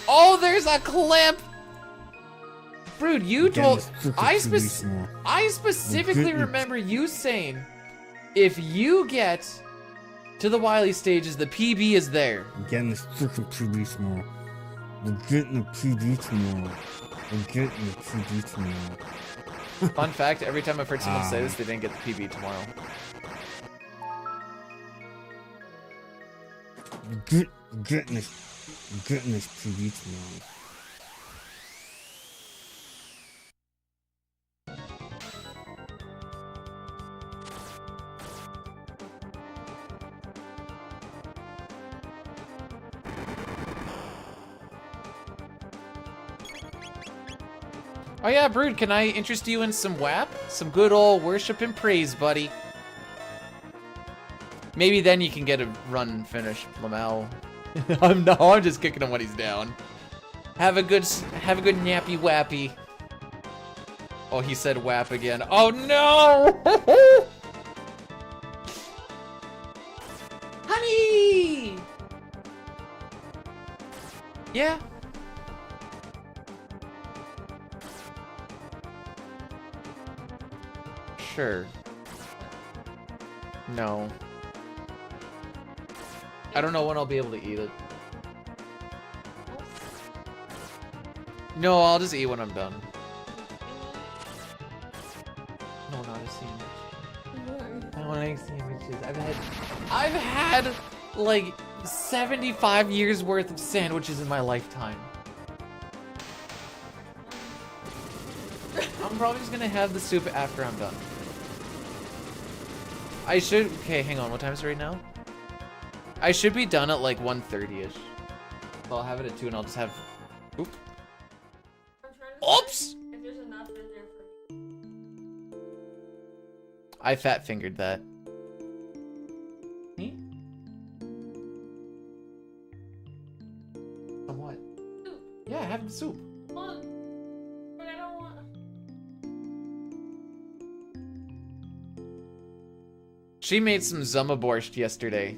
Oh, there's a clip! Brood, you told, I specifically remember you saying, if you get to the Wily stages, the PB is there. I'm getting the freaking PB tomorrow. We're getting the PB tomorrow. We're getting the PB tomorrow. Fun fact, every time I've heard someone say this, they didn't get the PB tomorrow. Getting this PB tomorrow. Oh yeah, Brood, can I interest you in some WAP? Some good old worship and praise, buddy. Maybe then you can get a run finish, Lamau. I'm just kicking him when he's down. Have a good nappy wappy. Oh, he said whap again. Oh no! Honey! Yeah. Sure. No. I don't know when I'll be able to eat it. No, I'll just eat when I'm done. No, not a sandwich. I don't like sandwiches. I've had like 75 years worth of sandwiches in my lifetime. I'm probably just gonna have the soup after I'm done. I should. Okay, hang on. What time is it right now? I should be done at like 1:30ish. So I'll have it at 2 and I'll just have. Oop. Oops! If there's enough in there for me. I fat fingered that. Me? Some what? Soup. Yeah, have the soup. Well, but I don't want. She made some Zuma borscht yesterday.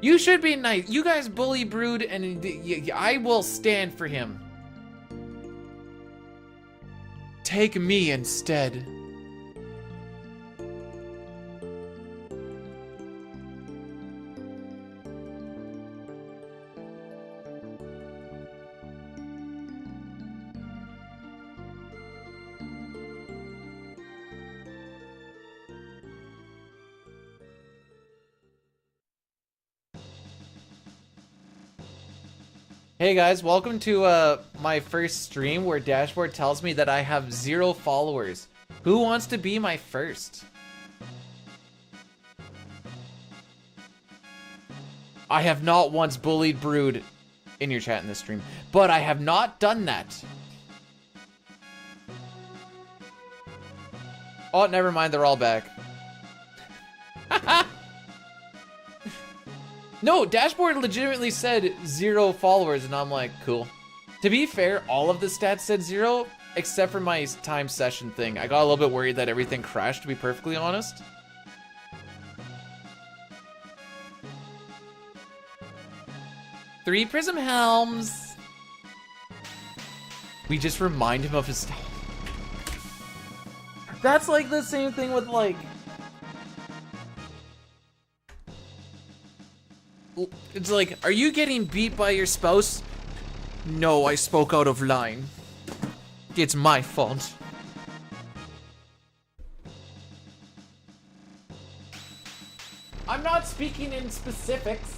You should be nice. You guys bully Brood, and I will stand for him. Take me instead. Hey guys, welcome to my first stream where Dashboard tells me that I have 0 followers. Who wants to be my first? I have not once bullied Brood in your chat in this stream, but I have not done that. Oh, never mind, they're all back. No, Dashboard legitimately said 0 followers, and I'm like, cool. To be fair, all of the stats said 0, except for my time session thing. I got a little bit worried that everything crashed, to be perfectly honest. Three Prism Helms. We just remind him of his... That's like the same thing with like... It's like, are you getting beat by your spouse? No, I spoke out of line. It's my fault. I'm not speaking in specifics.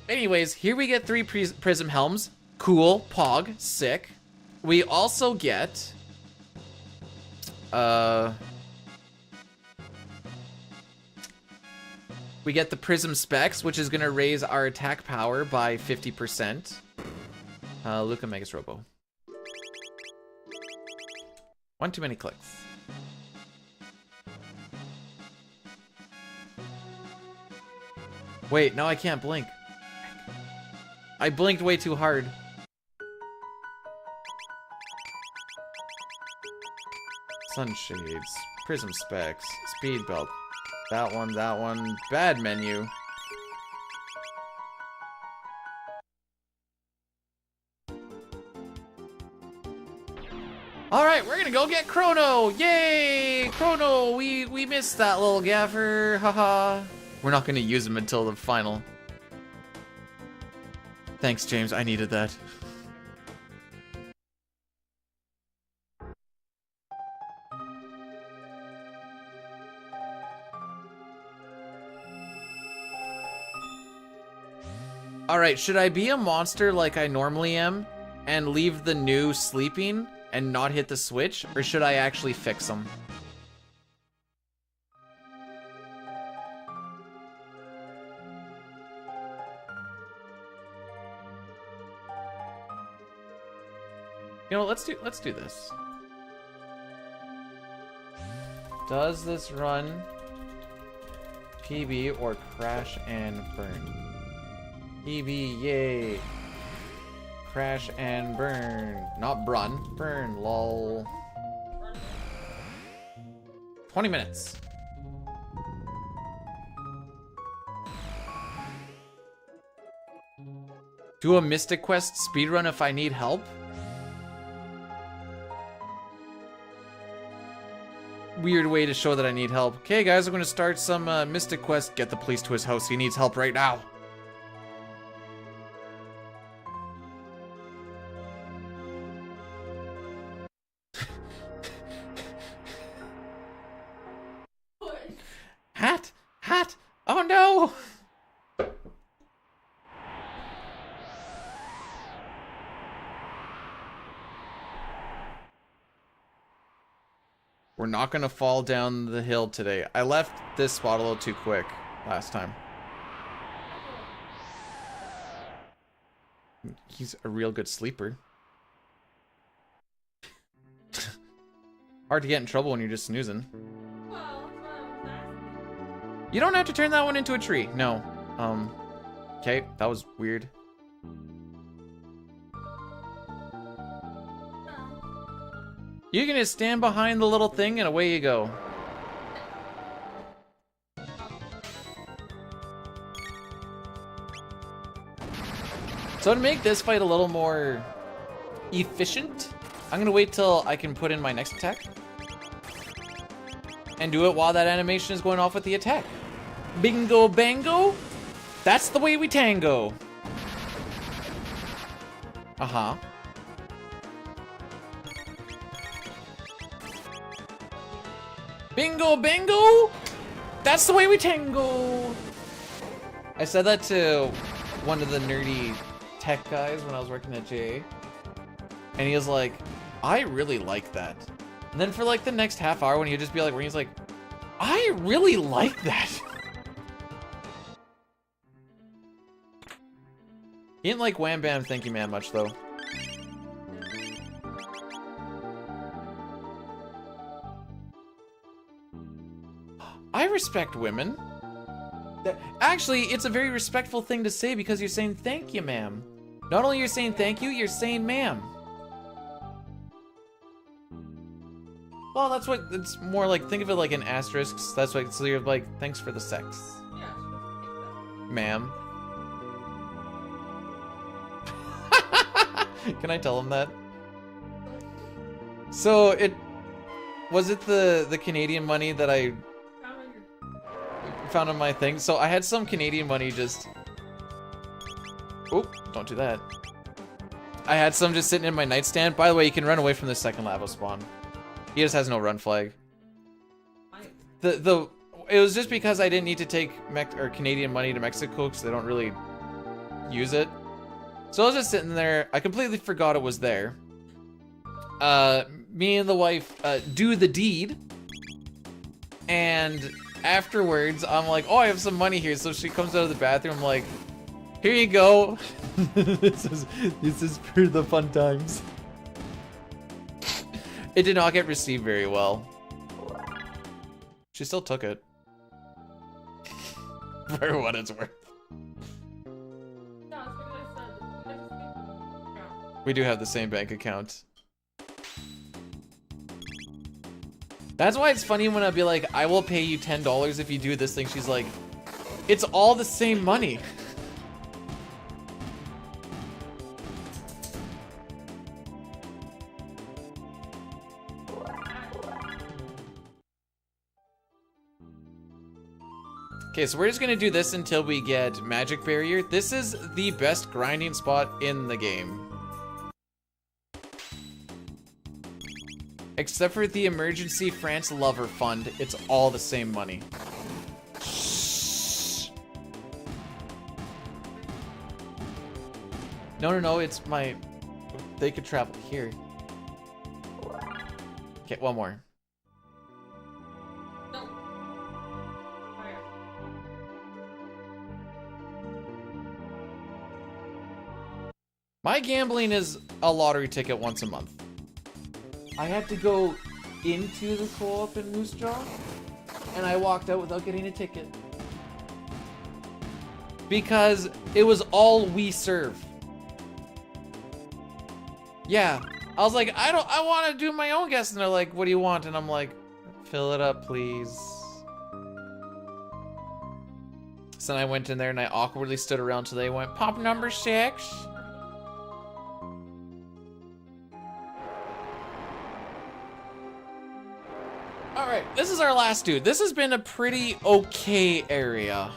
Anyways, here we get 3 Prism Helms. Cool, pog, sick. We also get... We get the Prism Specs, which is going to raise our attack power by 50%. Luca Megas Robo. One too many clicks. Wait, no, I can't blink. I blinked way too hard. Sunshades, Prism Specs, Speed Belt. That one, bad menu. Alright, we're gonna go get Chrono! Yay! Chrono! We missed that little gaffer, haha. We're not gonna use him until the final. Thanks, James, I needed that. Alright, should I be a monster like I normally am and leave the new sleeping and not hit the switch? Or should I actually fix them? You know, let's do this. Does this run PB or crash and burn? PB, yay. Crash and burn. Not brun, burn, lol. 20 minutes. Do a Mystic Quest speedrun if I need help? Weird way to show that I need help. Okay, guys, I'm gonna start some Mystic Quest. Get the police to his house. He needs help right now. Hat! Hat! Oh no! We're not gonna fall down the hill today. I left this spot a little too quick last time. He's a real good sleeper. Hard to get in trouble when you're just snoozing. You don't have to turn that one into a tree. No. Okay, that was weird. You can just stand behind the little thing and away you go. So to make this fight a little more efficient, I'm gonna wait till I can put in my next attack and do it while that animation is going off with the attack. Bingo bango, that's the way we tango. Uh-huh. Bingo bango, that's the way we tango. I said that to one of the nerdy tech guys when I was working at JA, and he was like, I really like that. And then for like the next half hour when he'd just be like, where he's like, I really like that. He didn't like Wham Bam Thank You Man much though. I respect women. Actually, it's a very respectful thing to say because you're saying thank you, ma'am. Not only you're saying thank you, you're saying ma'am. Well, that's what it's more like. Think of it like an asterisk. That's what, so you're like, thanks for the sex. Ma'am. Can I tell him that? So it was it the Canadian money that I found on my thing. So I had some Canadian money just. Oh, don't do that. I had some just sitting in my nightstand. By the way, you can run away from the second lava spawn. He just has no run flag. It was just because I didn't need to take Canadian money to Mexico because they don't really use it. So I was just sitting there. I completely forgot it was there. Me and the wife do the deed, and afterwards I'm like, oh, I have some money here. So she comes out of the bathroom, I'm like, here you go. this is for the fun times. It did not get received very well. She still took it. For what it's worth. We do have the same bank account. That's why it's funny when I'll be like, I will pay you $10 if you do this thing. She's like, it's all the same money. Okay, so we're just gonna do this until we get Magic Barrier. This is the best grinding spot in the game. Except for the Emergency France Lover Fund, it's all the same money. Shh. No, it's my... They could travel here. Okay, one more. My gambling is a lottery ticket once a month. I have to go into the co-op in Moose Jaw, and I walked out without getting a ticket. Because it was all we serve. Yeah. I was like, I want to do my own guess. And they're like, what do you want? And I'm like, fill it up, please. So then I went in there and I awkwardly stood around till they went, pop number 6. All right, this is our last dude. This has been a pretty okay area.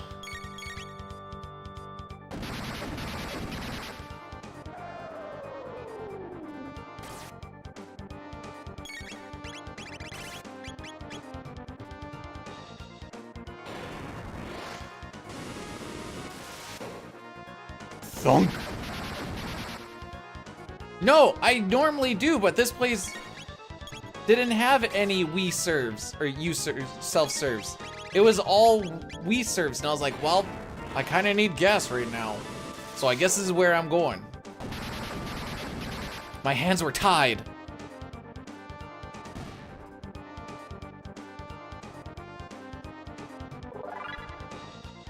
Thunk. No, I normally do, but this place didn't have any Wii serves or self-serves. It was all Wii serves, and I was like, well, I kind of need gas right now. So I guess this is where I'm going. My hands were tied.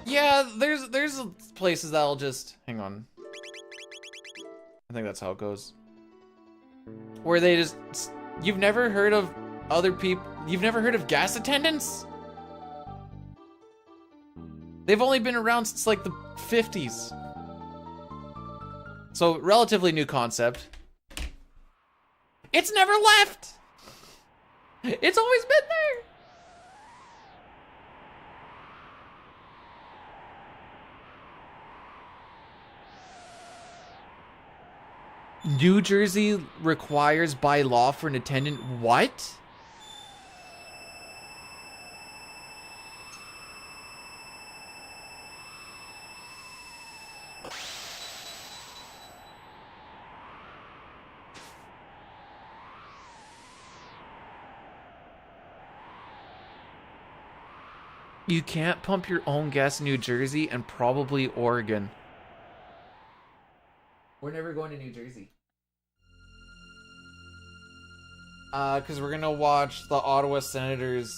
Yeah, there's places that'll just, hang on. I think that's how it goes. Where they just, you've never heard of other people, you've never heard of gas attendants? They've only been around since like the 50s. So relatively new concept. It's never left. It's always been there. New Jersey requires by law for an attendant. What? You can't pump your own gas in New Jersey and probably Oregon. We're never going to New Jersey. Because we're gonna watch the Ottawa Senators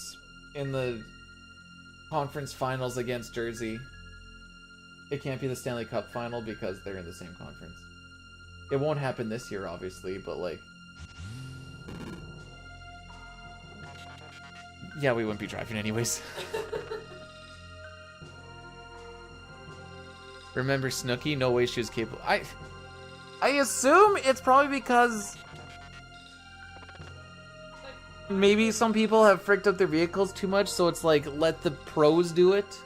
in the conference finals against Jersey. It can't be the Stanley Cup final because they're in the same conference. It won't happen this year, obviously, but like... Yeah, we wouldn't be driving anyways. Remember Snooki? No way she was capable. I assume it's probably because maybe some people have fricked up their vehicles too much, so it's like, let the pros do it.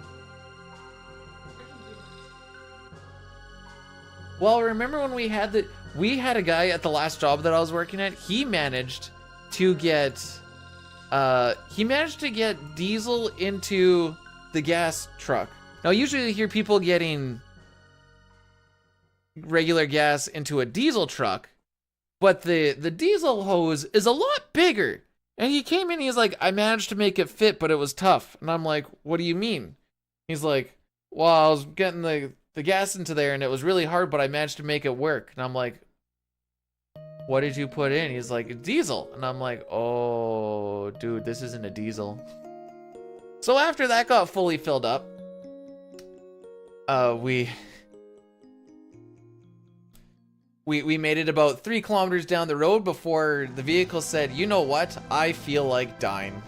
Well, remember when we had a guy at the last job that I was working at, he managed to get diesel into the gas truck. Now, usually you hear people getting regular gas into a diesel truck, but the diesel hose is a lot bigger. And he came in, he's like, I managed to make it fit, but it was tough. And I'm like, what do you mean? He's like, well, I was getting the gas into there and it was really hard, but I managed to make it work. And I'm like, what did you put in? He's like, diesel. And I'm like, oh, dude, this isn't a diesel. So after that got fully filled up, we made it about 3 kilometers down the road before the vehicle said, you know what? I feel like dying.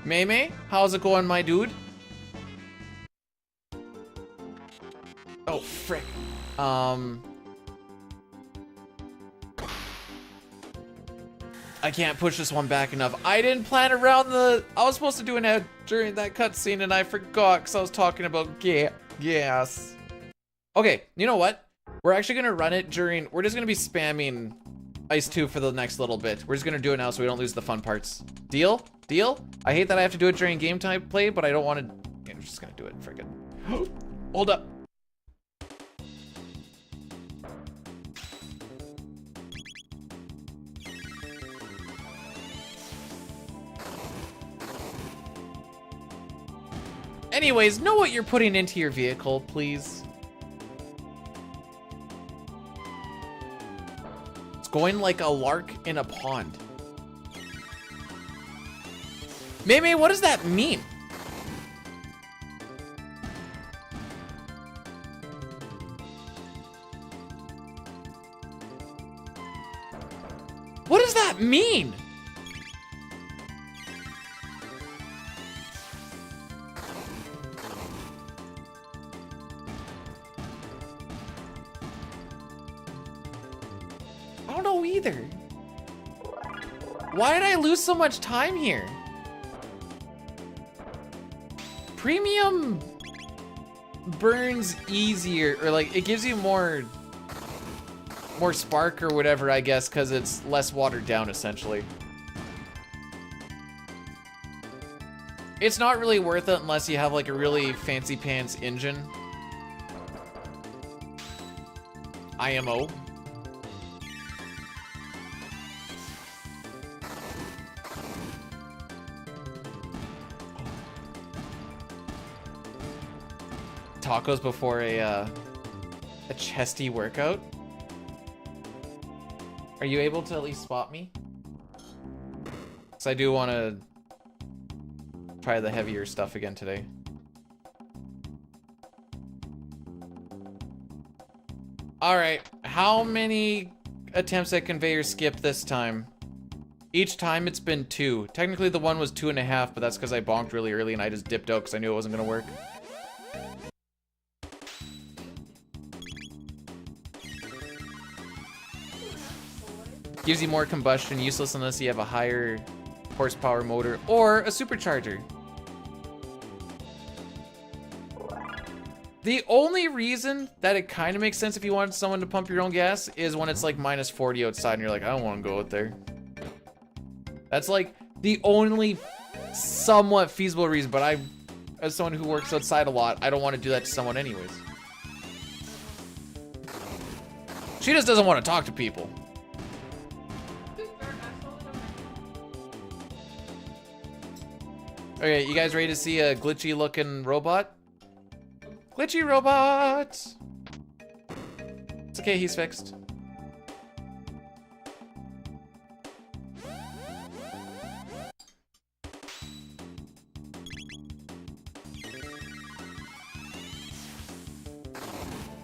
May, how's it going, my dude? Oh, frick. I can't push this one back enough. I didn't plan around I was supposed to do an ad during that cutscene and I forgot because I was talking about gas. Okay, you know what? We're actually going to run it we're just going to be spamming Ice 2 for the next little bit. We're just going to do it now so we don't lose the fun parts. Deal? Deal? I hate that I have to do it during game time play, but I don't want to... I'm just going to do it. Friggin'. Hold up. Anyways, know what you're putting into your vehicle, please. It's going like a lark in a pond. Mei, what does that mean? What does that mean? I don't know either. Why did I lose so much time here? Premium burns easier, or like it gives you more spark or whatever, I guess, because it's less watered down essentially. It's not really worth it unless you have like a really fancy pants engine. IMO. Tacos before a chesty workout. Are you able to at least spot me? Because I do want to try the heavier stuff again today. Alright, how many attempts at conveyor skip this time? Each time it's been 2. Technically the one was 2.5, but that's because I bonked really early and I just dipped out because I knew it wasn't going to work. Gives you more combustion, useless unless you have a higher horsepower motor or a supercharger. The only reason that it kind of makes sense if you want someone to pump your own gas is when it's like minus 40 outside and you're like, I don't want to go out there. That's like the only somewhat feasible reason, but I, as someone who works outside a lot, I don't want to do that to someone anyways. She just doesn't want to talk to people. Okay, you guys ready to see a glitchy looking robot? Glitchy robot! It's okay, he's fixed.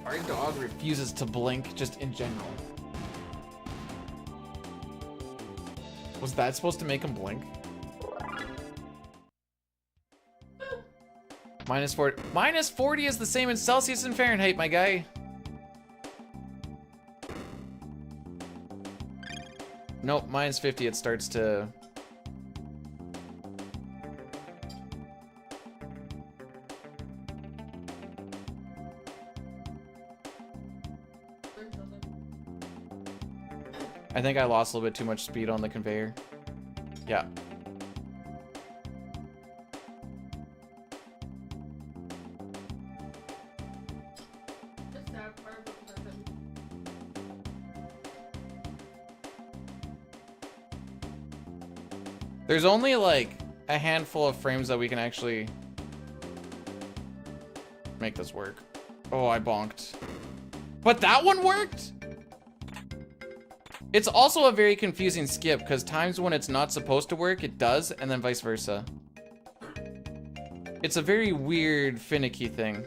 Our dog refuses to blink, just in general. Was that supposed to make him blink? Minus 40. Minus 40 is the same in Celsius and Fahrenheit, my guy. Nope, minus 50 it starts to... I think I lost a little bit too much speed on the conveyor. Yeah. There's only like a handful of frames that we can actually make this work. Oh, I bonked. But that one worked? It's also a very confusing skip because times when it's not supposed to work, it does, and then vice versa. It's a very weird, finicky thing.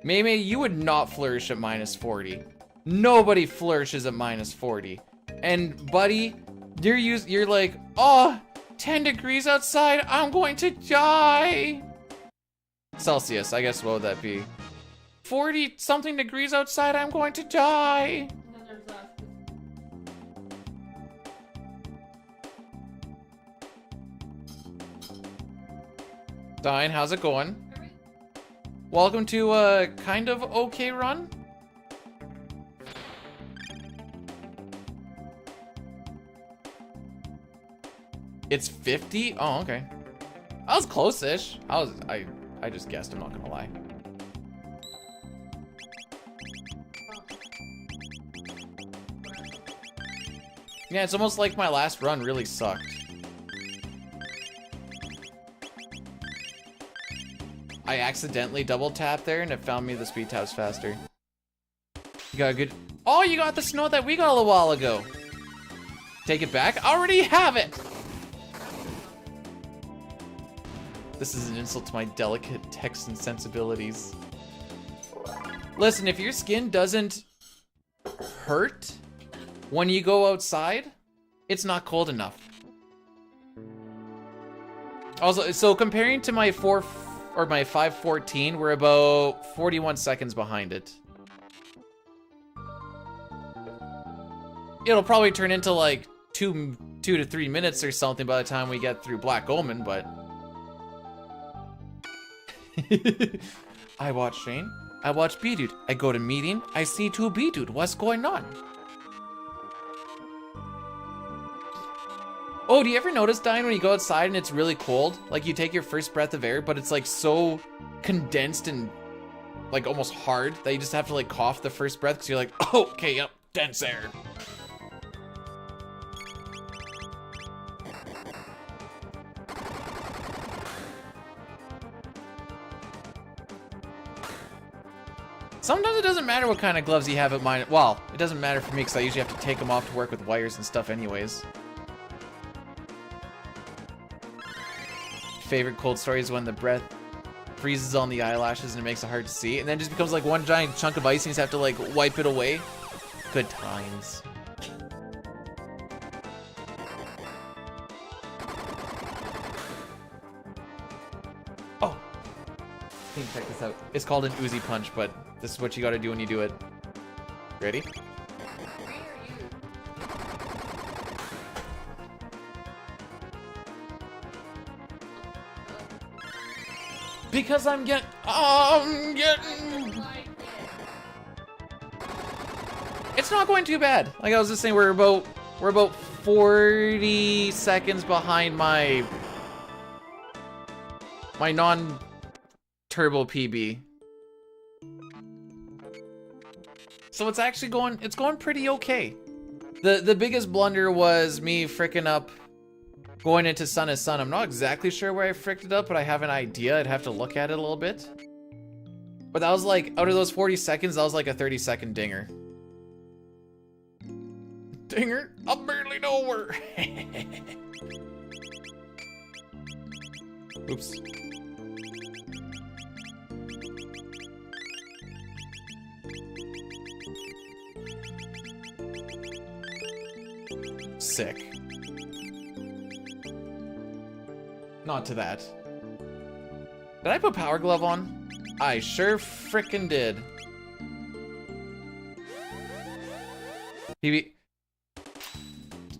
Mei, you would not flourish at minus 40. Nobody flourishes at minus 40. And buddy, you're like, oh, 10 degrees outside, I'm going to die. Celsius, I guess, what would that be? 40 something degrees outside, I'm going to die. Dine, how's it going? Welcome to a kind of okay run. It's 50? Oh, okay. I was close-ish. I just guessed, I'm not gonna lie. Yeah, it's almost like my last run really sucked. I accidentally double tapped there and it found me the speed taps faster. You got a good... Oh, you got the snow that we got a little while ago. Take it back. I already have it. This is an insult to my delicate Texan sensibilities. Listen, if your skin doesn't hurt when you go outside, it's not cold enough. Also, so comparing to my 514, we're about 41 seconds behind it. It'll probably turn into like two to 3 minutes or something by the time we get through Black Omen, but... I watch Shane. I watch B-Dude. I go to meeting. I see 2 B-Dude. What's going on? Oh, do you ever notice, Diane, when you go outside and it's really cold? Like you take your first breath of air, but it's like so condensed and like almost hard that you just have to like cough the first breath because you're like, oh, okay, yep, dense air. Sometimes it doesn't matter what kind of gloves you have at mine. Well, it doesn't matter for me because I usually have to take them off to work with wires and stuff anyways. Favorite cold story is when the breath freezes on the eyelashes and it makes it hard to see. And then just becomes like one giant chunk of ice and you just have to like wipe it away. Good times. Oh. Check this out. It's called an Uzi punch, but this is what you gotta do when you do it. Ready? Because I'm getting... It's not going too bad. Like I was just saying, we're about 40 seconds behind my non-turbo PB. So it's actually going pretty okay. The biggest blunder was me fricking up going into Sun is Sun. I'm not exactly sure where I fricked it up, but I have an idea. I'd have to look at it a little bit. But that was like, out of those 40 seconds, that was like a 30-second dinger. Dinger? I'm barely nowhere. Oops. Sick. Not to that. Did I put Power Glove on? I sure frickin' did. PB.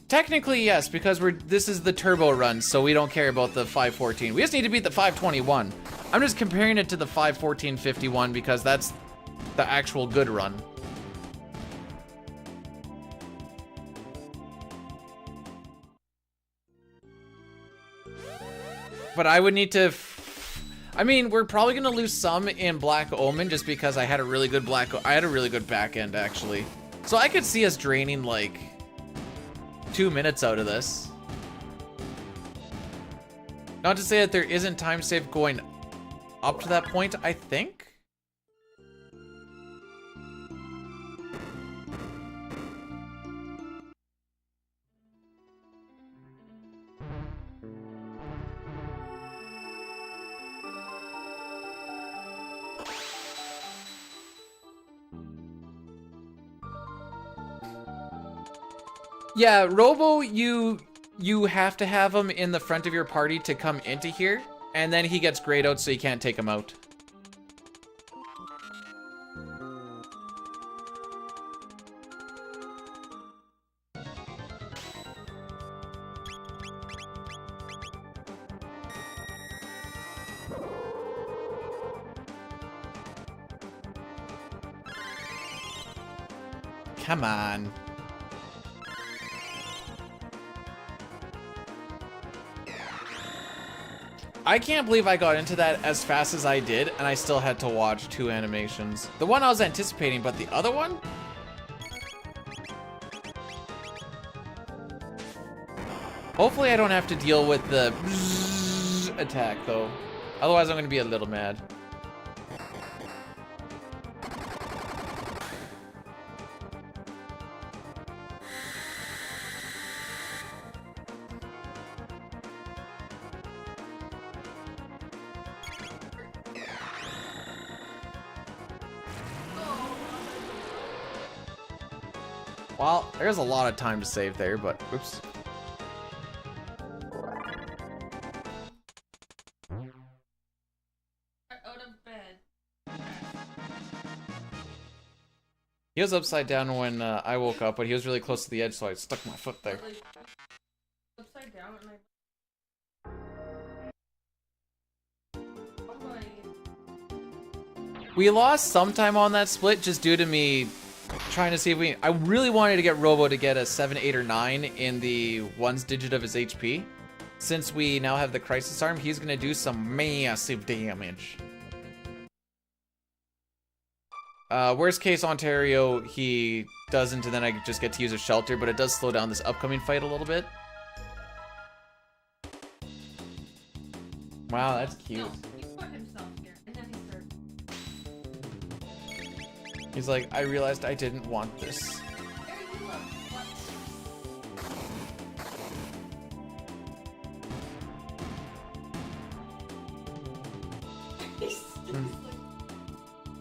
Technically, yes, because this is the turbo run, so we don't care about the 514. We just need to beat the 521. I'm just comparing it to the 514.51 because that's the actual good run. But I would need to... I mean, we're probably gonna lose some in Black Omen just because I had a really good back end, actually. So I could see us draining, like, 2 minutes out of this. Not to say that there isn't time save going up to that point, I think. Yeah, Robo, you have to have him in the front of your party to come into here, and then he gets grayed out so you can't take him out. Come on. I can't believe I got into that as fast as I did, and I still had to watch 2 animations. The one I was anticipating, but the other one? Hopefully I don't have to deal with the attack, though. Otherwise I'm gonna be a little mad. Well, there's a lot of time to save there, but oops. Out of bed. He was upside down when I woke up, but he was really close to the edge, so I stuck my foot there. Like, upside down and oh my. We lost some time on that split just due to me trying to see if we... I really wanted to get Robo to get a 7, 8, or 9 in the ones digit of his HP. Since we now have the Crisis Arm, he's going to do some massive damage. Worst case, Ontario, he doesn't, and then I just get to use a shelter, but it does slow down this upcoming fight a little bit. Wow, that's cute. No, he put himself here, and then he started. He's like, I realized I didn't want this. There you look. What?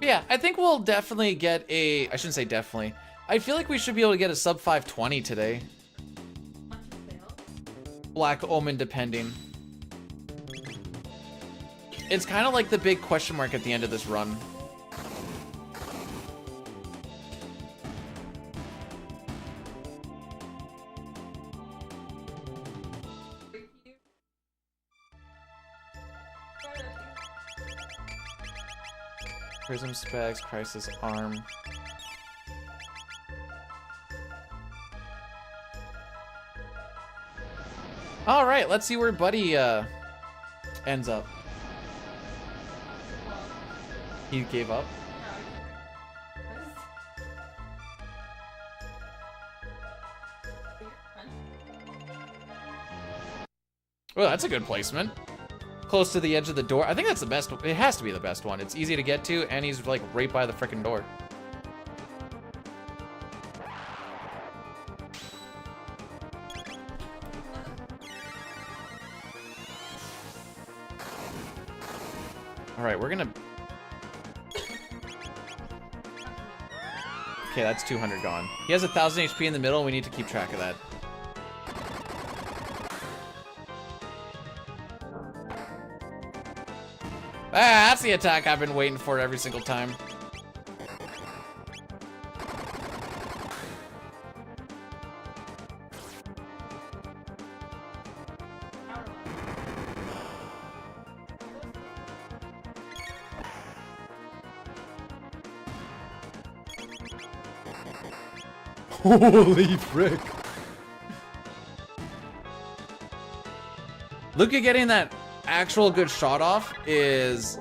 Yeah, I think we'll definitely get a... I shouldn't say definitely. I feel like we should be able to get a sub 520 today. Black Omen depending. It's kind of like the big question mark at the end of this run. Prism Specs, Crisis Arm. Alright, let's see where Buddy ends up. He gave up. Oh, that's a good placement. Close to the edge of the door. I think that's the best. It has to be the best one. It's easy to get to, and he's like right by the frickin' door. All right, we're gonna... Okay, that's 200 gone. He has 1,000 HP in the middle, and we need to keep track of that. Ah, that's the attack I've been waiting for every single time. Holy frick. Luca getting that actual good shot off is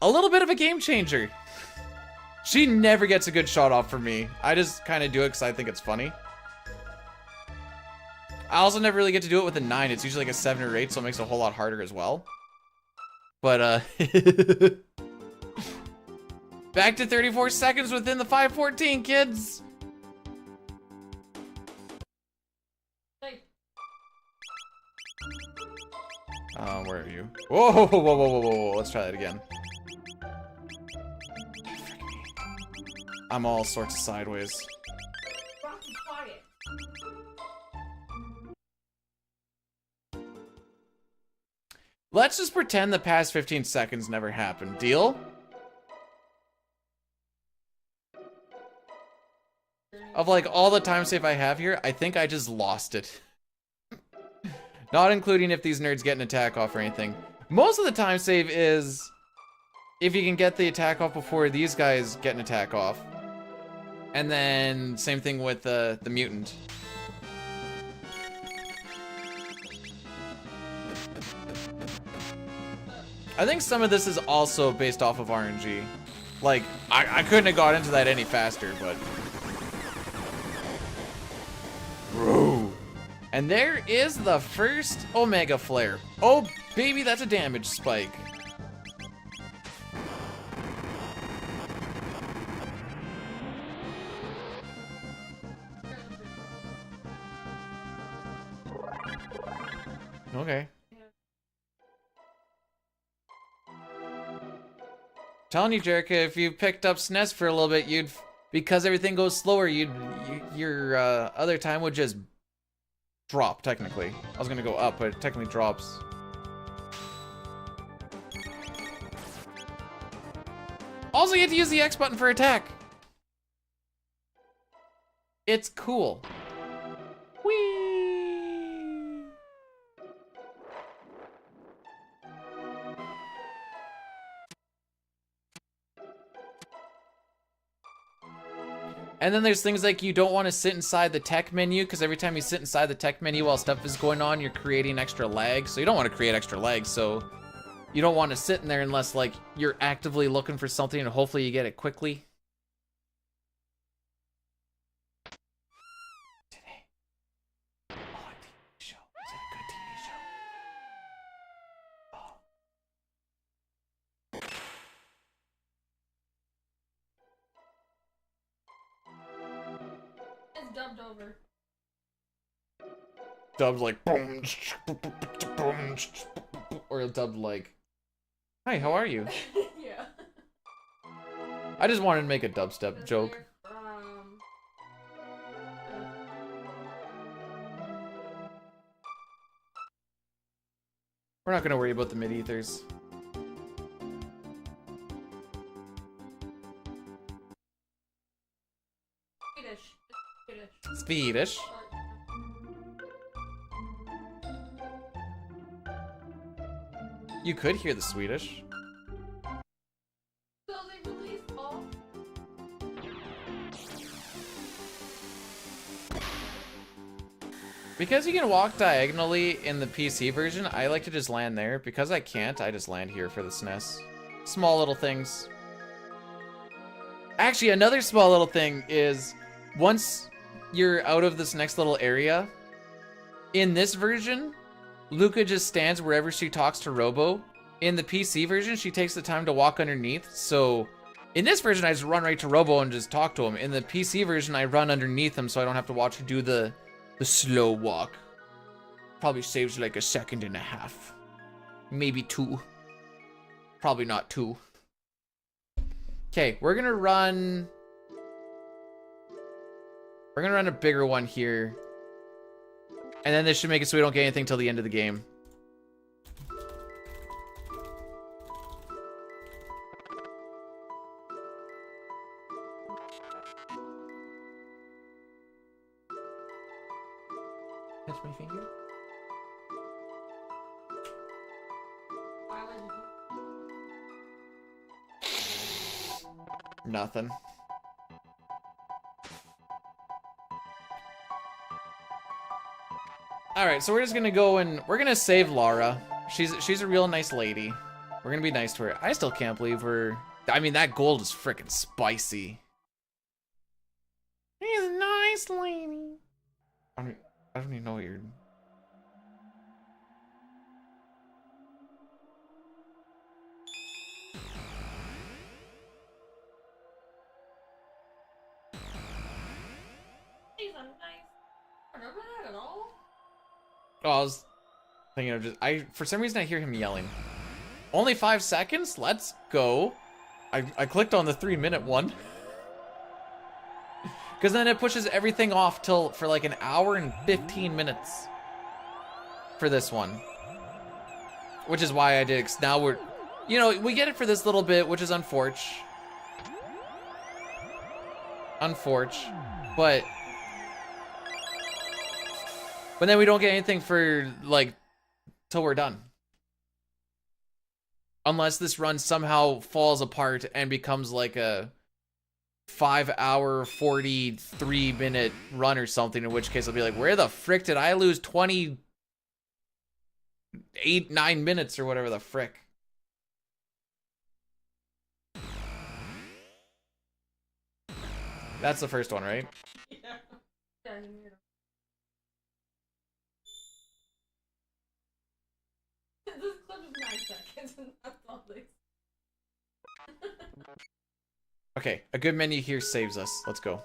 a little bit of a game changer. She never gets a good shot off for me. I just kind of do it because I think it's funny. I also never really get to do it with a 9. It's usually like a 7 or 8, so it makes it a whole lot harder as well. But, back to 34 seconds within the 5:14, kids! Where are you? Whoa, whoa, whoa, whoa, whoa, whoa, let's try that again. I'm all sorts of sideways. Rocky, quiet. Let's just pretend the past 15 seconds never happened. Deal? Of like all the time save I have here, I think I just lost it. Not including if these nerds get an attack off or anything. Most of the time save is if you can get the attack off before these guys get an attack off. And then same thing with the mutant. I think some of this is also based off of RNG. Like, I couldn't have got into that any faster, but... Bro. And there is the first Omega Flare. Oh, baby, that's a damage spike. Okay. Telling you, Jerica, if you picked up SNES for a little bit, you'd because everything goes slower, your other time would just drop, technically. I was gonna go up, but it technically drops. Also, you have to use the X button for attack. It's cool. Whee! And then there's things like you don't want to sit inside the tech menu, because every time you sit inside the tech menu while stuff is going on, you're creating extra lag. So you don't want to create extra lag, so you don't want to sit in there unless like you're actively looking for something and hopefully you get it quickly. Today. Oh, a TV show. Is it a good TV show? Oh. It's dubbed over. Dubbed like boom, or dubbed like, hi, how are you? Yeah. I just wanted to make a dubstep joke. We're not gonna worry about the mid-ethers. Swedish. You could hear the Swedish. So they released all. Because you can walk diagonally in the PC version, I like to just land there. Because I can't, I just land here for the SNES. Small little things. Actually, another small little thing is, once you're out of this next little area, in this version, Luca just stands wherever she talks to Robo. In the PC version, she takes the time to walk underneath, so in this version, I just run right to Robo and just talk to him. In the PC version, I run underneath him so I don't have to watch her do the slow walk. Probably saves like a second and a half. Maybe 2. Probably not 2. Okay, we're gonna run a bigger one here. And then this should make it so we don't get anything till the end of the game. Touch my finger. Why would you? Nothing. Alright, so we're just gonna go and we're gonna save Lara. She's a real nice lady. We're gonna be nice to her. I still can't believe I mean, that gold is freaking spicy. She's a nice lady. I don't even know what you're... She's a nice. I remember that at all? Oh, I was thinking of just... for some reason, I hear him yelling. Only 5 seconds? Let's go. I clicked on the 3-minute one. Because then it pushes everything off for like an hour and 15 minutes. For this one. Which is why I did, 'cause now we're... You know, we get it for this little bit, which is unfortunate. But then we don't get anything for, like, till we're done. Unless this run somehow falls apart and becomes like a 5-hour, 43-minute run or something, in which case I'll be like, where the frick did I lose 28, 9 minutes or whatever the frick? That's the first one, right? Yeah. Yeah, you need it. This clip is 9 seconds and that's all this. Okay, a good menu here saves us. Let's go.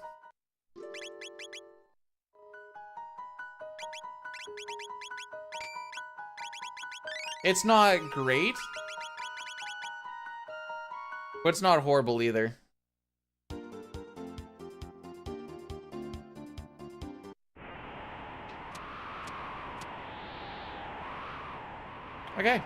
It's not great, but it's not horrible either. Okay.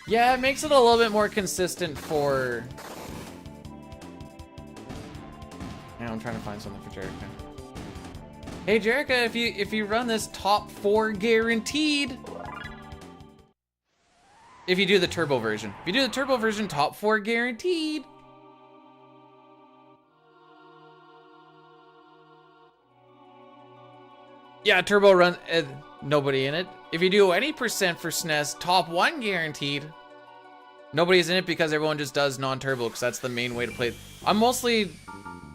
Yeah, it makes it a little bit more consistent for... Yeah, I'm trying to find something for Jerica. Hey Jerica, if you run this top 4 guaranteed. If you do the turbo version. If you do the turbo version, top 4 guaranteed. Yeah, turbo run, nobody in it. If you do any percent for SNES, top 1 guaranteed. Nobody's in it because everyone just does non-turbo because that's the main way to play. I'm mostly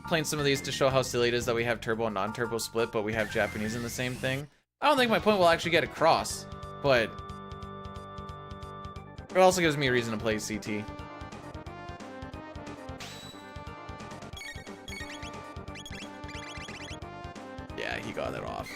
playing some of these to show how silly it is that we have turbo and non-turbo split, but we have Japanese in the same thing. I don't think my point will actually get across, but it also gives me a reason to play CT. Yeah, he got it off.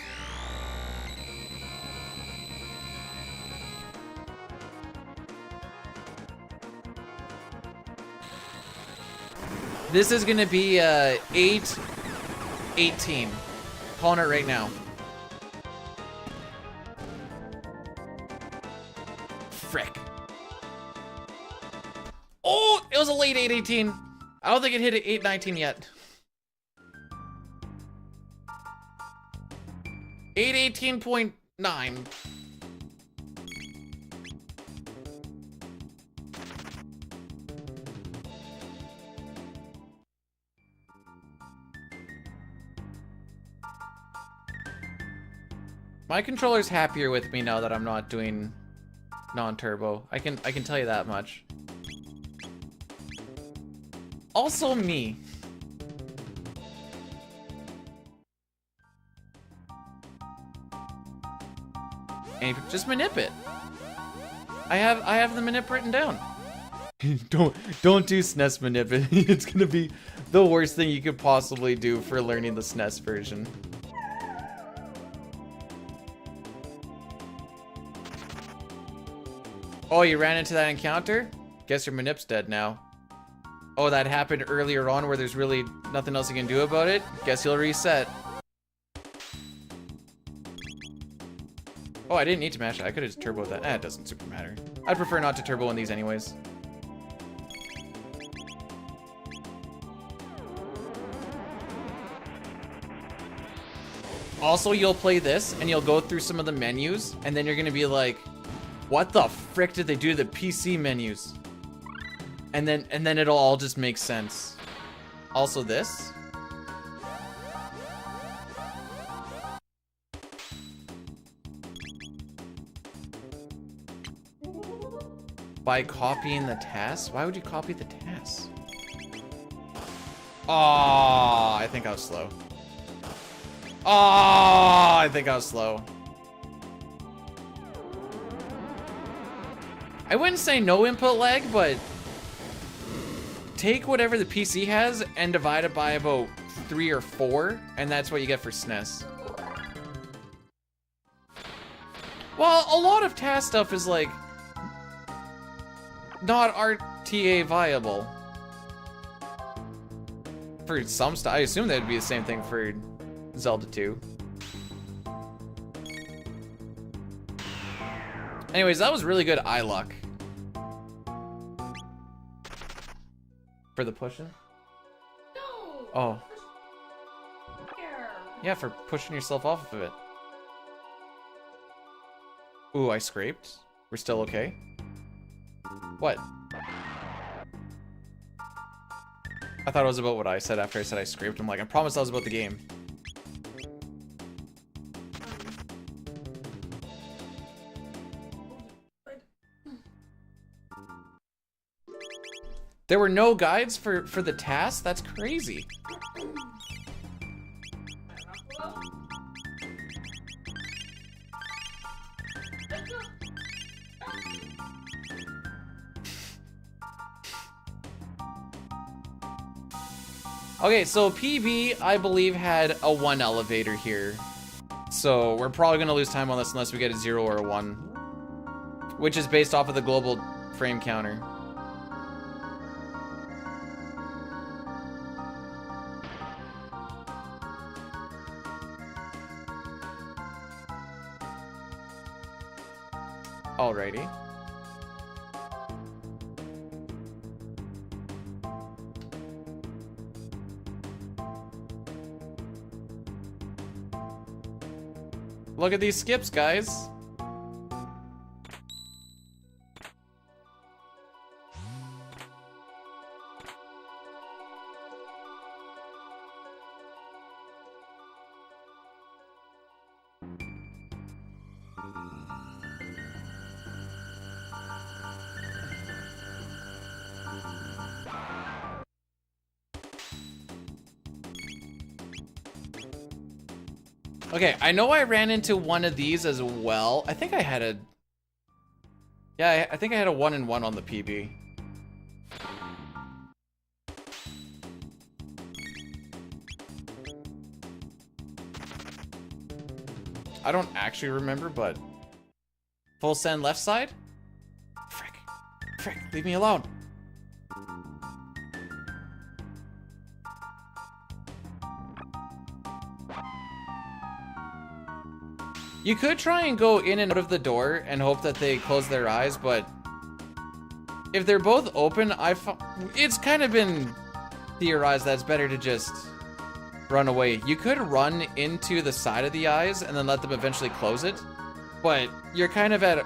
This is gonna be 8-18. Calling it right now. Frick. Oh, it was a late 8-18. I don't think it hit at 8-19 yet. 8-18.9. My controller's happier with me now that I'm not doing non-turbo. I can tell you that much. Also me. And just manip it. I have the manip written down. don't do SNES manip. It's gonna be the worst thing you could possibly do for learning the SNES version. Oh, you ran into that encounter? Guess your manip's dead now. Oh, that happened earlier on where there's really nothing else you can do about it? Guess you'll reset. Oh, I didn't need to mash it. I could have just turboed that. It doesn't super matter. I'd prefer not to turbo in these anyways. Also, you'll play this and you'll go through some of the menus and then you're gonna be like, what the frick did they do to the PC menus? And then it'll all just make sense. Also this. By copying the task? Why would you copy the task? Oh, I think I was slow. Oh, I think I was slow. I wouldn't say no input lag, but take whatever the PC has and divide it by about 3 or 4, and that's what you get for SNES. Well, a lot of task stuff is like not RTA viable. For some stuff, I assume that would be the same thing for Zelda 2. Anyways, that was really good eye luck. For the pushing? No! Oh. Here. Yeah, for pushing yourself off of it. Ooh, I scraped. We're still okay? What? I thought it was about what I said after I said I scraped. I'm like, I promised that was about the game. There were no guides for the task? That's crazy. Okay, so PB, I believe, had a 1 elevator here. So we're probably gonna lose time on this unless we get a 0 or a 1. Which is based off of the global frame counter. Alrighty. Look at these skips, guys. Okay, I know I ran into one of these as well. I think I had a... Yeah, I think I had a 1-in-1 on the PB. I don't actually remember, but... Full send left side? Frick. Frick, leave me alone. You could try and go in and out of the door and hope that they close their eyes, but if they're both open, it's kind of been theorized that it's better to just run away. You could run into the side of the eyes and then let them eventually close it, but you're kind of at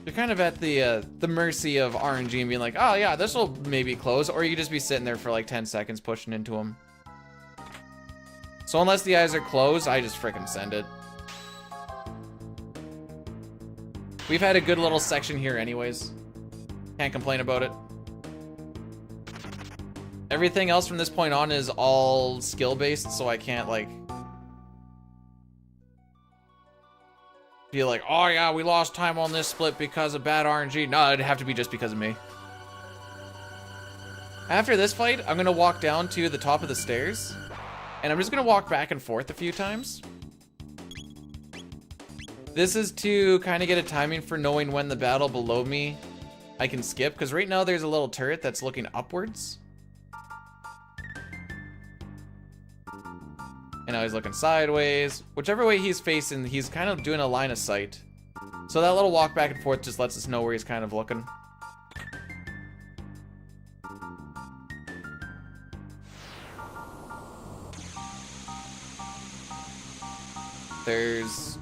the mercy of RNG and being like, oh yeah, this will maybe close, or you could just be sitting there for like 10 seconds pushing into them. So unless the eyes are closed, I just frickin' send it. We've had a good little section here anyways. Can't complain about it. Everything else from this point on is all skill-based, so I can't, like... feel like, oh yeah, we lost time on this split because of bad RNG. No, it'd have to be just because of me. After this fight, I'm gonna walk down to the top of the stairs. And I'm just gonna walk back and forth a few times. This is to kind of get a timing for knowing when the battle below me I can skip, because right now there's a little turret that's looking upwards. And now he's looking sideways. Whichever way he's facing, he's kind of doing a line of sight. So that little walk back and forth just lets us know where he's kind of looking. There's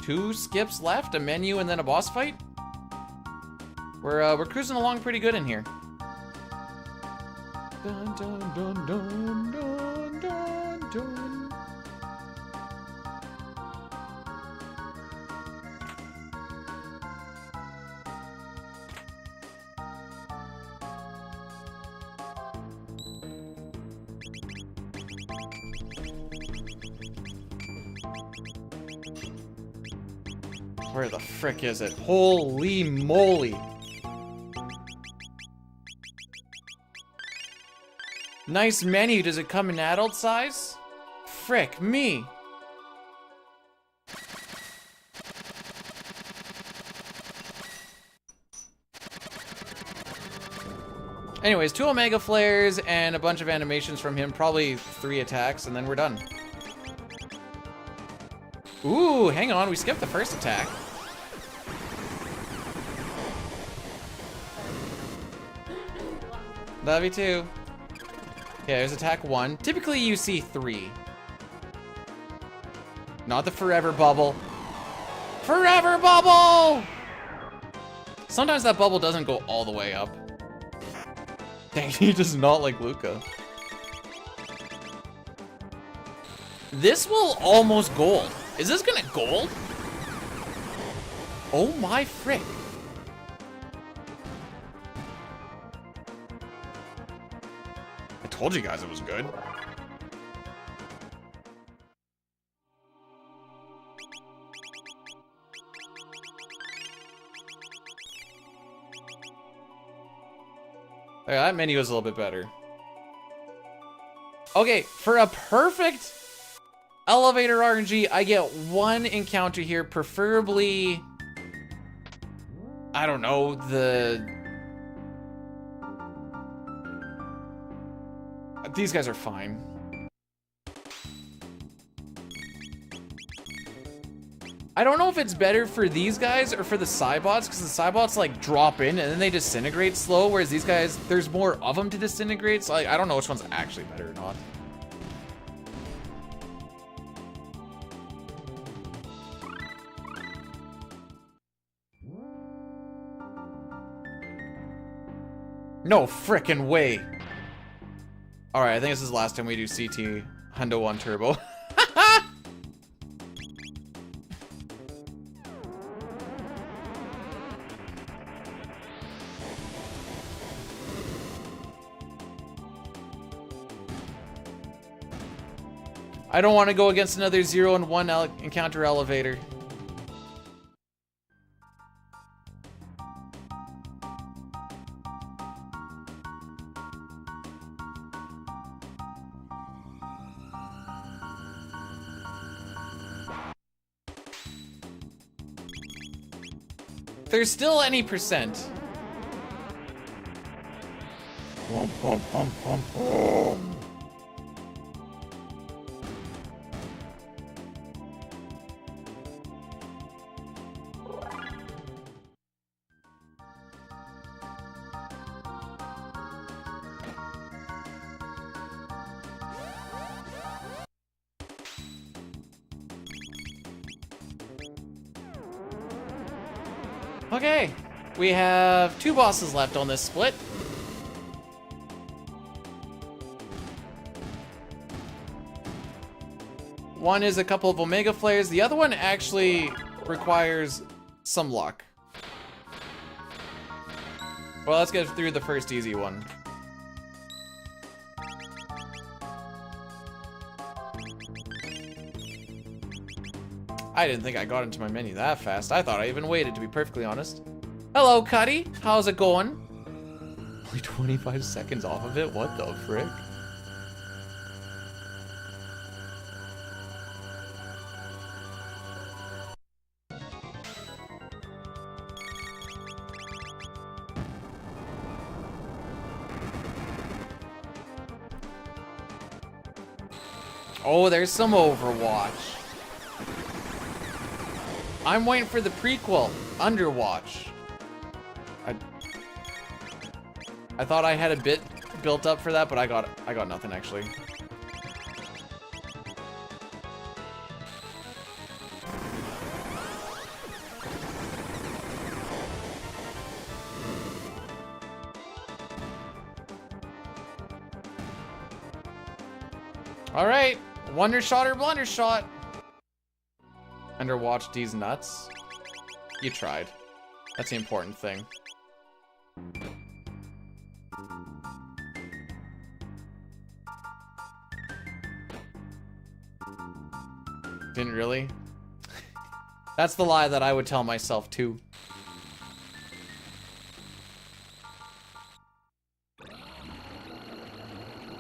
2 skips left, a menu, and then a boss fight. We're cruising along pretty good in here. Dun, dun, dun, dun, dun, dun, dun. Where the frick is it? Holy moly. Nice menu. Does it come in adult size? Frick me. Anyways, 2 Omega Flares and a bunch of animations from him. Probably 3 attacks, and then we're done. Ooh, hang on. We skipped the first attack. Love you too. Okay, there's attack 1. Typically you see 3. Not the forever bubble. Forever bubble! Sometimes that bubble doesn't go all the way up. Dang, he does not like Luca. This will almost gold. Is this gonna gold? Oh my frick. I told you guys it was good. Okay, that menu is a little bit better. Okay, for a perfect elevator RNG, I get 1 encounter here, preferably, I don't know, these guys are fine. I don't know if it's better for these guys or for the Cybots, because the Cybots like drop in and then they disintegrate slow, whereas these guys, there's more of them to disintegrate, so I don't know which one's actually better or not. No frickin' way. Alright, I think this is the last time we do CT Hundo 1 Turbo. I don't want to go against another 0 and 1 encounter elevator. There's still any percent. Okay, we have 2 bosses left on this split. One is a couple of Omega Flares. The other one actually requires some luck. Well, let's get through the first easy one. I didn't think I got into my menu that fast. I thought I even waited, to be perfectly honest. Hello, Cuddy. How's it going? Only 25 seconds off of it? What the frick? Oh, there's some Overwatch. I'm waiting for the prequel, Underwatch. I thought I had a bit built up for that, but I got nothing actually. All right, Wonder Shot or Blunder Shot. Underwatch these nuts. You tried. That's the important thing. Didn't really? That's the lie that I would tell myself too.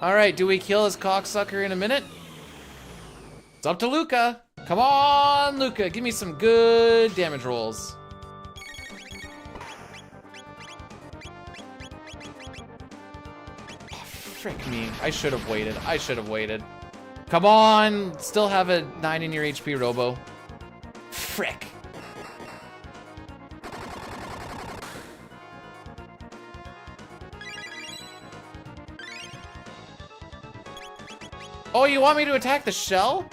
Alright, do we kill this cocksucker in a minute? It's up to Luca. Come on, Luca, give me some good damage rolls. Oh, frick me. I should have waited. I should have waited. Come on, still have a 9 in your HP, Robo. Frick. Oh, you want me to attack the shell?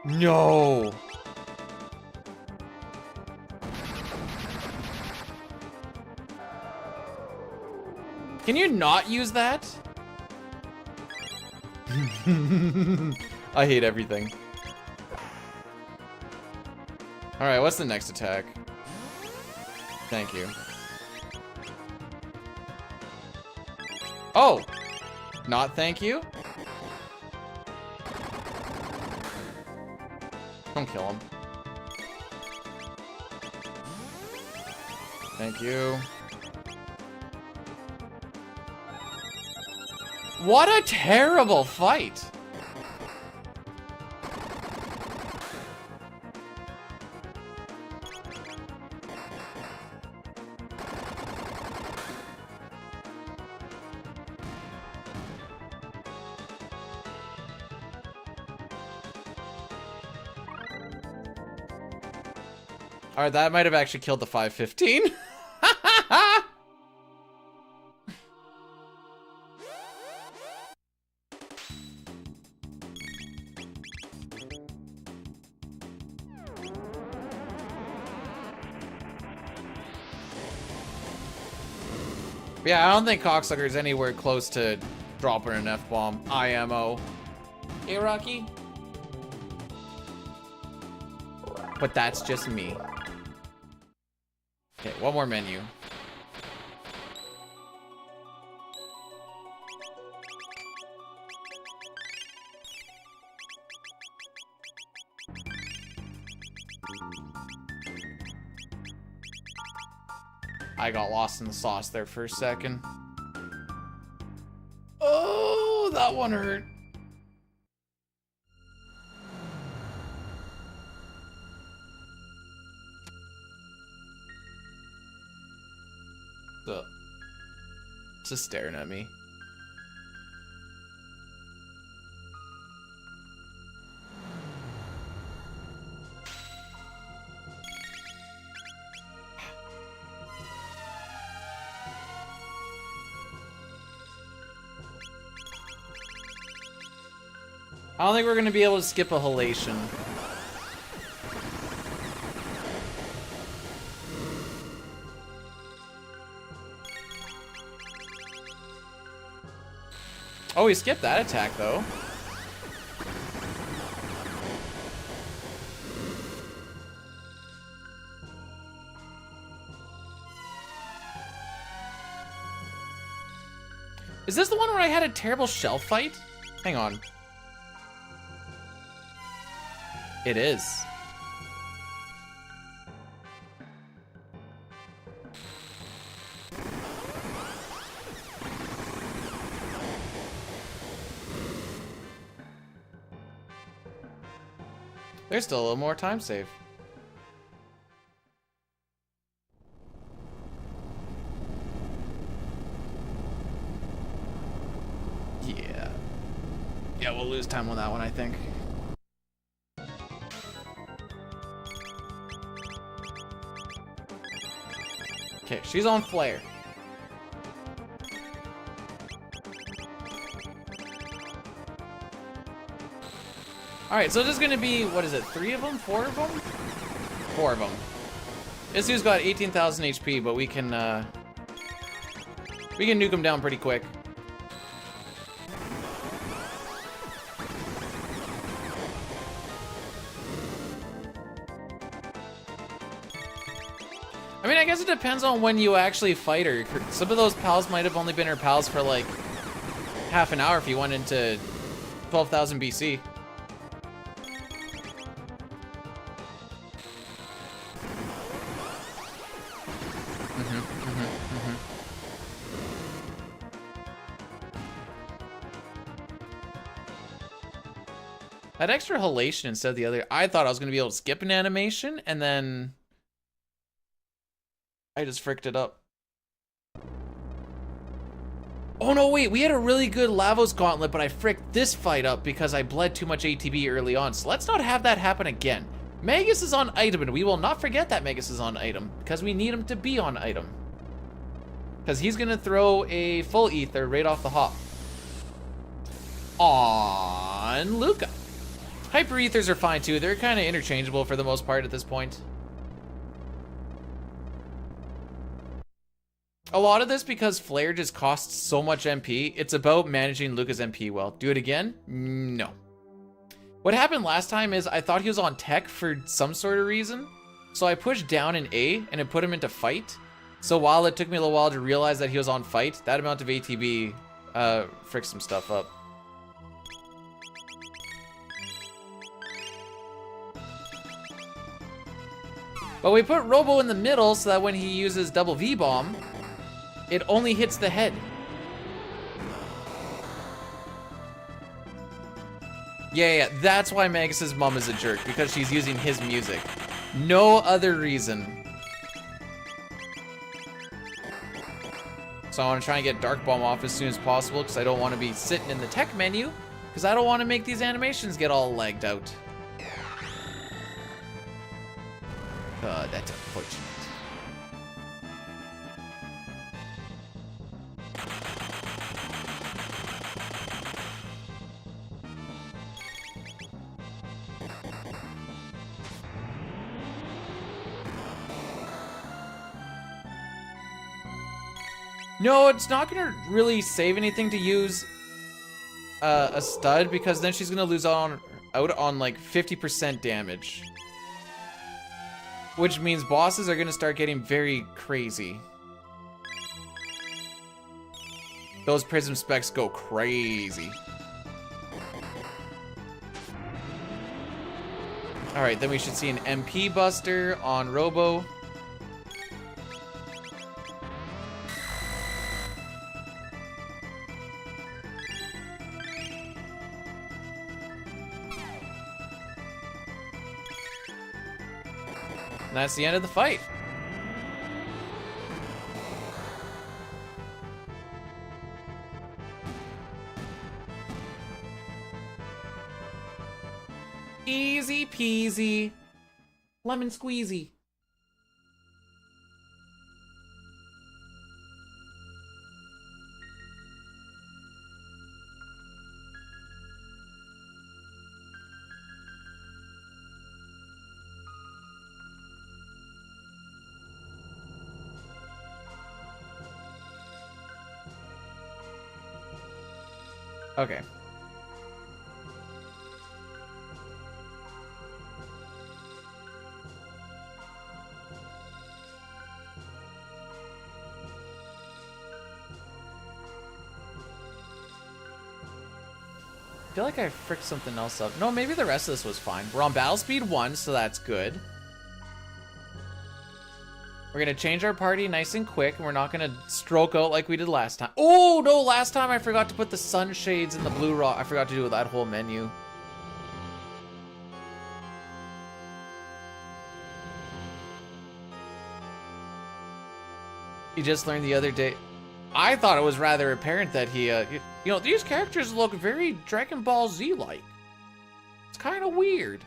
No. Can you not use that? I hate everything. All right, what's the next attack? Thank you. Oh, not thank you? Don't kill him. Thank you. What a terrible fight. Alright, that might have actually killed the 515. Yeah, I don't think Cocksucker's anywhere close to dropping an F-bomb. IMO. Hey, Rocky? But that's just me. Okay, one more menu. I got lost in the sauce there for a second. Oh, that one hurt. What's up? Just staring at me. I don't think we're gonna be able to skip a halation. Oh, we skipped that attack though. Is this the one where I had a terrible shell fight? Hang on. It is. There's still a little more time save. Yeah. Yeah, we'll lose time on that one, I think. Okay, she's on flare. Alright, so there's gonna be, what is it, 3 of them? 4 of them? 4 of them. This dude's got 18,000 HP, but we can nuke him down pretty quick. I mean, I guess it depends on when you actually fight her. Some of those pals might have only been her pals for like half an hour if you went into 12,000 BC. That extra halation instead of the other, I thought I was going to be able to skip an animation, and then I just fricked it up. Oh no, wait, we had a really good Lavos gauntlet, but I fricked this fight up because I bled too much ATB early on, so let's not have that happen again. Magus is on item, and we will not forget that Magus is on item, because we need him to be on item. Because he's going to throw a full ether right off the hop. On Luca. Hyper ethers are fine too, they're kind of interchangeable for the most part at this point. A lot of this because Flare just costs so much MP, it's about managing Luca's MP well. Do it again? No. What happened last time is I thought he was on tech for some sort of reason, so I pushed down an A and it put him into fight. So while it took me a little while to realize that he was on fight, that amount of ATB fricked some stuff up. But we put Robo in the middle so that when he uses double V-bomb, it only hits the head. Yeah, that's why Magus's mom is a jerk, because she's using his music. No other reason. So I want to try and get Dark Bomb off as soon as possible, because I don't want to be sitting in the tech menu, because I don't want to make these animations get all lagged out. That's unfortunate. No, it's not gonna really save anything to use a stud, because then she's gonna lose out on like 50% damage. Which means bosses are gonna start getting very crazy. Those prism specs go crazy. Alright, then we should see an MP buster on Robo. And that's the end of the fight. Easy peasy. Lemon squeezy. Okay. I feel like I fricked something else up. No, maybe the rest of this was fine. We're on battle speed 1, so that's good. We're gonna change our party nice and quick, and we're not gonna stroke out like we did last time. Oh, no, last time I forgot to put the sunshades in the blue rock. I forgot to do that whole menu. You just learned the other day. I thought it was rather apparent that he, you know, these characters look very Dragon Ball Z-like. It's kind of weird.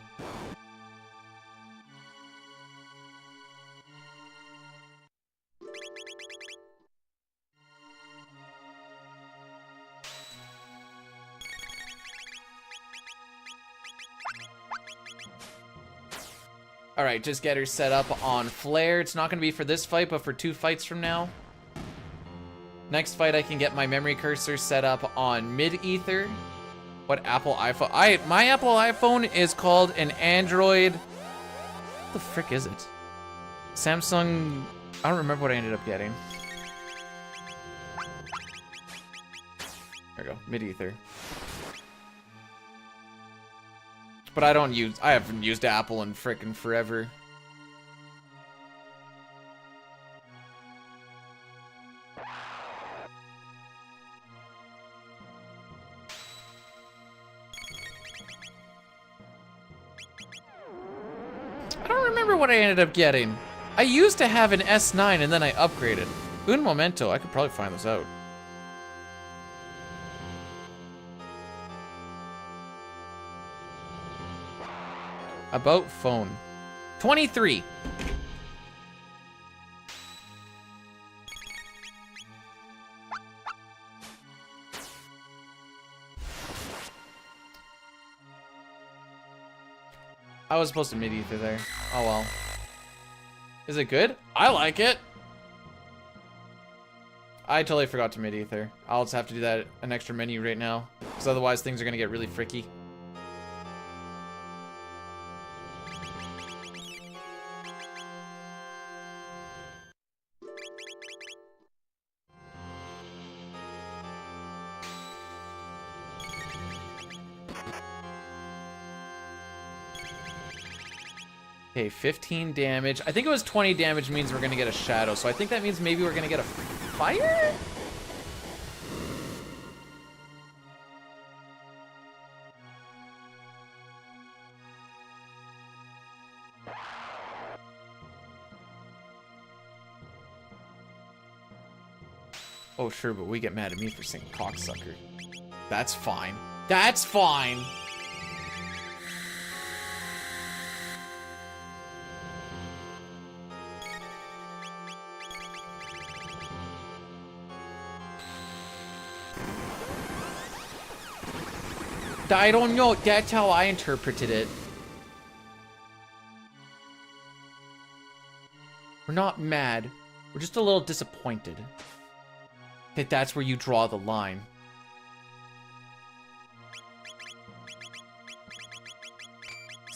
All right, just get her set up on Flare. It's not gonna be for this fight, but for 2 fights from now. Next fight, I can get my memory cursor set up on Mid-Ether. What Apple iPhone? My Apple iPhone is called an Android. What the frick is it? Samsung. I don't remember what I ended up getting. There we go, Mid-Ether. But I haven't used Apple in frickin' forever. I don't remember what I ended up getting. I used to have an S9 and then I upgraded. Un momento, I could probably find this out. About phone. 23. I was supposed to mid-ether there. Oh well. Is it good? I like it. I totally forgot to mid-ether. I'll just have to do that an extra menu right now, because otherwise things are gonna get really fricky. Okay, 15 damage. I think it was 20 damage means we're gonna get a shadow, so I think that means maybe we're gonna get a fire? Oh, sure, but we get mad at me for saying cocksucker. That's fine. That's fine! I don't know. That's how I interpreted it. We're not mad. We're just a little disappointed that that's where you draw the line.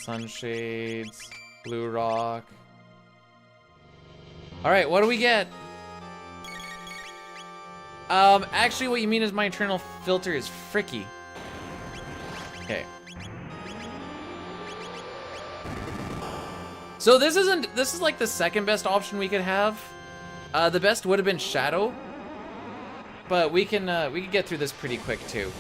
Sunshades, Blue Rock. All right, what do we get? Actually, what you mean is my internal filter is fricky. Okay. So this is like the second best option we could have. The best would have been Shadow, but we can get through this pretty quick too.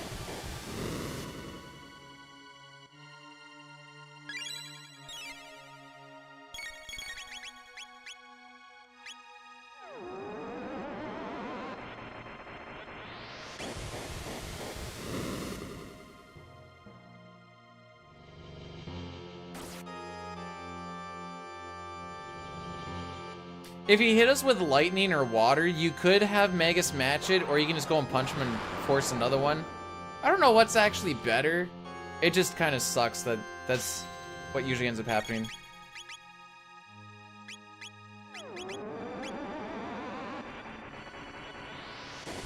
If he hit us with lightning or water, you could have Magus match it, or you can just go and punch him and force another one. I don't know what's actually better. It just kind of sucks that that's what usually ends up happening.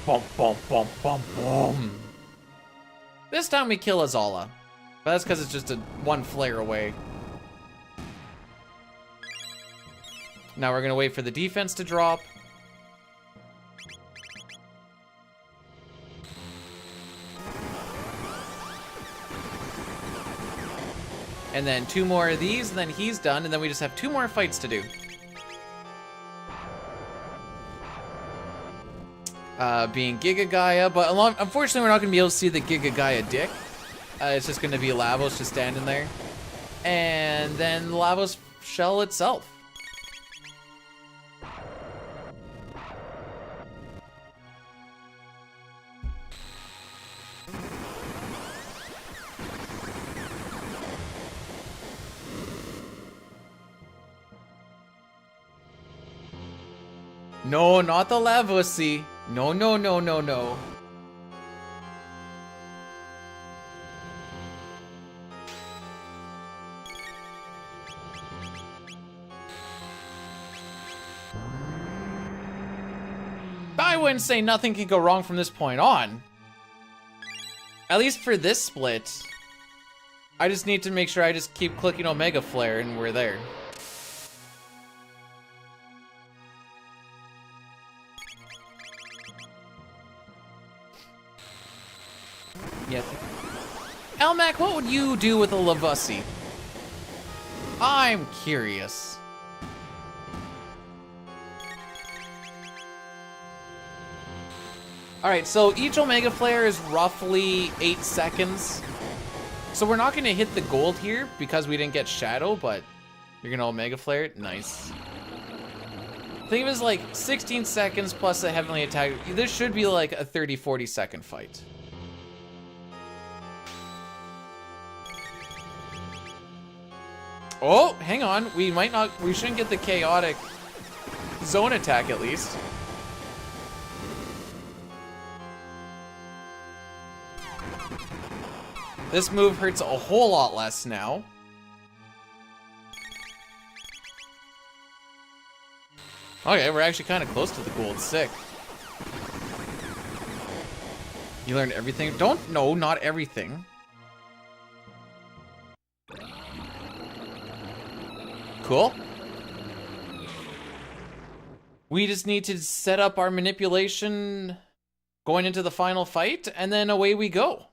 Boom, boom, boom, boom, boom. This time we kill Azala. But that's because it's just one flare away. Now we're gonna wait for the defense to drop. And then 2 more of these, and then he's done, and then we just have 2 more fights to do. Being Giga Gaia, but unfortunately we're not gonna be able to see the Giga Gaia dick. It's just gonna be Lavos just standing there. And then Lavos shell itself. No, not the Lavosi. No, no, no, no, no. I wouldn't say nothing can go wrong from this point on. At least for this split. I just need to make sure I just keep clicking Omega Flare and we're there. Yeah. Elmac, what would you do with a Lavussi? I'm curious. Alright, so each Omega Flare is roughly 8 seconds. So we're not gonna hit the gold here because we didn't get Shadow, but you're gonna Omega Flare it? Nice. I think it was like 16 seconds plus a Heavenly Attack. This should be like a 30-40 second fight. Oh, hang on. We shouldn't get the chaotic zone attack at least. This move hurts a whole lot less now. Okay, we're actually kind of close to the gold. Sick. You learned everything? No, not everything. Cool. We just need to set up our manipulation going into the final fight, and then away we go.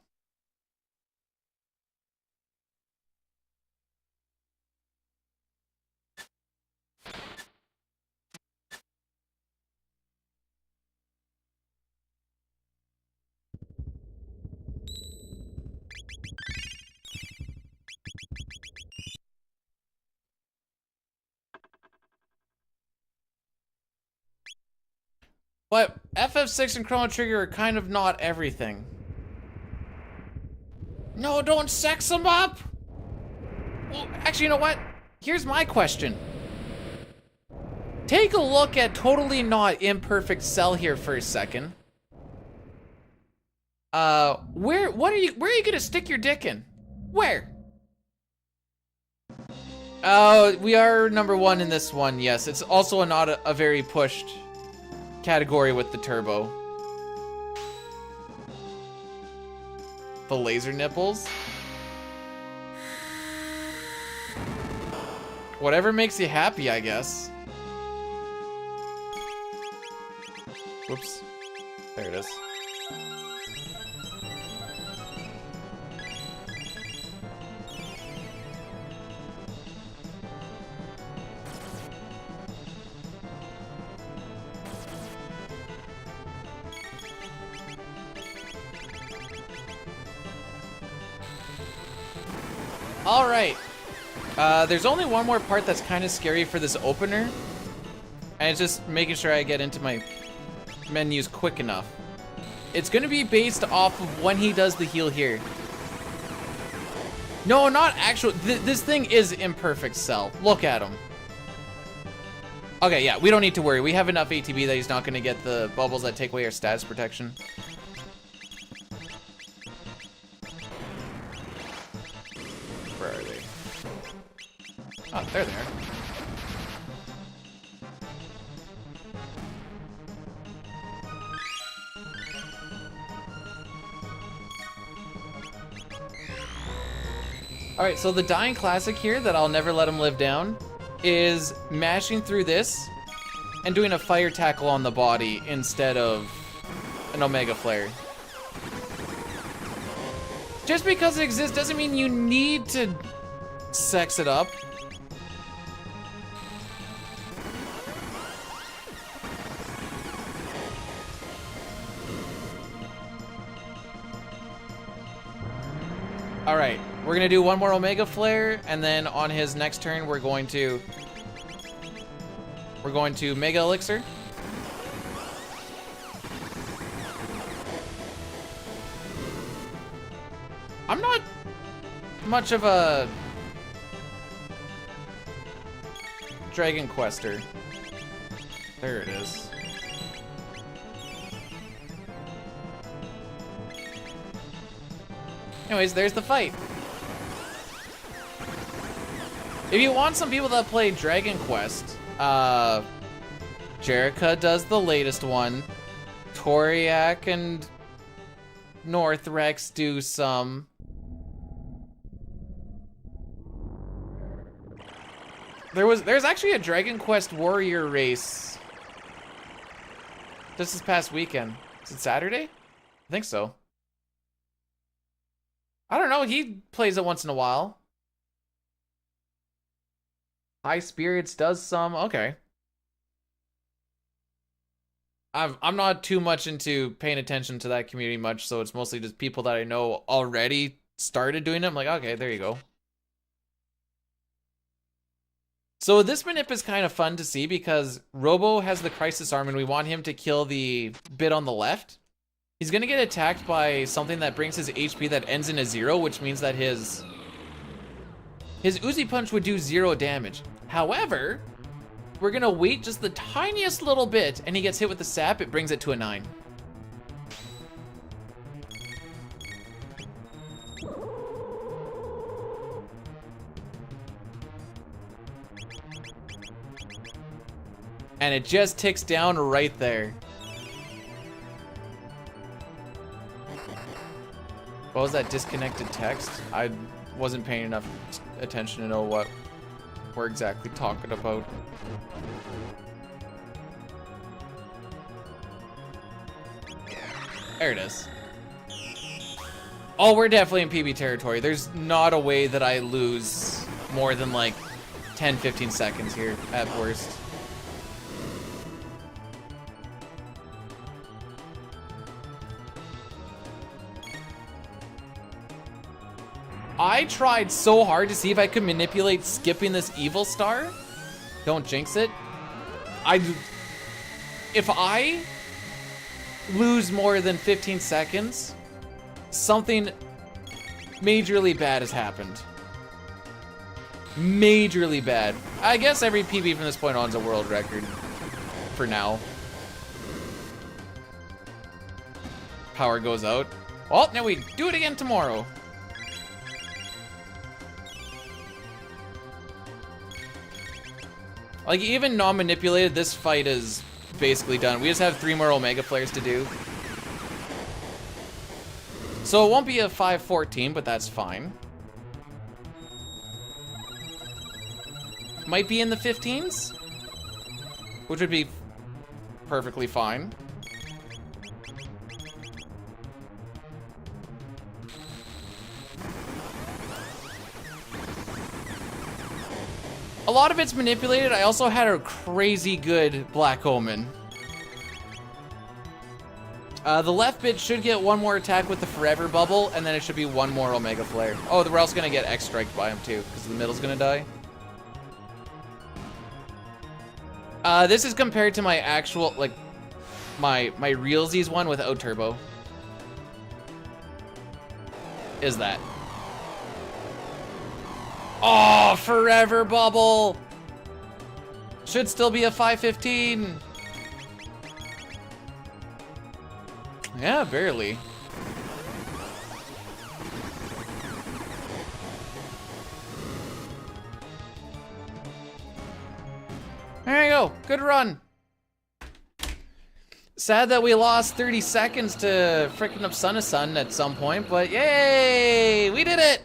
But FF6 and Chrono Trigger are kind of not everything. No, don't sex them up! Well, actually, you know what? Here's my question. Take a look at Totally Not Imperfect Cell here for a second. where are you gonna stick your dick in? Where? Oh, we are number 1 in this one, yes. It's also not a very pushed category with the turbo. The laser nipples? Whatever makes you happy, I guess. Whoops. There it is. All right. There's only one more part that's kind of scary for this opener. And it's just making sure I get into my menus quick enough. It's gonna be based off of when he does the heal here. No, not actual. This thing is imperfect cell. Look at him. Okay, yeah, we don't need to worry. We have enough ATB that he's not gonna get the bubbles that take away our status protection. Where are they? Oh, they're there. Alright, so the dying classic here that I'll never let him live down is mashing through this and doing a fire tackle on the body instead of an Omega Flare. Just because it exists doesn't mean you need to sex it up. All right, we're gonna do one more Omega Flare, and then on his next turn, we're going to Mega Elixir. I'm not much of a Dragon Quester. There it is. Anyways, there's the fight. If you want some people that play Dragon Quest, Jerica does the latest one. Toriak and Northrex do some. There's actually a Dragon Quest Warrior race just this past weekend. Is it Saturday? I think so. I don't know, he plays it once in a while. High Spirits does some, okay. I'm not too much into paying attention to that community much, so it's mostly just people that I know already started doing it. I'm like, okay, there you go. So this manip is kind of fun to see because Robo has the Crisis Arm and we want him to kill the bit on the left. He's gonna get attacked by something that brings his HP that ends in a 0, which means that his Uzi Punch would do 0 damage. However, we're gonna wait just the tiniest little bit and he gets hit with the sap, it brings it to a 9. And it just ticks down right there. What was that disconnected text? I wasn't paying enough attention to know what we're exactly talking about. There it is. Oh, we're definitely in PB territory. There's not a way that I lose more than like 10, 15 seconds here at worst. I tried so hard to see if I could manipulate skipping this evil star. Don't jinx it. If I lose more than 15 seconds, something majorly bad has happened. Majorly bad. I guess every PB from this point on is a world record for now. Power goes out. Well, now we do it again tomorrow. Like, even non-manipulated, this fight is basically done. We just have 3 more Omega Flares to do. So it won't be a 5-14, but that's fine. Might be in the 15s, which would be perfectly fine. A lot of it's manipulated. I also had a crazy good Black Omen. The left bit should get 1 more attack with the Forever Bubble, and then it should be 1 more Omega Flare. Oh, we're also gonna get X-Strike by him too, because the middle's gonna die. This is compared to my actual, like, my realsies one without turbo. Is that? Oh, Forever Bubble! Should still be a 5-15. Yeah, barely. There you go. Good run. Sad that we lost 30 seconds to frickin' up Sun at some point, but yay! We did it!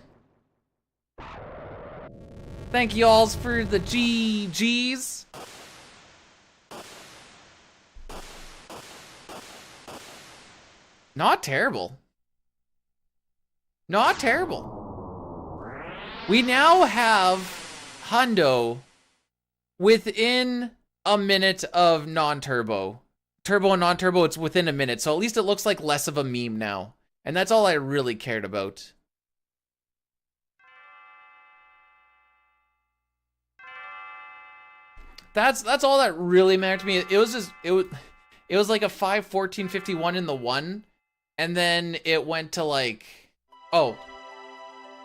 Thank you alls for the GGs. Not terrible. Not terrible. We now have Hundo within a minute of non-turbo. Turbo and non-turbo, it's within a minute, so at least it looks like less of a meme now. And that's all I really cared about. That's all that really mattered to me. It was just it was like a 5-14-51 in the 1, and then it went to like, oh,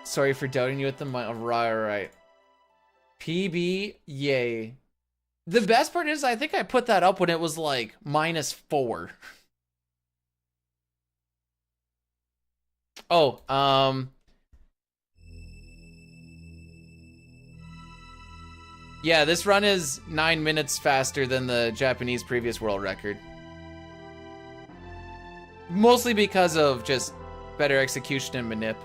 sorry for doubting you at the right. PB, yay. The best part is I think I put that up when it was like -4. Oh, yeah, this run is 9 minutes faster than the Japanese previous world record. Mostly because of just better execution and manip.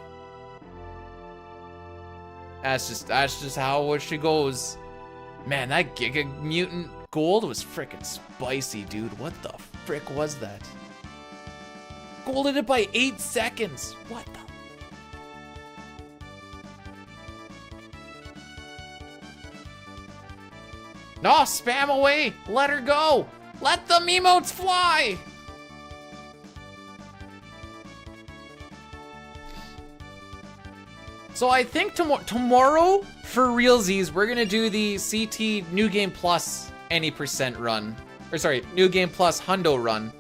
That's just how she goes. Man, that Giga Mutant Gold was frickin' spicy, dude. What the frick was that? Golded it by 8 seconds. What the? No, spam away. Let her go. Let the emotes fly. So I think tomorrow, for realsies, we're gonna do the CT New Game Plus any % run. Or sorry, New Game Plus Hundo run.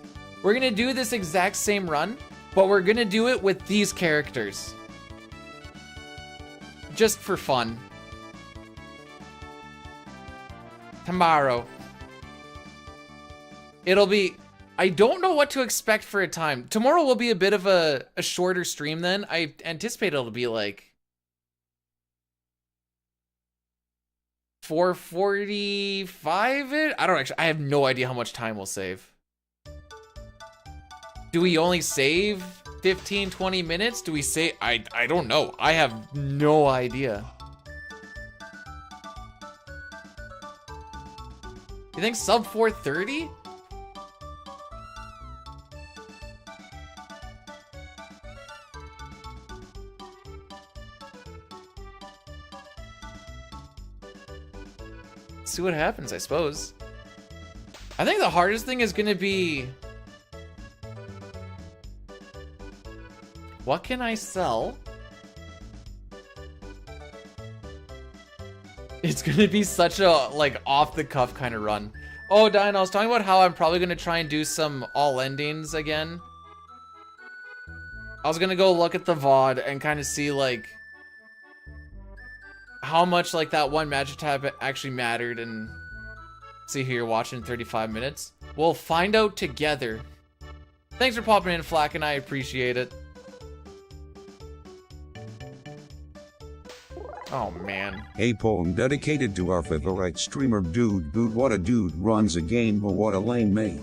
We're gonna do this exact same run, but we're gonna do it with these characters. Just for fun. Tomorrow. It'll be... I don't know what to expect for a time. Tomorrow will be a bit of a shorter stream then. I anticipate it'll be like 4:45? I don't actually, I have no idea how much time we'll save. Do we only save 15, 20 minutes? Do we save, I don't know. I have no idea. You think sub 4:30? See what happens, I suppose. I think the hardest thing is gonna be, what can I sell? It's gonna be such a like off the cuff kind of run. Oh, Diane, I was talking about how I'm probably gonna try and do some all endings again. I was gonna go look at the VOD and kind of see like how much like that one magic tab actually mattered, and see who you're watching 35 minutes. We'll find out together. Thanks for popping in, Flack, and I appreciate it. Oh, man. A poem dedicated to our favorite streamer Dude. What a dude runs a game, but what a lame mate.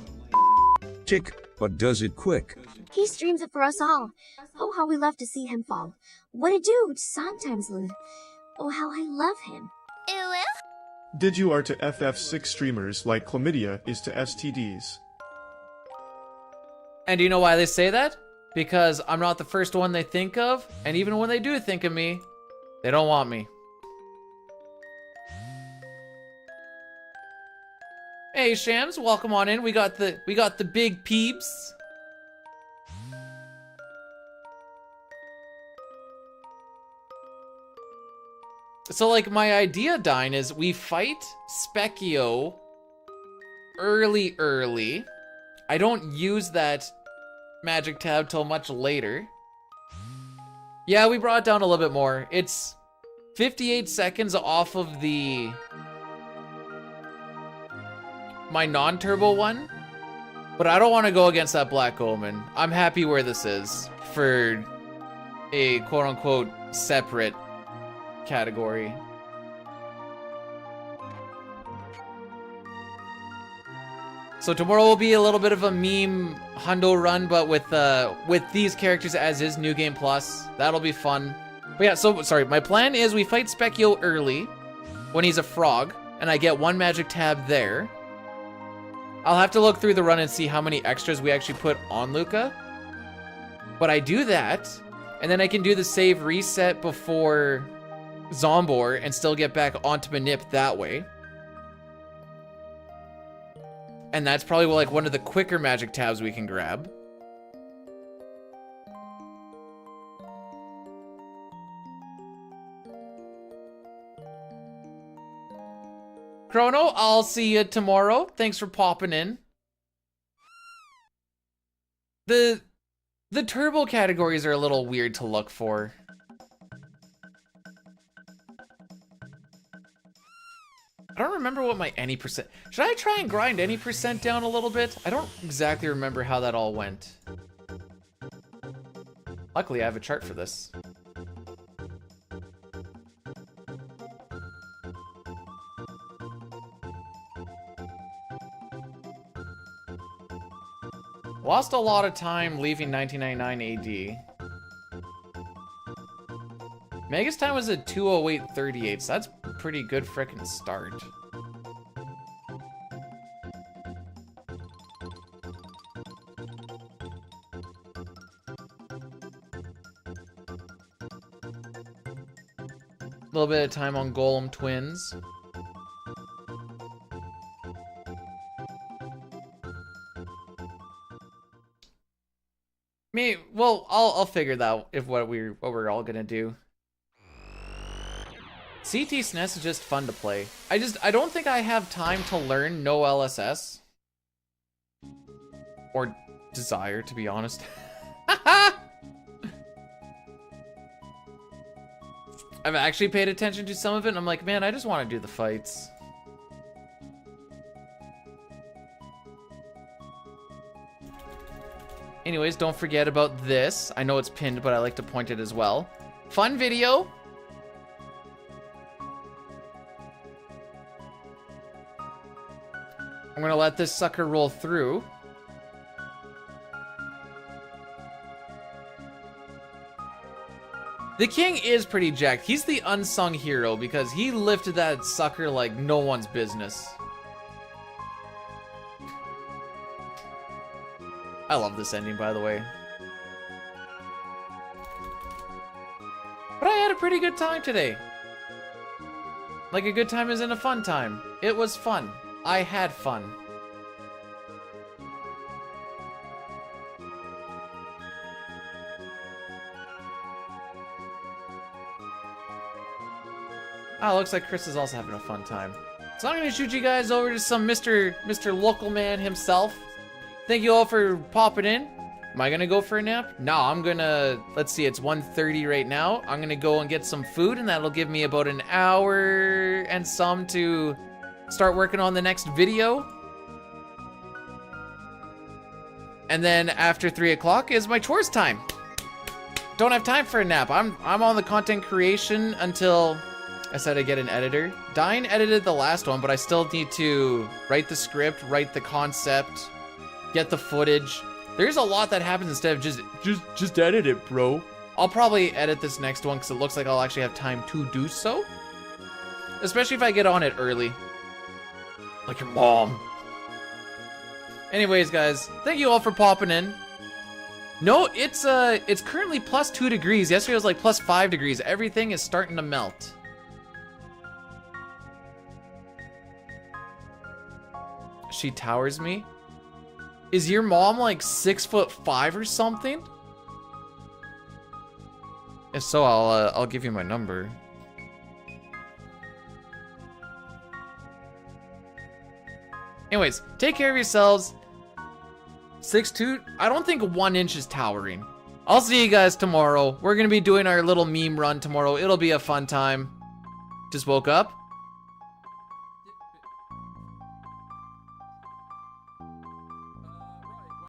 Tick, but does it quick. He streams it for us all. Oh, how we love to see him fall. What a dude sometimes live. Oh, how I love him. Did you are to FF6 streamers like chlamydia is to STDs. And do you know why they say that? Because I'm not the first one they think of, and even when they do think of me, they don't want me. Hey Shams, welcome on in. We got the big peeps. So like my idea, Dine, is we fight Specchio early. I don't use that magic tab till much later. Yeah, we brought it down a little bit more. It's 58 seconds off of my non-turbo one, but I don't want to go against that Black Omen. I'm happy where this is for a quote-unquote separate category. So tomorrow will be a little bit of a meme hundo run, but with these characters as is, New Game Plus. That'll be fun. But yeah, so sorry, my plan is we fight Specchio early when he's a frog, and I get one magic tab there. I'll have to look through the run and see how many extras we actually put on Luca. But I do that, and then I can do the save reset before Zombor and still get back onto Manip that way. And that's probably like one of the quicker magic tabs we can grab. Chrono, I'll see you tomorrow. Thanks for popping in. The turbo categories are a little weird to look for. I don't remember what my any percent... Should I try and grind any percent down a little bit? I don't exactly remember how that all went. Luckily, I have a chart for this. Lost a lot of time leaving 1999 AD. Mega's time was at 2:08:38, so that's a pretty good frickin' start. A little bit of time on Golem Twins. Well, I'll figure that out if what we're all gonna do. CT SNES is just fun to play. I don't think I have time to learn no LSS. Or desire, to be honest. I've actually paid attention to some of it, and I'm like, man, I just want to do the fights. Anyways, don't forget about this. I know it's pinned, but I like to point it as well. Fun video. I'm gonna let this sucker roll through. The king is pretty jacked. He's the unsung hero because he lifted that sucker like no one's business. I love this ending, by the way. But I had a pretty good time today. Like, a good time isn't a fun time. It was fun. I had fun. Oh, looks like Chris is also having a fun time. So I'm gonna shoot you guys over to some Mr. Local Man himself. Thank you all for popping in. Am I gonna go for a nap? No, I'm gonna, let's see, it's 1:30 right now. I'm gonna go and get some food, and that'll give me about an hour and some to start working on the next video. And then after 3 o'clock is my chores time. Don't have time for a nap. I'm on the content creation until I said I get an editor. Dine edited the last one, but I still need to write the script, write the concept, get the footage. There's a lot that happens instead of just edit it, bro. I'll probably edit this next one because it looks like I'll actually have time to do so. Especially if I get on it early. Like your mom. Anyways, guys, thank you all for popping in. No, it's currently plus 2 degrees. Yesterday was like plus 5 degrees. Everything is starting to melt. She towers me. Is your mom like 6'5" or something? If so, I'll give you my number. Anyways, take care of yourselves. 6'2", I don't think 1 inch is towering. I'll see you guys tomorrow. We're gonna be doing our little meme run tomorrow. It'll be a fun time. Just woke up.